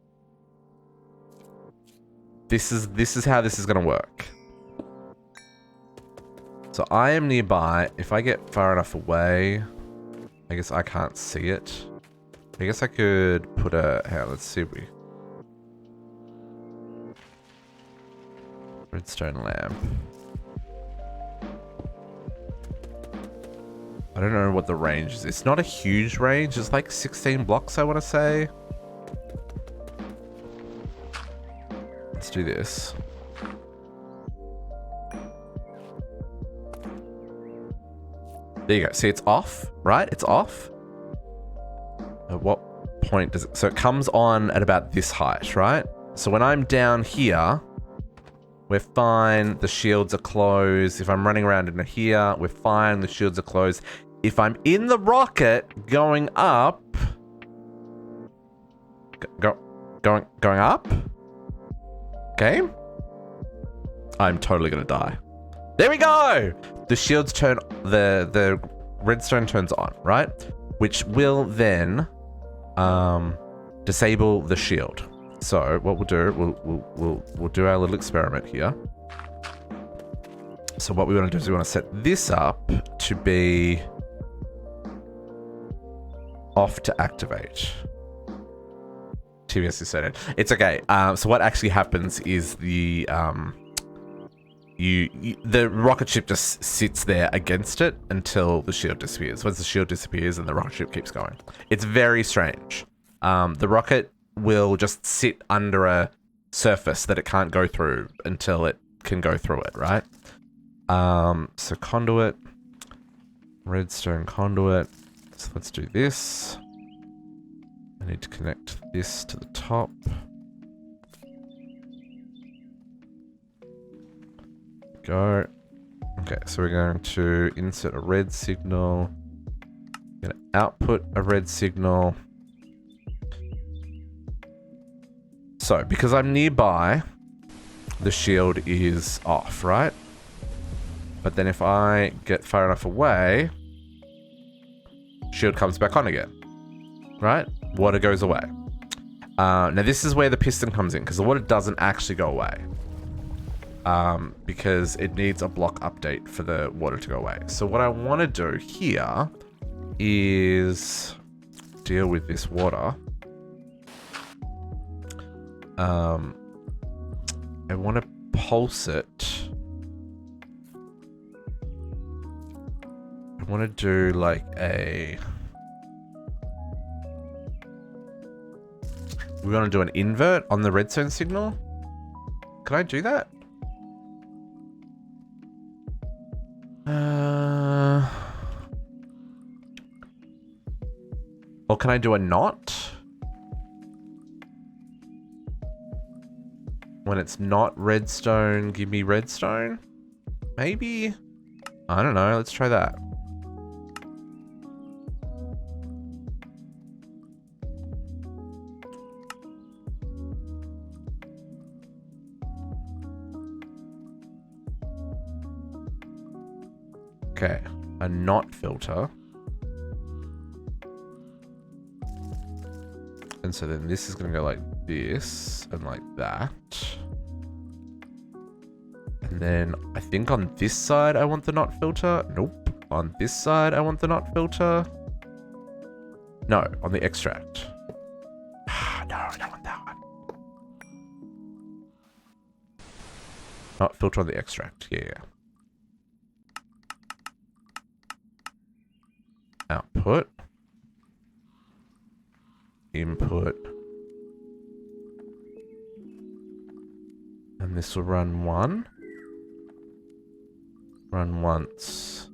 This is how this is going to work. So I am nearby. If I get far enough away, I guess I can't see it. I guess I could put a... Here, let's see if we... Redstone lamp. I don't know what the range is. It's not a huge range. It's like 16 blocks, I want to say. Let's do this. There you go. See, it's off, right? It's off. At what point does it... So it comes on at about this height, right? So when I'm down here... We're fine, the shields are closed. If I'm running around in here, we're fine, the shields are closed. If I'm in the rocket going up... Going up? Okay. I'm totally gonna die. There we go! The shields turn, the redstone turns on, right? Which will then disable the shield. So what we'll do, we'll do our little experiment here. So what we want to do is we want to set this up to be off to activate. TBS is set in. It's okay. So what actually happens is the rocket ship just sits there against it until the shield disappears. Once the shield disappears, then the rocket ship keeps going. It's very strange. The rocket will just sit under a surface that it can't go through until it can go through it, right? So conduit, redstone conduit. So let's do this. I need to connect this to the top. Go. Okay, so we're going to insert a red signal. Going to output a red signal. So, because I'm nearby, the shield is off, right? But then if I get far enough away, shield comes back on again, right? Water goes away. Now this is where the piston comes in, because the water doesn't actually go away. Because it needs a block update for the water to go away. So what I want to do here is deal with this water. I want to pulse it. I want to do like a... We're going to do an invert on the redstone signal. Can I do that? Or can I do a not? When it's not redstone, give me redstone? Maybe? I don't know, let's try that. Okay, a not filter. And so then this is going to go like this and like that. And then I think on this side I want the not filter. Nope. On this side I want the not filter. No, on the extract. No, I don't want that one. Not filter on the extract. Yeah. Output. Input. And this will run one. Run once.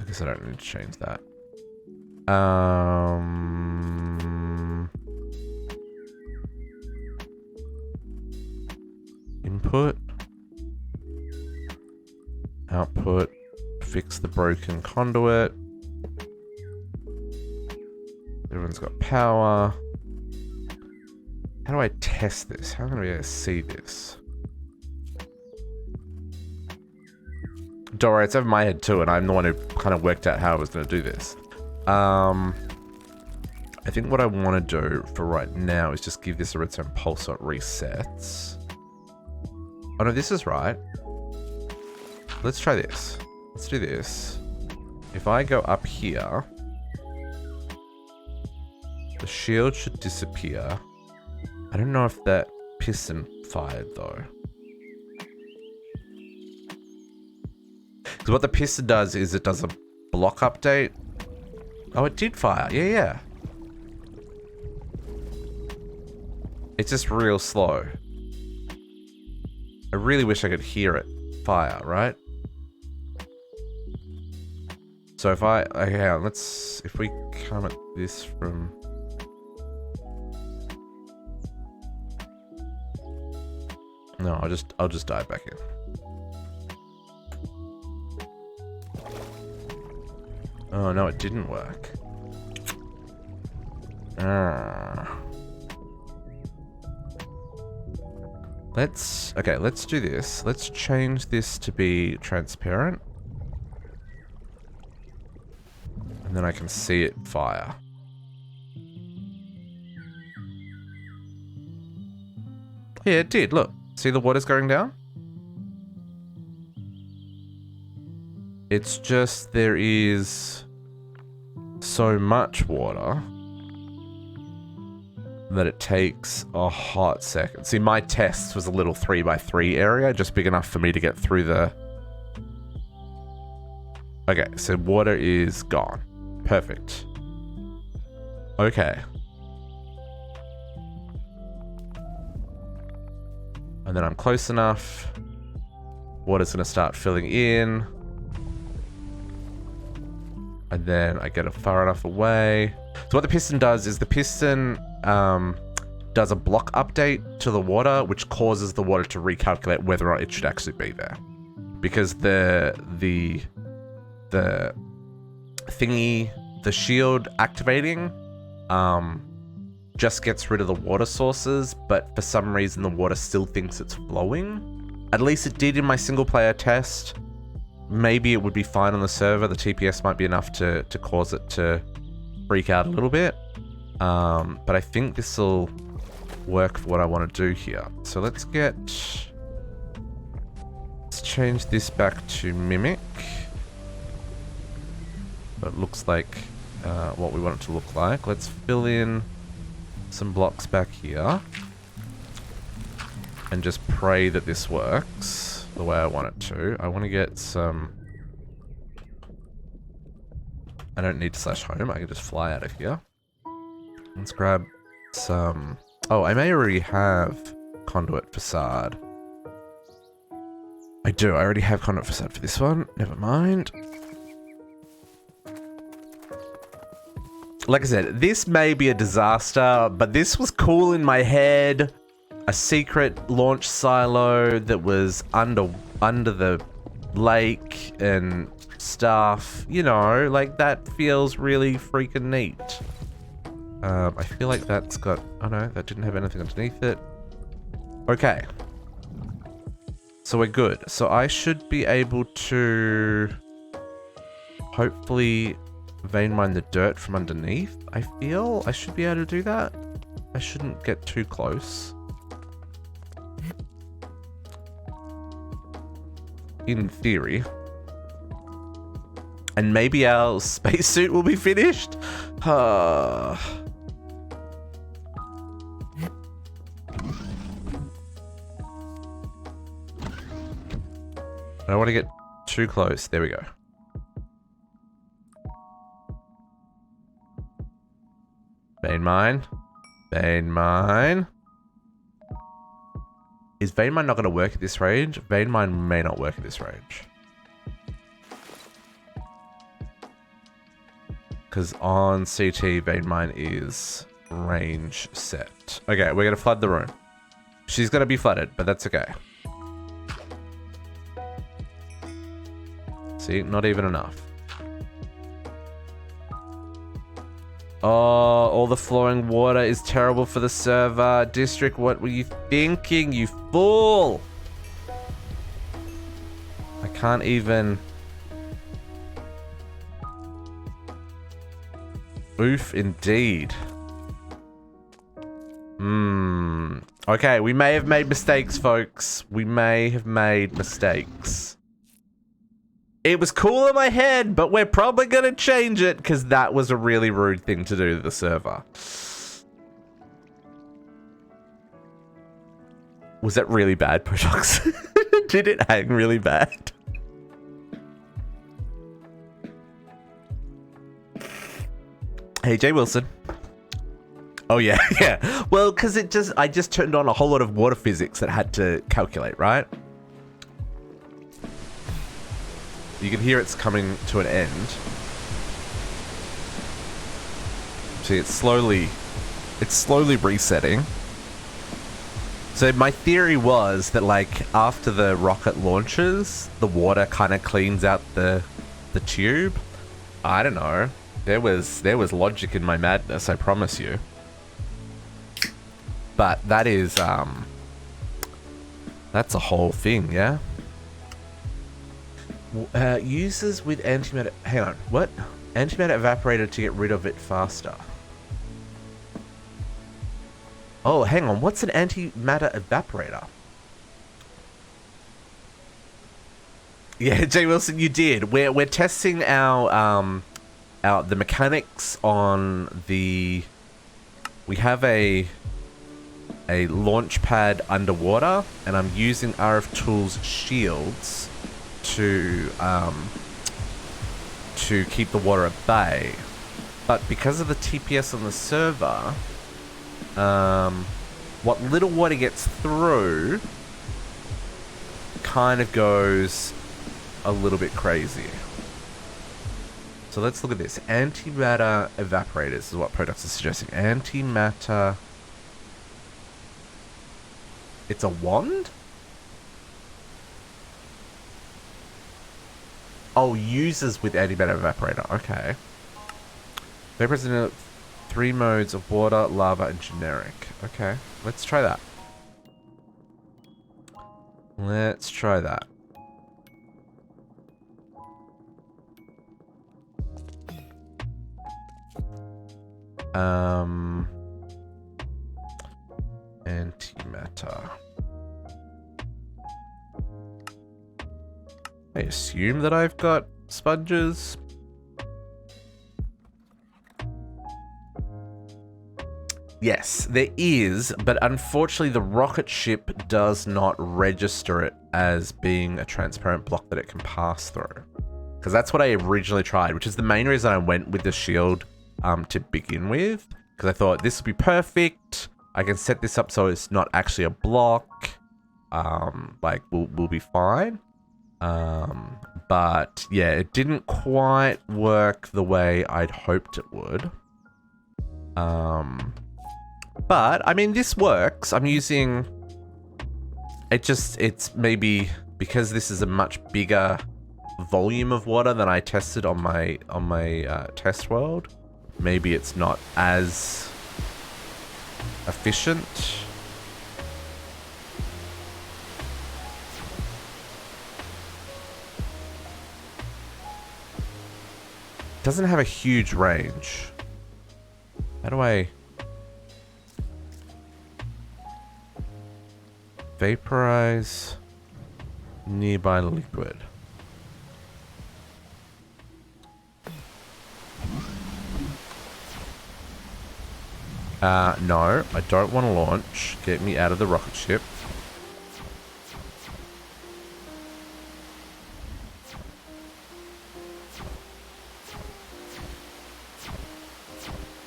I guess I don't need to change that. Input. Output. Fix the broken conduit. Everyone's got power. How do I test this? How am I going to be able to see this? Don't worry, it's over my head too, and I'm the one who kind of worked out how I was going to do this. I think what I want to do for right now is just give this a redstone pulse so it resets. Oh no, this is right. Let's try this. Let's do this. If I go up here, the shield should disappear. I don't know if that piston fired though. Because what the piston does is it does a block update. Oh, it did fire. Yeah, yeah. It's just real slow. I really wish I could hear it fire, right? So if I, okay, hang on, if we come at this from... No, I'll just dive back in. Oh no, it didn't work. Let's do this. Let's change this to be transparent. And then I can see it fire. Yeah, it did. Look. See the water's going down? It's just there is so much water that it takes a hot second. See, my test was a little 3x3 area, just big enough for me to get through the... Okay, so water is gone. Perfect. Okay. And then I'm close enough. Water's gonna start filling in. And then I get it far enough away. So what the piston does is the piston does a block update to the water, which causes the water to recalculate whether or not it should actually be there. Because the thingy, the shield activating, just gets rid of the water sources, but for some reason the water still thinks it's flowing. At least it did in my single player test. Maybe it would be fine on the server. The TPS might be enough to cause it to freak out a little bit. But I think this will work for what I want to do here. So let's change this back to mimic. But it looks like what we want it to look like. Let's fill in some blocks back here. And just pray that this works the way I want it to. I want to get some... I don't need to /home. I can just fly out of here. Let's grab some... Oh, I may already have conduit facade. I do. I already have conduit facade for this one. Never mind. Like I said, this may be a disaster, but this was cool in my head. A secret launch silo that was under the lake and stuff. You know, like that feels really freaking neat. I feel like that's got... Oh no, that didn't have anything underneath it. Okay. So we're good. So I should be able to... hopefully vein mine the dirt from underneath. I feel I should be able to do that. I shouldn't get too close. In theory. And maybe our spacesuit will be finished. I don't want to get too close. There we go. Vein mine. Vein mine. Is vein mine not going to work at this range? Vein mine may not work at this range. Because on CT, vein mine is range set. Okay, we're going to flood the room. She's going to be flooded, but that's okay. See, not even enough. Oh, all the flowing water is terrible for the server. District, what were you thinking, you fool? I can't even... Oof, indeed. Okay, we may have made mistakes, folks. We may have made mistakes. It was cool in my head, but we're probably going to change it because that was a really rude thing to do to the server. Was that really bad, Protox? Did it hang really bad? Hey, Jay Wilson. Oh, yeah, yeah. Well, because I just turned on a whole lot of water physics that had to calculate, right? You can hear it's coming to an end. See, it's slowly resetting. So my theory was that, like, after the rocket launches, the water kind of cleans out the tube. I don't know. There was logic in my madness, I promise you. But that is that's a whole thing, yeah. Uses with antimatter. Hang on, what? Antimatter evaporator to get rid of it faster. Oh, hang on. What's an antimatter evaporator? Yeah, Jay Wilson, you did. We're testing the mechanics on the. We have a launch pad underwater, and I'm using RF Tools shields to keep the water at bay. But because of the TPS on the server, what little water gets through kind of goes a little bit crazy. So let's look at this. Antimatter evaporators is what products are suggesting. Antimatter. It's a wand? Oh, uses with antimatter evaporator. Okay. They present 3 modes of water, lava, and generic. Okay, let's try that. Let's try that. Antimatter. I assume that I've got sponges. Yes, there is, but unfortunately the rocket ship does not register it as being a transparent block that it can pass through. Because that's what I originally tried, which is the main reason I went with the shield to begin with. Because I thought this would be perfect. I can set this up so it's not actually a block. Like, we'll be fine. But yeah, it didn't quite work the way I'd hoped it would. But I mean, this works. I'm using it's maybe because this is a much bigger volume of water than I tested on my test world. Maybe it's not as efficient. Doesn't have a huge range. How do I vaporize nearby liquid? No, I don't want to launch. Get me out of the rocket ship.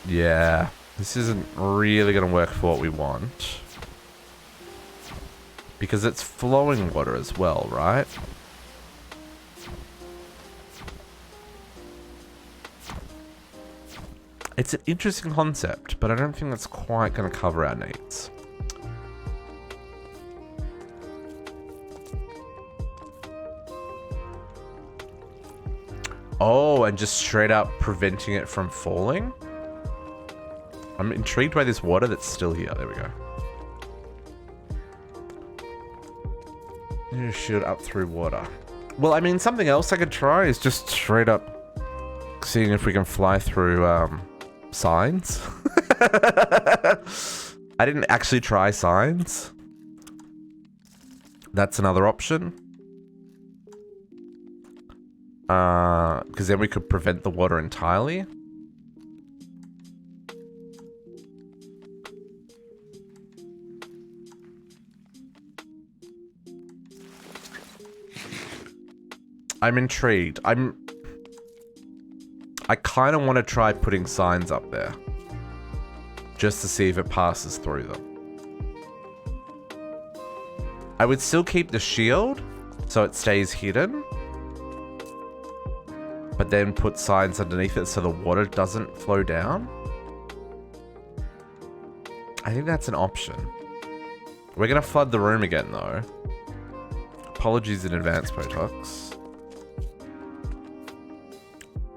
Yeah, this isn't really going to work for what we want. Because it's flowing water as well, right? It's an interesting concept, but I don't think that's quite going to cover our needs. Oh, and just straight up preventing it from falling? I'm intrigued by this water that's still here. There we go. You shoot up through water. Well, I mean, something else I could try is just straight up seeing if we can fly through signs. I didn't actually try signs. That's another option. Because then we could prevent the water entirely. I'm intrigued. I kind of want to try putting signs up there. Just to see if it passes through them. I would still keep the shield so it stays hidden. But then put signs underneath it so the water doesn't flow down. I think that's an option. We're going to flood the room again though. Apologies in advance, Potox.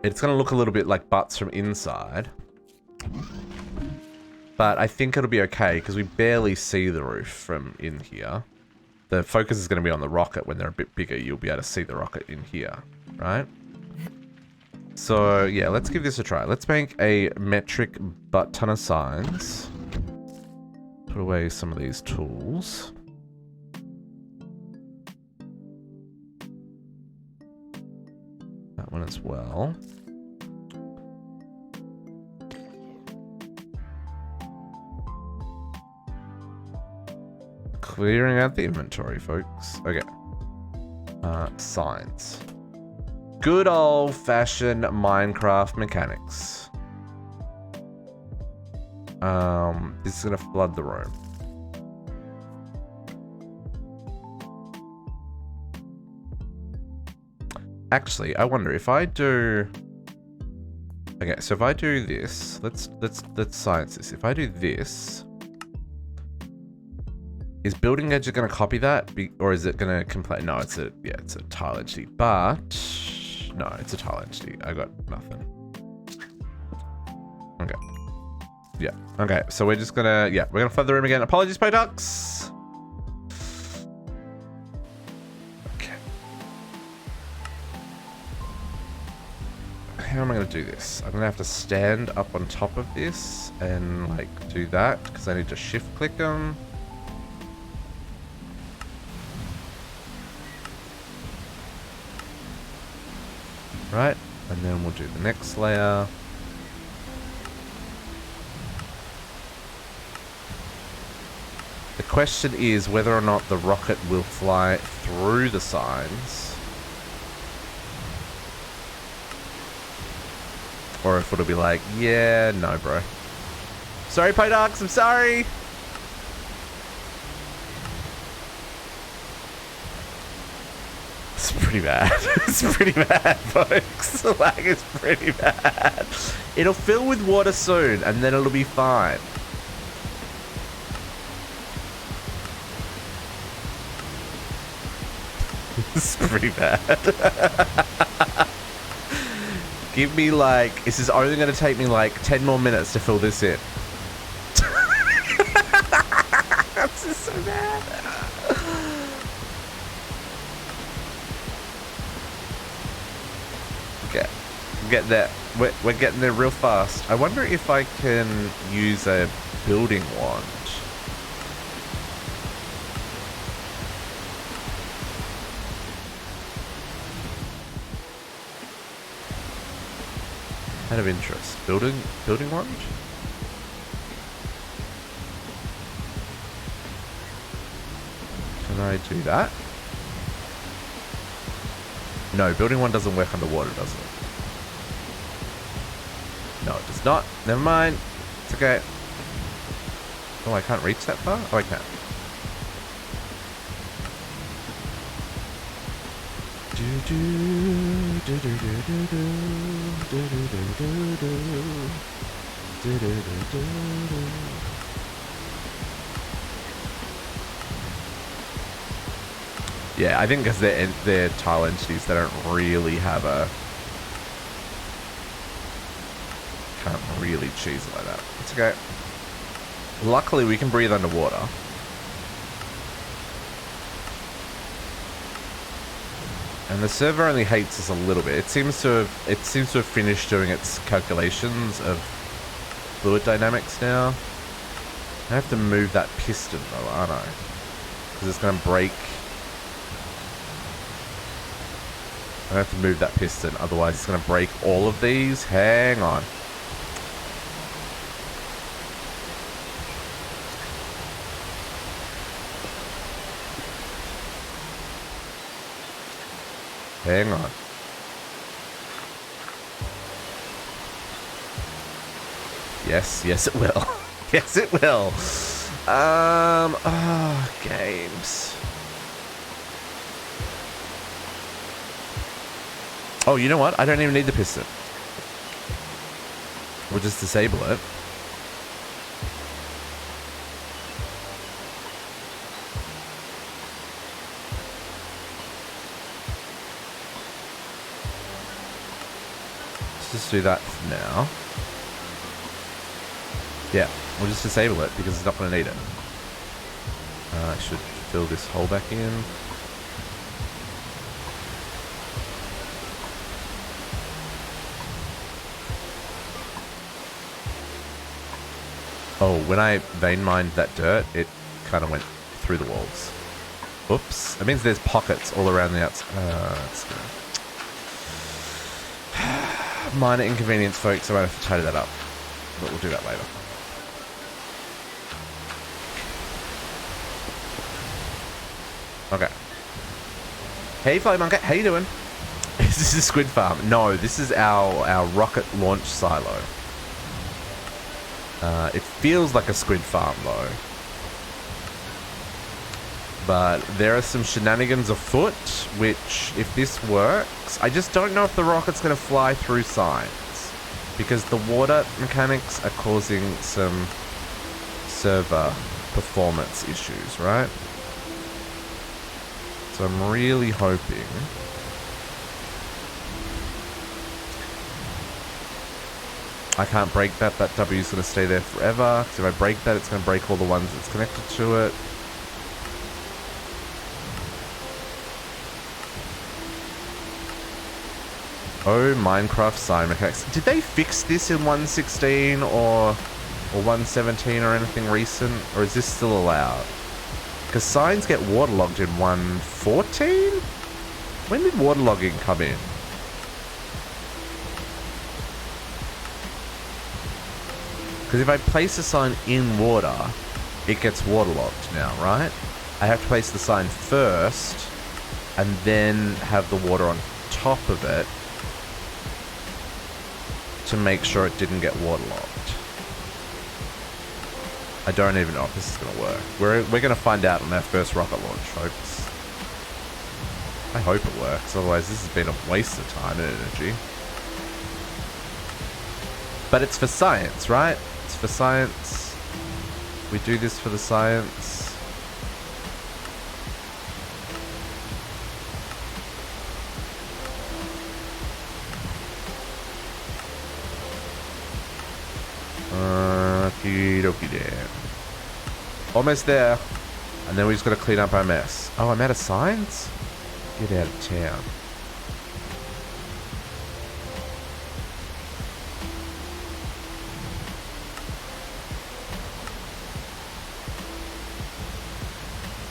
It's going to look a little bit like butts from inside. But I think it'll be okay because we barely see the roof from in here. The focus is going to be on the rocket. When they're a bit bigger, you'll be able to see the rocket in here, right? So, yeah, let's give this a try. Let's make a metric butt ton of signs. Put away some of these tools. That one as well. Clearing out the inventory, folks. Okay. Signs. Good old-fashioned Minecraft mechanics. This is gonna flood the room. Actually, I wonder if I do. Okay, so if I do this, let's science this. If I do this, is Building Edge gonna copy that, or is it gonna complain? No, it's a tile entity, but no, it's a tile entity. I got nothing. Okay. Yeah. Okay. So we're just gonna we're gonna flood the room again. Apologies, Poducks. Okay. How am I gonna do this? I'm gonna have to stand up on top of this and like do that because I need to shift click them. Right, and then we'll do the next layer. The question is whether or not the rocket will fly through the signs. Or if it'll be like, yeah, no, bro. Sorry, Podox, I'm sorry. It's pretty bad. It's pretty bad, folks. The lag is pretty bad. It'll fill with water soon, and then it'll be fine. It's pretty bad. Give me like... This is only going to take me like 10 more minutes to fill this in. This is so bad. Okay. Get there. We're getting there real fast. I wonder if I can use a building wand. Out of interest. Building wand? Can I do that? No, building wand doesn't work underwater, does it? No, it does not. Never mind. It's okay. Oh, I can't reach that far? Oh, I can. Yeah, I think because they're tile entities, they don't really have a... Can't really cheese it like that. It's okay. Luckily, we can breathe underwater. And the server only hates us a little bit. It seems to have finished doing its calculations of fluid dynamics now. I have to move that piston though, aren't I? Because it's going to break. I have to move that piston, otherwise it's going to break all of these. Hang on. Hang on. Yes, yes it will. Yes it will. Games. Oh, you know what? I don't even need the piston. We'll just disable it. just do that now. Yeah, we'll just disable it because it's not going to need it. I should fill this hole back in. Oh, when I vein mined that dirt, it kind of went through the walls. Oops. That means there's pockets all around the outside. Minor inconvenience, folks. I might have to tidy that up. But we'll do that later. Okay. Hey, Fly Monkey. How you doing? Is this a squid farm? No, this is our rocket launch silo. It feels like a squid farm, though. But there are some shenanigans afoot, which, if this works, I just don't know if the rocket's going to fly through signs. Because the water mechanics are causing some server performance issues, right? So I'm really hoping... I can't break that. That W is going to stay there forever. Because if I break that, it's going to break all the ones that's connected to it. Oh, Minecraft sign mechanics. Did they fix this in 1.16 or 1.17 or anything recent? Or is this still allowed? Because signs get waterlogged in 1.14? When did waterlogging come in? Because if I place a sign in water, it gets waterlogged now, right? I have to place the sign first and then have the water on top of it to make sure it didn't get waterlogged. I don't even know if this is going to work. We're going to find out on our first rocket launch, folks. I hope it works, otherwise this has been a waste of time and energy. But it's for science, right? It's for science. We do this for the science. Okie dokie damn. Almost there. And then we just got to clean up our mess. Oh, I'm out of signs? Get out of town.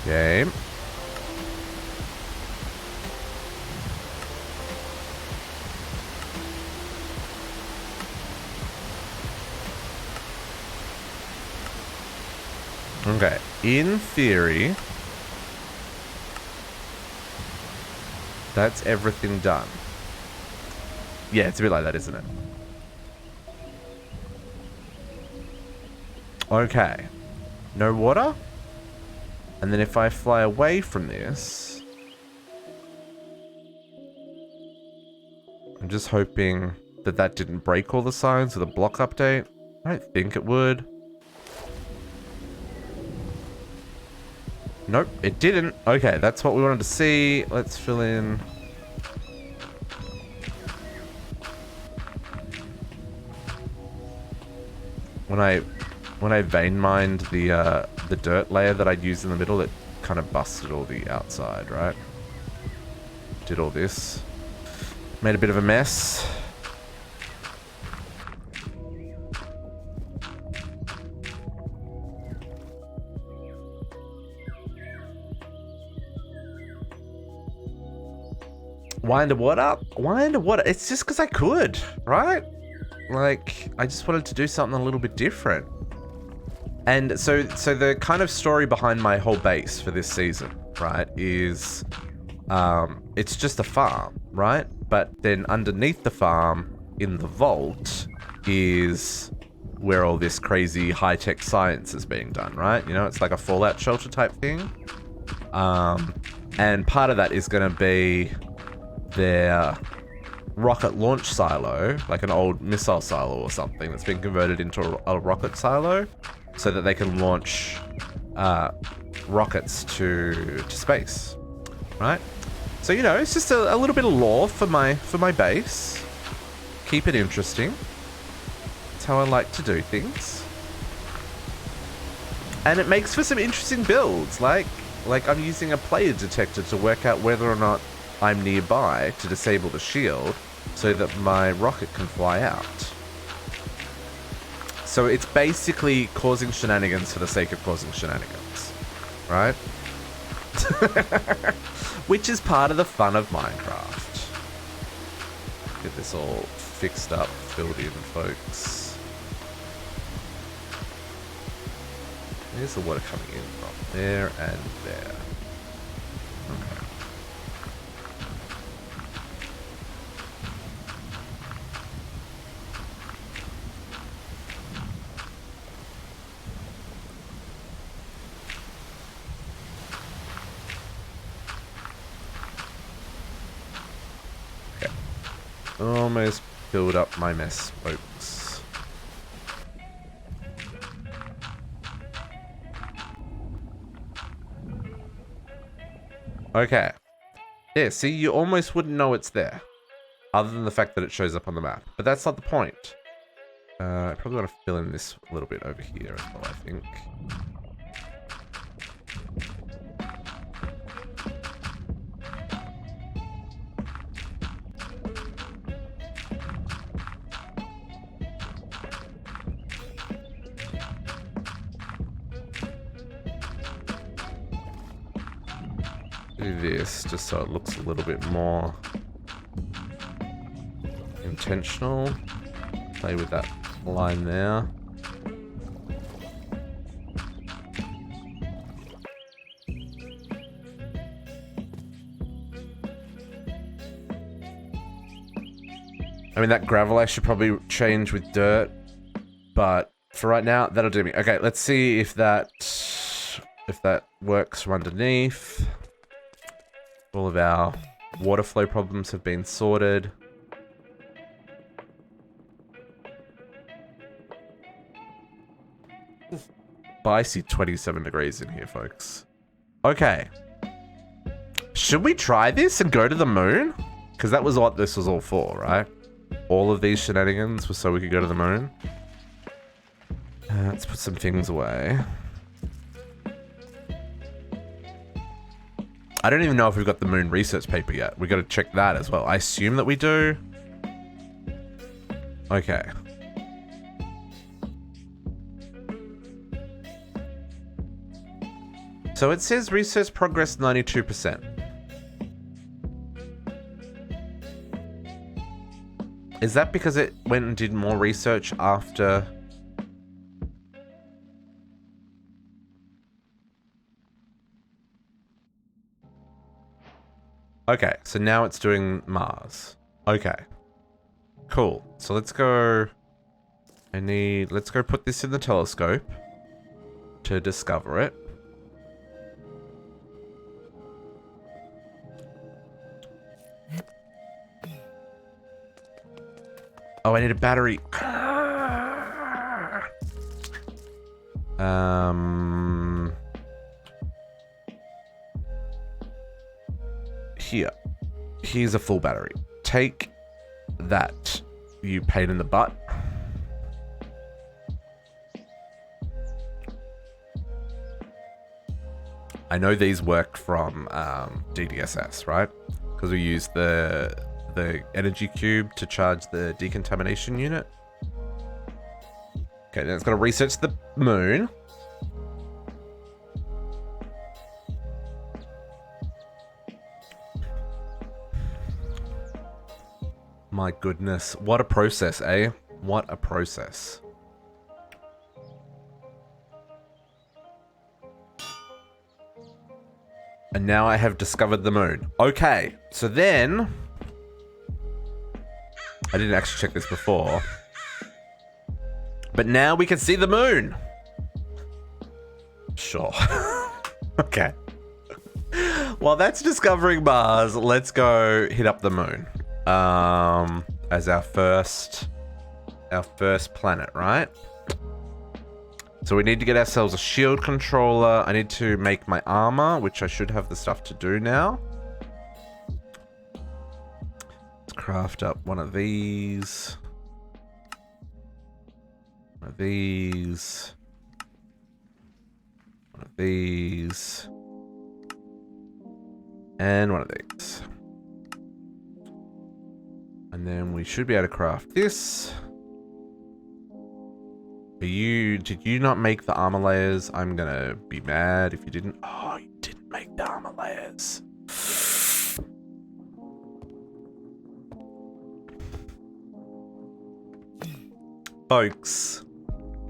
Game. Okay, in theory, that's everything done. Yeah, it's a bit like that, isn't it? Okay. No water? And then if I fly away from this... I'm just hoping that that didn't break all the signs with a block update. I don't think it would. Nope, it didn't. Okay, that's what we wanted to see. Let's fill in... When I vein mined the dirt layer that I'd used in the middle, it kind of busted all the outside, right? Did all this. Made a bit of a mess. Why underwater? Why underwater? It's just because I could, right? Like, I just wanted to do something a little bit different. And so the kind of story behind my whole base for this season, right, is it's just a farm, right? But then underneath the farm, in the vault, is where all this crazy high-tech science is being done, right? You know, it's like a fallout shelter type thing. And part of that is going to be their rocket launch silo, like an old missile silo or something that's been converted into a rocket silo so that they can launch rockets to space, right? So, you know, it's just a little bit of lore for my base. Keep it interesting. That's how I like to do things. And it makes for some interesting builds. Like I'm using a player detector to work out whether or not I'm nearby to disable the shield so that my rocket can fly out. So it's basically causing shenanigans for the sake of causing shenanigans, right? Which is part of the fun of Minecraft. Get this all fixed up, filled in, folks. There's the water coming in from there and there. Okay. Almost filled up my mess, folks. Okay. Yeah, see, you almost wouldn't know it's there. Other than the fact that it shows up on the map. But that's not the point. I probably want to fill in this a little bit over here as well, I think. Do this just so it looks a little bit more intentional. Play with that line there. I mean, that gravel I should probably change with dirt, but for right now, that'll do me. Okay, let's see if that works from underneath. All of our water flow problems have been sorted. Spicy 27 degrees in here, folks. Okay. Should we try this and go to the moon? Because that was what this was all for, right? All of these shenanigans were so we could go to the moon. Let's put some things away. I don't even know if we've got the moon research paper yet. We got to check that as well. I assume that we do. Okay. So it says research progress 92%. Is that because it went and did more research after... Okay, so now it's doing Mars. Okay. Cool. So let's go... Let's go put this in the telescope to discover it. Oh, I need a battery. Here's a full battery. Take that, you pain in the butt. I know these work from DDSS, right? Because we use the energy cube to charge the decontamination unit. Okay, then it's got to research the moon. My goodness, what a process, eh? What a process. And now I have discovered the moon. Okay, so then... I didn't actually check this before. But now we can see the moon. Sure. Okay. While that's discovering Mars, let's go hit up the moon. As our first planet, right? So we need to get ourselves a shield controller. I need to make my armor, which I should have the stuff to do now. Let's craft up one of these. One of these. One of these. And one of these. And then we should be able to craft this. Did you not make the armor layers? I'm gonna be mad if you didn't. Oh, you didn't make the armor layers. Folks,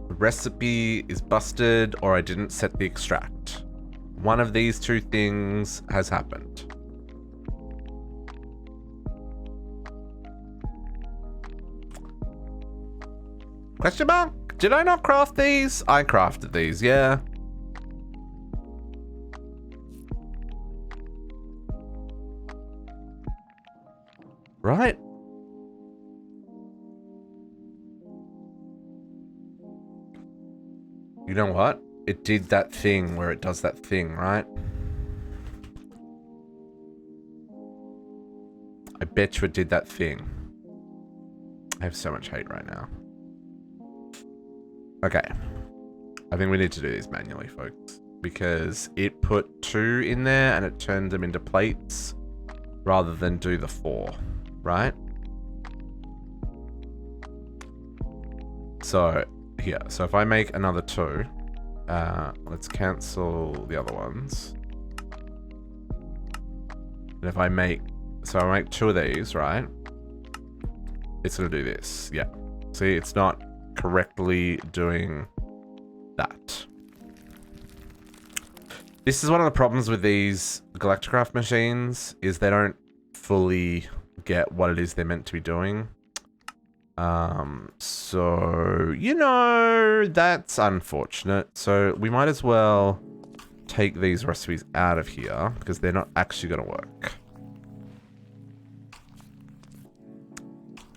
the recipe is busted or I didn't set the extract. One of these two things has happened. Question mark? Did I not craft these? I crafted these, yeah. Right? You know what? It did that thing where it does that thing, right? I bet you it did that thing. I have so much hate right now. Okay. I think we need to do these manually, folks. Because it put 2 in there and it turned them into plates rather than do the 4, right? So, here. So if I make another 2, let's cancel the other ones. And if I make, so I make 2 of these, right? It's gonna do this, yeah. See, it's not correctly doing that. This is one of the problems with these Galacticraft machines, is they don't fully get what it is they're meant to be doing. So, you know, that's unfortunate. So we might as well take these recipes out of here because they're not actually going to work.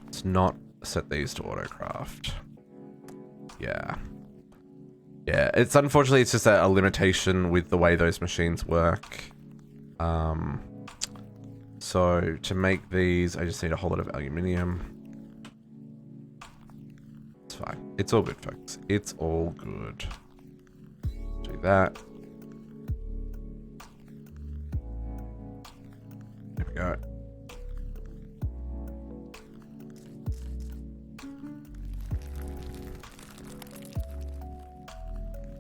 Let's not set these to autocraft. Yeah. Yeah, it's unfortunately, it's just a limitation with the way those machines work. So to make these, I just need a whole lot of aluminium. It's fine. It's all good, folks. It's all good. Do that. There we go.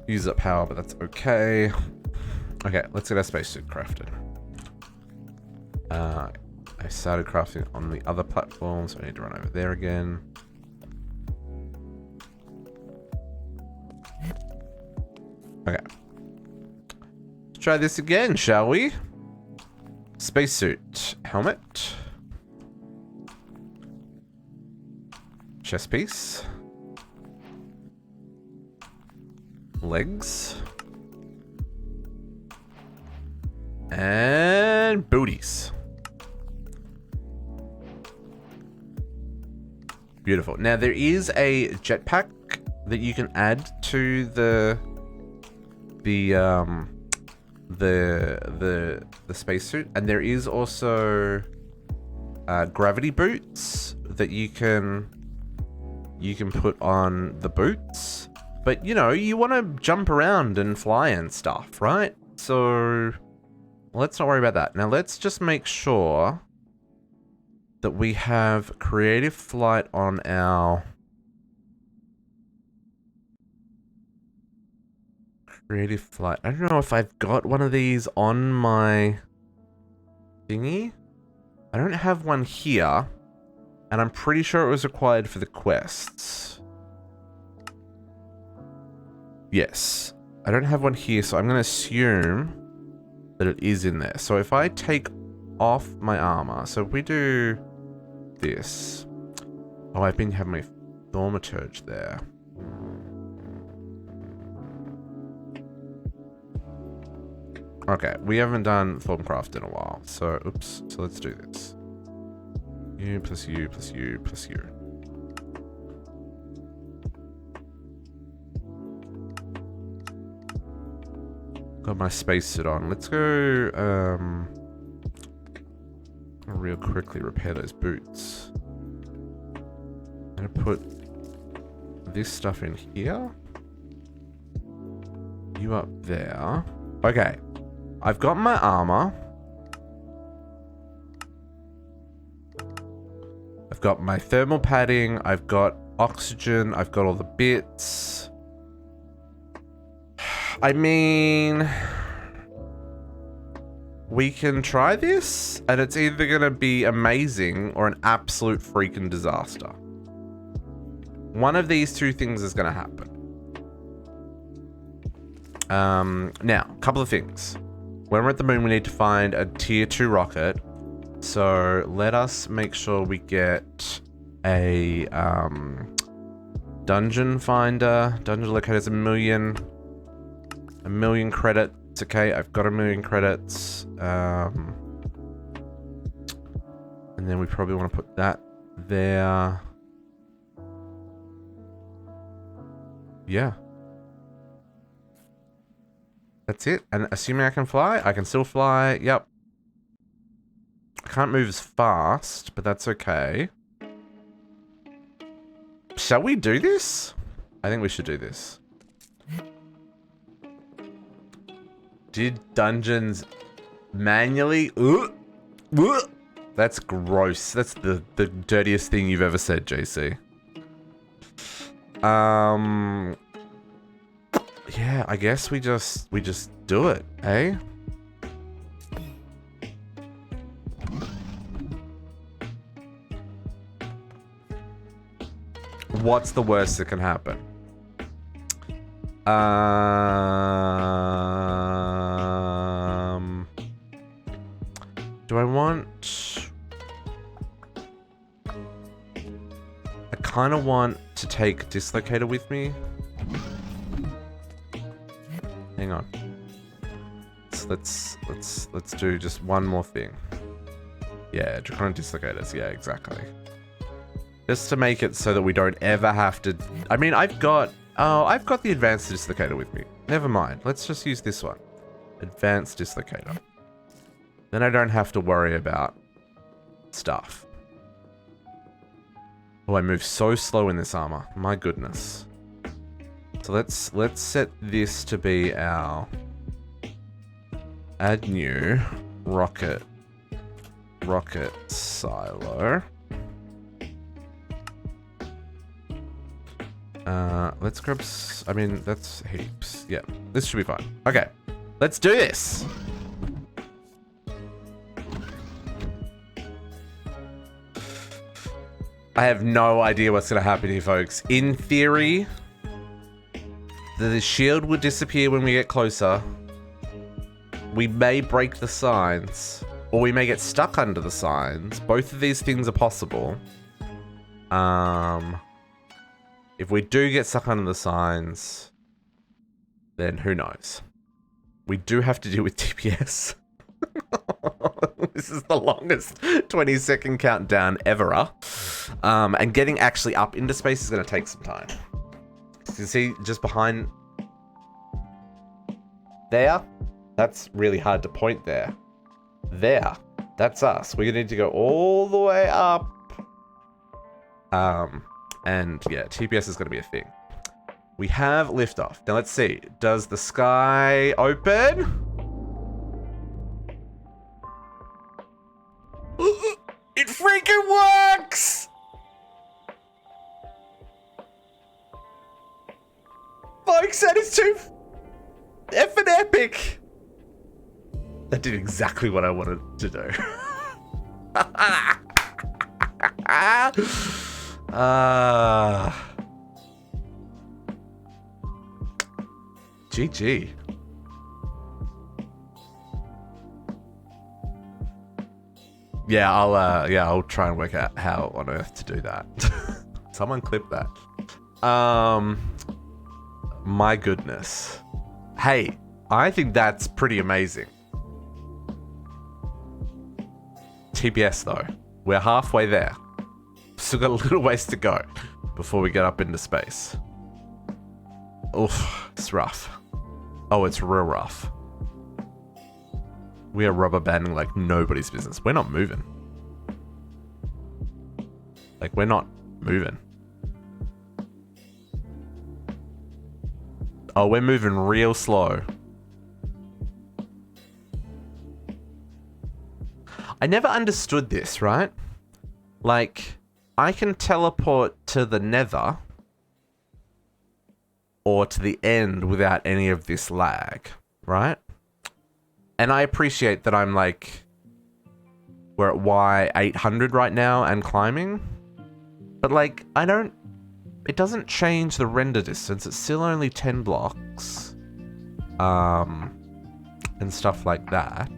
Use up power, but that's okay. Okay, let's get our spacesuit crafted. I started crafting on the other platform, so I need to run over there again. Okay. Let's try this again, shall we? Spacesuit. Helmet. Chest piece. Legs. And booties. Beautiful. Now there is a jetpack that you can add to the spacesuit, and there is also gravity boots that you can put on the boots. But you know, you want to jump around and fly and stuff, right? So let's not worry about that. Now let's just make sure that we have creative flight on our creative flight. I don't know if I've got one of these on my thingy. I don't have one here, and I'm pretty sure it was required for the quests. Yes, I don't have one here, so I'm going to assume that it is in there. So if I take off my armor, so if we do this. Oh, I've been having my thaumaturge there. Okay, we haven't done Thorncraft in a while, so oops. So let's do this. You plus you plus you plus you. Got my spacesuit on. Let's go real quickly repair those boots. I'm gonna put this stuff in here. You up there. Okay. I've got my armor. I've got my thermal padding. I've got oxygen. I've got all the bits. I mean, we can try this, and it's either going to be amazing or an absolute freaking disaster. One of these two things is going to happen. Now, a couple of things. When we're at the moon, we need to find a tier 2 rocket. So let us make sure we get a dungeon finder. Dungeon locator's a million credits. Okay, I've got 1,000,000 credits. And then we probably want to put that there. Yeah. That's it. And assuming I can fly, I can still fly. Yep. I can't move as fast, but that's okay. Shall we do this? I think we should do this. Did dungeons manually? That's gross. That's the dirtiest thing you've ever said, JC. Yeah, I guess we just do it, eh? What's the worst that can happen? Do I want... I kind of want to take Dislocator with me. Hang on. Let's do just one more thing. Yeah, Draconic Dislocators. Yeah, exactly. Just to make it so that we don't ever have to... I mean, I've got the Advanced Dislocator with me. Never mind. Let's just use this one. Advanced Dislocator. Then I don't have to worry about stuff. Oh, I move so slow in this armor. My goodness. So let's set this to be our add new rocket silo. Let's grab I mean, that's heaps. Yeah, this should be fine. Okay, let's do this. I have no idea what's going to happen here, folks. In theory, the shield would disappear when we get closer. We may break the signs, or we may get stuck under the signs. Both of these things are possible. If we do get stuck under the signs, then who knows? We do have to deal with TPS. This is the longest 20-second countdown ever. And getting actually up into space is going to take some time. You can see just behind there, that's really hard to point there. There, that's us. We need to go all the way up. And yeah, TPS is going to be a thing. We have liftoff. Now let's see. Does the sky open? It freaking works! Folks, that is too effing epic. That did exactly what I wanted to do. GG. Yeah, I'll try and work out how on earth to do that. Someone clip that. My goodness. Hey, I think that's pretty amazing. TPS though. We're halfway there. Still got a little ways to go before we get up into space. Oof, it's rough. Oh, it's real rough. We are rubber banding like nobody's business. We're not moving. Like, we're not moving. Oh, we're moving real slow. I never understood this, right? Like, I can teleport to the nether or to the end without any of this lag, right? And I appreciate that I'm like, we're at Y800 right now and climbing. But like, it doesn't change the render distance. It's still only 10 blocks. And stuff like that.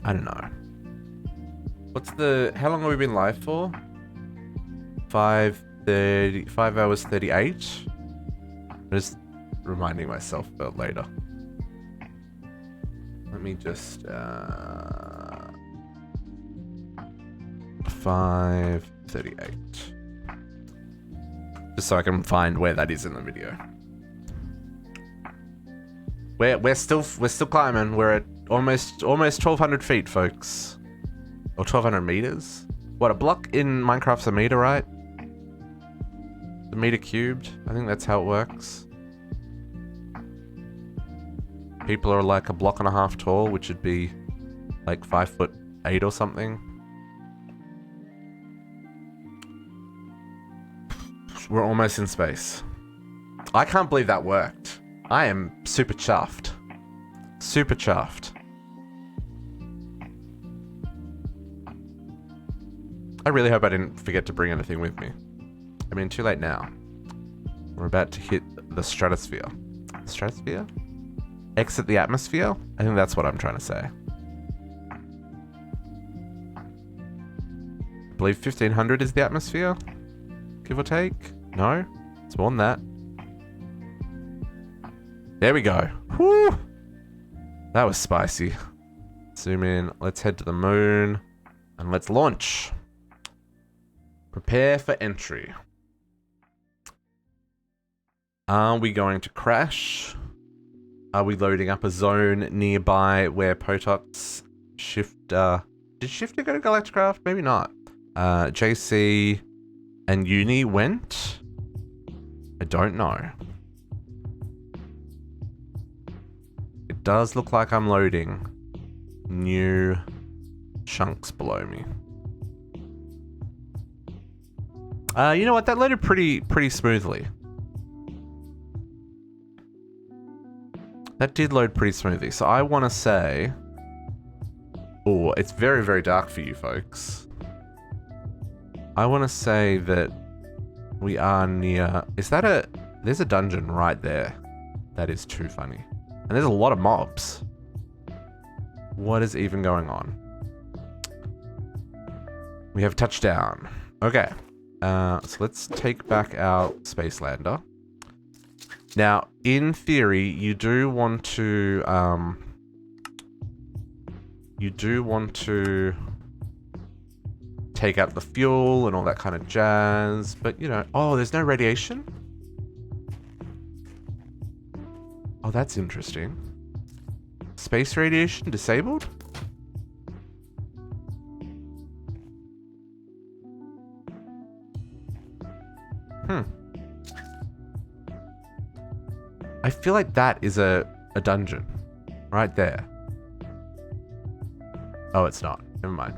I don't know. How long have we been live for? 5 hours 38. I'm just reminding myself about later. Let me just 5:38. Just so I can find where that is in the video. We're still climbing. We're at almost 1,200 feet, folks. Or 1,200 meters. What, a block in Minecraft's a meter, right? The meter cubed. I think that's how it works. People are like a block and a half tall, which would be like 5'8" or something. We're almost in space. I can't believe that worked. I am super chuffed. Super chuffed. I really hope I didn't forget to bring anything with me. I mean, too late now. We're about to hit the stratosphere. Stratosphere? Exit the atmosphere? I think that's what I'm trying to say. I believe 1,500 is the atmosphere? Give or take? No? It's more than that. There we go. Whew! That was spicy. Zoom in. Let's head to the moon. And let's launch. Prepare for entry. Are we going to crash? Are we loading up a zone nearby where Potox Shifter... Did Shifter go to Galacticraft? Maybe not. JC and Uni went? I don't know. It does look like I'm loading new chunks below me. You know what? That loaded pretty smoothly. That did load pretty smoothly. So I want to say... Oh, it's very, very dark for you folks. I want to say that we are near... There's a dungeon right there. That is too funny. And there's a lot of mobs. What is even going on? We have touchdown. Okay. So let's take back our Space Lander. Now, in theory, you do want to take out the fuel and all that kind of jazz, but you know, oh, there's no radiation? Oh, that's interesting. Space radiation disabled? I feel like that is a dungeon. Right there. Oh, it's not. Never mind.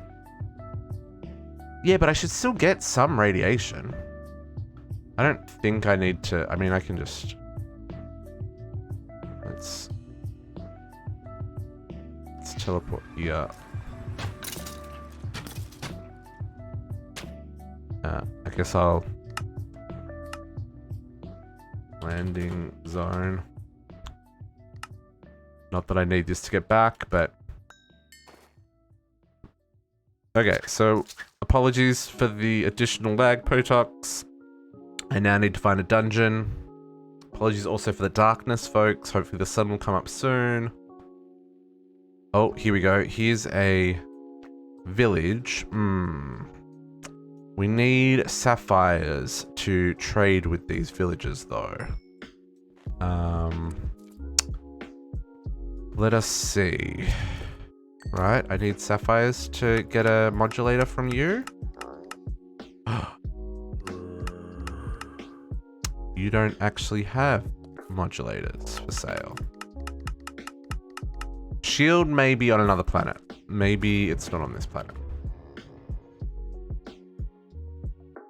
Yeah, but I should still get some radiation. I don't think I need to... I mean, I can just... Let's teleport here. I guess I'll... Landing zone. Not that I need this to get back, but... Okay, so apologies for the additional lag, Potox. I now need to find a dungeon. Apologies also for the darkness, folks. Hopefully the sun will come up soon. Oh, here we go. Here's a village. We need sapphires to trade with these villages, though. Let us see. Right, I need sapphires to get a modulator from you. You don't actually have modulators for sale. Shield may be on another planet. Maybe it's not on this planet.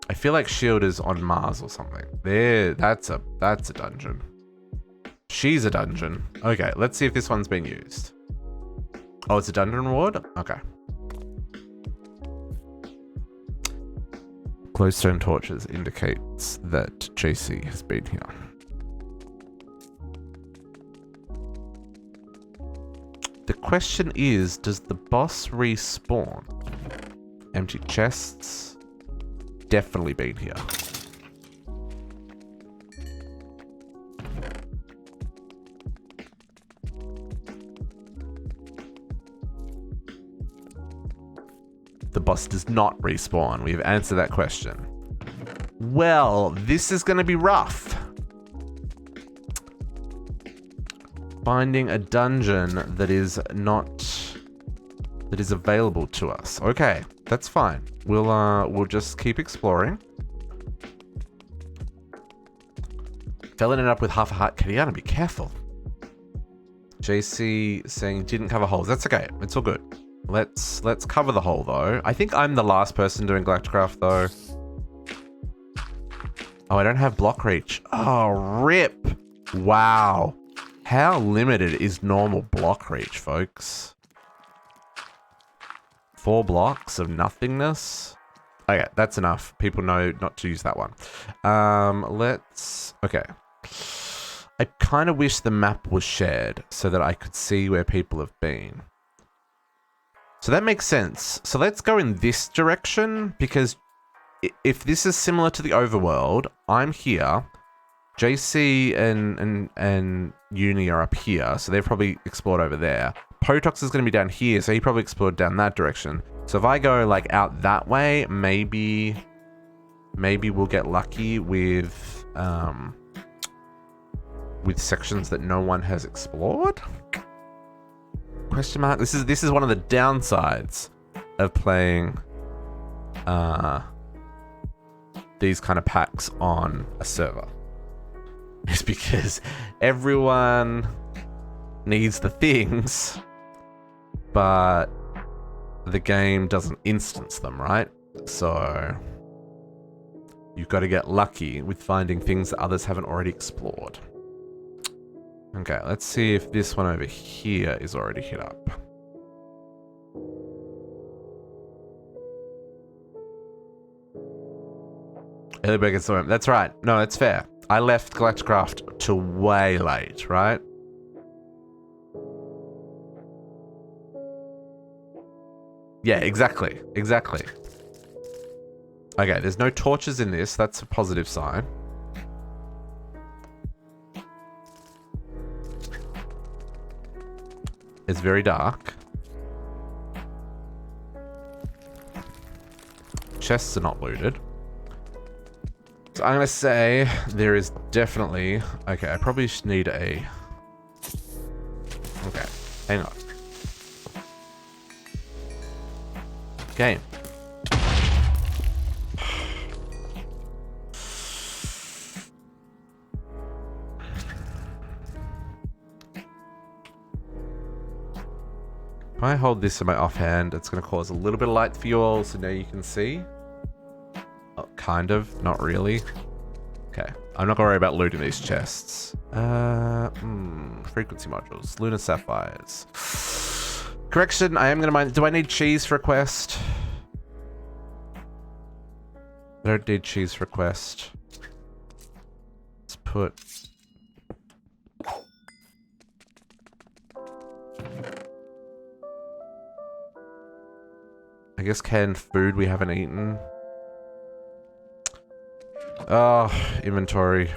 I feel like Shield is on Mars or something. There, that's a dungeon. She's a dungeon. Okay, let's see if this one's been used. Oh, it's a dungeon reward? Okay. Glowstone torches indicates that JC has been here. The question is, does the boss respawn? Empty chests. Definitely been here. The boss does not respawn. We've answered that question. Well, this is going to be rough. Finding a dungeon that is available to us. Okay, that's fine. We'll just keep exploring. Fell in and up with half a heart. Kadiana, be careful. JC saying didn't cover holes. That's okay. It's all good. Let's cover the hole though. I think I'm the last person doing Galacticraft though. Oh, I don't have block reach. Oh, rip. Wow. How limited is normal block reach, folks? 4 blocks of nothingness. Okay, that's enough. People know not to use that one. Okay. I kind of wish the map was shared so that I could see where people have been. So that makes sense. So let's go in this direction because if this is similar to the overworld, I'm here. JC and Uni are up here, so they've probably explored over there. Potox is going to be down here, so he probably explored down that direction. So if I go like out that way, maybe we'll get lucky with sections that no one has explored. Question mark. This is one of the downsides of playing these kind of packs on a server. Is because everyone needs the things, but the game doesn't instance them, right? So you've got to get lucky with finding things that others haven't already explored. Okay, let's see if this one over here is already hit up. Early bird gets the worm. That's right. No, it's fair. I left Galacticraft till way late, right? Yeah, exactly. Exactly. Okay, there's no torches in this. That's a positive sign. It's very dark. Chests are not looted. So I'm going to say there is definitely... Okay, I probably just need a... Okay, hang on. Game. If I hold this in my offhand, it's going to cause a little bit of light for you all, so now you can see. Oh, kind of, not really. Okay, I'm not going to worry about looting these chests. Frequency modules, lunar sapphires. Correction, I am going to mine. Do I need cheese for a quest? I don't need cheese for a quest. Let's put... I guess canned food we haven't eaten. Oh, inventory.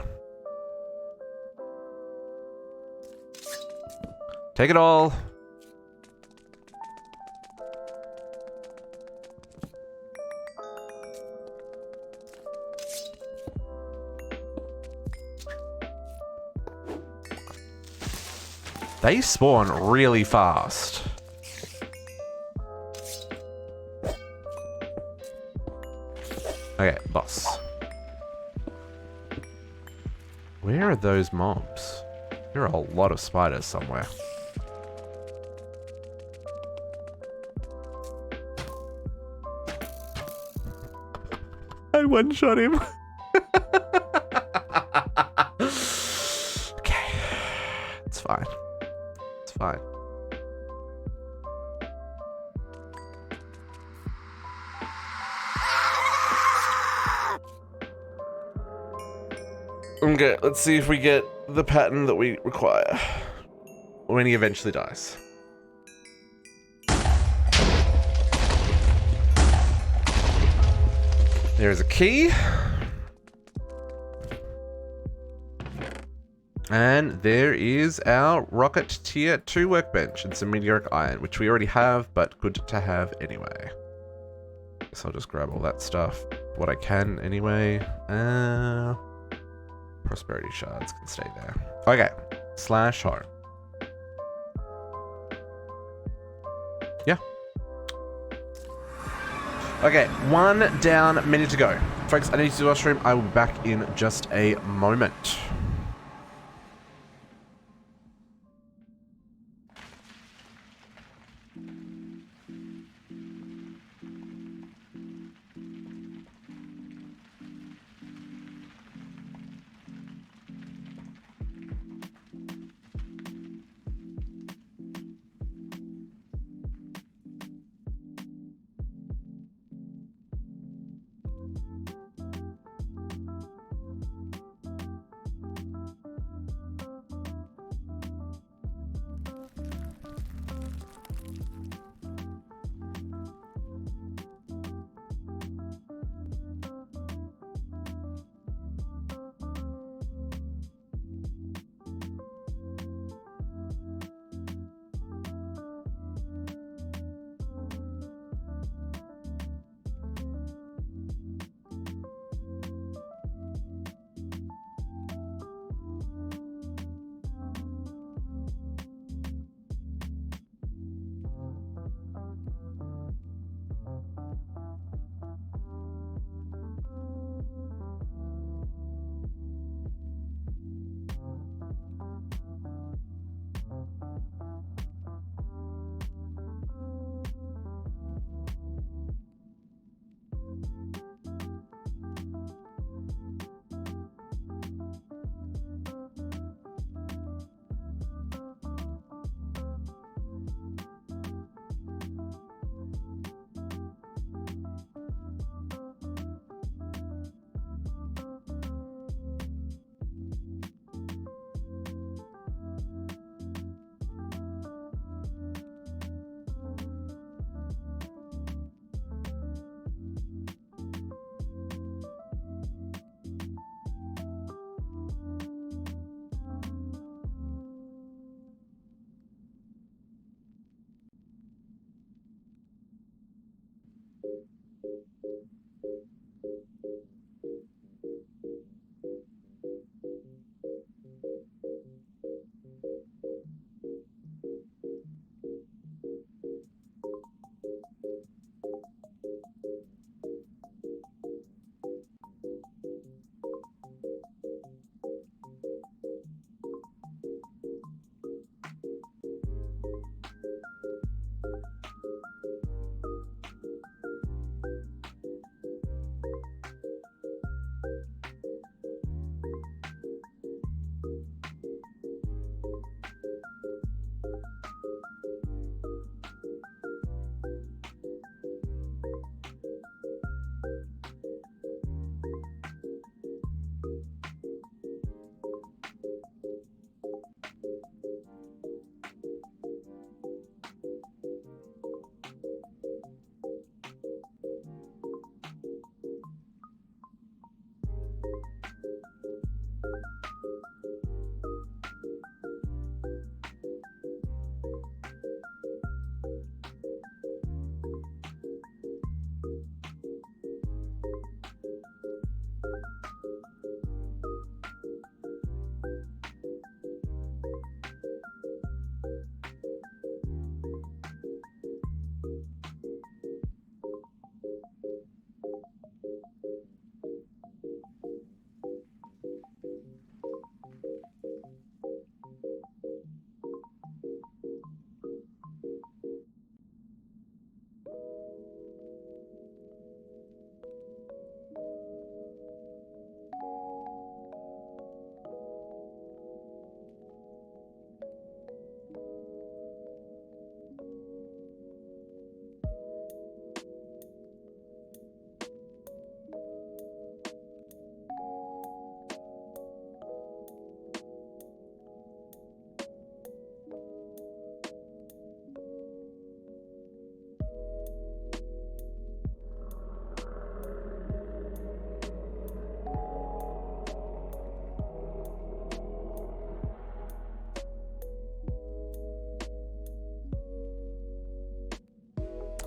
Take it all. They spawn really fast. Okay, boss. Where are those mobs? There are a lot of spiders somewhere. I one-shot him. Okay. It's fine. It's fine. Okay, let's see if we get the pattern that we require when he eventually dies. There's a key. And there is our rocket tier 2 workbench and some meteoric iron, which we already have, but good to have anyway. So I'll just grab all that stuff, what I can anyway. Prosperity shards can stay there. Okay, slash home. Yeah. Okay, 1 down, minute to go. Folks, I need to do our stream. I will be back in just a moment.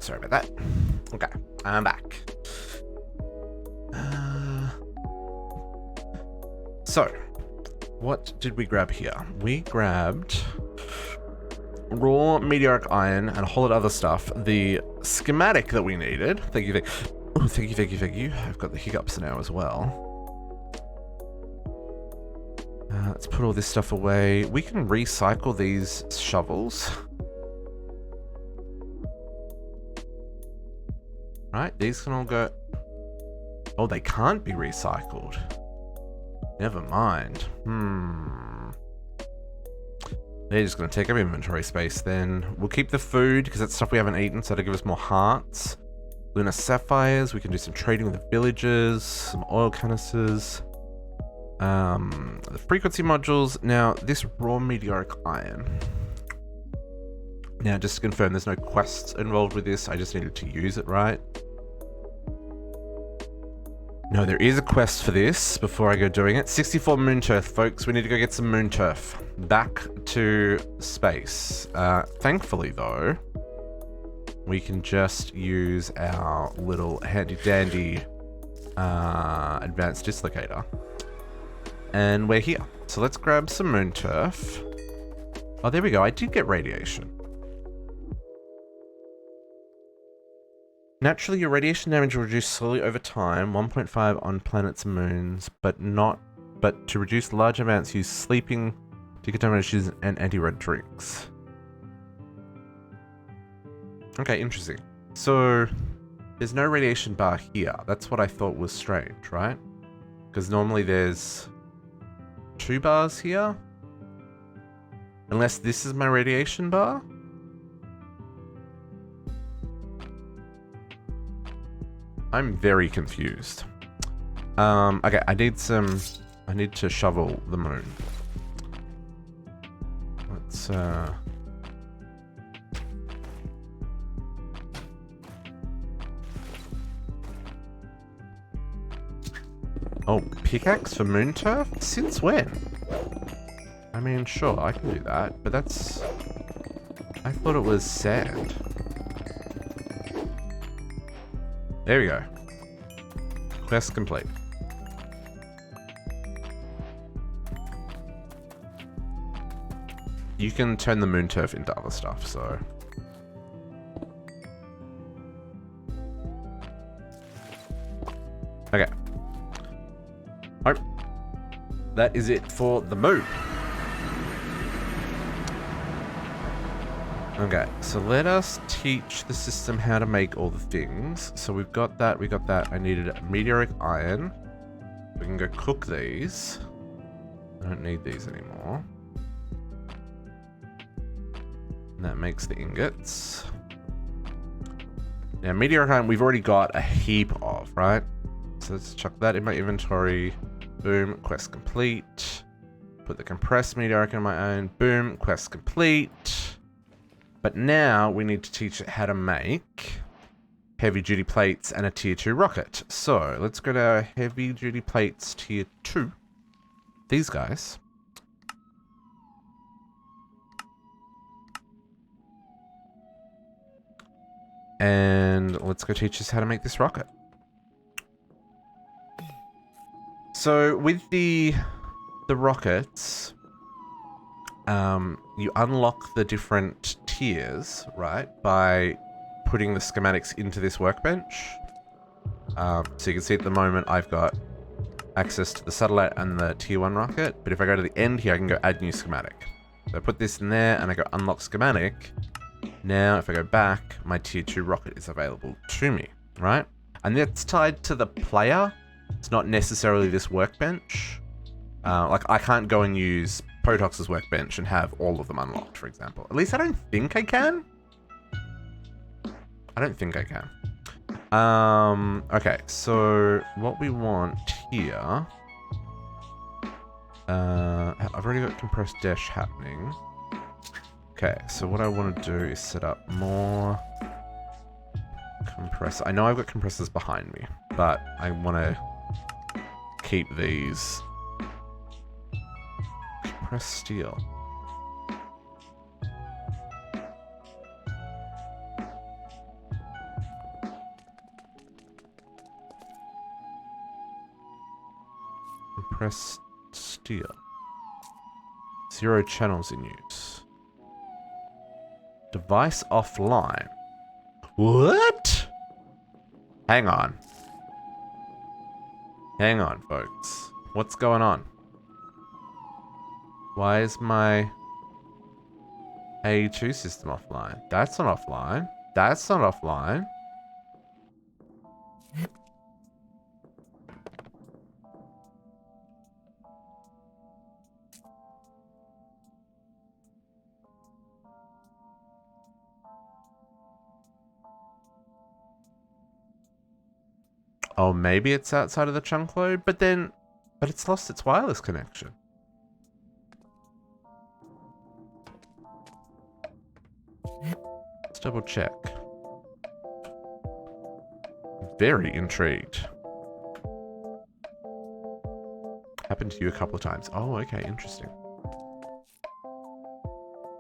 sorry about that. Okay, I'm back. So, what did we grab here? We grabbed raw meteoric iron and a whole lot of other stuff. The schematic that we needed. Thank you. Thank you. I've got the hiccups now as well. Let's put all this stuff away. We can recycle these shovels. Right, these can all go... Oh, they can't be recycled. Never mind. They're just going to take up inventory space then. We'll keep the food, because that's stuff we haven't eaten, so that'll give us more hearts. Lunar sapphires, we can do some trading with the villagers, some oil canisters. The frequency modules. Now, this raw meteoric iron. Now, just to confirm, there's no quests involved with this. I just needed to use it, right? No, there is a quest for this before I go doing it. 64 moon turf, folks. We need to go get some moon turf. Back to space. Thankfully, though, we can just use our little handy-dandy advanced dislocator. And we're here. So let's grab some moon turf. Oh, there we go. I did get radiation. Naturally, your radiation damage will reduce slowly over time, 1.5 on planets and moons, but to reduce large amounts, use sleeping, decontamination, and anti-red drinks. Okay, interesting. So, there's no radiation bar here. That's what I thought was strange, right? Because normally there's 2 bars here. Unless this is my radiation bar. I'm very confused. Okay, I need to shovel the moon. Let's, Oh, pickaxe for moon turf? Since when? I mean, sure, I can do that, but that's... I thought it was sand. There we go. Quest complete. You can turn the moon turf into other stuff, so... Okay. Oh. That is it for the moon. Okay, so let us teach the system how to make all the things. So we've got that, we got that. I needed meteoric iron. We can go cook these. I don't need these anymore. And that makes the ingots. Now, meteoric iron we've already got a heap of, right? So let's chuck that in my inventory. Boom, quest complete. Put the compressed meteoric in my own. Boom, quest complete. But now we need to teach it how to make heavy duty plates and a tier 2 rocket. So let's go to our heavy duty plates tier 2. These guys. And let's go teach us how to make this rocket. So with the rockets, you unlock the different tiers, right, by putting the schematics into this workbench. So you can see at the moment I've got access to the satellite and the tier 1 rocket, but if I go to the end here, I can go add new schematic. So I put this in there and I go unlock schematic. Now if I go back, my tier 2 rocket is available to me, right? And that's tied to the player. It's not necessarily this workbench. Like I can't go and use Potox's workbench and have all of them unlocked, for example. At least I don't think I can. I don't think I can. Okay, so what we want here... I've already got compressed Desh happening. Okay, so what I want to do is set up more compressor. I know I've got compressors behind me, but I want to keep these. Compressed steel. Press steer. 0 channels in use. Device offline. What? Hang on. Hang on, folks. What's going on? Why is my AE2 system offline? That's not offline. That's not offline. Oh, maybe it's outside of the chunk load, but it's lost its wireless connection. Let's double check. Very intrigued. Happened to you a couple of times. Oh, okay, interesting.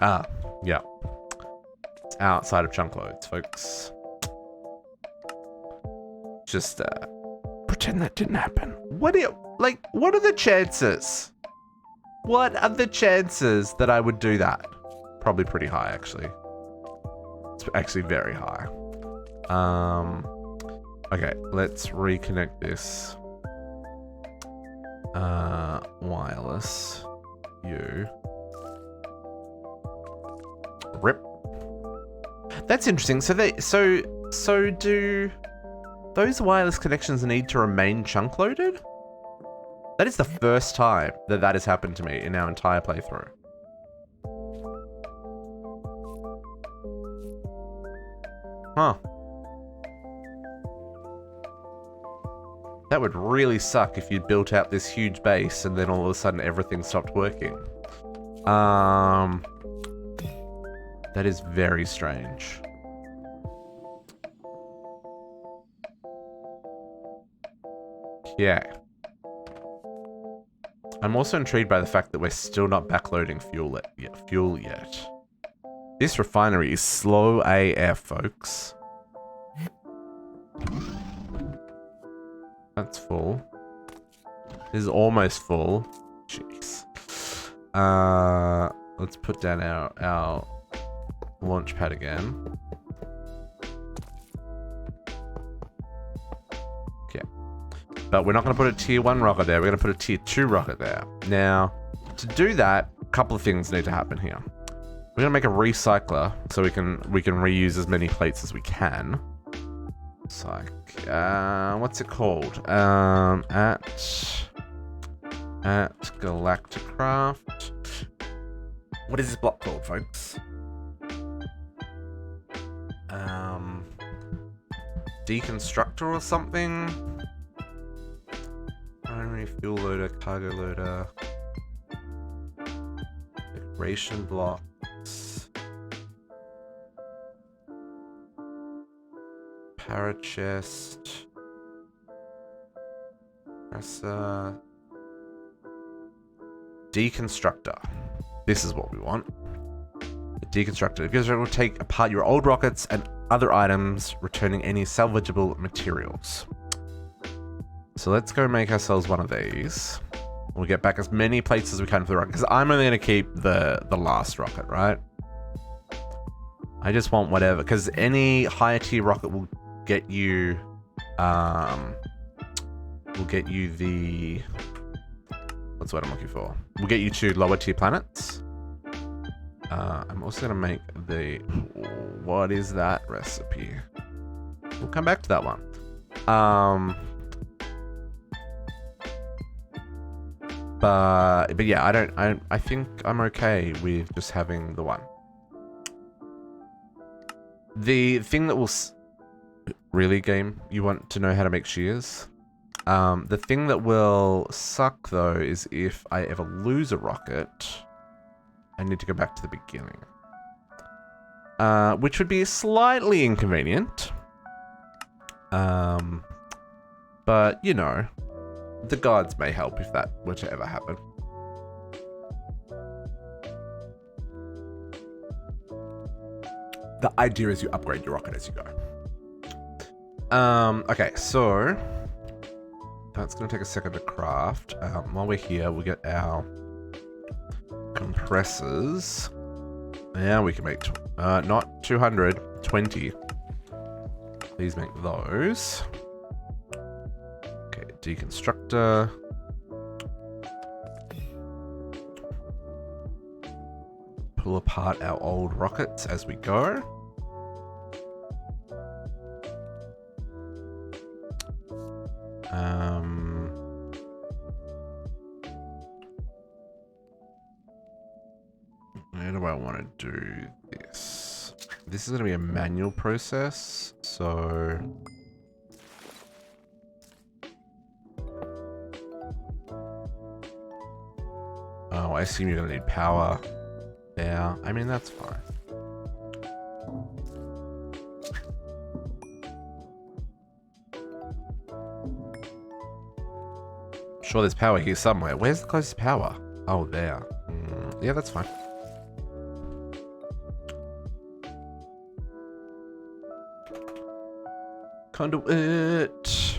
Ah, yeah. It's outside of chunk loads, folks. Just pretend that didn't happen. What are the chances? What are the chances that I would do that? Probably pretty high, actually. It's actually very high. Okay, let's reconnect this. Wireless. Rip. That's interesting. So do those wireless connections need to remain chunk loaded? That is the first time that has happened to me in our entire playthrough. Huh. That would really suck if you built out this huge base and then all of a sudden everything stopped working. That is very strange. Yeah. I'm also intrigued by the fact that we're still not backloading fuel yet. This refinery is slow AF, folks. That's full. This is almost full. Jeez. Let's put down our launch pad again. Okay. But we're not going to put a tier 1 rocket there. We're going to put a tier 2 rocket there. Now, to do that, a couple of things need to happen here. We're going to make a recycler so we can reuse as many plates as we can. Psych. What's it called? At Galacticraft. What is this block called, folks? Deconstructor or something? Primary fuel loader, cargo loader. Decoration blocks. Parachest. Compressor. Deconstructor. This is what we want. A deconstructor. Because it will take apart your old rockets and other items, returning any salvageable materials. So let's go make ourselves one of these. We'll get back as many plates as we can for the rocket, because I'm only going to keep the last rocket, right? I just want whatever, because any higher tier rocket will get you, the, what's what I'm looking for? We'll get you to lower tier planets. I'm also going to make the, what is that recipe? We'll come back to that one. But yeah, I think I'm okay with just having the one. The thing that will really, game, you want to know how to make shears. The thing that will suck though is if I ever lose a rocket, I need to go back to the beginning. Which would be slightly inconvenient. But you know, the gods may help if that were to ever happen. The idea is you upgrade your rocket as you go. Okay, so That's going to take a second to craft. While we're here, we'll get our compressors. Now we can make, not 200, 20. Please make those. Okay, deconstructor. Pull apart our old rockets as we go. Where do I want to do this? This is going to be a manual process, so... Oh, I assume you're going to need power there. I mean, that's fine. Sure, there's power here somewhere. Where's the closest power? Oh, there. Yeah, that's fine. Conduit.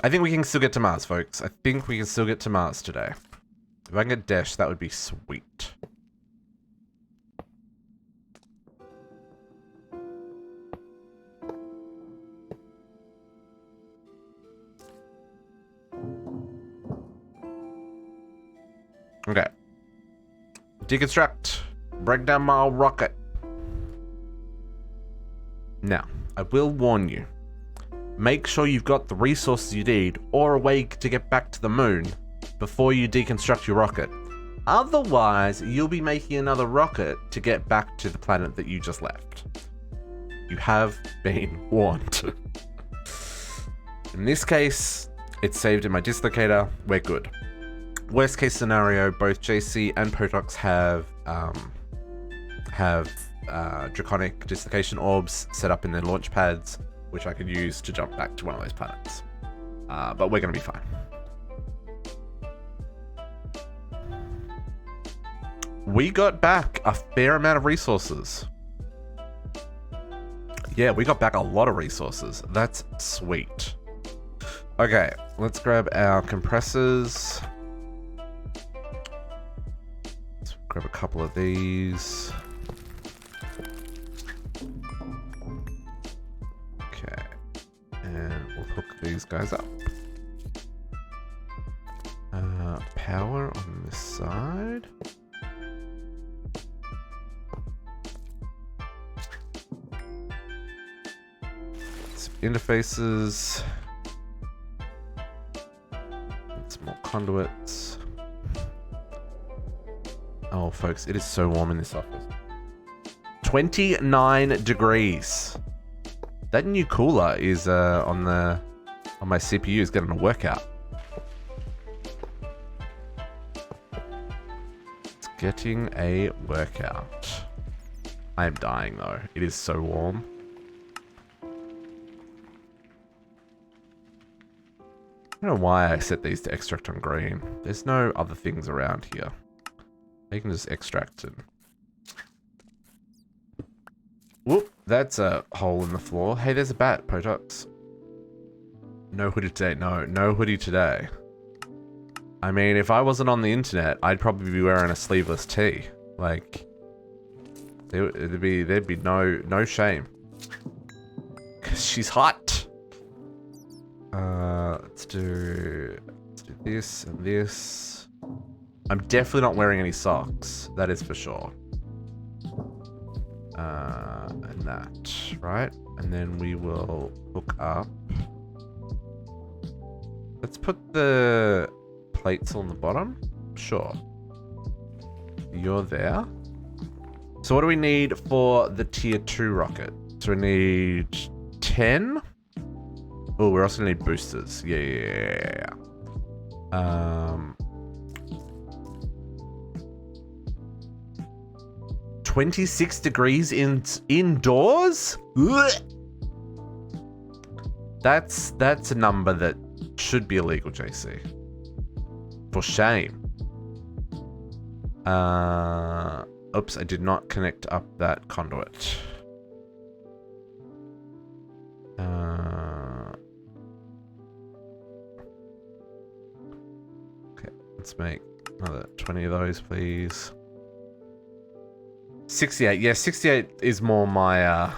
I think we can still get to Mars, folks. I think we can still get to Mars today. If I can get Desh, that would be sweet. Okay. Deconstruct. Break down my rocket. Now, I will warn you. Make sure you've got the resources you need or a way to get back to the moon before you deconstruct your rocket. Otherwise, you'll be making another rocket to get back to the planet that you just left. You have been warned. In this case, it's saved in my dislocator. We're good. Worst case scenario, both JC and Potox have draconic dislocation orbs set up in their launch pads, which I could use to jump back to one of those planets. But we're going to be fine. We got back a fair amount of resources. Yeah, we got back a lot of resources. That's sweet. Okay, let's grab our compressors. Let's grab a couple of these. Okay, and we'll hook these guys up. Power on this side. Some interfaces. And some more conduits. Oh, folks, it is so warm in this office. 29 degrees. That new cooler is on my CPU is getting a workout. It's getting a workout. I am dying though. It is so warm. I don't know why I set these to extract on green. There's no other things around here. You can just extract it. Whoop, that's a hole in the floor. Hey, there's a bat, Potox. No hoodie today. No hoodie today. I mean, if I wasn't on the internet, I'd probably be wearing a sleeveless tee. Like, there'd be no shame. 'Cause she's hot. Let's do this and this. I'm definitely not wearing any socks. That is for sure. And that, right? And then we will hook up. Let's put the plates on the bottom. Sure. You're there. So what do we need for the tier 2 rocket? So we need 10. Oh, we're also gonna need boosters. Yeah. 26 degrees indoors? Ugh. That's a number that should be illegal, JC. For shame. Oops, I did not connect up that conduit. Let's make another 20 of those, please. 68. Yeah, 68 is more my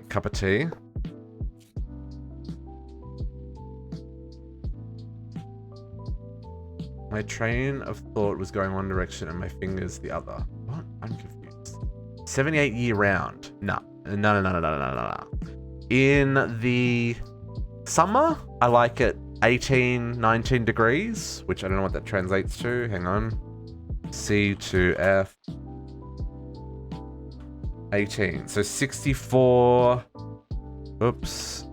cup of tea. My train of thought was going one direction and my fingers the other. What? I'm confused. 78 year round. No. In the summer, I like it 18, 19 degrees, which I don't know what that translates to. Hang on. C to F. 18. So 64. Oops.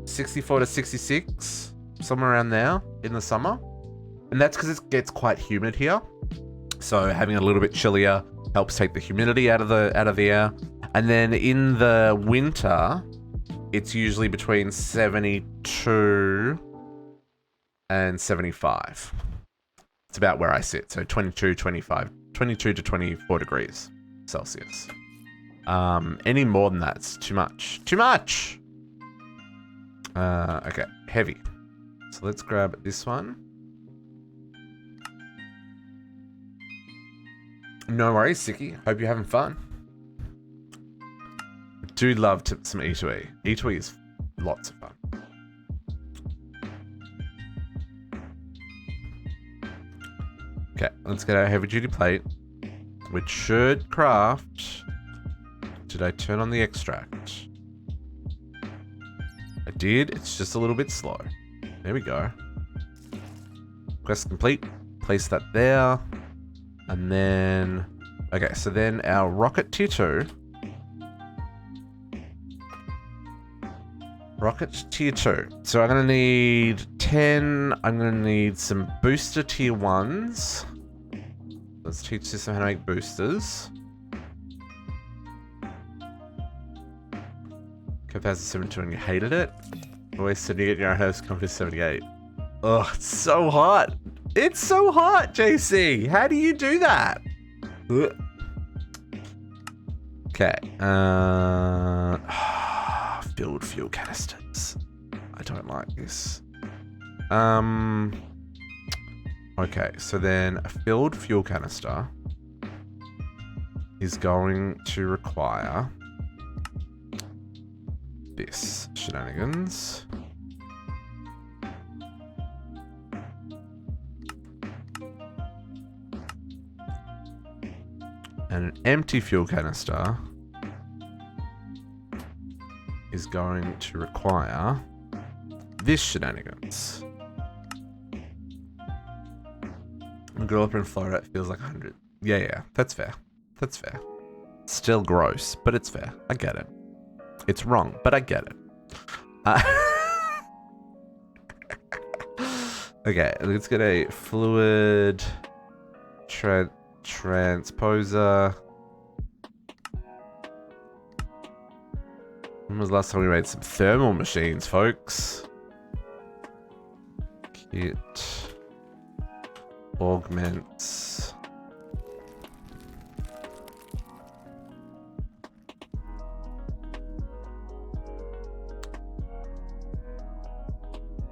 64 to 66. Somewhere around there in the summer. And that's because it gets quite humid here. So having a little bit chillier helps take the humidity out of the air. And then in the winter, it's usually between 72 and 75. It's about where I sit. So 22 to 24 degrees Celsius. Any more than that's too much. Too much! Okay, heavy. So let's grab this one. No worries, Siki. Hope you're having fun. Do love some E2E. E2E is lots of fun. Okay, let's get our heavy duty plate, which should craft. Did I turn on the extract? I did. It's just a little bit slow. There we go. Quest complete. Place that there. And then... Okay, so then our rocket tier 2. Rocket tier 2. So I'm going to need 10. I'm going to need some booster tier 1s. Let's teach system how to make boosters. 2072 and you hated it. Always said you get your own house come to 78. Oh, it's so hot. It's so hot, JC. How do you do that? Ugh. Okay. Filled fuel canisters. I don't like this. Okay, so then a filled fuel canister is going to require this shenanigans. And an empty fuel canister is going to require this shenanigans. I grew up in Florida, it feels like 100. Yeah, that's fair. That's fair. Still gross, but it's fair. I get it. It's wrong, but I get it. Okay, let's get a fluid transposer. When was the last time we made some thermal machines, folks? Kit augments.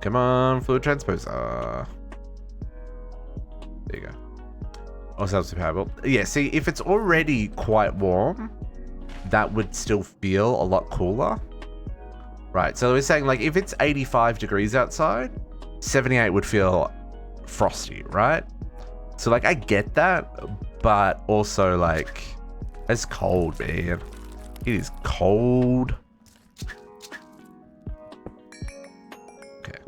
Come on, fluid transposer. There you go. Also helps with power. Yeah, see, if it's already quite warm, that would still feel a lot cooler. Right, so we're saying, like, if it's 85 degrees outside, 78 would feel frosty, right? So, like, I get that, but also, like, it's cold, man. It is cold. Okay.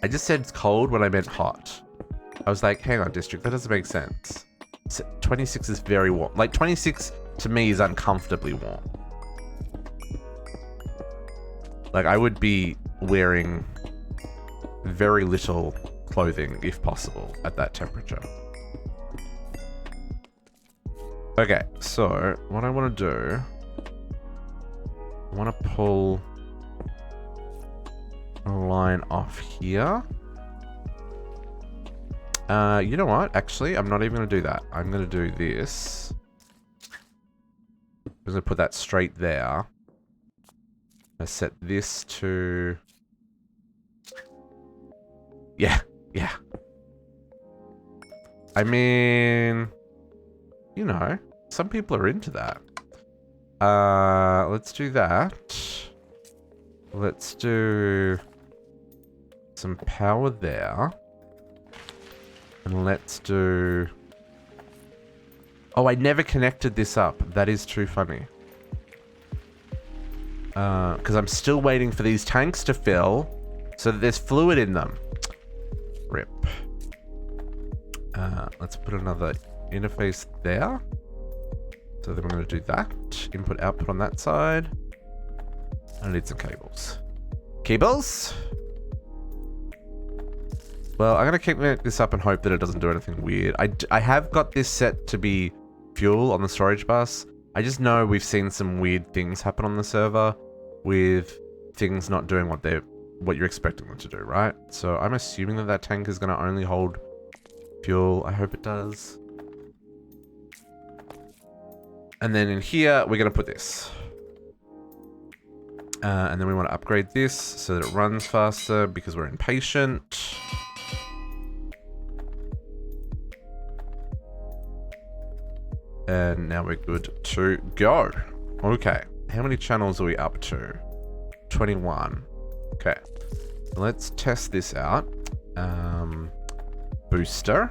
I just said it's cold when I meant hot. I was like, hang on, District, that doesn't make sense. 26 is very warm. Like, 26 to me is uncomfortably warm. Like, I would be wearing very little clothing, if possible, at that temperature. Okay, so what I want to do, I want to pull a line off here. You know what? Actually, I'm not even going to do that. I'm going to do this. I'm going to put that straight there. I set this to... Yeah, yeah. I mean, you know, some people are into that. Let's do that. Let's do some power there. And let's do... Oh, I never connected this up. That is too funny. Because I'm still waiting for these tanks to fill so that there's fluid in them. Rip. Let's put another interface there. So then we're going to do that. Input, output on that side. I need some cables. Cables? Well, I'm going to keep this up and hope that it doesn't do anything weird. I have got this set to be fuel on the storage bus. I just know we've seen some weird things happen on the server with things not doing what you're expecting them to do, right? So I'm assuming that that tank is going to only hold fuel. I hope it does. And then in here, we're going to put this. And then we want to upgrade this so that it runs faster because we're impatient. And now we're good to go. Okay. How many channels are we up to? 21. Okay. Let's test this out. Booster.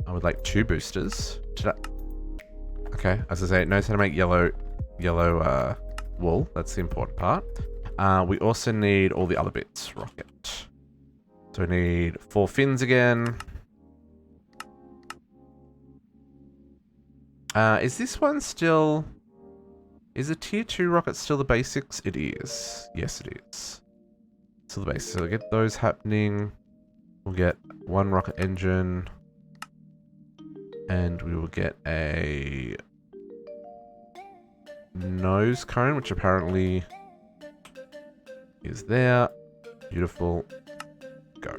I would like 2 boosters. Okay, as I say, it knows how to make yellow wool. That's the important part. We also need all the other bits. Rocket. So we need 4 fins again. Is this one still... Is a tier 2 rocket still the basics? It is. Yes, it is. Still the basics. So we'll get those happening. We'll get 1 rocket engine. And we will get a nose cone, which apparently is there. Beautiful. Go.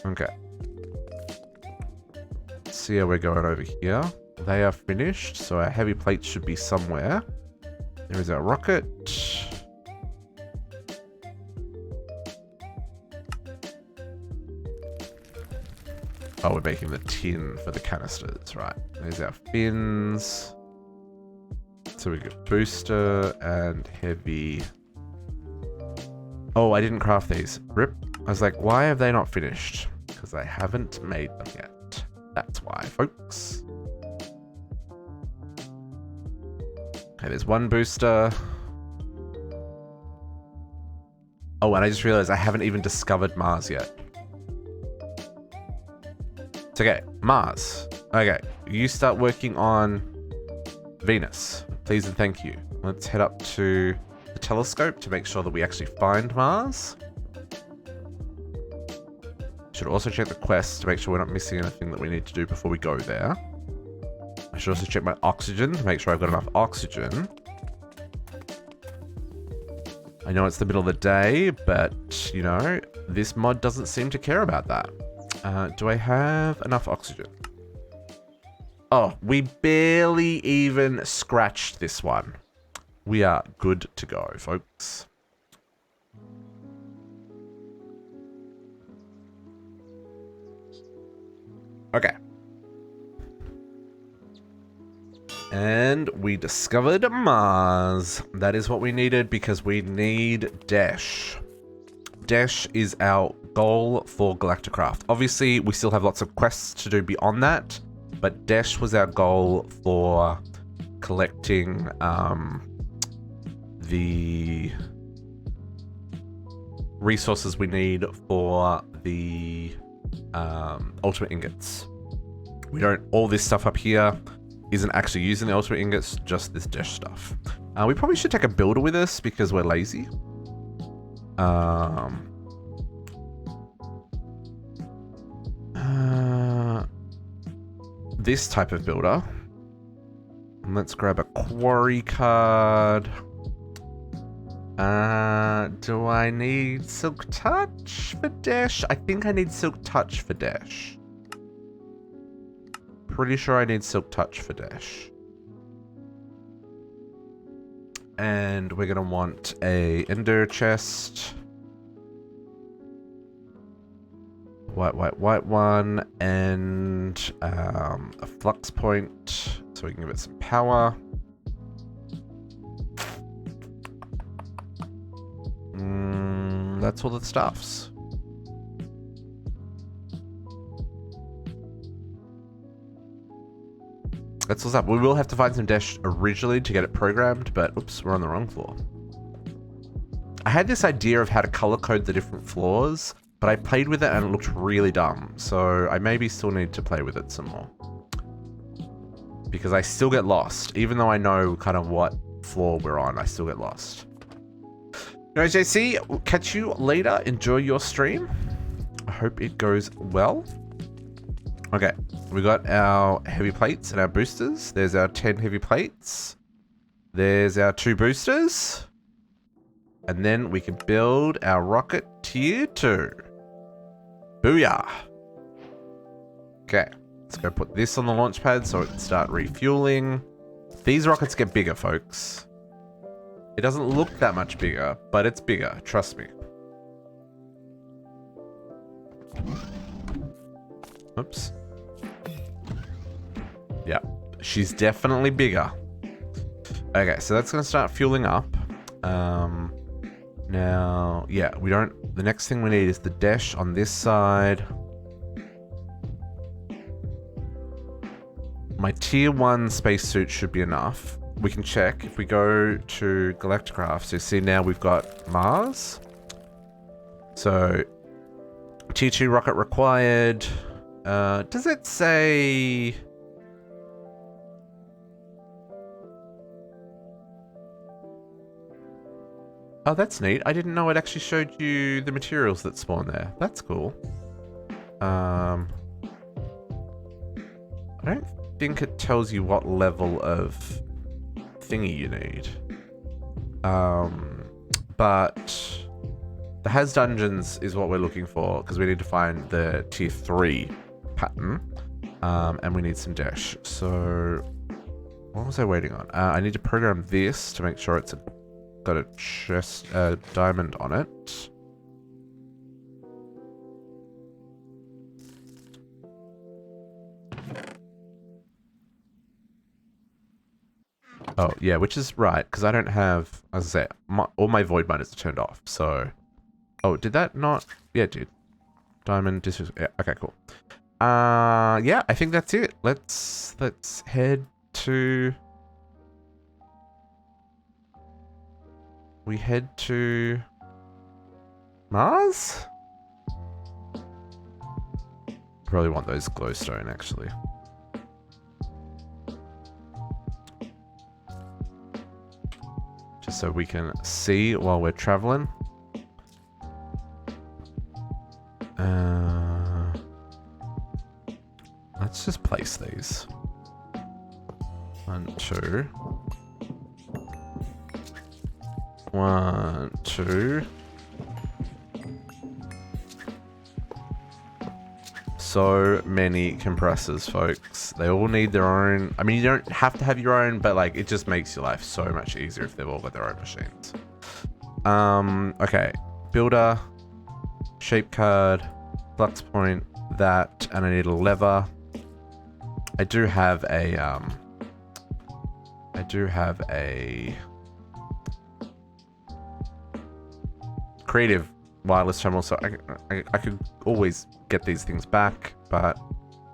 Okay. Let's see how we're going over here. They are finished, so our heavy plates should be somewhere. There is our rocket. Oh, we're making the tin for the canisters, right. There's our fins. So we get booster and heavy. Oh, I didn't craft these. Rip. I was like, why have they not finished? Because I haven't made them yet. That's why, folks. Okay, there's 1 booster. Oh, and I just realized I haven't even discovered Mars yet. It's okay. Mars. Okay. You start working on Venus. Please and thank you. Let's head up to the telescope to make sure that we actually find Mars. Should also check the quest to make sure we're not missing anything that we need to do before we go there. I should also check my oxygen to make sure I've got enough oxygen. I know it's the middle of the day, but, you know, this mod doesn't seem to care about that. Do I have enough oxygen? Oh, we barely even scratched this one. We are good to go, folks. Okay. And we discovered Mars. That is what we needed because we need Desh. Desh is our goal for Galacticraft. Obviously, we still have lots of quests to do beyond that, but Desh was our goal for collecting the resources we need for the ultimate ingots. We don't... All this stuff up here isn't actually using the ultimate ingots, just this Desh stuff. We probably should take a builder with us because we're lazy. This type of builder. And let's grab a quarry card. Do I need Silk Touch for Desh? I think I need Silk Touch for Desh. Pretty sure I need Silk Touch for Desh. And we're gonna want a ender chest. White one, and a flux point, so we can give it some power. That's all the stuffs. That's what's up. We will have to find some Desh originally to get it programmed, but oops, we're on the wrong floor. I had this idea of how to color code the different floors, but I played with it and it looked really dumb. So I maybe still need to play with it some more. Because I still get lost. Even though I know kind of what floor we're on, I still get lost. Anyway, JC, we'll catch you later. Enjoy your stream. I hope it goes well. Okay, we got our heavy plates and our boosters. There's our 10 heavy plates. There's our 2 boosters. And then we can build our rocket tier 2. Booyah. Okay, let's go put this on the launch pad so it can start refueling. These rockets get bigger, folks. It doesn't look that much bigger, but it's bigger, trust me. Oops. Yeah, she's definitely bigger. Okay, so that's gonna start fueling up. Now, yeah, the next thing we need is the Desh on this side. My tier 1 spacesuit should be enough. We can check if we go to Galacticraft. So see now we've got Mars. So tier 2 rocket required. Does it say... Oh, that's neat. I didn't know it actually showed you the materials that spawn there. That's cool. I don't think it tells you what level of thingy you need. But the Has Dungeons is what we're looking for because we need to find the tier 3 pattern. And we need some Desh. So what was I waiting on? I need to program this to make sure it's got a chest diamond on it. Oh yeah, which is right because I don't have, as I say, all my void miners are turned off. So, oh, did that not? Yeah, it did. Diamond discretion. Yeah, okay, cool. Yeah, I think that's it. Let's head to. We head to Mars? Probably want those glowstone, actually. Just so we can see while we're traveling. Let's just place these. 1, 2. 1, 2. So many compressors, folks. They all need their own. I mean, you don't have to have your own, but like it just makes your life so much easier if they've all got their own machines. Okay. Builder, shape card, flux point, that, and I need a lever. I do have a creative wireless terminal, so I could always get these things back, but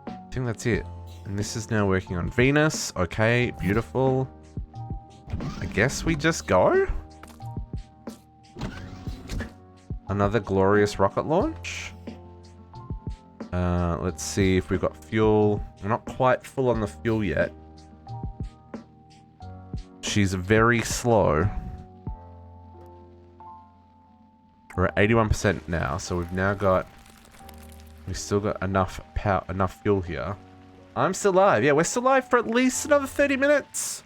I think that's it. And this is now working on Venus. Okay, beautiful. I guess we just go. Another glorious rocket launch. Let's see if we've got fuel. We're not quite full on the fuel yet. She's very slow. We're at 81% now, so we've still got enough power, enough fuel here. I'm still live. Yeah, we're still live for at least another 30 minutes.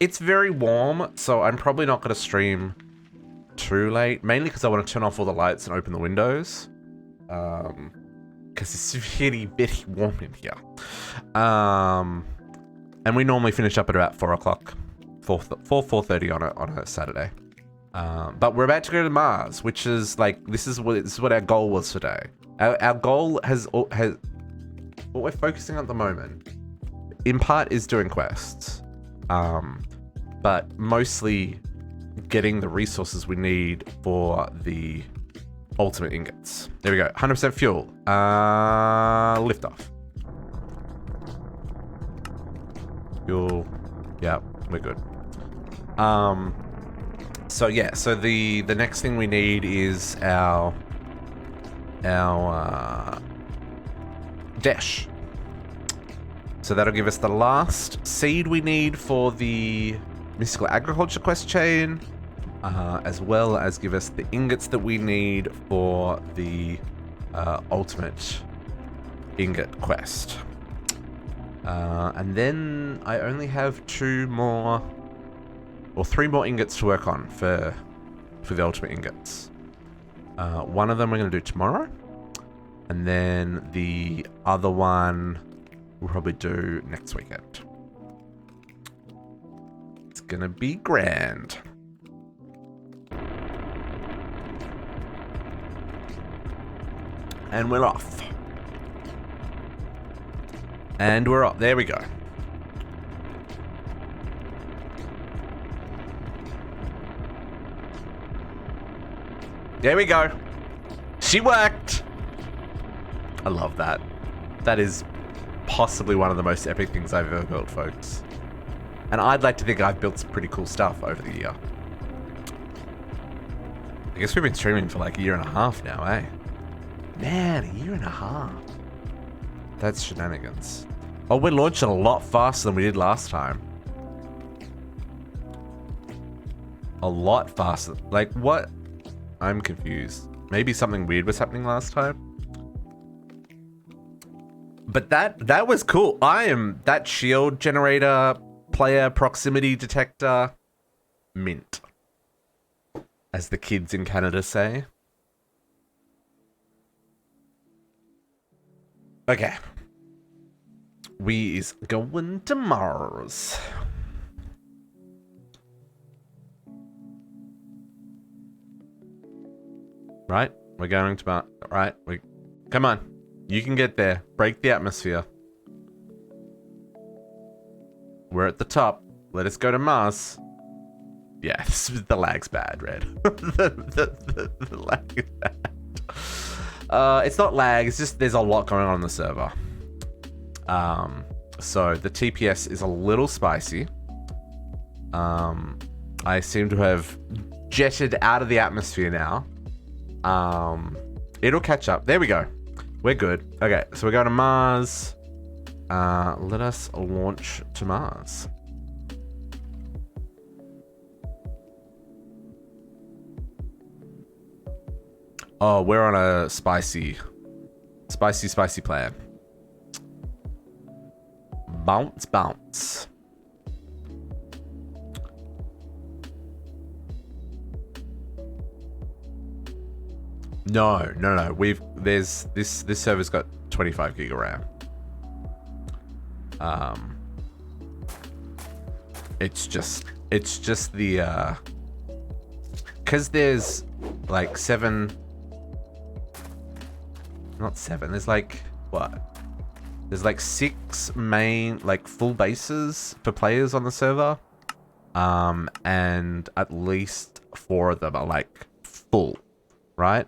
It's very warm, so I'm probably not going to stream too late, mainly because I want to turn off all the lights and open the windows. Because it's very, very warm in here. And we normally finish up at about 4 o'clock, 4:30 on a Saturday. But we're about to go to Mars, which is like this is what our goal was today. Our goal has what we're focusing on at the moment, in part, is doing quests, but mostly getting the resources we need for the ultimate ingots. There we go. 100% fuel. Lift off. Fuel. Yeah, we're good. So yeah, so the next thing we need is our Desh. So that'll give us the last seed we need for the mystical agriculture quest chain, as well as give us the ingots that we need for the ultimate ingot quest. And then I only have 3 more ingots to work on for the ultimate ingots. One of them we're going to do tomorrow, and then the other one we'll probably do next weekend. It's going to be grand. And we're off. And we're up. There we go. There we go. She worked. I love that. That is possibly one of the most epic things I've ever built, folks. And I'd like to think I've built some pretty cool stuff over the year. I guess we've been streaming for like a year and a half now, eh? Man, a year and a half. That's shenanigans. Oh, we're launching a lot faster than we did last time. A lot faster. Like, what? I'm confused. Maybe something weird was happening last time. But that was cool. That shield generator, player proximity detector, mint. As the kids in Canada say. Okay. We is going to Mars. Right? We're going to Mars. Right? Come on. You can get there. Break the atmosphere. We're at the top. Let us go to Mars. Yeah, the lag's bad, Red. the lag is bad. It's not lag, it's just there's a lot going on the server. So the TPS is a little spicy. I seem to have jetted out of the atmosphere now. It'll catch up. There we go. We're good. Okay, so we're going to Mars. Let us launch to Mars. Oh, we're on a spicy plan. Bounce, bounce. No. This server's got 25 gig of RAM. It's just the because there's like 7. Not 7. There's like what? There's like 6 main like full bases for players on the server, and at least 4 of them are like full, right?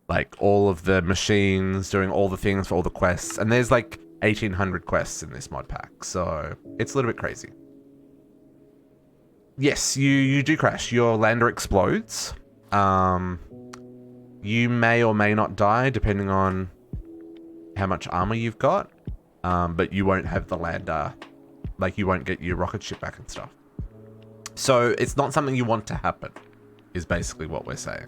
Like all of the machines doing all the things for all the quests, and there's like 1,800 quests in this mod pack, so it's a little bit crazy. Yes, you do crash. Your lander explodes. You may or may not die depending on how much armor you've got, but you won't have the lander, like you won't get your rocket ship back and stuff. So it's not something you want to happen, is basically what we're saying.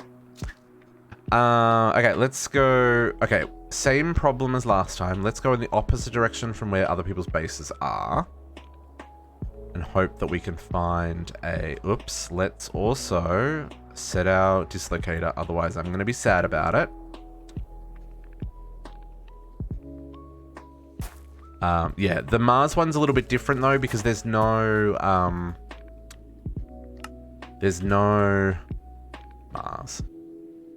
Okay, let's go. Okay, same problem as last time. Let's go in the opposite direction from where other people's bases are, and hope that we can find a... Oops, let's also set our dislocator, otherwise I'm going to be sad about it. Yeah, the Mars one's a little bit different though because there's no Mars.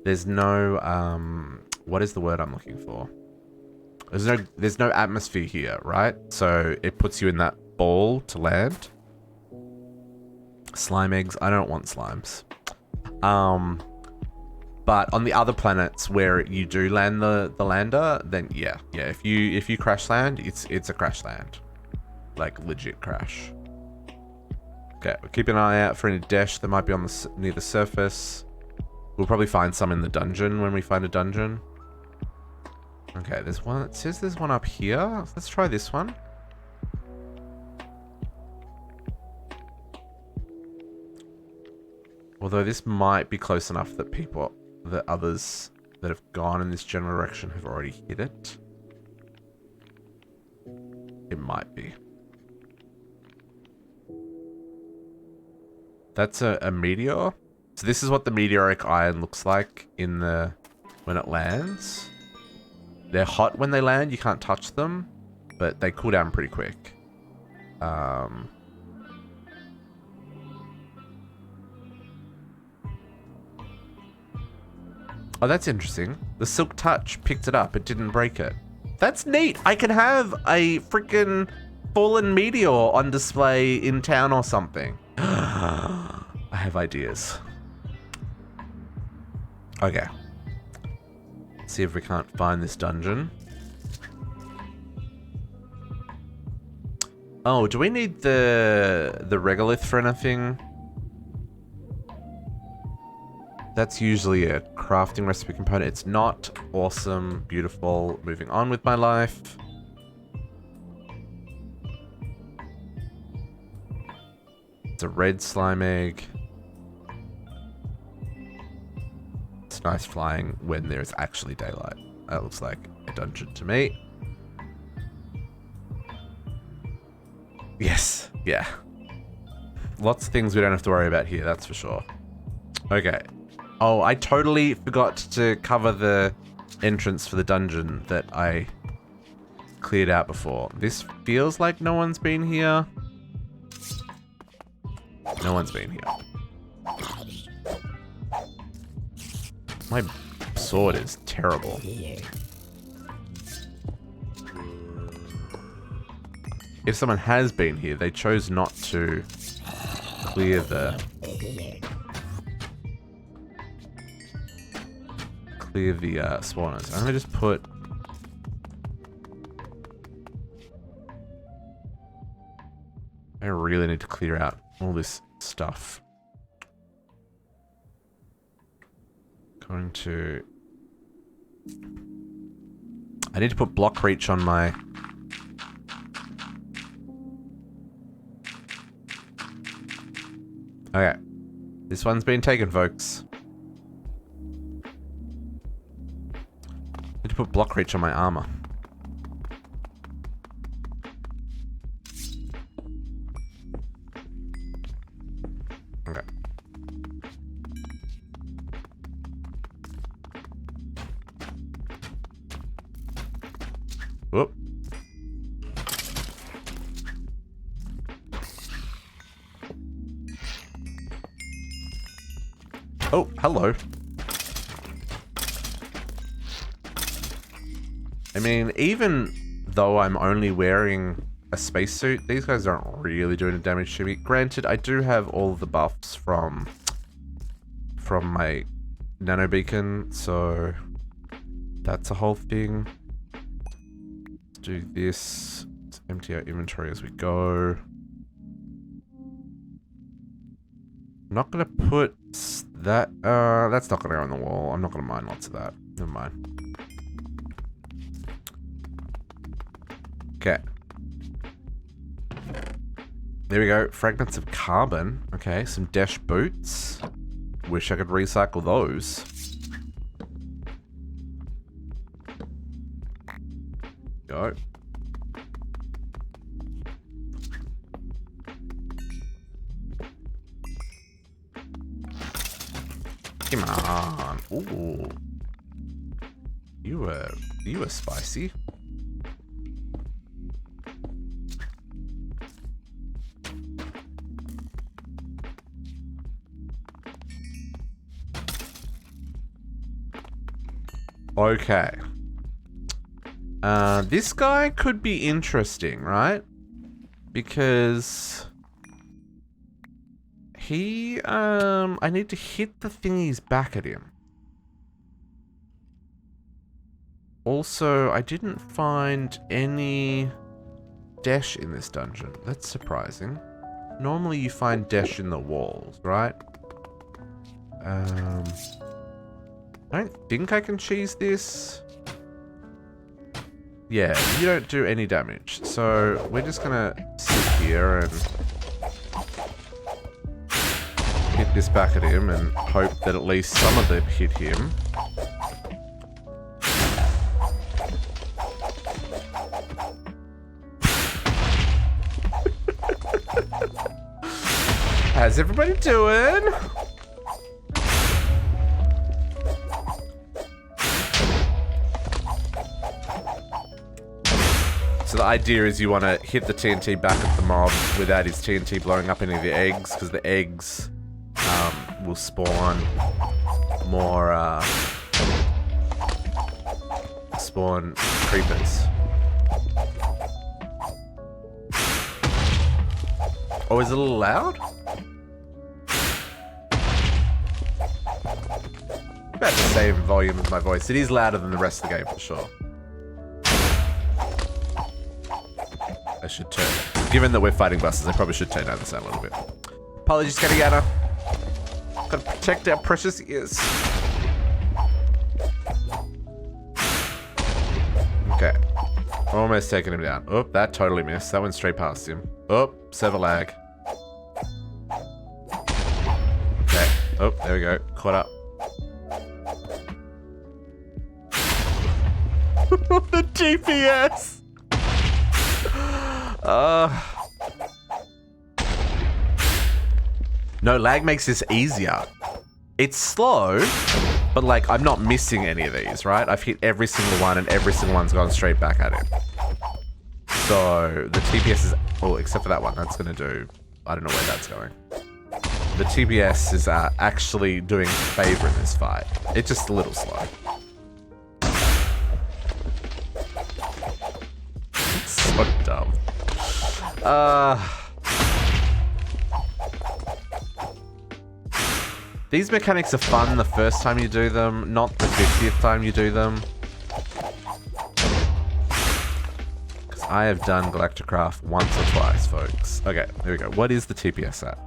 There's no what is the word I'm looking for? There's no atmosphere here, right? So it puts you in that ball to land. Slime eggs. I don't want slimes. But on the other planets where you do land the lander, then yeah. If you crash land, it's a crash land, like legit crash. Okay, we'll keep an eye out for any Desh that might be on near the surface. We'll probably find some in the dungeon when we find a dungeon. Okay, there's one. It says there's one up here. Let's try this one. Although this might be close enough that others that have gone in this general direction have already hit it. It might be. That's a meteor. So this is what the meteoric iron looks like when it lands. They're hot when they land. You can't touch them, but they cool down pretty quick. Oh, that's interesting. The Silk Touch picked it up. It didn't break it. That's neat. I can have a freaking fallen meteor on display in town or something. I have ideas. Okay. See if we can't find this dungeon. Oh, do we need the regolith for anything? That's usually a crafting recipe component. It's not. Awesome. Beautiful. Moving on with my life. It's a red slime egg. It's nice flying when there's actually daylight. That looks like a dungeon to me. Yes. Yeah. Lots of things we don't have to worry about here, that's for sure. Okay. Oh, I totally forgot to cover the entrance for the dungeon that I cleared out before. This feels like no one's been here. No one's been here. My sword is terrible. If someone has been here, they chose not to clear the spawners. I'm gonna just put I really need to clear out all this stuff. Going to I need to put block reach on my Okay. This one's been taken, folks. Need to put block reach on my armor. Okay. Whoop. Oh, hello. I mean, even though I'm only wearing a spacesuit, these guys aren't really doing any damage to me. Granted, I do have all of the buffs from my nano beacon, so that's a whole thing. Let's do this. Let's empty our inventory as we go. I'm not gonna put that. That's not gonna go on the wall. I'm not gonna mine lots of that. Never mind. Okay. There we go. Fragments of carbon. Okay, some Desh boots. Wish I could recycle those. Go. Come on. Ooh. You were spicy. Okay. This guy could be interesting, right? Because he, I need to hit the thingies back at him. Also, I didn't find any Desh in this dungeon. That's surprising. Normally you find Desh in the walls, right? I don't think I can cheese this. Yeah, you don't do any damage. So we're just gonna sit here and hit this back at him and hope that at least some of them hit him. How's everybody doing? So the idea is you want to hit the TNT back at the mob without his TNT blowing up any of the eggs, because the eggs will spawn more spawn creepers. Oh, is it a little loud? About the same volume as my voice. It is louder than the rest of the game for sure. I should turn. Given that we're fighting buses, I probably should turn down the sound a little bit. Apologies, Katagata. Gotta protect our precious ears. Okay. Almost taking him down. Oh, that totally missed. That went straight past him. Oh, server lag. Okay. Oh, there we go. Caught up. The GPS! No, lag makes this easier. It's slow, but like I'm not missing any of these, right? I've hit every single one and every single one's gone straight back at it. So the TPS is, well, except for that one, that's gonna do, I don't know where that's going. The TPS is actually doing a favor in this fight. It's just a little slow. It's so dumb. These mechanics are fun the first time you do them, not the 50th time you do them. Because I have done Galacticraft once or twice, folks. Okay, there we go. What is the TPS at?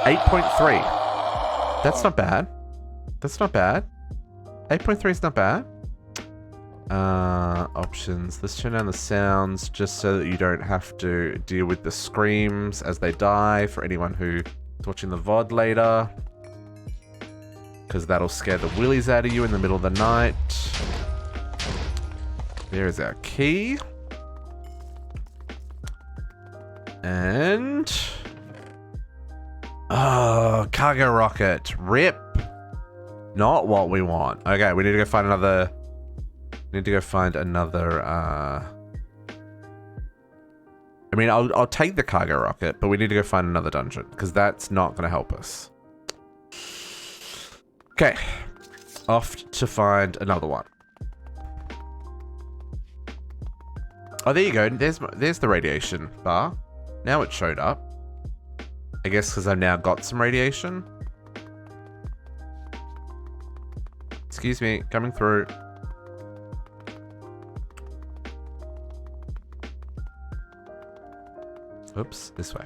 8.3. That's not bad. That's not bad. 8.3 is not bad. Options. Let's turn down the sounds just so that you don't have to deal with the screams as they die for anyone who's watching the VOD later. Because that'll scare the willies out of you in the middle of the night. There is our key. And... oh, cargo rocket. RIP. Not what we want. Okay, we need to go find another... need to go find another, I mean, I'll take the cargo rocket, but we need to go find another dungeon, because that's not going to help us. Okay. Off to find another one. Oh, there you go. There's the radiation bar. Now it showed up. I guess because I've now got some radiation. Excuse me, coming through. Oops, this way.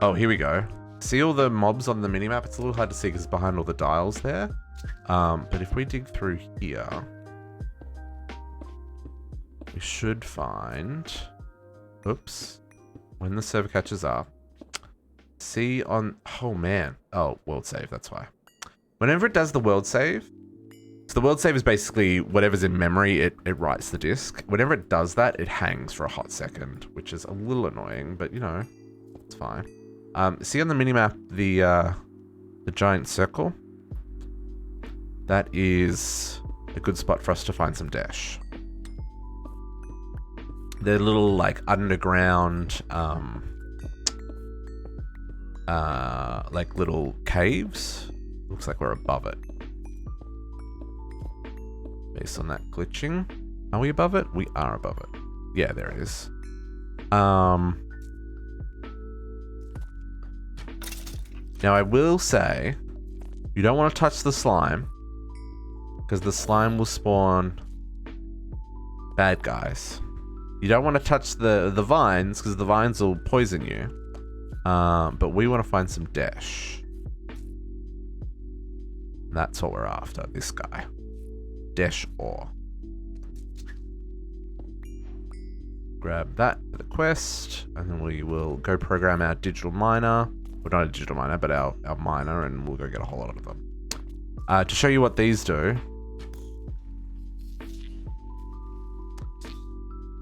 Oh, here we go. See all the mobs on the minimap? It's a little hard to see because it's behind all the dials there. But if we dig through here, we should find... oops. When the server catches up. See on... oh, man. Oh, world save, that's why. Whenever it does the world save... so the world save is basically whatever's in memory, it writes the disk. Whenever it does that, it hangs for a hot second, which is a little annoying, but you know, it's fine. See on the minimap the giant circle? That is a good spot for us to find some Desh. They're little like underground like little caves. Looks like we're above it. Based on that glitching. Are we above it? We are above it. Yeah, there it is. Now I will say, you don't want to touch the slime, because the slime will spawn bad guys. You don't want to touch the vines, because the vines will poison you. But we want to find some Desh. That's what we're after, this guy. Desh ore. Grab that for the quest, and then we will go program our digital miner. Well, not a digital miner, but our miner, and we'll go get a whole lot of them. To show you what these do.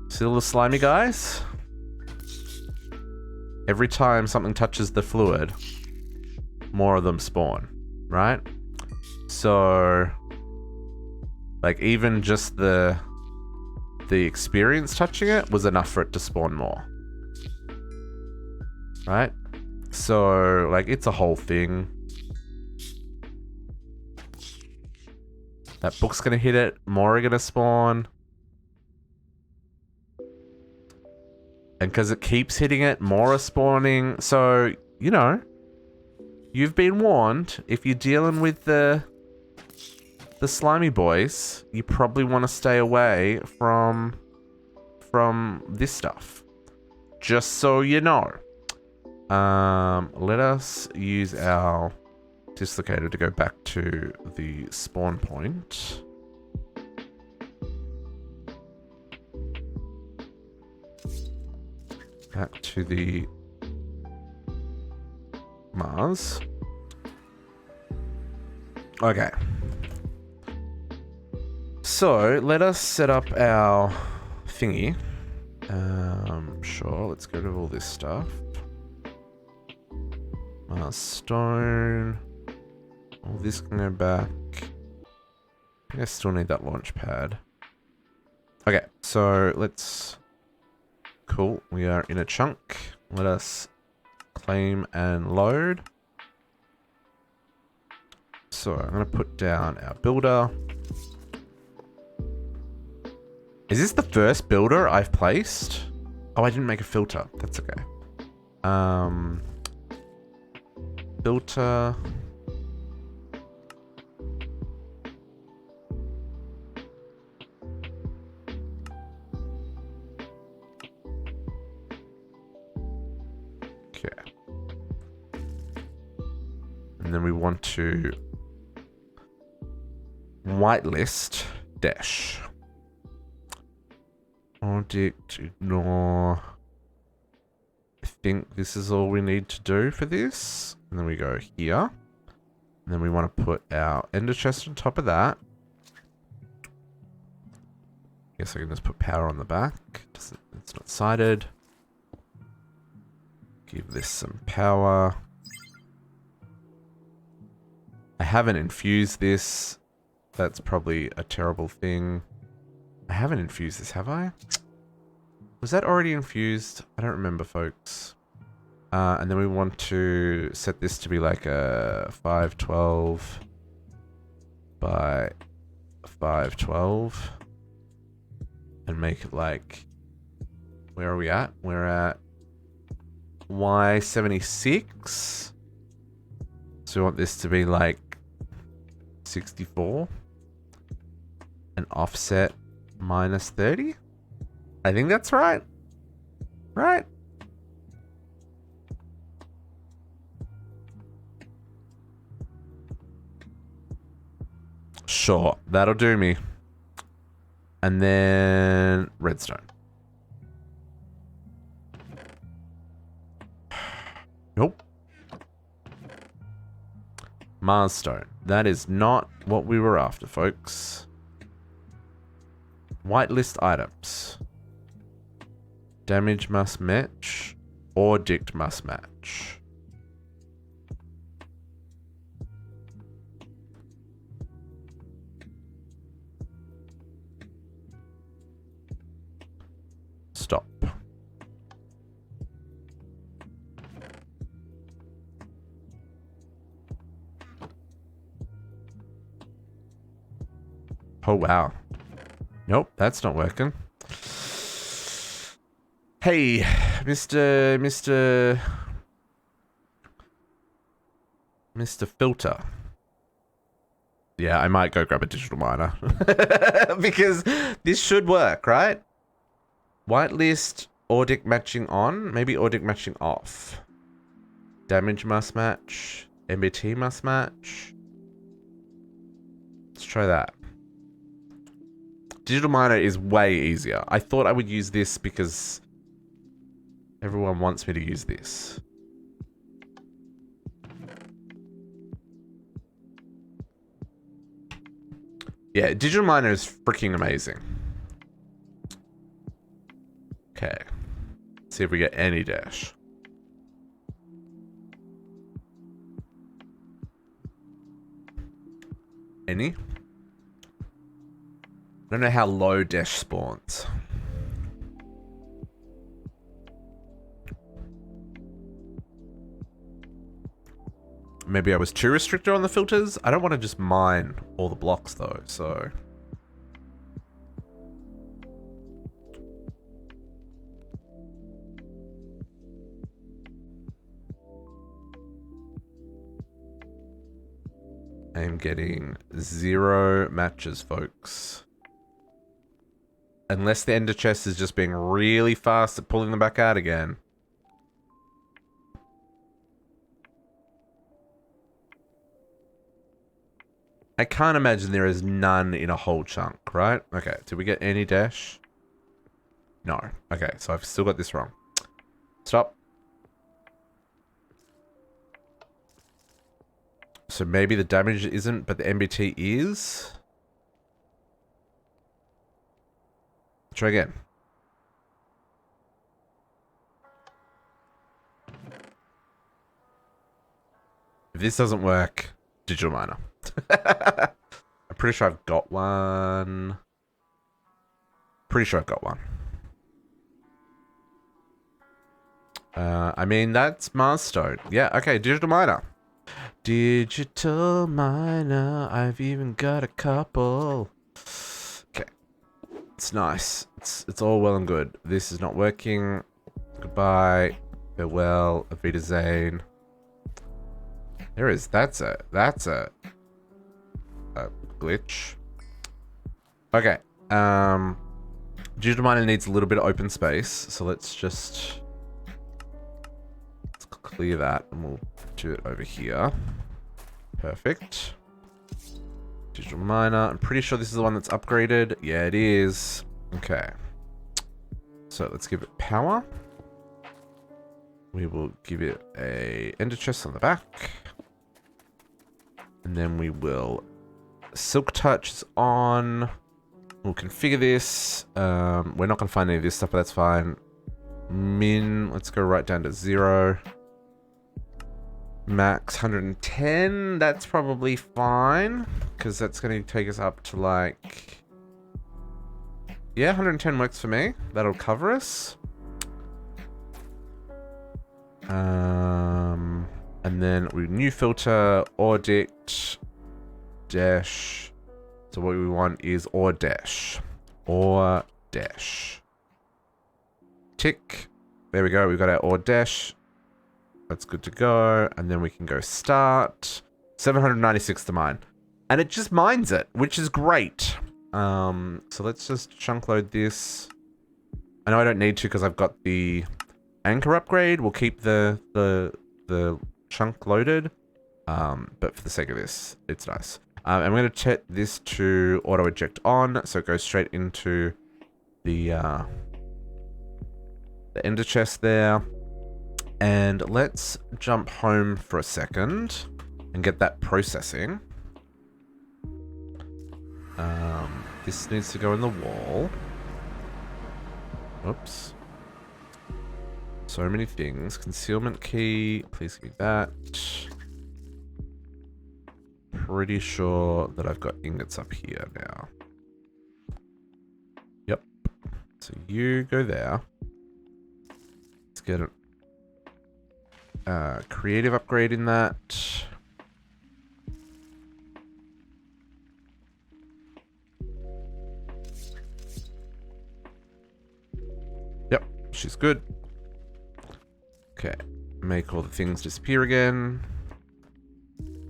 See the little slimy guys? Every time something touches the fluid, more of them spawn, right? So, like, even just the experience touching it was enough for it to spawn more. Right? So, like, it's a whole thing. That book's gonna hit it, more are gonna spawn. And because it keeps hitting it, more are spawning. So, you know, you've been warned. If you're dealing with the slimy boys, you probably want to stay away from this stuff. Just so you know. Let us use our dislocator to go back to the spawn point. Back to the Mars. Okay. So, let us set up our thingy. Sure, let's get rid of all this stuff. Stone. All this can go back. I think I still need that launch pad. Okay, so let's... Cool, we are in a chunk. Let us claim and load. So, I'm going to put down our builder. Is this the first builder I've placed? Oh, I didn't make a filter. That's okay. Filter. Okay. And then we want to whitelist Desh. Object, ignore. I think this is all we need to do for this. And then we go here. And then we want to put our ender chest on top of that. Guess I can just put power on the back. It's not sighted. Give this some power. I haven't infused this. That's probably a terrible thing. I haven't infused this, have I? Was that already infused? I don't remember, folks. And then we want to set this to be like a 512 by 512. And make it like... Where are we at? We're at Y76. So we want this to be like 64. And offset minus 30? I think that's right. Right? Sure, that'll do me. And then redstone. Nope. Mars stone. That is not what we were after, folks. Whitelist items. Damage must match, or dict must match. Stop. Oh, wow. Nope, that's not working. Hey, Mr. Filter. Yeah, I might go grab a digital miner. Because this should work, right? Whitelist, Audic matching on. Maybe Audic matching off. Damage must match. MBT must match. Let's try that. Digital miner is way easier. I thought I would use this because everyone wants me to use this. Yeah, digital miner is freaking amazing. Okay. Let's see if we get any dash. Any? I don't know how low dash spawns. Maybe I was too restricted on the filters. I don't want to just mine all the blocks though, so. I'm getting 0 matches, folks. Unless the ender chest is just being really fast at pulling them back out again. I can't imagine there is none in a whole chunk, right? Okay, did we get any dash? No. Okay, so I've still got this wrong. Stop. So maybe the damage isn't, but the MBT is? Try again. If this doesn't work, digital miner. I'm pretty sure I've got one. Pretty sure I've got one. I mean, that's Marstone. Yeah, okay, digital miner. Digital miner, I've even got a couple. Okay. It's nice. It's all well and good. This is not working. Goodbye. Farewell. Auf Wiedersehen. There is. That's a glitch. Okay. Digital miner needs a little bit of open space, so let's clear that and we'll do it over here. Perfect. Digital miner. I'm pretty sure this is the one that's upgraded. Yeah, it is. Okay. So let's give it power. We will give it a ender chest on the back. And then we will silk touch is on. We'll configure this. We're not going to find any of this stuff, but that's fine. Min, let's go right down to 0. Max 110, that's probably fine, because that's going to take us up to like... Yeah, 110 works for me. That'll cover us. And then we new filter, Audict, Desh. So what we want is or Desh. Or Desh. Tick. There we go, we've got our or Desh. That's good to go. And then we can go start. 796 to mine. And it just mines it, which is great. So let's just chunk load this. I know I don't need to because I've got the anchor upgrade. We'll keep the chunk loaded. But for the sake of this, it's nice. I'm going to set this to auto eject on, so it goes straight into the ender chest there. And let's jump home for a second and get that processing. This needs to go in the wall. Oops. So many things. Concealment key. Please give me that. Pretty sure that I've got ingots up here now. Yep. So you go there. Let's get it. Creative upgrade in that. good. Okay, make all the things disappear again.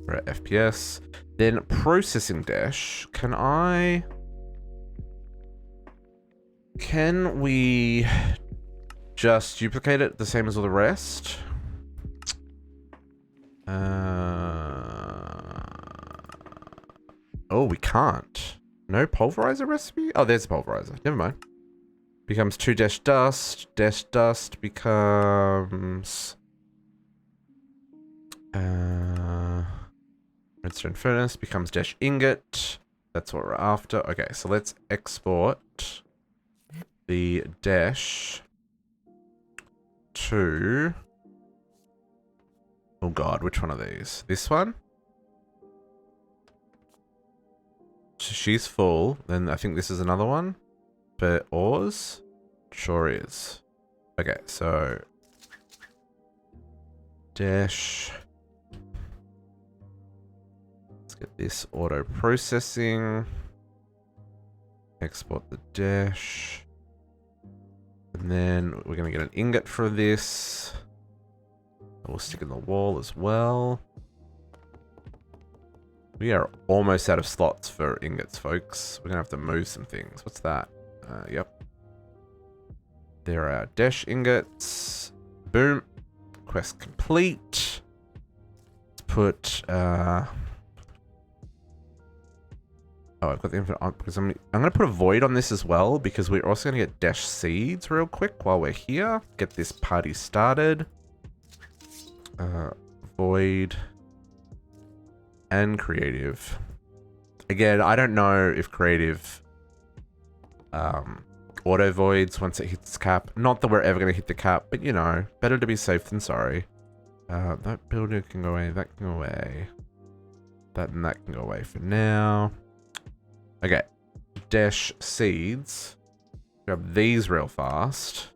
We're at FPS. Then processing dash. Can we just duplicate it the same as all the rest? Oh, we can't. No pulverizer recipe? Oh, there's a pulverizer. Never mind. Becomes 2 dash dust. Dash dust becomes... redstone furnace becomes dash ingot. That's what we're after. Okay, so let's export the dash to... Oh god, which one of these? This one? So she's full. Then I think this is another one. For ores? Sure is. Okay, so... Dash... Let's get this auto processing. Export the dash. And then we're going to get an ingot for this. We'll stick in the wall as well. We are almost out of slots for ingots, folks. We're going to have to move some things. What's that? Yep. There are our dash ingots. Boom. Quest complete. Let's put... Oh, I've got the infinite on because I'm going to put a void on this as well because we're also going to get dash seeds real quick while we're here. Get this party started. Void and creative. Again, I don't know if creative auto voids once it hits cap. Not that we're ever going to hit the cap, but you know, better to be safe than sorry. That builder can go away. That can go away. That and that can go away for now. Okay, dash seeds. Grab these real fast.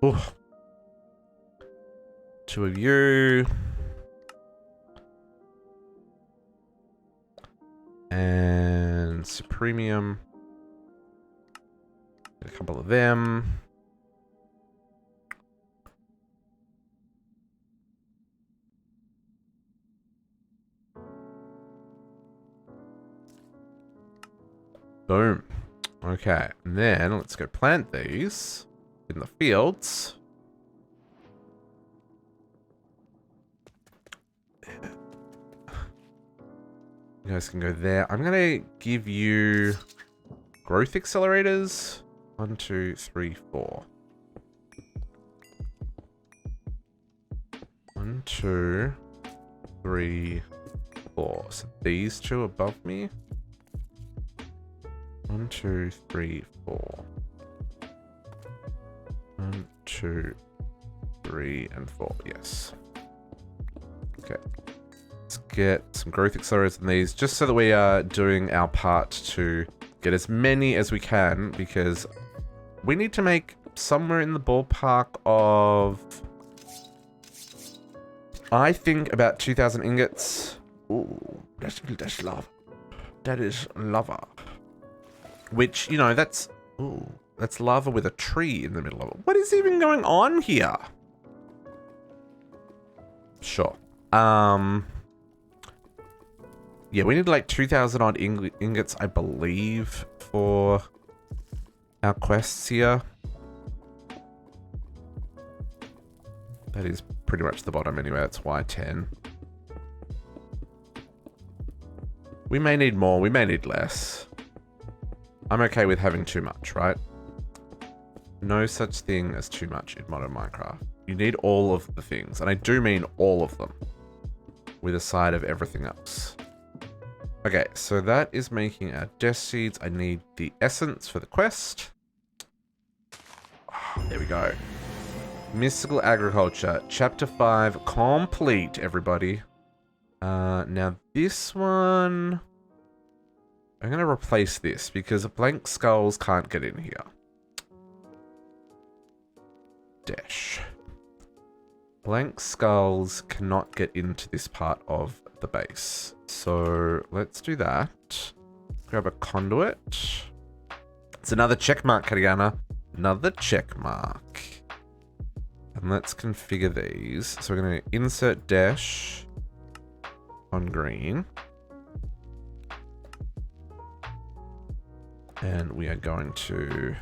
Ooh. 2 of you. And Supremium. Get a couple of them. Boom. Okay, and then let's go plant these in the fields. You guys can go there. I'm gonna give you growth accelerators. 1, 2, 3, 4. 1, 2, 3, 4. So these 2 above me. 1, 2, 3, 4. 1, 2, 3, and 4. Yes. Okay. Let's get some growth accelerators in these, just so that we are doing our part to get as many as we can, because we need to make somewhere in the ballpark of, I think, about 2,000 ingots. Ooh, that's lava. That is lava. Which, you know, that's lava with a tree in the middle of it. What is even going on here? Sure. Yeah, we need like 2,000 odd ingots, I believe, for our quests here. That is pretty much the bottom anyway. That's why 10. We may need more. We may need less. I'm okay with having too much, right? No such thing as too much in modern Minecraft. You need all of the things, and I do mean all of them, with a side of everything else. Okay, so that is making our Desh seeds. I need the essence for the quest. Oh, there we go. Mystical Agriculture, Chapter 5, complete, everybody. Now this one... I'm going to replace this, because blank skulls can't get in here. Desh. Blank skulls cannot get into this part of the base. So let's do that. Grab a conduit. It's another check mark, Kariana. Another check mark. And let's configure these. So we're going to insert Desh on green. And we are going to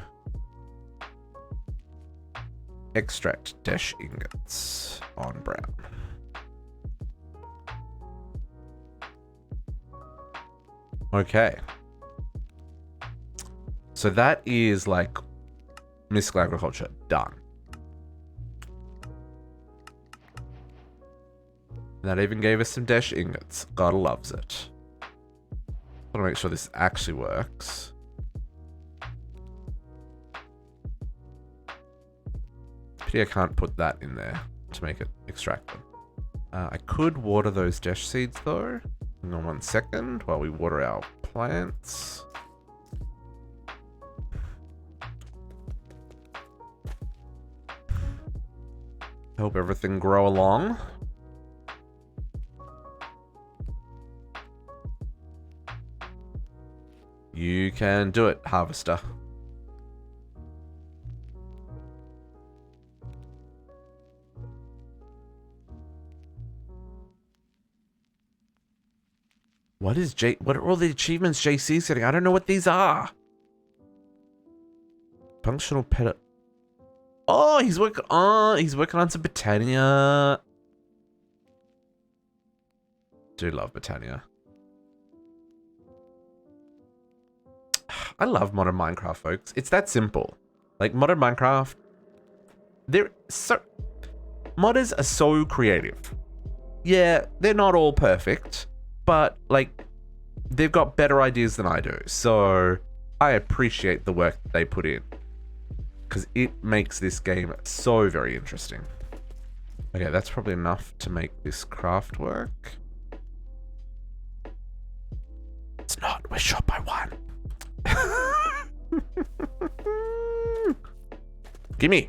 extract Desh ingots on brown. Okay. So that is like mystical agriculture done. That even gave us some Desh ingots. Gotta loves it. Gotta make sure this actually works. Pity I can't put that in there to make it extract them. I could water those Desh seeds though. Hang on 1 second while we water our plants. Help everything grow along. You can do it, harvester. What are all the achievements JC's getting? I don't know what these are. Functional pet. Oh, he's working on some Botania. Do love Botania. I love modern Minecraft, folks. It's that simple. Like modern Minecraft, modders are so creative. Yeah, they're not all perfect, but like they've got better ideas than I do. So I appreciate the work that they put in because it makes this game so very interesting. Okay, that's probably enough to make this craft work. It's not. We're short by 1. Gimme.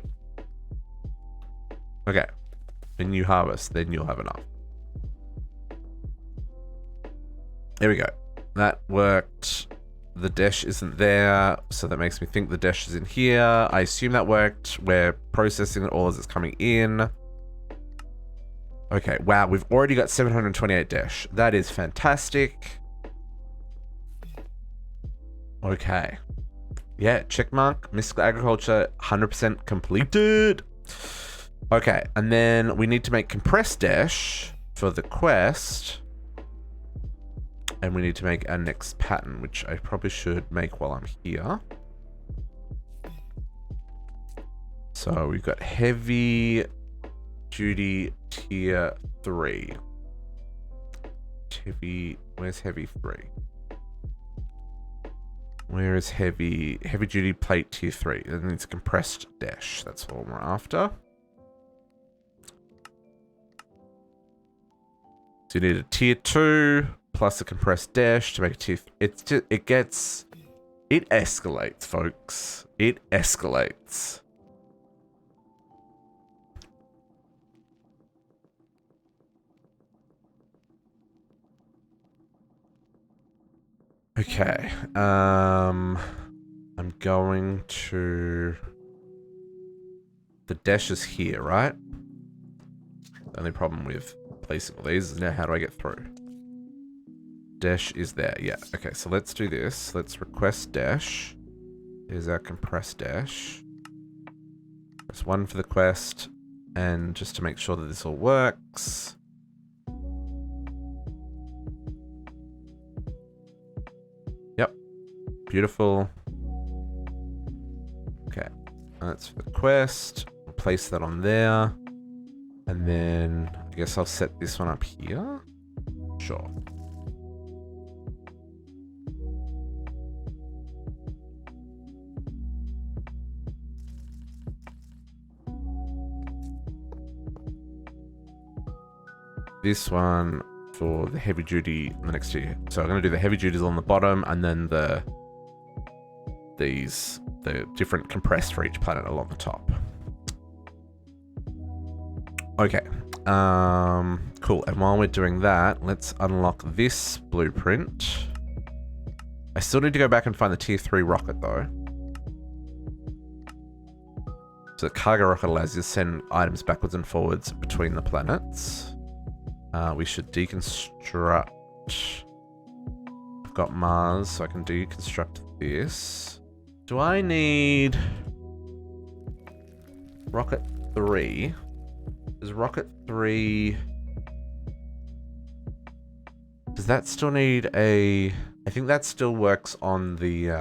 Okay. When you harvest, then you'll have enough. There we go. That worked. The Desh isn't there, so that makes me think the Desh is in here. I assume that worked. We're processing it all as it's coming in. Okay, wow, we've already got 728 Desh. That is fantastic. Okay. Yeah, check mark. Mystical agriculture, 100% completed. Okay, and then we need to make compressed Desh for the quest. And we need to make our next pattern, which I probably should make while I'm here. So we've got heavy duty tier 3. Where's heavy 3? Where is heavy duty plate tier 3? It needs compressed Desh. That's what we're after. So you need a tier 2 plus a compressed Desh to make a tier. It escalates, folks. It escalates. Okay. I'm going to. The Desh is here, right? The only problem with placing all these is now how do I get through? Desh is there. Yeah. Okay, so let's do this. Let's request Desh. Here's our compressed Desh. Press 1 for the quest. And just to make sure that this all works. Yep. Beautiful. Okay. That's for the quest. We'll place that on there. And then I guess I'll set this one up here. Sure. This one for the heavy duty the next year. So I'm going to do the heavy duties on the bottom and then the different compressed for each planet along the top. Okay. Cool. And while we're doing that, let's unlock this blueprint. I still need to go back and find the tier 3 rocket though. So the cargo rocket allows you to send items backwards and forwards between the planets. We should deconstruct. I've got Mars, so I can deconstruct this. Do I need rocket 3? Is rocket 3... Does that still need a... I think that still works on the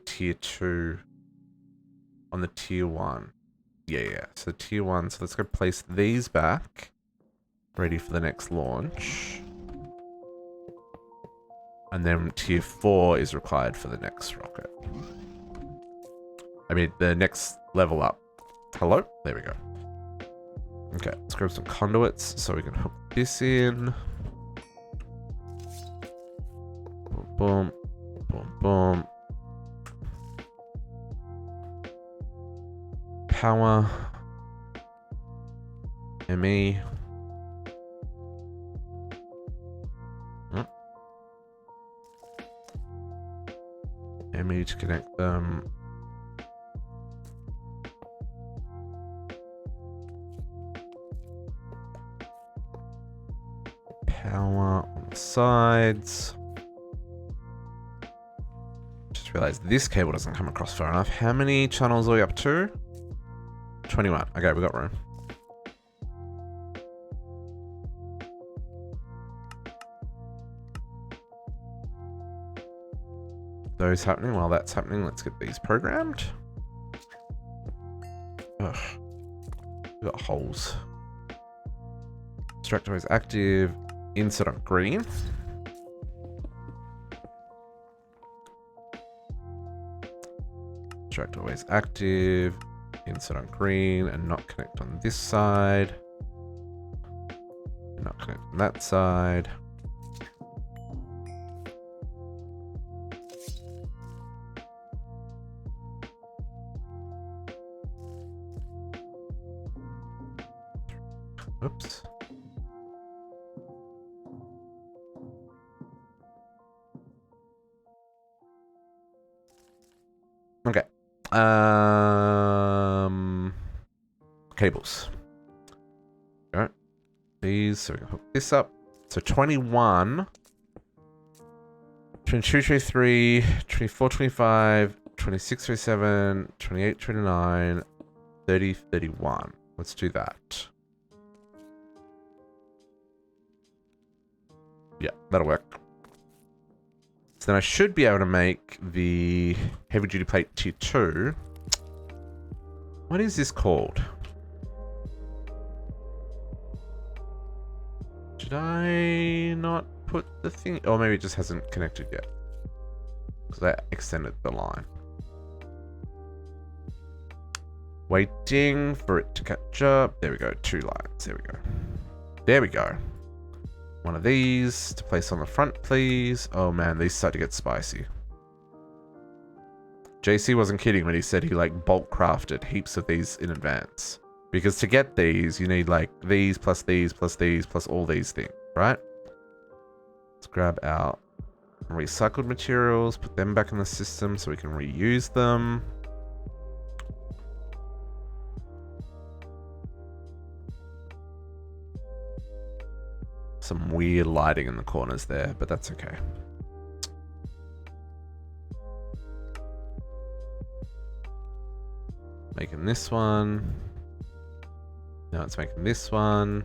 tier 2. On the tier 1. Yeah. So tier 1. So let's go place these back. Ready for the next launch. And then tier 4 is required for the next rocket. I mean, the next level up. Hello? There we go. Okay, let's grab some conduits so we can hook this in. Boom, boom, boom. Power. ME. ME to connect them. Power on the sides. Just realized this cable doesn't come across far enough. How many channels are we up to? 21. Okay, we got room. Those happening. While that's happening, let's get these programmed. Ugh. We got holes. Extractor is active. Insert on green. Extractor always active. Insert on green and not connect on this side. Not connect on that side. Oops. Okay. Cables. Alright. These, so we can hook this up. So 21, 22, 23, 24, 25, 26, 27, 28, 29, 30, 31. Let's do that. Yeah, that'll work. So then I should be able to make the heavy duty plate tier 2. What is this called? Did I not put the thing? Or maybe it just hasn't connected yet. Because I extended the line. Waiting for it to catch up. There we go. 2 lines. There we go. There we go. One of these to place on the front, please. Oh man, these start to get spicy. JC wasn't kidding when he said he like bulk crafted heaps of these in advance. Because to get these, you need like these plus these plus these plus all these things, right? Let's grab our recycled materials, put them back in the system so we can reuse them. Some weird lighting in the corners there, but that's okay. Making this one. Now it's making this one.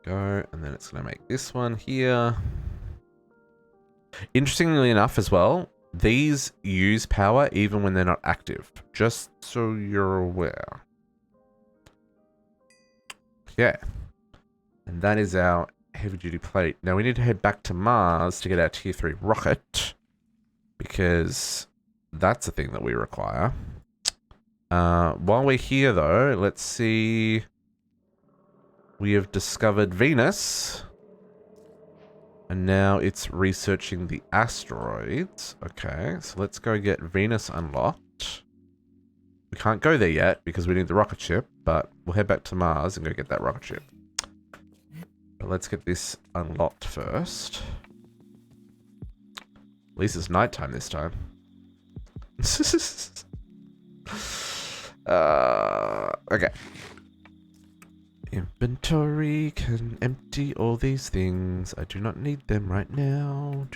Go, and then it's going to make this one here. Interestingly enough as well, these use power even when they're not active, just so you're aware. Yeah. And that is our heavy duty plate. Now we need to head back to Mars to get our tier 3 rocket, because that's a thing that we require. While we're here though, let's see. We have discovered Venus. And now it's researching the asteroids. Okay, so let's go get Venus unlocked. We can't go there yet because we need the rocket ship, but we'll head back to Mars and go get that rocket ship. But let's get this unlocked first. least it's nighttime this time. Okay. Inventory can empty all these things. I do not need them right now.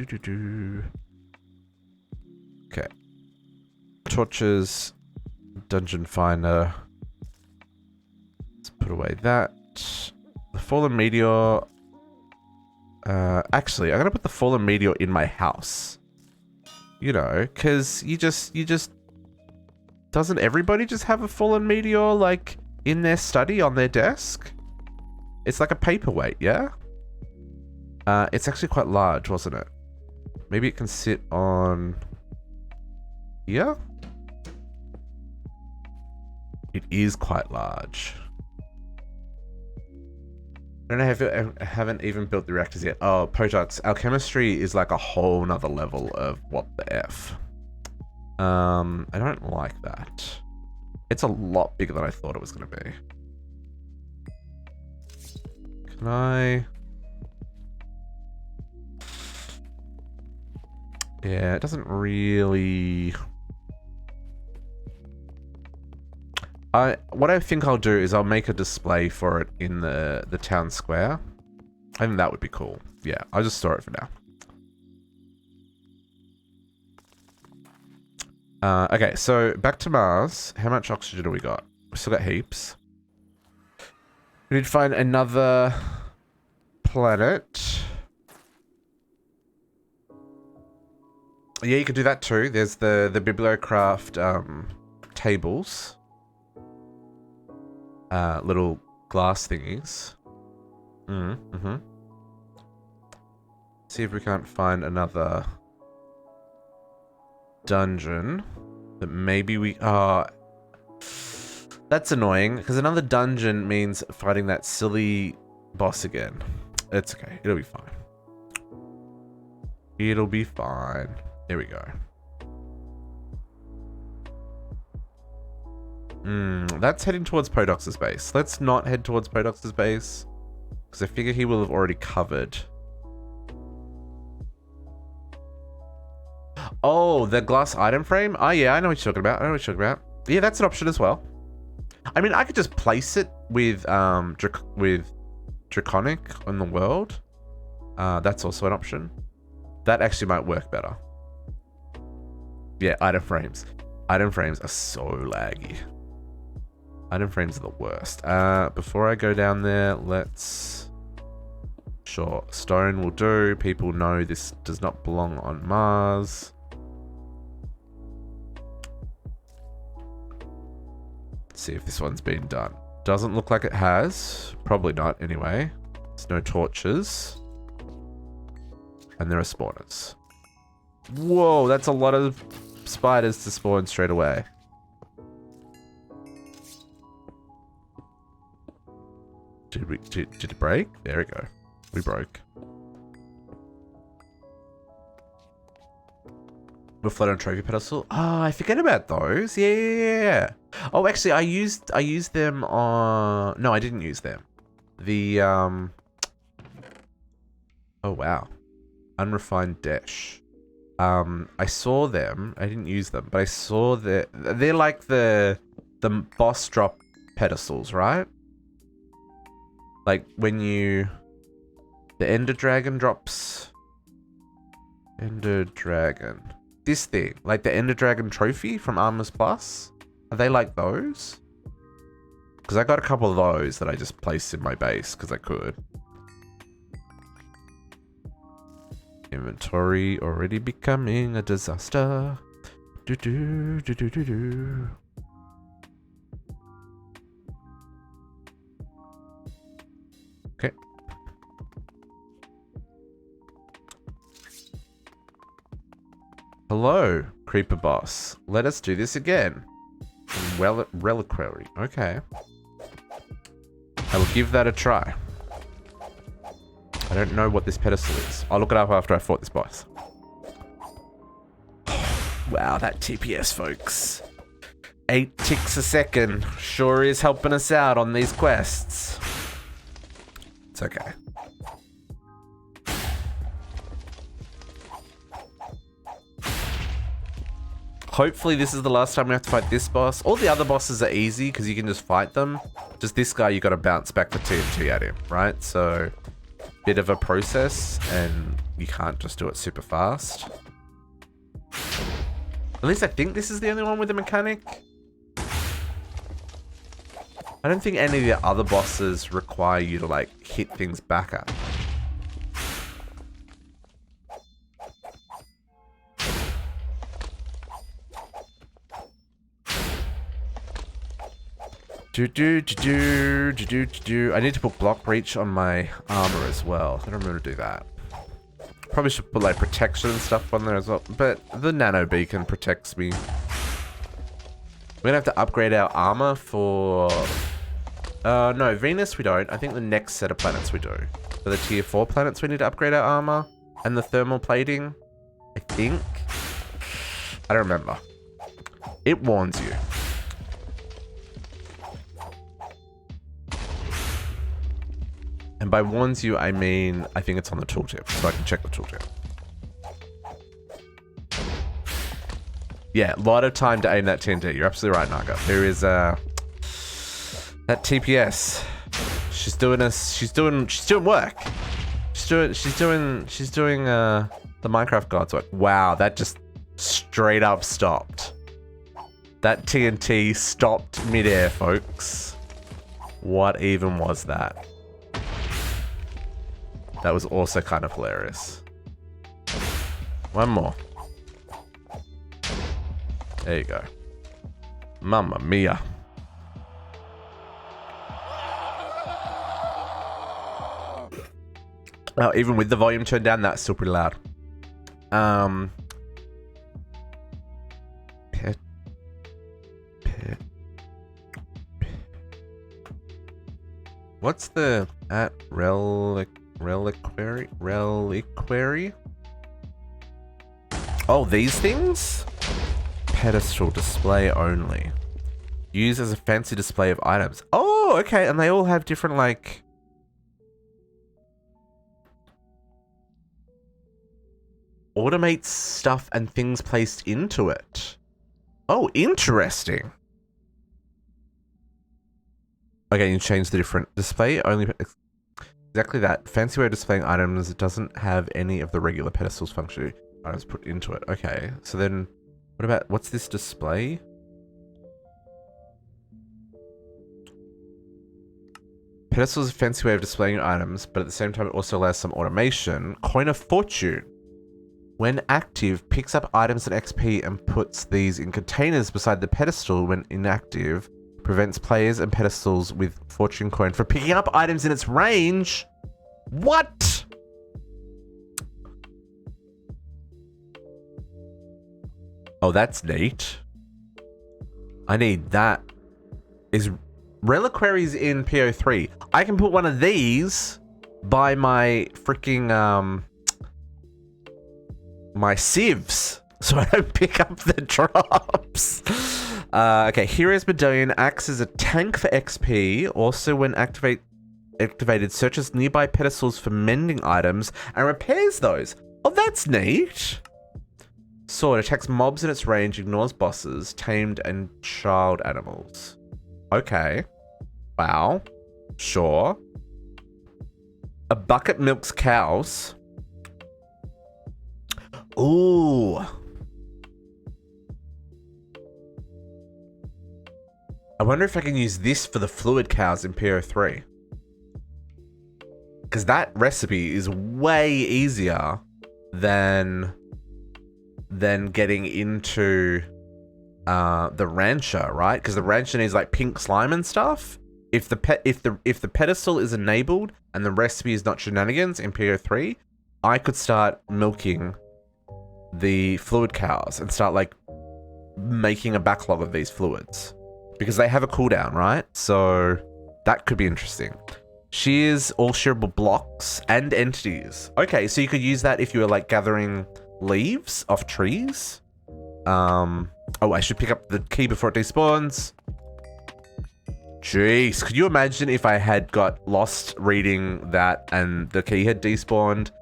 Okay. Torches. Dungeon finder. Let's put away that. The fallen meteor. Actually, I'm gonna put the fallen meteor in my house. You know, cause you just doesn't everybody just have a fallen meteor like in their study on their desk? It's like a paperweight, yeah? It's actually quite large, wasn't it? Maybe it can sit on here? It is quite large. I don't know if I haven't even built the reactors yet. Oh, Potox. Our chemistry is like a whole nother level of what the F. I don't like that. It's a lot bigger than I thought it was going to be. Can I... Yeah, it doesn't really... What I think I'll do is I'll make a display for it in the town square. I think that would be cool. Yeah, I'll just store it for now. Okay, so back to Mars. How much oxygen do we got? We still got heaps. We need to find another planet. Yeah, you could do that too. There's the Bibliocraft tables. Little glass thingies. See if we can't find another dungeon that maybe we... that's annoying, because another dungeon means fighting that silly boss again. It's okay. It'll be fine. It'll be fine. There we go. That's heading towards Podox's base. Let's not head towards Podox's base, because I figure he will have already covered. Oh, the glass item frame? Oh yeah, I know what you're talking about. Yeah, that's an option as well. I mean, I could just place it with Draconic on the world. That's also an option. That actually might work better. Yeah, item frames. Item frames are so laggy. Item frames are the worst. Before I go down there, let's... Sure, stone will do. People know this does not belong on Mars. Let's see if this one's been done. Doesn't look like it has. Probably not, anyway. There's no torches. And there are spawners. Whoa, that's a lot of spiders to spawn straight away. Did it break? There we go. We broke. We're floating on a trophy pedestal. Oh, I forget about those. Yeah. Oh, actually, I used them on... No, I didn't use them. The, Oh, wow. Unrefined Desh. I saw them. I didn't use them, but I saw that they're like the boss drop pedestals, right? Like when you... The Ender Dragon drops... Ender Dragon. This thing. Like the Ender Dragon trophy from Armors Plus. Are they like those? Because I got a couple of those that I just placed in my base because I could. Inventory already becoming a disaster. Okay. Hello, Creeper Boss. Let us do this again. Reliquary. Okay. I will give that a try. I don't know what this pedestal is. I'll look it up after I fought this boss. Wow, that TPS, folks. 8 ticks a second. Sure is helping us out on these quests. It's okay. Hopefully this is the last time we have to fight this boss. All the other bosses are easy because you can just fight them. Just this guy, you got to bounce back the TNT at him, right? So, bit of a process, and you can't just do it super fast. At least I think this is the only one with a mechanic. I don't think any of the other bosses require you to, like, hit things back at. I need to put block reach on my armor as well. I don't remember to do that. Probably should put like protection and stuff on there as well. But the nano beacon protects me. We're gonna have to upgrade our armor for... no, Venus we don't. I think the next set of planets we do. For the tier 4 planets we need to upgrade our armor. And the thermal plating. I think. I don't remember. It warns you. And by warns you, I mean, I think it's on the tooltip, so I can check the tooltip. Yeah, a lot of time to aim that TNT. You're absolutely right, Naga. There is that TPS. She's doing work. She's doing the Minecraft God's work. Wow, that just straight up stopped. That TNT stopped midair, folks. What even was that? That was also kind of hilarious. One more. There you go. Mamma mia. Oh, even with the volume turned down, that's still pretty loud. What's the reliquary? Oh, these things? Pedestal display only. Used as a fancy display of items. Oh, okay. And they all have different, like... automates stuff and things placed into it. Oh, interesting. Okay, you change the different display only... Exactly that. Fancy way of displaying items. It doesn't have any of the regular pedestals function items put into it. Okay, so then what about, what's this display? Pedestal is a fancy way of displaying items, but at the same time it also allows some automation. Coin of Fortune. When active, picks up items and XP and puts these in containers beside the pedestal. When inactive, prevents players and pedestals with fortune coin from picking up items in its range. What? Oh, that's neat. I need that. Is reliquaries in PO3? I can put one of these by my freaking my sieves, so I don't pick up the drops. Okay, Hero's Medallion acts as a tank for XP. Also, when activated, searches nearby pedestals for mending items and repairs those. Oh, that's neat. Sword attacks mobs in its range, ignores bosses, tamed and child animals. Okay. Wow. Sure. A bucket milks cows. Ooh. I wonder if I can use this for the fluid cows in PO3. Because that recipe is way easier than getting into the rancher, right? Because the rancher needs like pink slime and stuff. If the pedestal is enabled and the recipe is not shenanigans in PO3, I could start milking the fluid cows and start like making a backlog of these fluids. Because they have a cooldown, right? So that could be interesting. Shears all shareable blocks and entities. Okay, so you could use that if you were like gathering leaves off trees. Oh, I should pick up the key before it despawns. Jeez, could you imagine if I had got lost reading that and the key had despawned?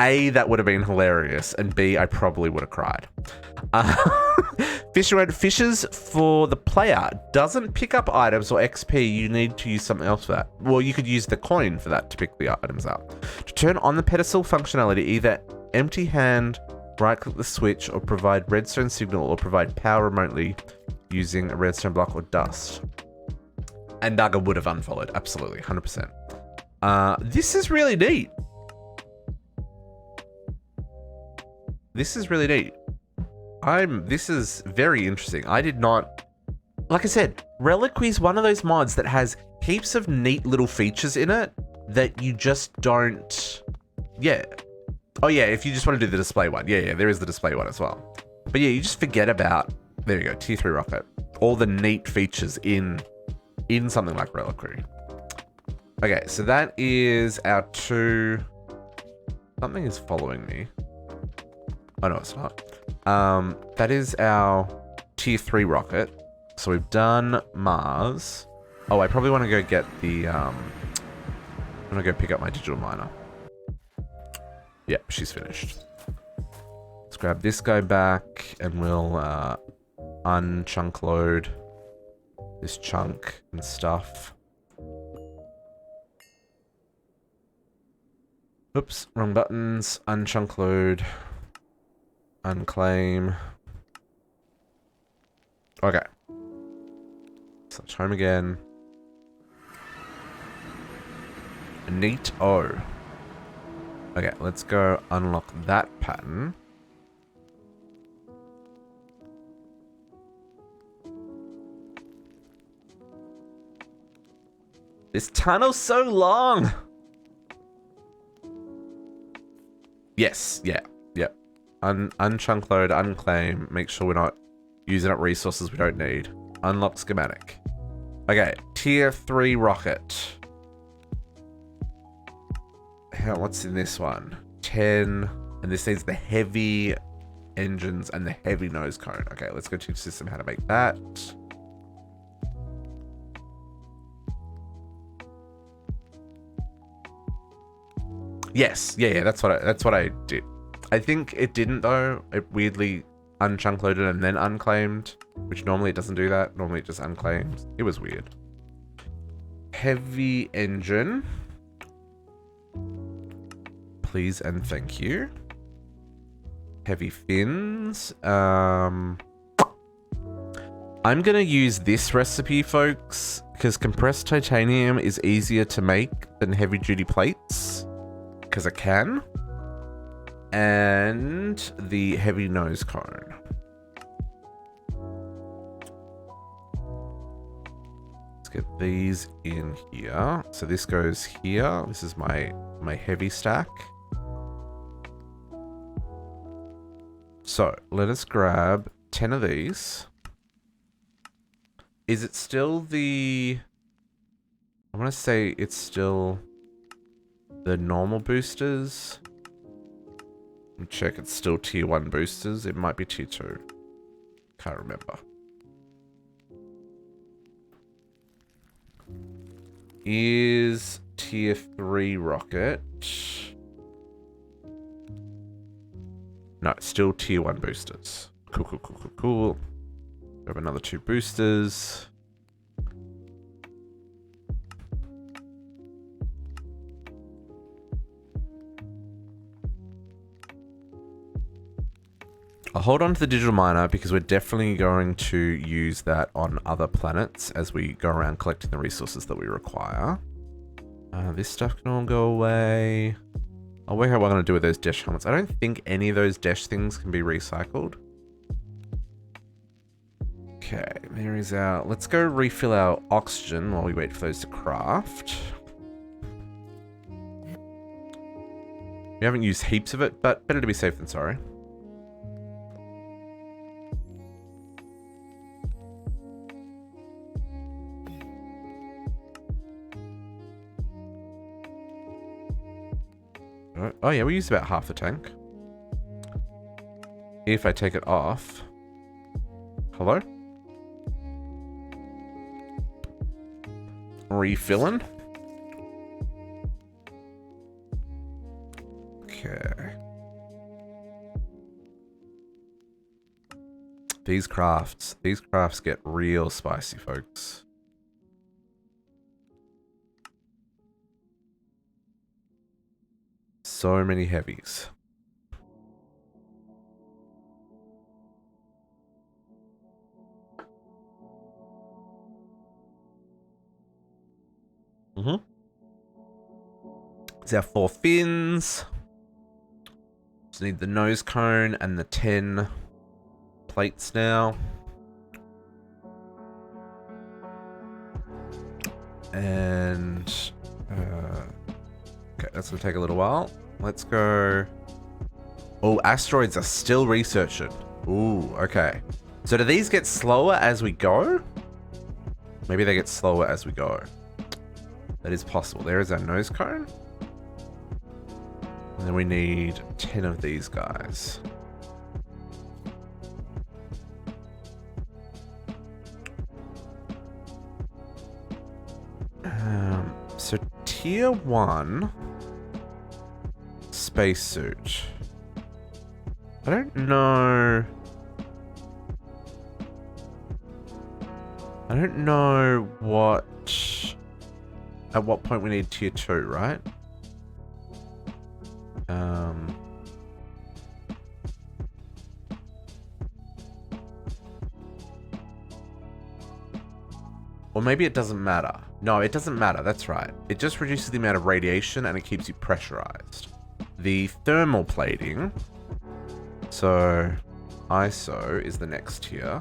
A, that would have been hilarious, and B, I probably would have cried. Fishes for the player doesn't pick up items or XP. You need to use something else for that. Well, you could use the coin for that to pick the items up. To turn on the pedestal functionality, either empty hand, right click the switch, or provide redstone signal, or provide power remotely using a redstone block or dust. And Naga would have unfollowed. Absolutely. 100%. This is really neat. This is really neat. This is very interesting. I did not, like I said, Reliquary is one of those mods that has heaps of neat little features in it that you just don't, yeah. Oh yeah, if you just want to do the display one. Yeah, there is the display one as well. But yeah, you just forget about, there you go, tier 3 rocket. All the neat features in something like Reliquary. Okay, so that is our 2, something is following me. Oh no, it's not. That is our tier 3 rocket. So we've done Mars. Oh, I probably want to go get the, I'm gonna go pick up my digital miner. Yep, she's finished. Let's grab this guy back and we'll, unchunk load this chunk and stuff. Oops, wrong buttons. Unchunk load. Unclaim. Okay. Slash home again. Neat. Oh. Okay, let's go unlock that pattern. This tunnel's so long. Yes, yeah. Unchunk load, unclaim, make sure we're not using up resources we don't need. Unlock schematic. Okay, tier 3 rocket. What's in this one? 10, and this needs the heavy engines and the heavy nose cone. Okay, let's go teach system how to make that. Yes, yeah, that's what I did. I think it didn't though. It weirdly unchunk loaded and then unclaimed, which normally it doesn't do that. Normally it just unclaims. It was weird. Heavy engine. Please and thank you. Heavy fins. I'm gonna use this recipe, folks, because compressed titanium is easier to make than heavy duty plates, because it can. And the heavy nose cone. Let's get these in here. So this goes here. This is my heavy stack. So let us grab 10 of these. Is it still the... I want to say it's still the normal boosters. Let me check, it's still tier 1 boosters. It might be tier 2. Can't remember. Is tier 3 rocket. No, still tier 1 boosters. Cool. Grab another 2 boosters. I'll hold on to the digital miner because we're definitely going to use that on other planets as we go around collecting the resources that we require. This stuff can all go away. I'll work out what I'm going to do with those Desh helmets. I don't think any of those Desh things can be recycled. Okay, there is our... Let's go refill our oxygen while we wait for those to craft. We haven't used heaps of it, but better to be safe than sorry. Oh yeah, we used about half the tank. If I take it off. Hello? Refilling. Okay. These crafts get real spicy, folks. So many heavies. It's our 4 fins. Just need the nose cone and the 10 plates now. And okay, that's gonna take a little while. Let's go. Oh, asteroids are still researching. Ooh, okay. So do these get slower as we go? Maybe they get slower as we go. That is possible. There is our nose cone. And then we need 10 of these guys. So tier 1 spacesuit. I don't know. I don't know what. At what point we need tier 2, right? Or maybe it doesn't matter. No, it doesn't matter. That's right. It just reduces the amount of radiation and it keeps you pressurized. The thermal plating. So, ISO is the next tier.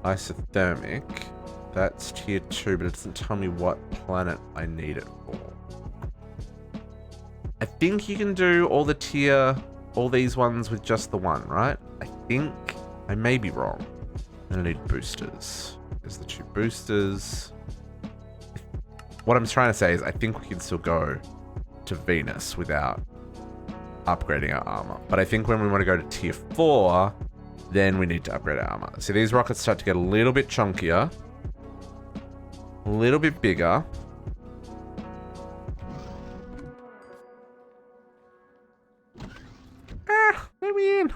Isothermic. That's tier 2, but it doesn't tell me what planet I need it for. I think you can do all these ones with just the one, right? I think. I may be wrong. And I need boosters. There's the 2 boosters. What I'm trying to say is I think we can still go to Venus without upgrading our armor. But I think when we want to go to tier 4, then we need to upgrade our armor. See, these rockets start to get a little bit chunkier. A little bit bigger. Let me in.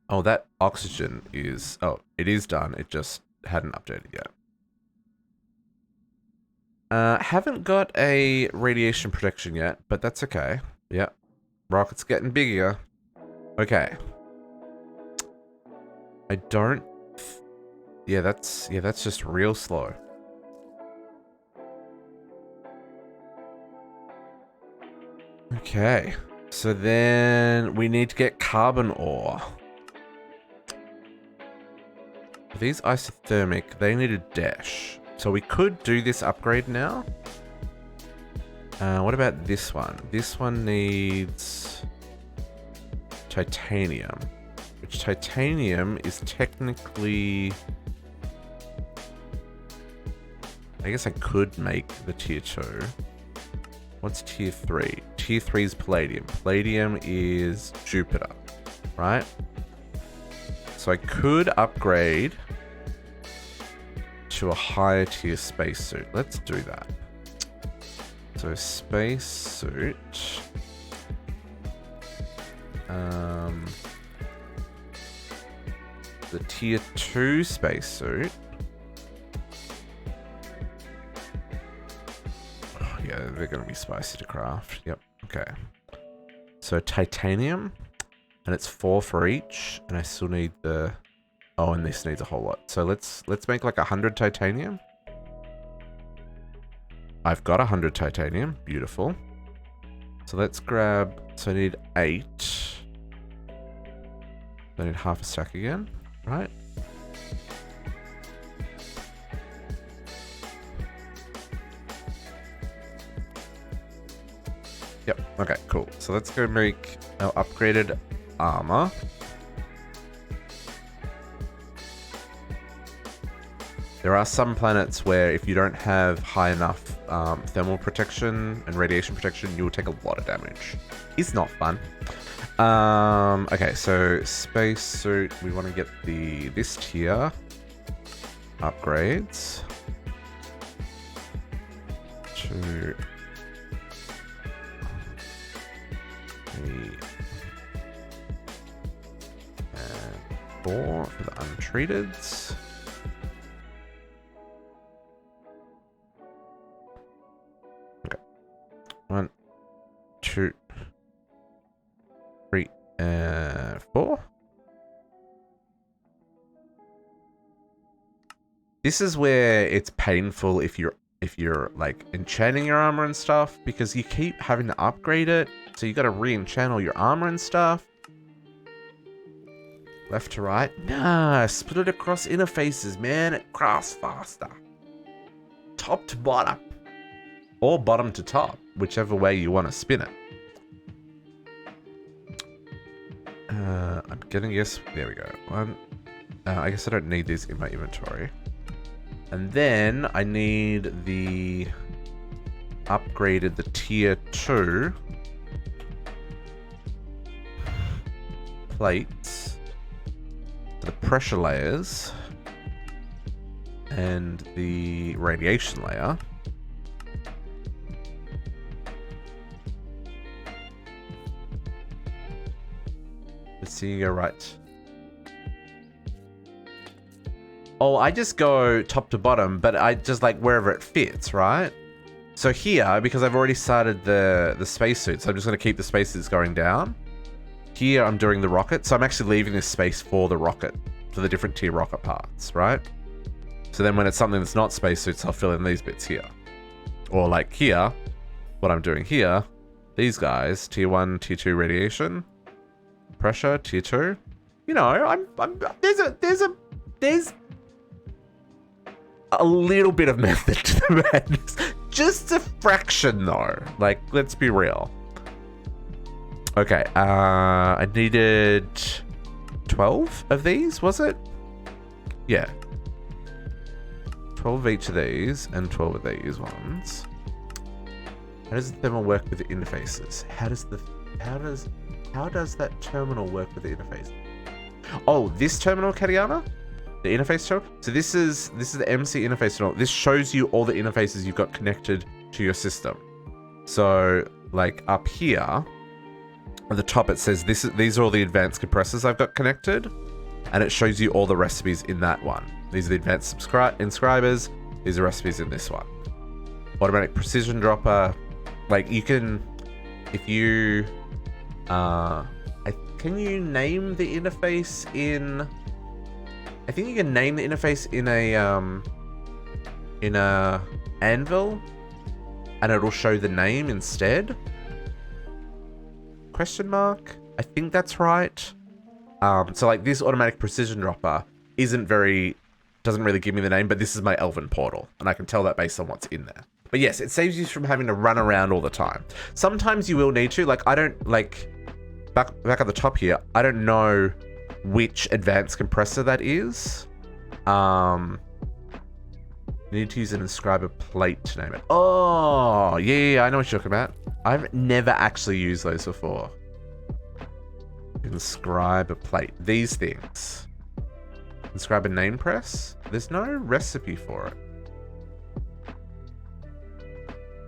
Oh, that oxygen is... Oh, it is done. It just hadn't updated yet. Haven't got a radiation protection yet, but that's okay. Yeah. Rocket's getting bigger. Okay. I don't... Yeah, that's just real slow. Okay. So then we need to get carbon ore. These isothermic, they need a Desh. So we could do this upgrade now. What about this one? This one needs titanium. Which titanium is technically... I guess I could make the tier 2. What's tier 3? Tier 3 is palladium. Palladium is Jupiter, right? So I could upgrade to a higher tier spacesuit. Let's do that. So spacesuit. The tier 2 spacesuit. Oh, yeah, they're going to be spicy to craft. Yep. Okay. So titanium. And it's 4 for each, and I still need the... Oh, and this needs a whole lot. So let's make like 100 titanium. I've got 100 titanium. Beautiful. So let's grab... So I need 8. I need half a stack again, right? Yep. Okay, cool. So let's go make our upgraded armor. There are some planets where if you don't have high enough thermal protection and radiation protection, you'll take a lot of damage. It's not fun. Okay, so spacesuit, we want to get this tier upgrades to the 4 for the untreated. Okay. 1, 2, 3, 4. This is where it's painful if you're like enchanting your armor and stuff, because you keep having to upgrade it. So you got to re-enchant all your armor and stuff. Left to right. Nah, split it across interfaces, man. It crafts faster. Top to bottom. Or bottom to top, whichever way you want to spin it. I'm gonna guess. There we go. I guess I don't need these in my inventory. And then I need the upgraded, the tier 2 plates, the pressure layers, and the radiation layer. Let's see, you go right. Oh, I just go top to bottom, but I just like wherever it fits, right? So here, because I've already started the spacesuit, so I'm just going to keep the spacesuits going down. Here, I'm doing the rocket, so I'm actually leaving this space for the rocket, for the different tier rocket parts, right? So then when it's something that's not spacesuits, I'll fill in these bits here. Or like here, what I'm doing here, these guys, tier 1, tier 2 radiation, pressure, tier 2. You know, there's a little bit of method to the madness. Just a fraction though. Like, let's be real. Okay, I needed 12 of these, was it? Yeah. 12 of each of these and 12 of these ones. How does the thermal work with the interfaces? How does that terminal work with the interface? Oh, this terminal, Katiana? The interface terminal? So this is the MC interface terminal. This shows you all the interfaces you've got connected to your system. So like up here at the top it says these are all the advanced compressors I've got connected, and it shows you all the recipes in that one. These are the advanced inscribers. These are recipes in this one. Automatic precision dropper. Like you can, if you can you name the interface in? I think you can name the interface in a anvil, and it'll show the name instead. Question mark? I think that's right. So like this automatic precision dropper doesn't really give me the name, but this is my elven portal, and I can tell that based on what's in there. But yes, it saves you from having to run around all the time. Sometimes you will need to. Like I don't like back at the top here. I don't know which advanced compressor that is. You need to use an inscriber plate to name it. Oh, yeah, I know what you're talking about. I've never actually used those before. Inscriber plate. These things. Inscriber name press. There's no recipe for it.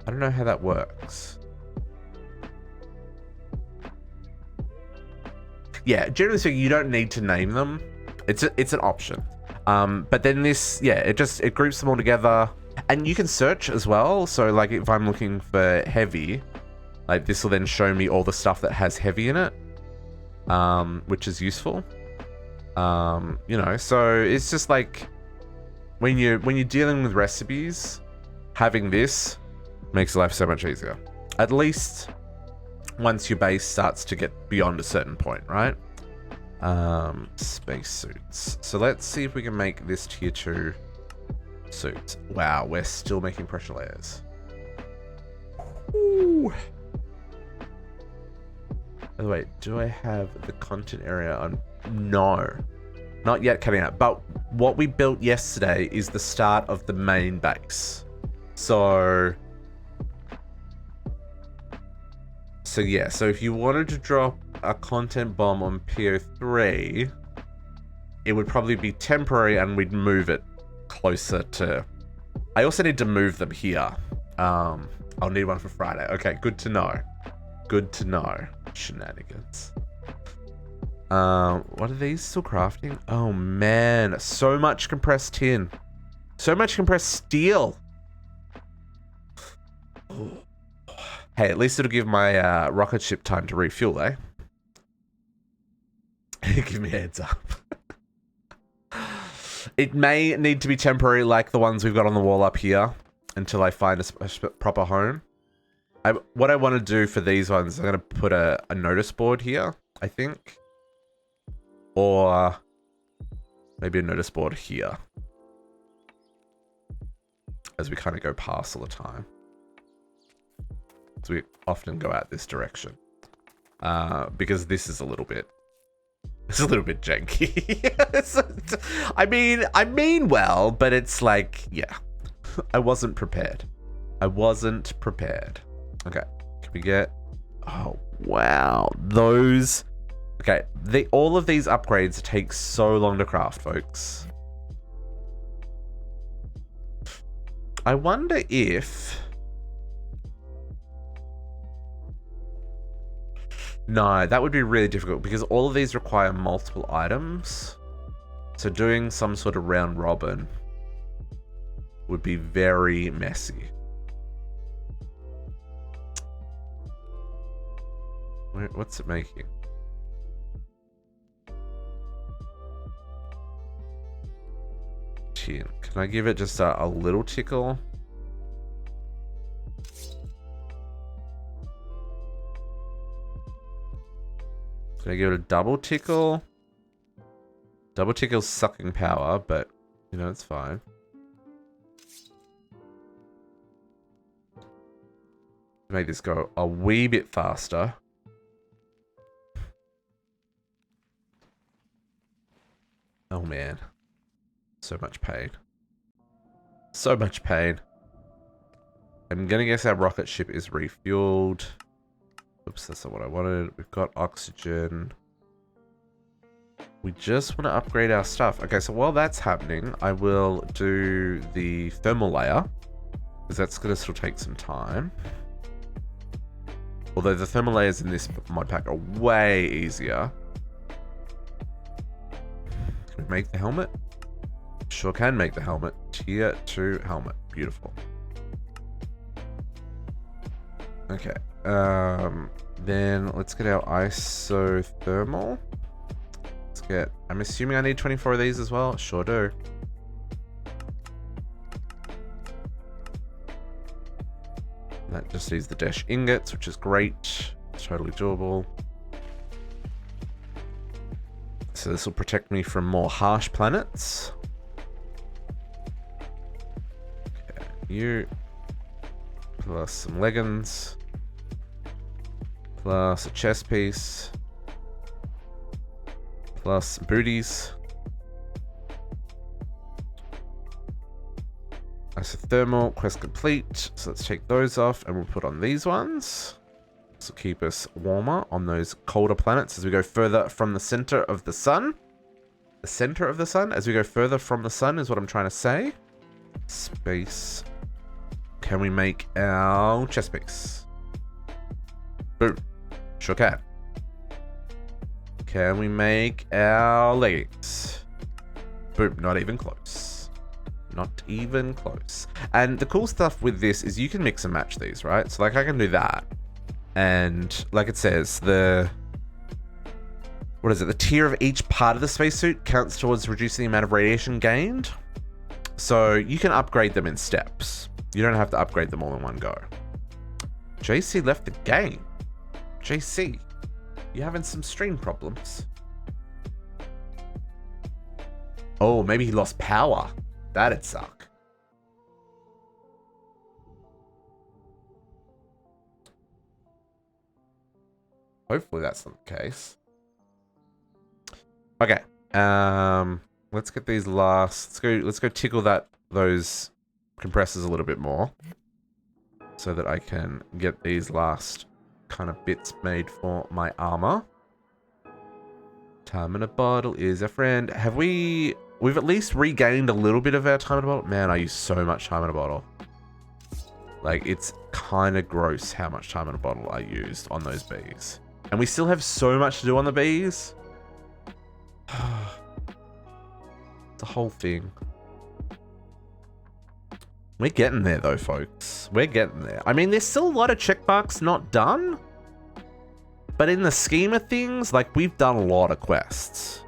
I don't know how that works. Yeah, generally speaking, you don't need to name them. It's an option. But then this, yeah, it groups them all together, and you can search as well. So like if I'm looking for heavy, like this will then show me all the stuff that has heavy in it, which is useful. You know, so it's just like when you're dealing with recipes, having this makes life so much easier. At least once your base starts to get beyond a certain point, right? Spacesuits. So let's see if we can make this tier 2 suit. Wow, we're still making pressure layers. Ooh. By the way, do I have the content area on? No, not yet coming out. But what we built yesterday is the start of the main base. So yeah, so if you wanted to drop a content bomb on PO3, it would probably be temporary and we'd move it closer to... I also need to move them here. I'll need one for Friday. Okay, good to know. Good to know. Shenanigans. What are these still crafting? Oh man, so much compressed tin. So much compressed steel. Hey, at least it'll give my rocket ship time to refuel, eh? Give me a heads up. It may need to be temporary like the ones we've got on the wall up here until I find a proper home. What I want to do for these ones, I'm going to put a notice board here, I think. Or maybe a notice board here. As we kind of go past all the time. So we often go out this direction. Because this is a little bit... It's a little bit janky. I mean well, but it's like, yeah. I wasn't prepared. I wasn't prepared. Okay, can we get... Oh, wow. Those... Okay, all of these upgrades take so long to craft, folks. I wonder if... No, that would be really difficult because all of these require multiple items. So doing some sort of round robin would be very messy. What's it making? Chin. Can I give it just a little tickle? Can I give it a double tickle? Double tickle's sucking power, but you know, it's fine. Make this go a wee bit faster. Oh man. So much pain. So much pain. I'm gonna guess our rocket ship is refueled. Oops, that's not what I wanted. We've got oxygen. We just want to upgrade our stuff. Okay, so while that's happening, I will do the thermal layer. Because that's going to still take some time. Although the thermal layers in this mod pack are way easier. Can we make the helmet? Sure can make the helmet. Tier 2 helmet. Beautiful. Okay. Then let's get our isothermal. Let's get... I'm assuming I need 24 of these as well. Sure do. That just needs the Desh ingots, which is great. Totally doable. So this will protect me from more harsh planets. Okay, you... Plus some leggings. Plus a chest piece. Plus some booties. Isothermal, quest complete. So let's take those off and we'll put on these ones. This will keep us warmer on those colder planets as we go further from the center of the sun. The center of the sun? As we go further from the sun is what I'm trying to say. Space. Can we make our chest piece? Boom. Sure can. Can we make our leggings? Boom. Not even close. Not even close. And the cool stuff with this is you can mix and match these, right? So like I can do that. And like it says, the... What is it? The tier of each part of the spacesuit counts towards reducing the amount of radiation gained. So you can upgrade them in steps. You don't have to upgrade them all in one go. JC left the game. JC, you having some stream problems? Oh, maybe he lost power. That'd suck. Hopefully that's not the case. Okay. Let's get these last. Let's go tickle those compressors a little bit more, so that I can get these last kind of bits made for my armor. Time in a bottle is a friend. Have we've at least regained a little bit of our time in a bottle? Man, I use so much time in a bottle. Like, it's kind of gross how much time in a bottle I used on those bees. And we still have so much to do on the bees. It's a whole thing. We're getting there though, folks. We're getting there. I mean, there's still a lot of checkmarks not done. But in the scheme of things, like, we've done a lot of quests.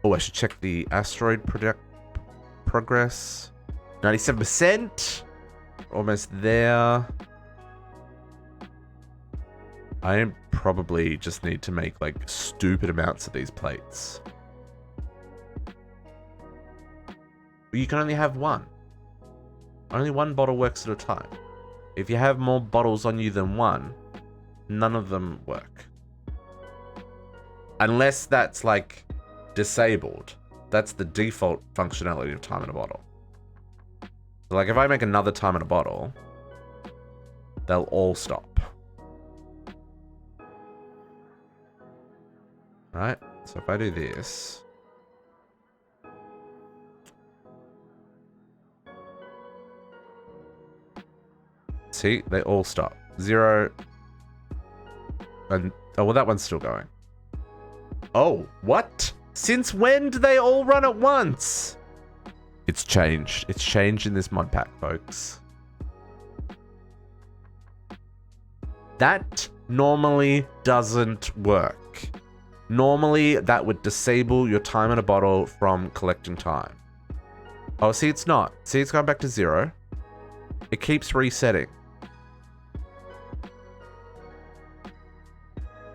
Oh, I should check the asteroid progress. 97%. Almost there. I probably just need to make, like, stupid amounts of these plates. But you can only have one. Only one bottle works at a time. If you have more bottles on you than one, none of them work. Unless that's, like, disabled. That's the default functionality of time in a bottle. So, like, if I make another time in a bottle, they'll all stop. Right? So if I do this... See? They all stop. 0... And, oh, well, that one's still going. Oh, what? Since when do they all run at once? It's changed. It's changed in this mod pack, folks. That normally doesn't work. Normally, that would disable your time in a bottle from collecting time. Oh, see, it's not. See, it's gone back to 0. It keeps resetting.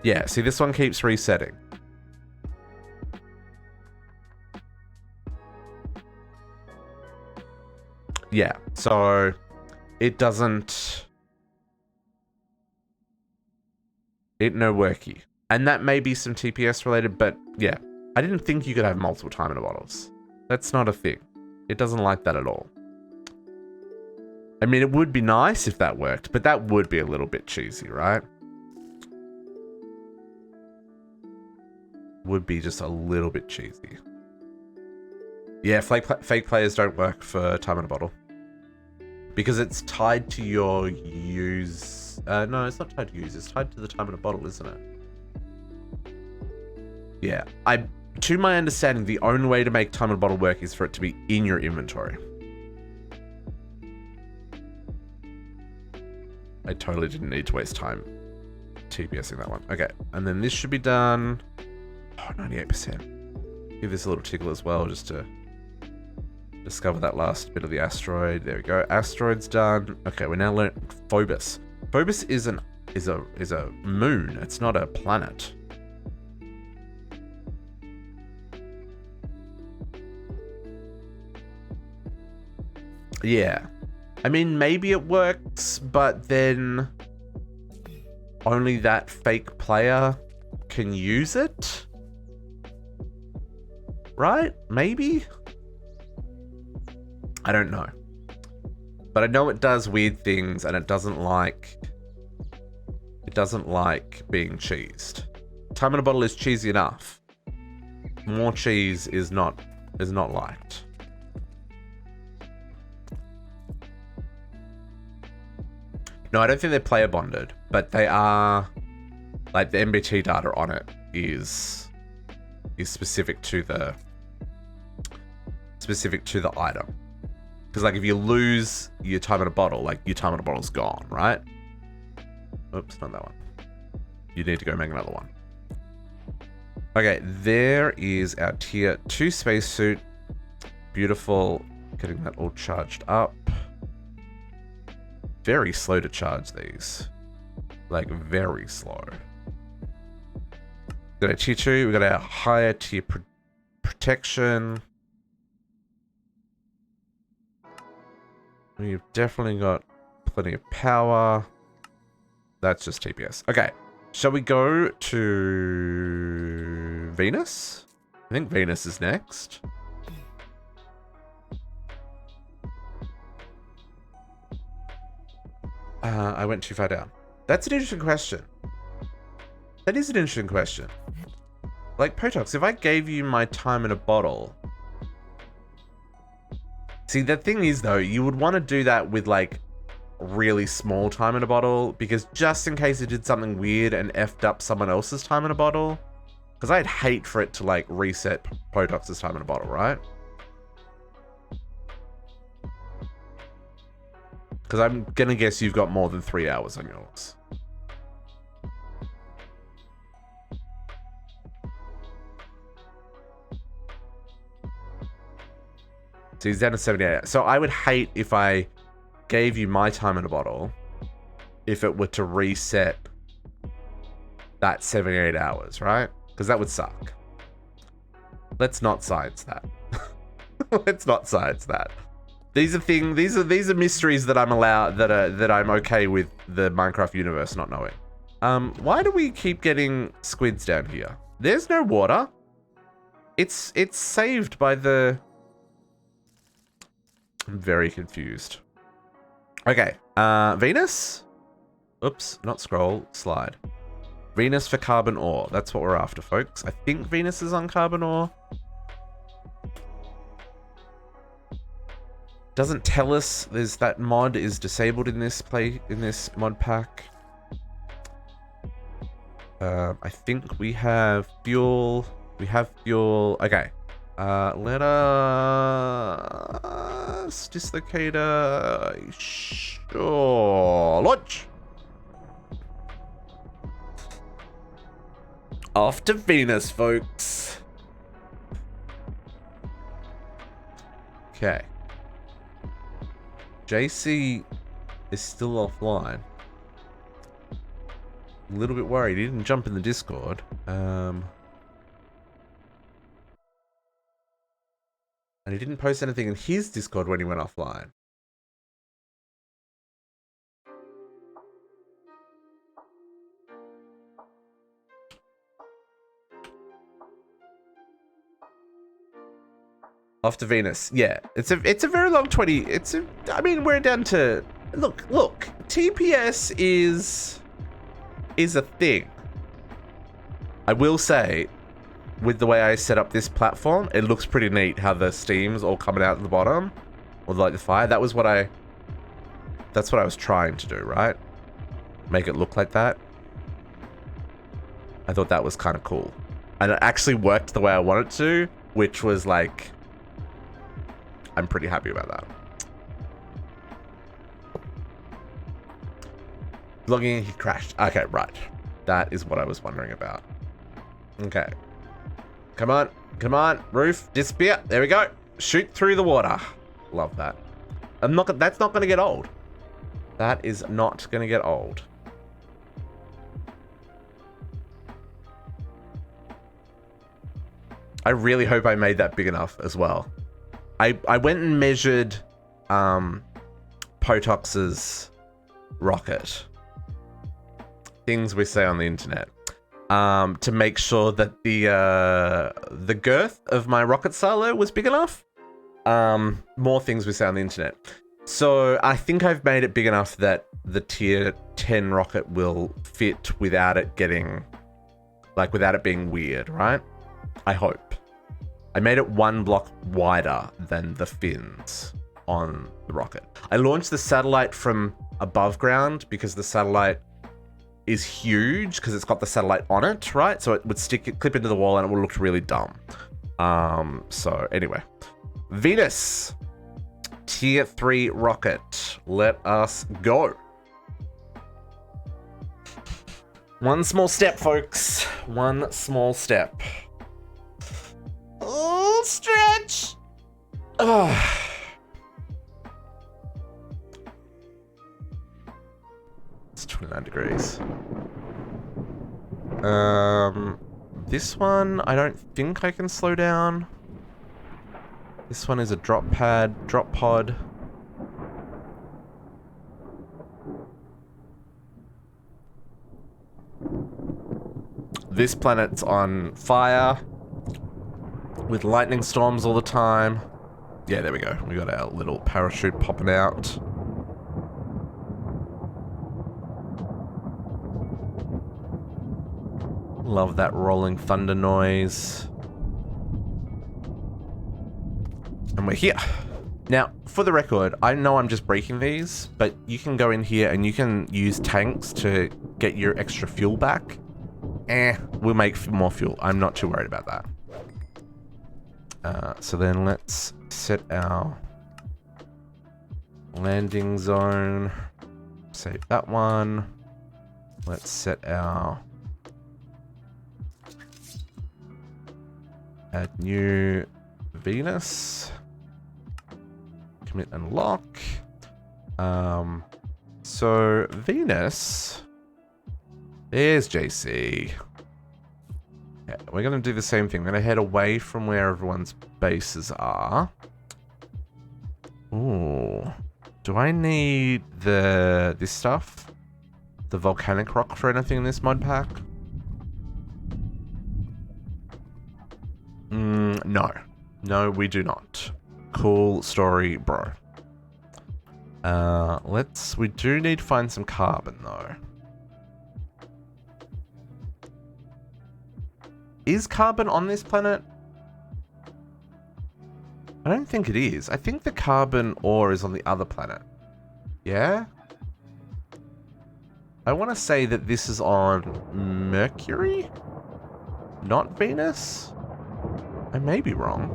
Yeah, see, this one keeps resetting. Yeah, so it doesn't... It no worky. And that may be some TPS related, but yeah. I didn't think you could have multiple time in a bottles. That's not a thing. It doesn't like that at all. I mean, it would be nice if that worked, but that would be a little bit cheesy, right? Would be just a little bit cheesy. Yeah, fake players don't work for time in a bottle. Because it's tied to your use... no, it's not tied to use. It's tied to the time in a bottle, isn't it? Yeah. To my understanding, the only way to make time in a bottle work is for it to be in your inventory. I totally didn't need to waste time TPSing that one. Okay, and then this should be done... Oh, 98%. Give this a little tickle as well, just to discover that last bit of the asteroid. There we go. Asteroid's done. Okay, we're now learning Phobos. Phobos is a moon. It's not a planet. Yeah. I mean, maybe it works, but then only that fake player can use it. Right? Maybe? I don't know. But I know it does weird things and it doesn't like being cheesed. Time in a bottle is cheesy enough. More cheese is not liked. No, I don't think they're player bonded, but they are, like, the MBT data on it is specific to the item. Because, like, if you lose your time in a bottle, like, your time in a bottle's gone, right? Oops, not that one. You need to go make another one. Okay, there is our tier 2 spacesuit. Beautiful. Getting that all charged up. Very slow to charge these. Like, very slow. Got our tier 2. We got our higher tier protection. We've definitely got plenty of power. That's just TPS. Okay. Shall we go to Venus? I think Venus is next. I went too far down. That's an interesting question. That is an interesting question. Like, Potox, if I gave you my time in a bottle... See, the thing is, though, you would want to do that with, like, really small time in a bottle, because just in case it did something weird and effed up someone else's time in a bottle, Because I'd hate for it to, like, reset Potox's time in a bottle, right? Because I'm going to guess you've got more than 3 hours on yours. So he's down to 78. So I would hate if I gave you my time in a bottle if it were to reset that 78 hours, right? Because that would suck. Let's not science that. Let's not science that. These are mysteries that I'm that I'm okay with the Minecraft universe not knowing. Why do we keep getting squids down here? There's no water. It's saved by the... I'm very confused. Okay, Venus? Oops, not scroll, slide. Venus for carbon ore. That's what we're after, folks. I think Venus is on carbon ore. Doesn't tell us there's that mod is disabled in this mod pack. I think we have fuel. We have fuel. Okay. Let us dislocator. Sure. Launch. Off to Venus, folks. Okay. JC is still offline. A little bit worried. He didn't jump in the Discord. And he didn't post anything in his Discord when he went offline. Off to Venus. Yeah, it's a very long 20. I mean, we're down to look. TPS is a thing. I will say, with the way I set up this platform, it looks pretty neat how the steam's all coming out at the bottom, or like the fire. That's what I was trying to do, right? Make it look like that. I thought that was kind of cool, and it actually worked the way I wanted to, which was like, I'm pretty happy about that. Logging in, he crashed. Okay, right. That is what I was wondering about. Okay. Come on. Come on. Roof. Disappear. There we go. Shoot through the water. Love that. That's not going to get old. That is not going to get old. I really hope I made that big enough as well. I went and measured Potox's rocket. Things we say on the internet. To make sure that the girth of my rocket silo was big enough. More things we say on the internet. So I think I've made it big enough that the tier 10 rocket will fit without it getting, like, without it being weird, right? I hope. I made it 1 block wider than the fins on the rocket. I launched the satellite from above ground because the satellite is huge because it's got the satellite on it, right? So it would clip into the wall and it would look really dumb. So anyway, Venus, tier 3 rocket. Let us go. One small step, folks. One small step. Oh, stretch. Oh. It's 29 degrees. This one, I don't think I can slow down. This one is a drop pod. This planet's on fire with lightning storms all the time. Yeah, there we go. We got our little parachute popping out. Love that rolling thunder noise. And we're here. Now, for the record, I know I'm just breaking these, but you can go in here and you can use tanks to get your extra fuel back. we'll make more fuel. I'm not too worried about that. So then let's set our landing zone. Save that one. Let's set our add new Venus. Commit and lock. So Venus. There's JC. Yeah, we're going to do the same thing. We're going to head away from where everyone's bases are. Ooh. Do I need this stuff? The volcanic rock for anything in this mod pack? No. No, we do not. Cool story, bro. We do need to find some carbon, though. Is carbon on this planet? I don't think it is. I think the carbon ore is on the other planet. Yeah? I want to say that this is on Mercury? Not Venus? I may be wrong.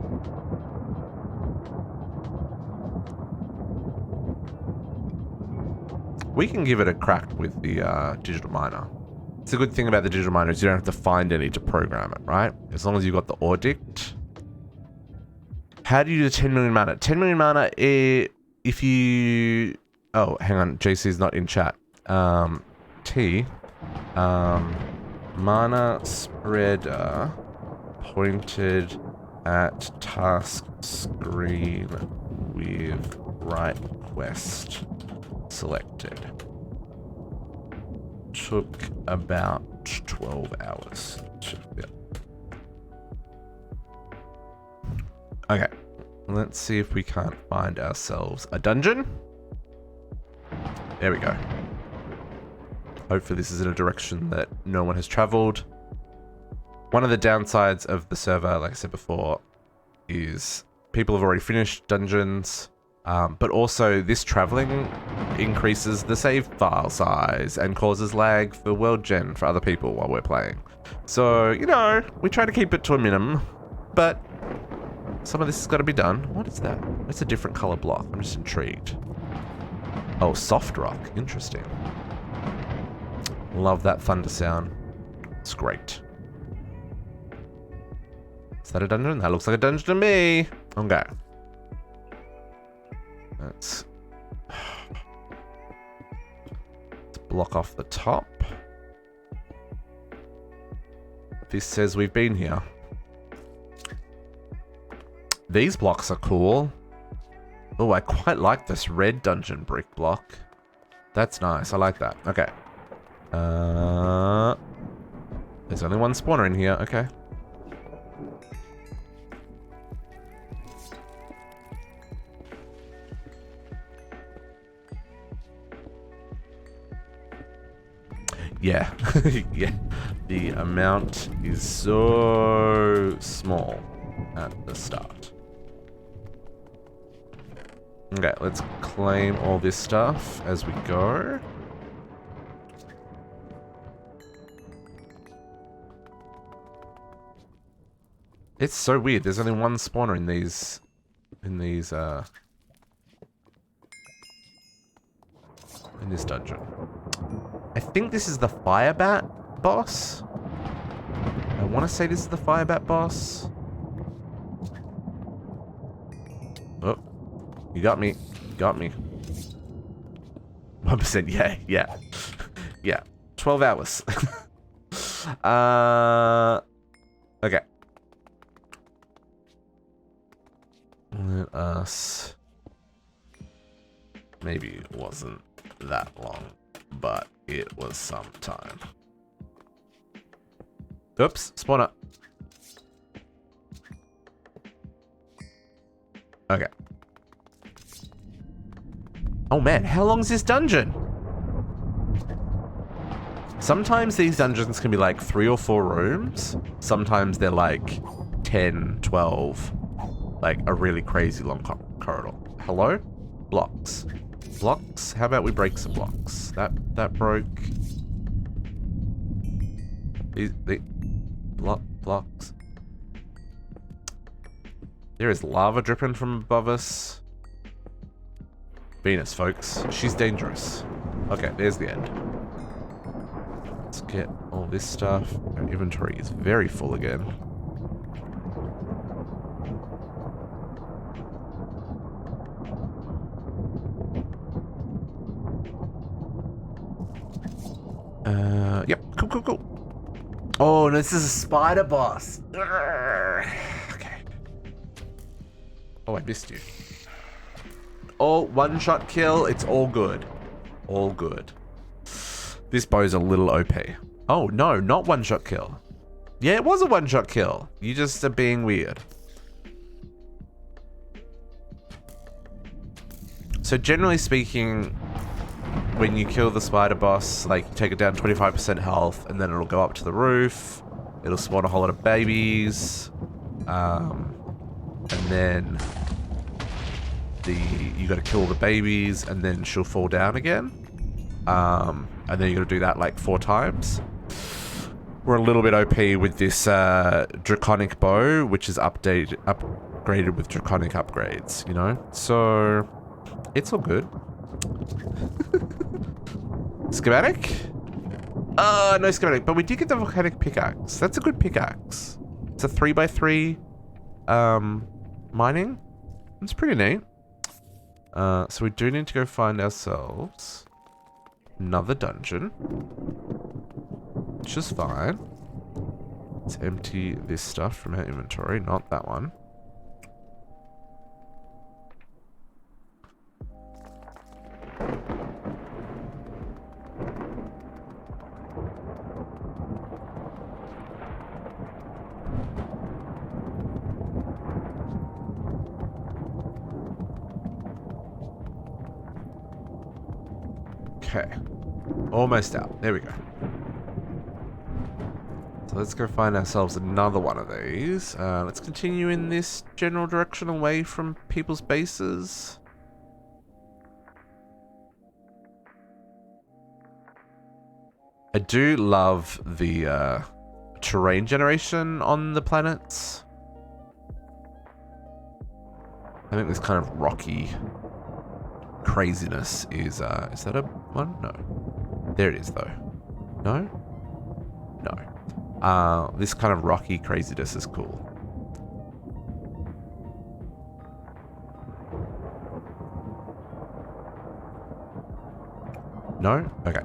We can give it a crack with the digital miner. It's a good thing about the digital miner is you don't have to find any to program it, right? As long as you've got the ore dict. How do you do 10 million mana? 10 million mana, if you... Oh, hang on. JC's not in chat. Mana spreader pointed at task screen with right quest selected. Took about 12 hours to build. Okay, let's see if we can't find ourselves a dungeon. There we go. Hopefully this is in a direction that no one has traveled. One of the downsides of the server, like I said before, is people have already finished dungeons. But also this traveling increases the save file size and causes lag for world gen for other people while we're playing. So, you know, we try to keep it to a minimum, but some of this has got to be done. What is that? It's a different color block. I'm just intrigued. Oh, soft rock. Interesting. Love that thunder sound. It's great. Is that a dungeon? That looks like a dungeon to me. Okay. Let's block off the top. This says we've been here. These blocks are cool. Oh, I quite like this red dungeon brick block. That's nice. I like that. Okay. There's only one spawner in here. Okay. Yeah. Yeah. The amount is so small at the start. Okay, let's claim all this stuff as we go. It's so weird. There's only one spawner in this dungeon. I think this is the Firebat boss. I want to say this is the Firebat boss. Oh, you got me. You got me. 1%. Yeah, yeah. Yeah. 12 hours. Okay. Let us... Maybe it wasn't that long, but it was some time. Oops, spawner. Okay. Oh man, how long is this dungeon? Sometimes these dungeons can be like 3 or 4 rooms. Sometimes they're like 10, 12. Like a really crazy long corridor. Hello? Blocks. Blocks? How about we break some blocks? That broke. The blocks. There is lava dripping from above us. Venus, folks. She's dangerous. Okay, there's the end. Let's get all this stuff. Our inventory is very full again. Yep. Cool. Oh, no, this is a spider boss. Okay. Oh, I missed you. Oh, one-shot kill. It's all good. All good. This bow's a little OP. Oh, no, not one-shot kill. Yeah, it was a one-shot kill. You just are being weird. So generally speaking, when you kill the spider boss, like, you take it down 25% health, and then it'll go up to the roof. It'll spawn a whole lot of babies. And then you gotta kill the babies, and then she'll fall down again. And then you gotta do that like 4 times. We're a little bit OP with this draconic bow, which is upgraded with draconic upgrades, you know? So it's all good. Schematic? No schematic, but we did get the volcanic pickaxe. That's a good pickaxe. It's a 3x3 mining. It's pretty neat. So we do need to go find ourselves another dungeon, which is fine. Let's empty this stuff from our inventory, not that one. Okay, almost out. There we go. So let's go find ourselves another one of these. Let's continue in this general direction away from people's bases. I do love the terrain generation on the planets. I think this kind of rocky craziness is that a one? No. There it is though. No? No. This kind of rocky craziness is cool. No? Okay.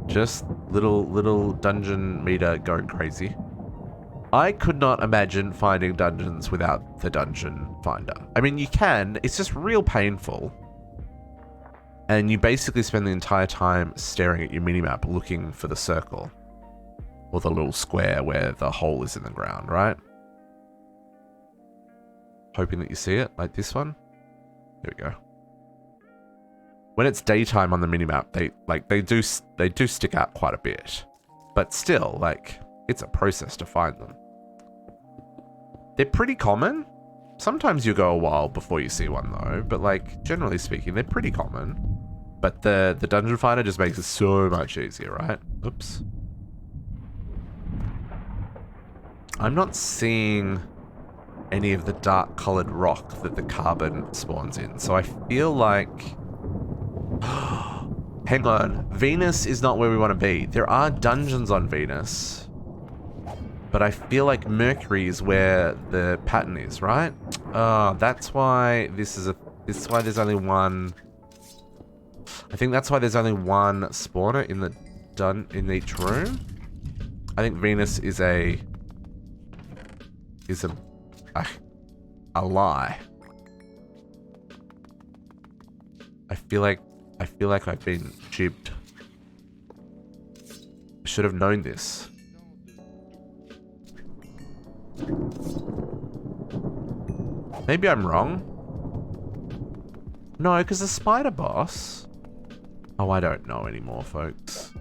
Just little dungeon meter going crazy. I could not imagine finding dungeons without the dungeon finder. I mean, you can, it's just real painful. And you basically spend the entire time staring at your minimap looking for the circle. Or the little square where the hole is in the ground, right? Hoping that you see it, like this one. There we go. When it's daytime on the minimap, they do stick out quite a bit. But still, like, it's a process to find them. They're pretty common. Sometimes you go a while before you see one though, but like, generally speaking, they're pretty common. But the dungeon finder just makes it so much easier, right? Oops. I'm not seeing any of the dark colored rock that the carbon spawns in, so I feel like... Hang on, Venus is not where we want to be. There are dungeons on Venus, but I feel like Mercury is where the pattern is, right? That's why this is why there's only one. I think that's why there's only one spawner in each room. I think Venus is a lie. I feel like I've been jibbed. I should have known this. Maybe I'm wrong. No, because the spider boss... Oh, I don't know anymore, folks.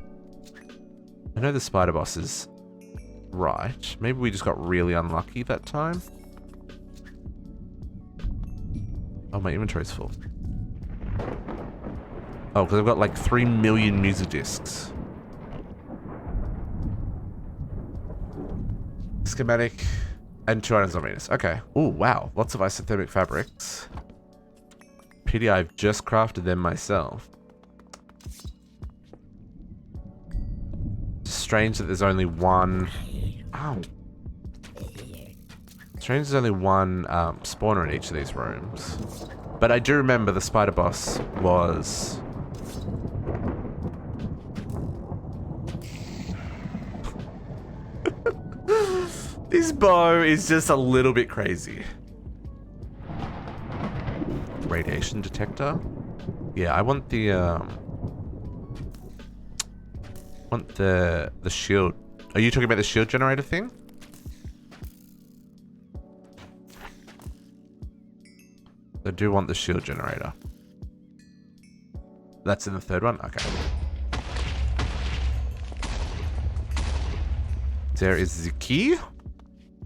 I know the spider boss is right. Maybe we just got really unlucky that time. Oh, my inventory's full. Oh, because I've got like 3 million music discs. schematic, and 2 items on Venus. Okay. Oh, wow. Lots of isothermic fabrics. Pity I've just crafted them myself. Strange that there's only one... Ow. Strange there's only one spawner in each of these rooms. But I do remember the spider boss was... This bow is just a little bit crazy. Radiation detector? Yeah, I want the shield. Are you talking about the shield generator thing? I do want the shield generator. That's in the third one? Okay. There is the key.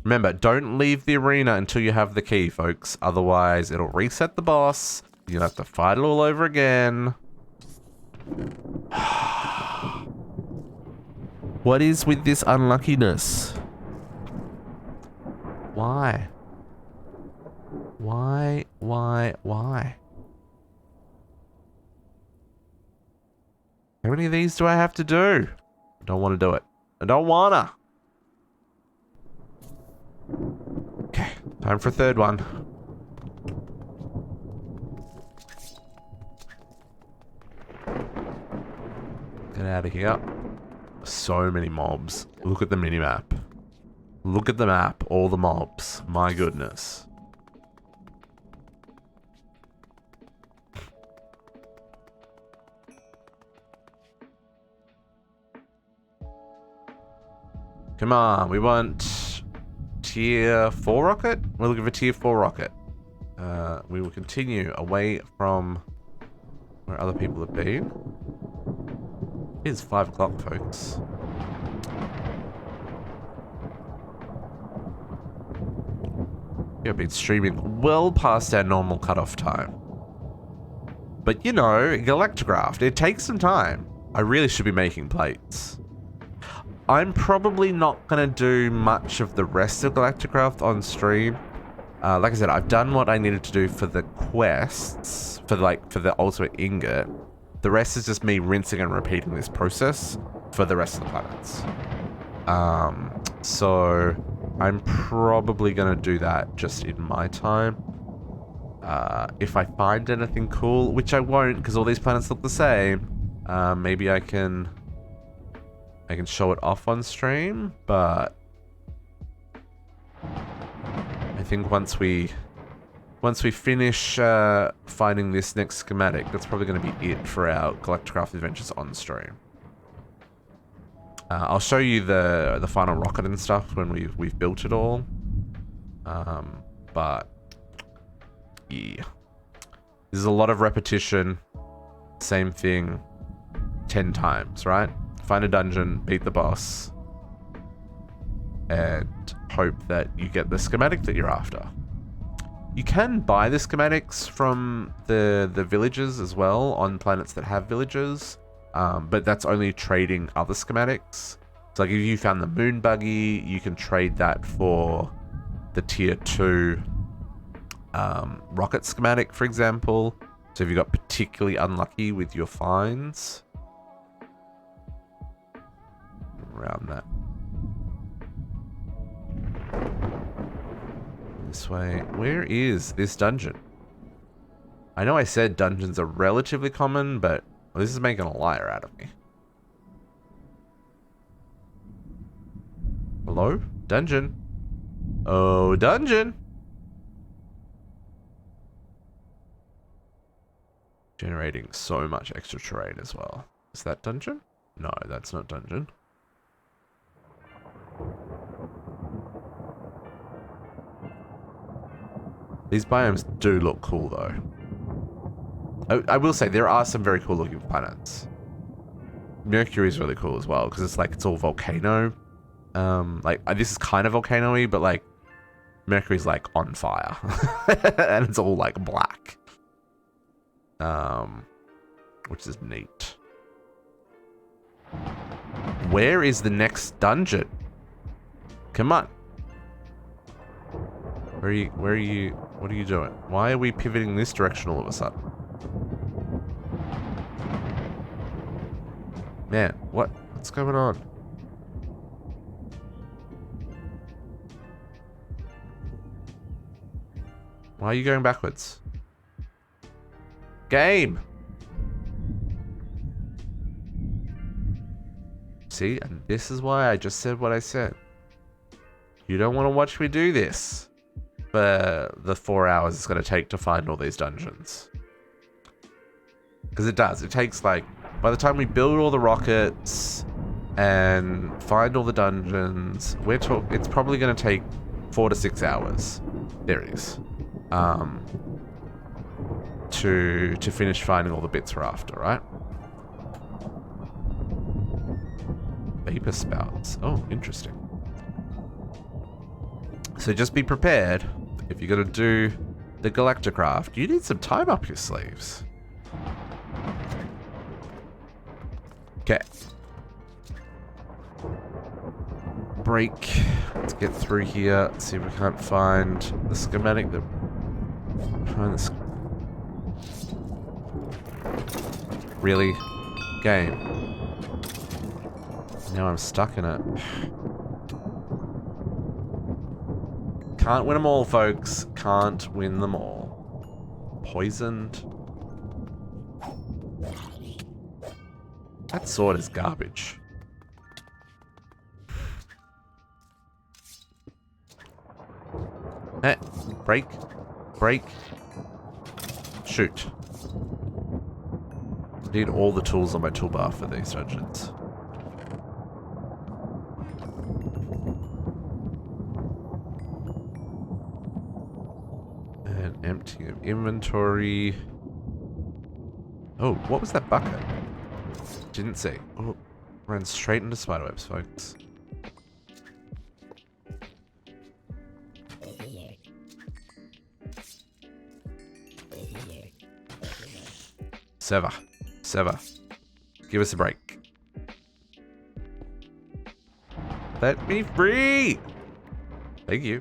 Remember, don't leave the arena until you have the key, folks. Otherwise, it'll reset the boss. You'll have to fight it all over again. What is with this unluckiness? Why? Why? How many of these do I have to do? I don't want to do it. I don't wanna. Okay, time for a third one. Get out of here. So many mobs. Look at the minimap. Look at the map. All the mobs. My goodness. Come on, we want tier 4 rocket? We're looking for tier 4 rocket. We will continue away from where other people have been. It's 5 o'clock, folks. We've been streaming well past our normal cutoff time. But you know, Galacticraft, it takes some time. I really should be making plates. I'm probably not going to do much of the rest of Galacticraft on stream. Like I said, I've done what I needed to do for the quests, for the ultimate ingot. The rest is just me rinsing and repeating this process for the rest of the planets. So I'm probably going to do that just in my time. If I find anything cool, which I won't because all these planets look the same, maybe I can show it off on stream, but I think once we finish finding this next schematic, that's probably going to be it for our Galacticraft adventures on stream. I'll show you the final rocket and stuff when we've built it all. But yeah, there's a lot of repetition. Same thing 10 times, right? Find a dungeon, beat the boss, and hope that you get the schematic that you're after. You can buy the schematics from the villages as well on planets that have villages, but that's only trading other schematics. So like if you found the moon buggy, you can trade that for the tier 2 rocket schematic, for example. So if you got particularly unlucky with your finds, around that. This way. Where is this dungeon? I know I said dungeons are relatively common, but this is making a liar out of me. Hello? Dungeon? Oh, dungeon! Generating so much extra terrain as well. Is that dungeon? No, that's not dungeon. These biomes do look cool, though. I will say, there are some very cool looking planets. Mercury is really cool as well, because it's all volcano. This is kind of volcano-y, but, like, Mercury's, like, on fire. And it's all, like, black. Which is neat. Where is the next dungeon? Come on. Where are you? What are you doing? Why are we pivoting this direction all of a sudden? Man, what's going on? Why are you going backwards? Game! See, and this is why I just said what I said. You don't want to watch me do this for the 4 hours it's going to take to find all these dungeons. Because it does. It takes like, by the time we build all the rockets and find all the dungeons, it's probably going to take 4 to 6 hours. There it is. To finish finding all the bits we're after, right? Vapor spouts. Oh, interesting. So just be prepared. If you're going to do the Galacticraft, you need some time up your sleeves. Okay. Break. Let's get through here. See if we can't find the schematic that... Find this... Really? Game. Now I'm stuck in it. Can't win them all, folks. Can't win them all. Poisoned. That sword is garbage. Eh. Break. Break. Shoot. Need all the tools on my toolbar for these dungeons. And emptying of inventory. Oh, what was that bucket? Didn't see. Oh, ran straight into spiderwebs, folks. Sever. Sever. Give us a break. Let me free! Thank you.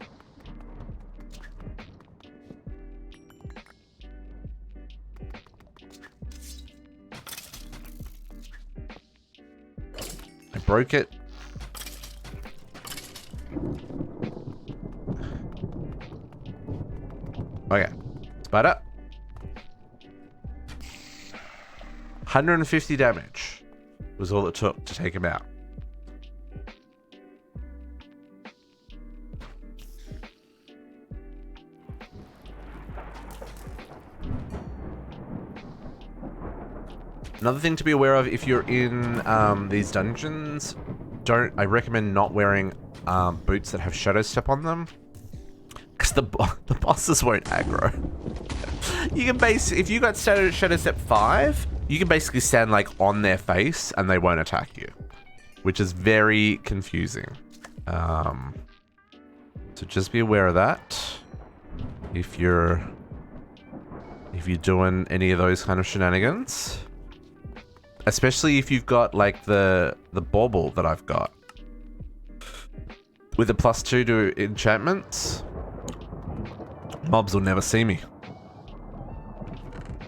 I broke it. Okay. Spider. 150 damage was all it took to take him out. Another thing to be aware of if you're in these dungeons, I recommend not wearing boots that have shadow step on them, because the bosses won't aggro. You can if you got shadow step 5, you can basically stand like on their face and they won't attack you, which is very confusing. So just be aware of that if you're doing any of those kind of shenanigans, especially if you've got like the bauble that I've got with a +2 to enchantments. Mobs will never see me.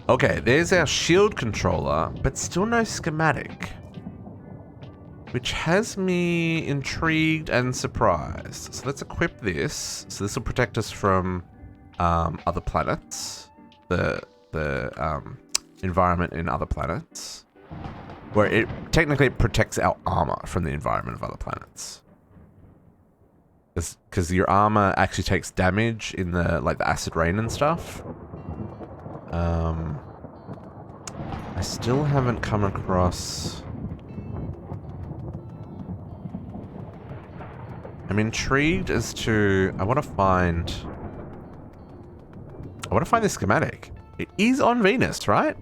Okay, there's our shield controller, but still no schematic, which has me intrigued and surprised. So let's equip this. So this will protect us from other planets, the environment in other planets, where it technically protects our armor from the environment of other planets. Because your armor actually takes damage in the acid rain and stuff. I still haven't come across... I'm intrigued as to... I want to find the schematic. It is on Venus, right?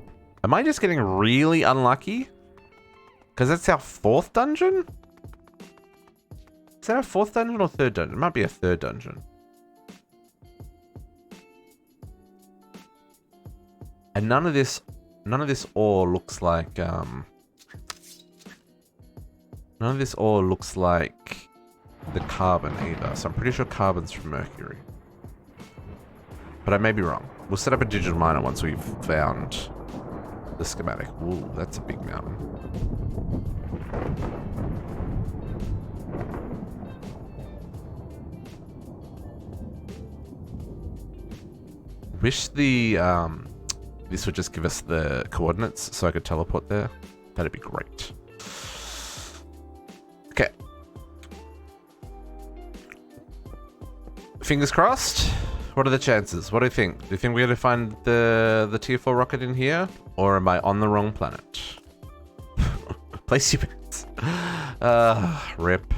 Am I just getting really unlucky? Because that's our 4th dungeon? Is that our 4th dungeon or 3rd dungeon? It might be a 3rd dungeon. And none of this ore looks like none of this ore looks like the carbon either. So I'm pretty sure carbon's from Mercury. but I may be wrong. We'll set up a digital miner once we've found the schematic. Ooh, that's a big mountain. Wish the this would just give us the coordinates so I could teleport there. That'd be great. Okay. Fingers crossed. What are the chances? What do you think? Do you think we're going to find the tier 4 rocket in here? Or am I on the wrong planet? Place your bets. Rip.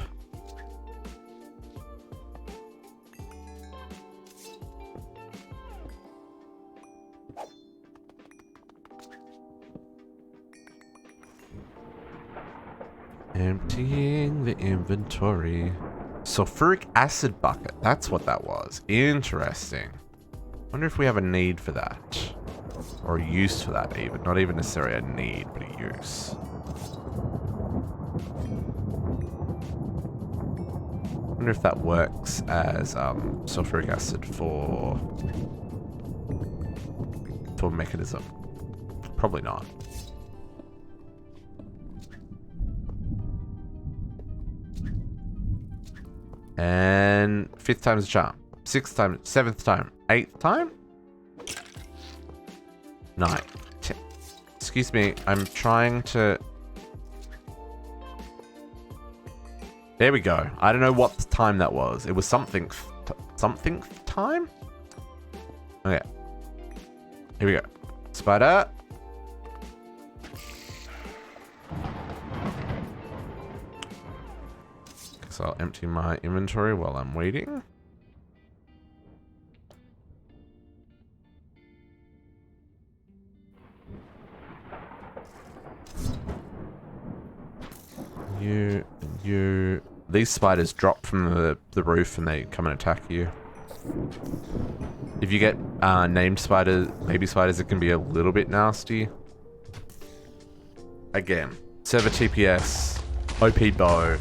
Emptying the inventory. Sulfuric acid bucket. That's what that was. Interesting. Wonder if we have a need for that. Or a use for that even. Not even necessarily a need, but a use. Wonder if that works as sulfuric acid for mechanism. Probably not. And 5th time's a charm. 6th time, 7th time, 8th time? 9, 10. Excuse me, I'm trying to... There we go. I don't know what time that was. It was something time? Okay. Here we go. Spider. So I'll empty my inventory while I'm waiting. You. These spiders drop from the roof and they come and attack you. If you get named spiders, baby spiders, it can be a little bit nasty. Again, server TPS, OP bow.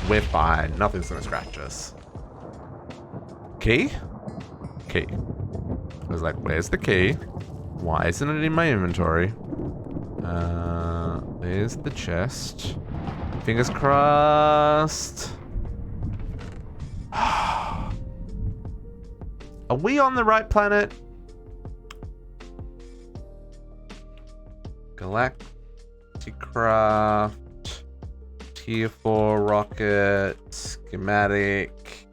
We're fine. Nothing's gonna scratch us. Key? Key. I was like, where's the key? Why isn't it in my inventory? There's the chest. Fingers crossed. Are we on the right planet? Galacticraft. Tier 4 rocket. Schematic.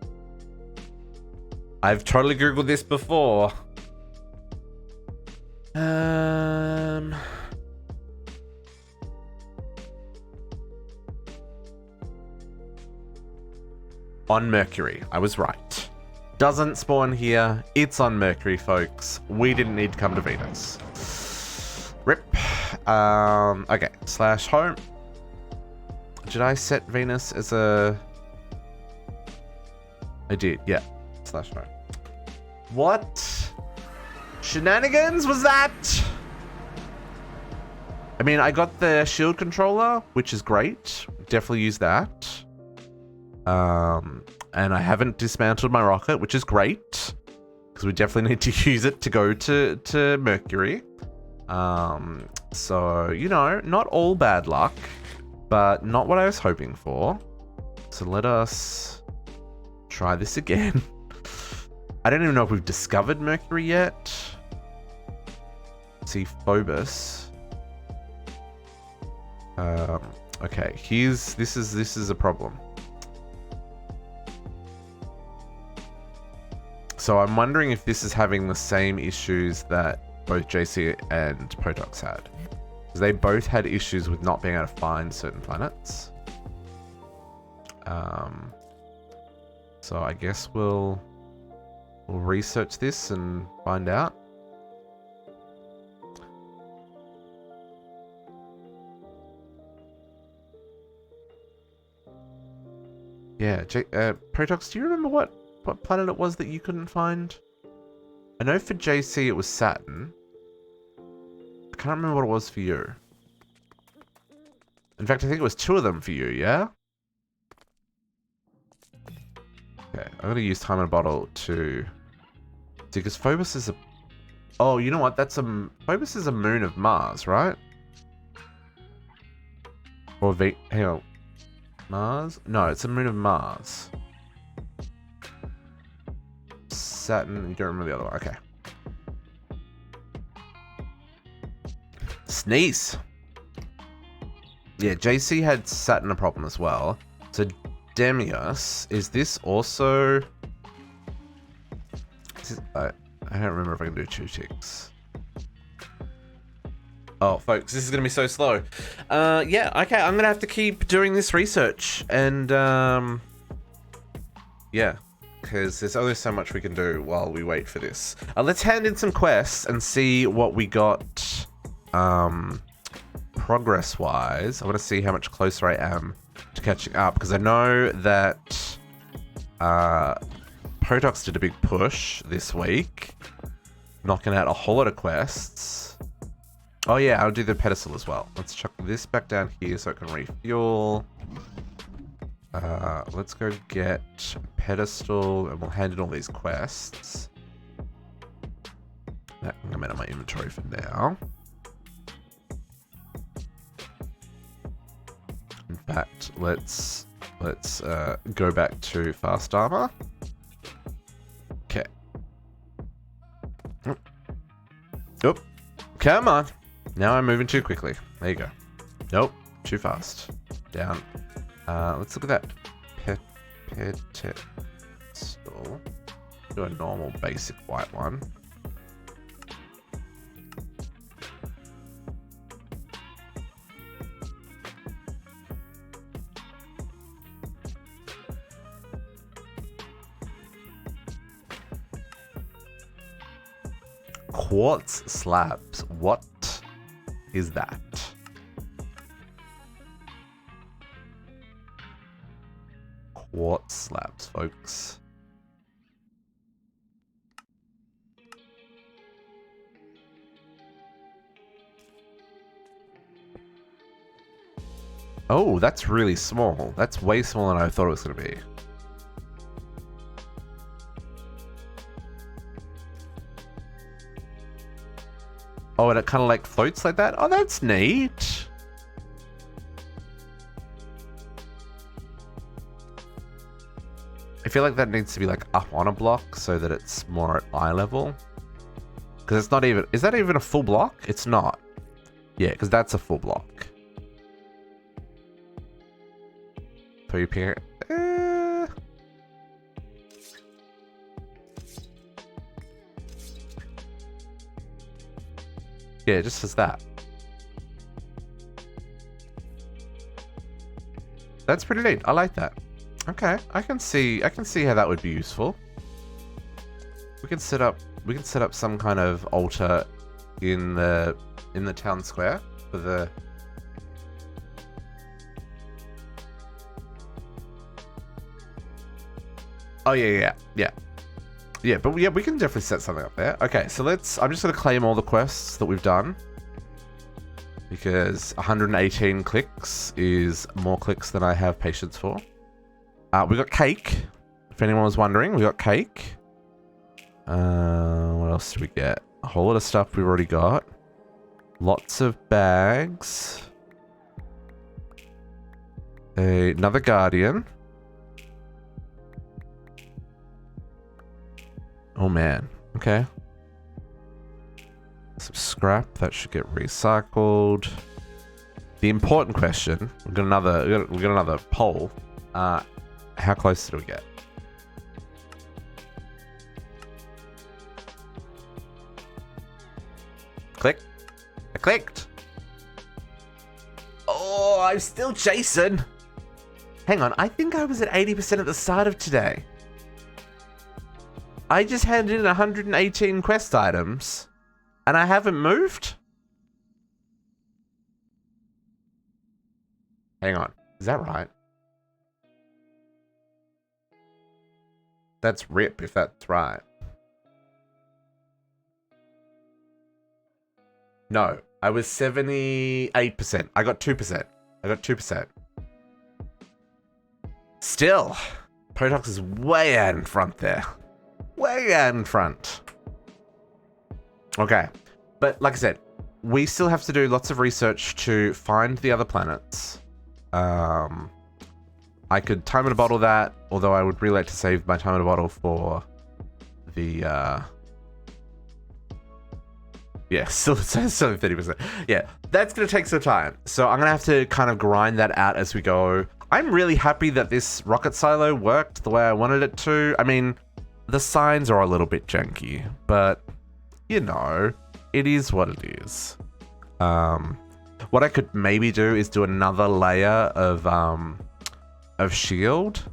I've totally Googled this before. On Mercury. I was right. Doesn't spawn here. It's on Mercury, folks. We didn't need to come to Venus. Rip. Okay. Slash home. Did I set Venus as a... I did, yeah. Slash home. What shenanigans was that? I mean, I got the shield controller, which is great. Definitely use that. And I haven't dismantled my rocket, which is great. Because we definitely need to use it to go to Mercury. So, you know, not all bad luck. But not what I was hoping for. So let us try this again. I don't even know if we've discovered Mercury yet. See Phobos. Okay, this is a problem. So I'm wondering if this is having the same issues that both JC and Potox had. Because they both had issues with not being able to find certain planets. So I guess we'll research this and find out. Yeah, Protox, do you remember what planet it was that you couldn't find? I know for JC it was Saturn. I can't remember what it was for you. In fact, I think it was 2 of them for you, yeah? Okay, I'm gonna use time in a bottle to Because Phobos is a... Oh, you know what? Phobos is a moon of Mars, right? Or hang on. Mars? No, it's a moon of Mars. Saturn, you don't remember the other one. Okay. Sneeze. Yeah, JC had Saturn a problem as well. So Demios, is this also... I don't remember if I can do 2 ticks. Oh, folks, this is going to be so slow. Yeah, okay, I'm going to have to keep doing this research. And, yeah, because there's only so much we can do while we wait for this. Let's hand in some quests and see what we got, progress-wise. I want to see how much closer I am to catching up, because I know that, Protox did a big push this week, knocking out a whole lot of quests. Oh yeah, I'll do the pedestal as well. Let's chuck this back down here so it can refuel. Let's go get pedestal and we'll hand in all these quests. That can come out of my inventory for now. In fact, let's go back to fast armor. Okay. Oop. Come on. Now I'm moving too quickly. There you go. Nope. Too fast. Down. Let's look at that. Pedestal. Do a normal basic white one. Quartz slabs. What is that? Quartz slabs, folks. Oh, that's really small. That's way smaller than I thought it was going to be. Oh, and it kind of like floats like that? Oh, that's neat. I feel like that needs to be like up on a block so that it's more at eye level. Because it's not even... Is that even a full block? It's not. Yeah, because that's a full block. 3 pair. Yeah, it just says that. That's pretty neat. I like that. Okay, I can see how that would be useful. We can set up some kind of altar in the town square for the... Oh yeah. Yeah, but yeah, we can definitely set something up there. Okay, so I'm just going to claim all the quests that we've done. Because 118 clicks is more clicks than I have patience for. We got cake. If anyone was wondering, we got cake. What else did we get? A whole lot of stuff we've already got. Lots of bags. Another guardian. Oh man, okay. Some scrap, that should get recycled. The important question, we got another poll. How close did we get? Click. I clicked. Oh, I'm still chasing. Hang on, I think I was at 80% at the start of today. I just handed in 118 quest items, and I haven't moved? Hang on, is that right? That's RIP if that's right. No, I was 78%. I got 2%. I got 2%. Still, Protox is way out in front there. Way out in front. Okay. But like I said, we still have to do lots of research to find the other planets. I could time in a bottle that, although I would really like to save my time in a bottle for the, yeah, still 30%. Yeah, that's going to take some time. So I'm going to have to kind of grind that out as we go. I'm really happy that this rocket silo worked the way I wanted it to. I mean, the signs are a little bit janky, but, you know, it is what it is. What I could maybe do is do another layer of shield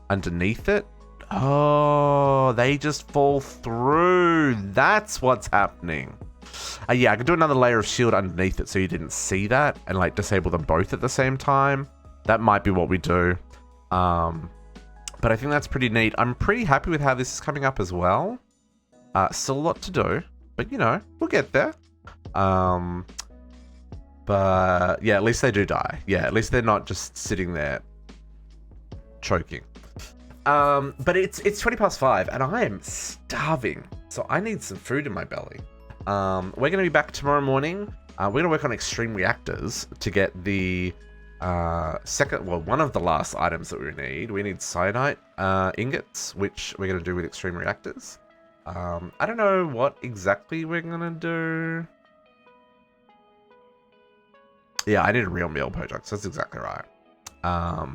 underneath it. Oh, they just fall through. That's what's happening. Yeah, I could do another layer of shield underneath it so you didn't see that and like disable them both at the same time. That might be what we do. But I think that's pretty neat. I'm pretty happy with how this is coming up as well. Still a lot to do, but you know, we'll get there. But yeah, at least they do die. Yeah, at least they're not just sitting there choking. But it's 5:20 and I am starving, so I need some food in my belly. We're going to be back tomorrow morning. We're going to work on extreme reactors to get the one of the last items that we need. We need cyanide ingots, which we're going to do with extreme reactors. I don't know what exactly we're going to do. Yeah, I need a real meal project. That's exactly right. I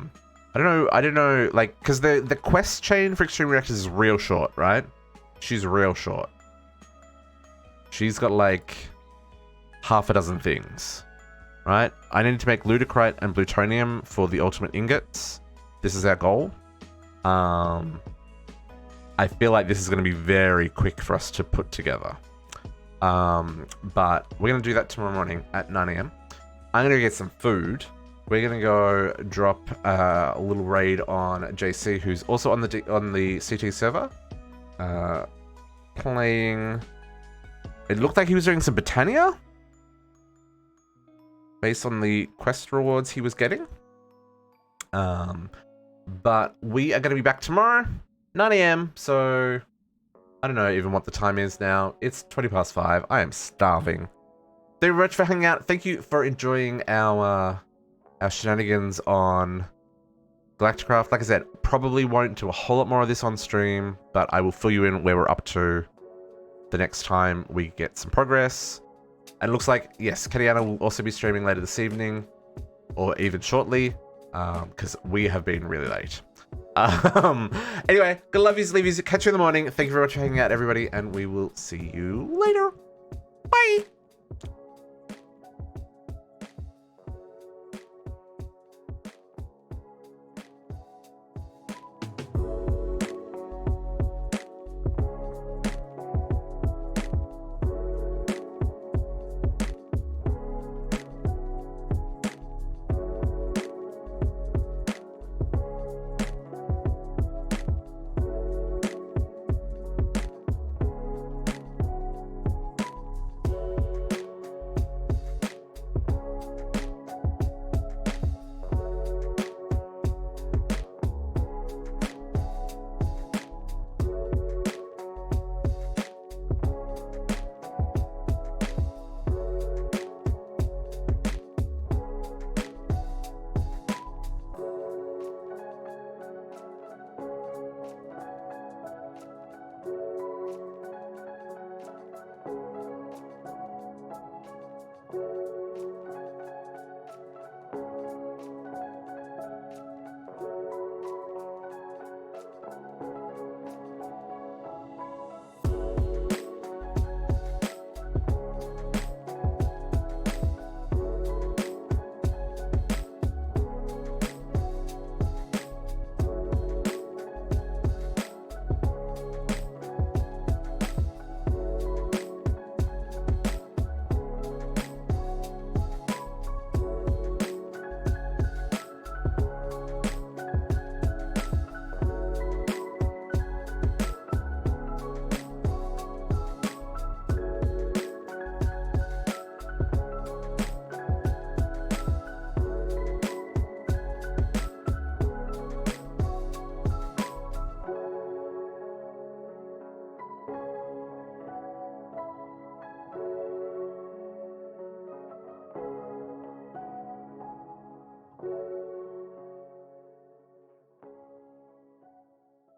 don't know, like, because the quest chain for extreme reactors is real short, right? She's real short. She's got like half a dozen things, right? I need to make ludicrite and plutonium for the ultimate ingots. This is our goal. I feel like this is going to be very quick for us to put together. But we're going to do that tomorrow morning at 9 AM. I'm going to get some food. We're going to go drop a little raid on JC, who's also on the CT server. Playing... It looked like he was doing some Britannia? Based on the quest rewards he was getting. But we are going to be back tomorrow, 9 AM, so... I don't know even what the time is now. It's 5:20. I am starving. Thank you very much for hanging out. Thank you for enjoying our shenanigans on Galacticraft. Like I said, probably won't do a whole lot more of this on stream, but I will fill you in where we're up to the next time we get some progress. And it looks like, yes, Katiana will also be streaming later this evening, or even shortly, because we have been really late. Anyway, good love yous, leave yous, catch you in the morning. Thank you very much for hanging out, everybody, and we will see you later. Bye!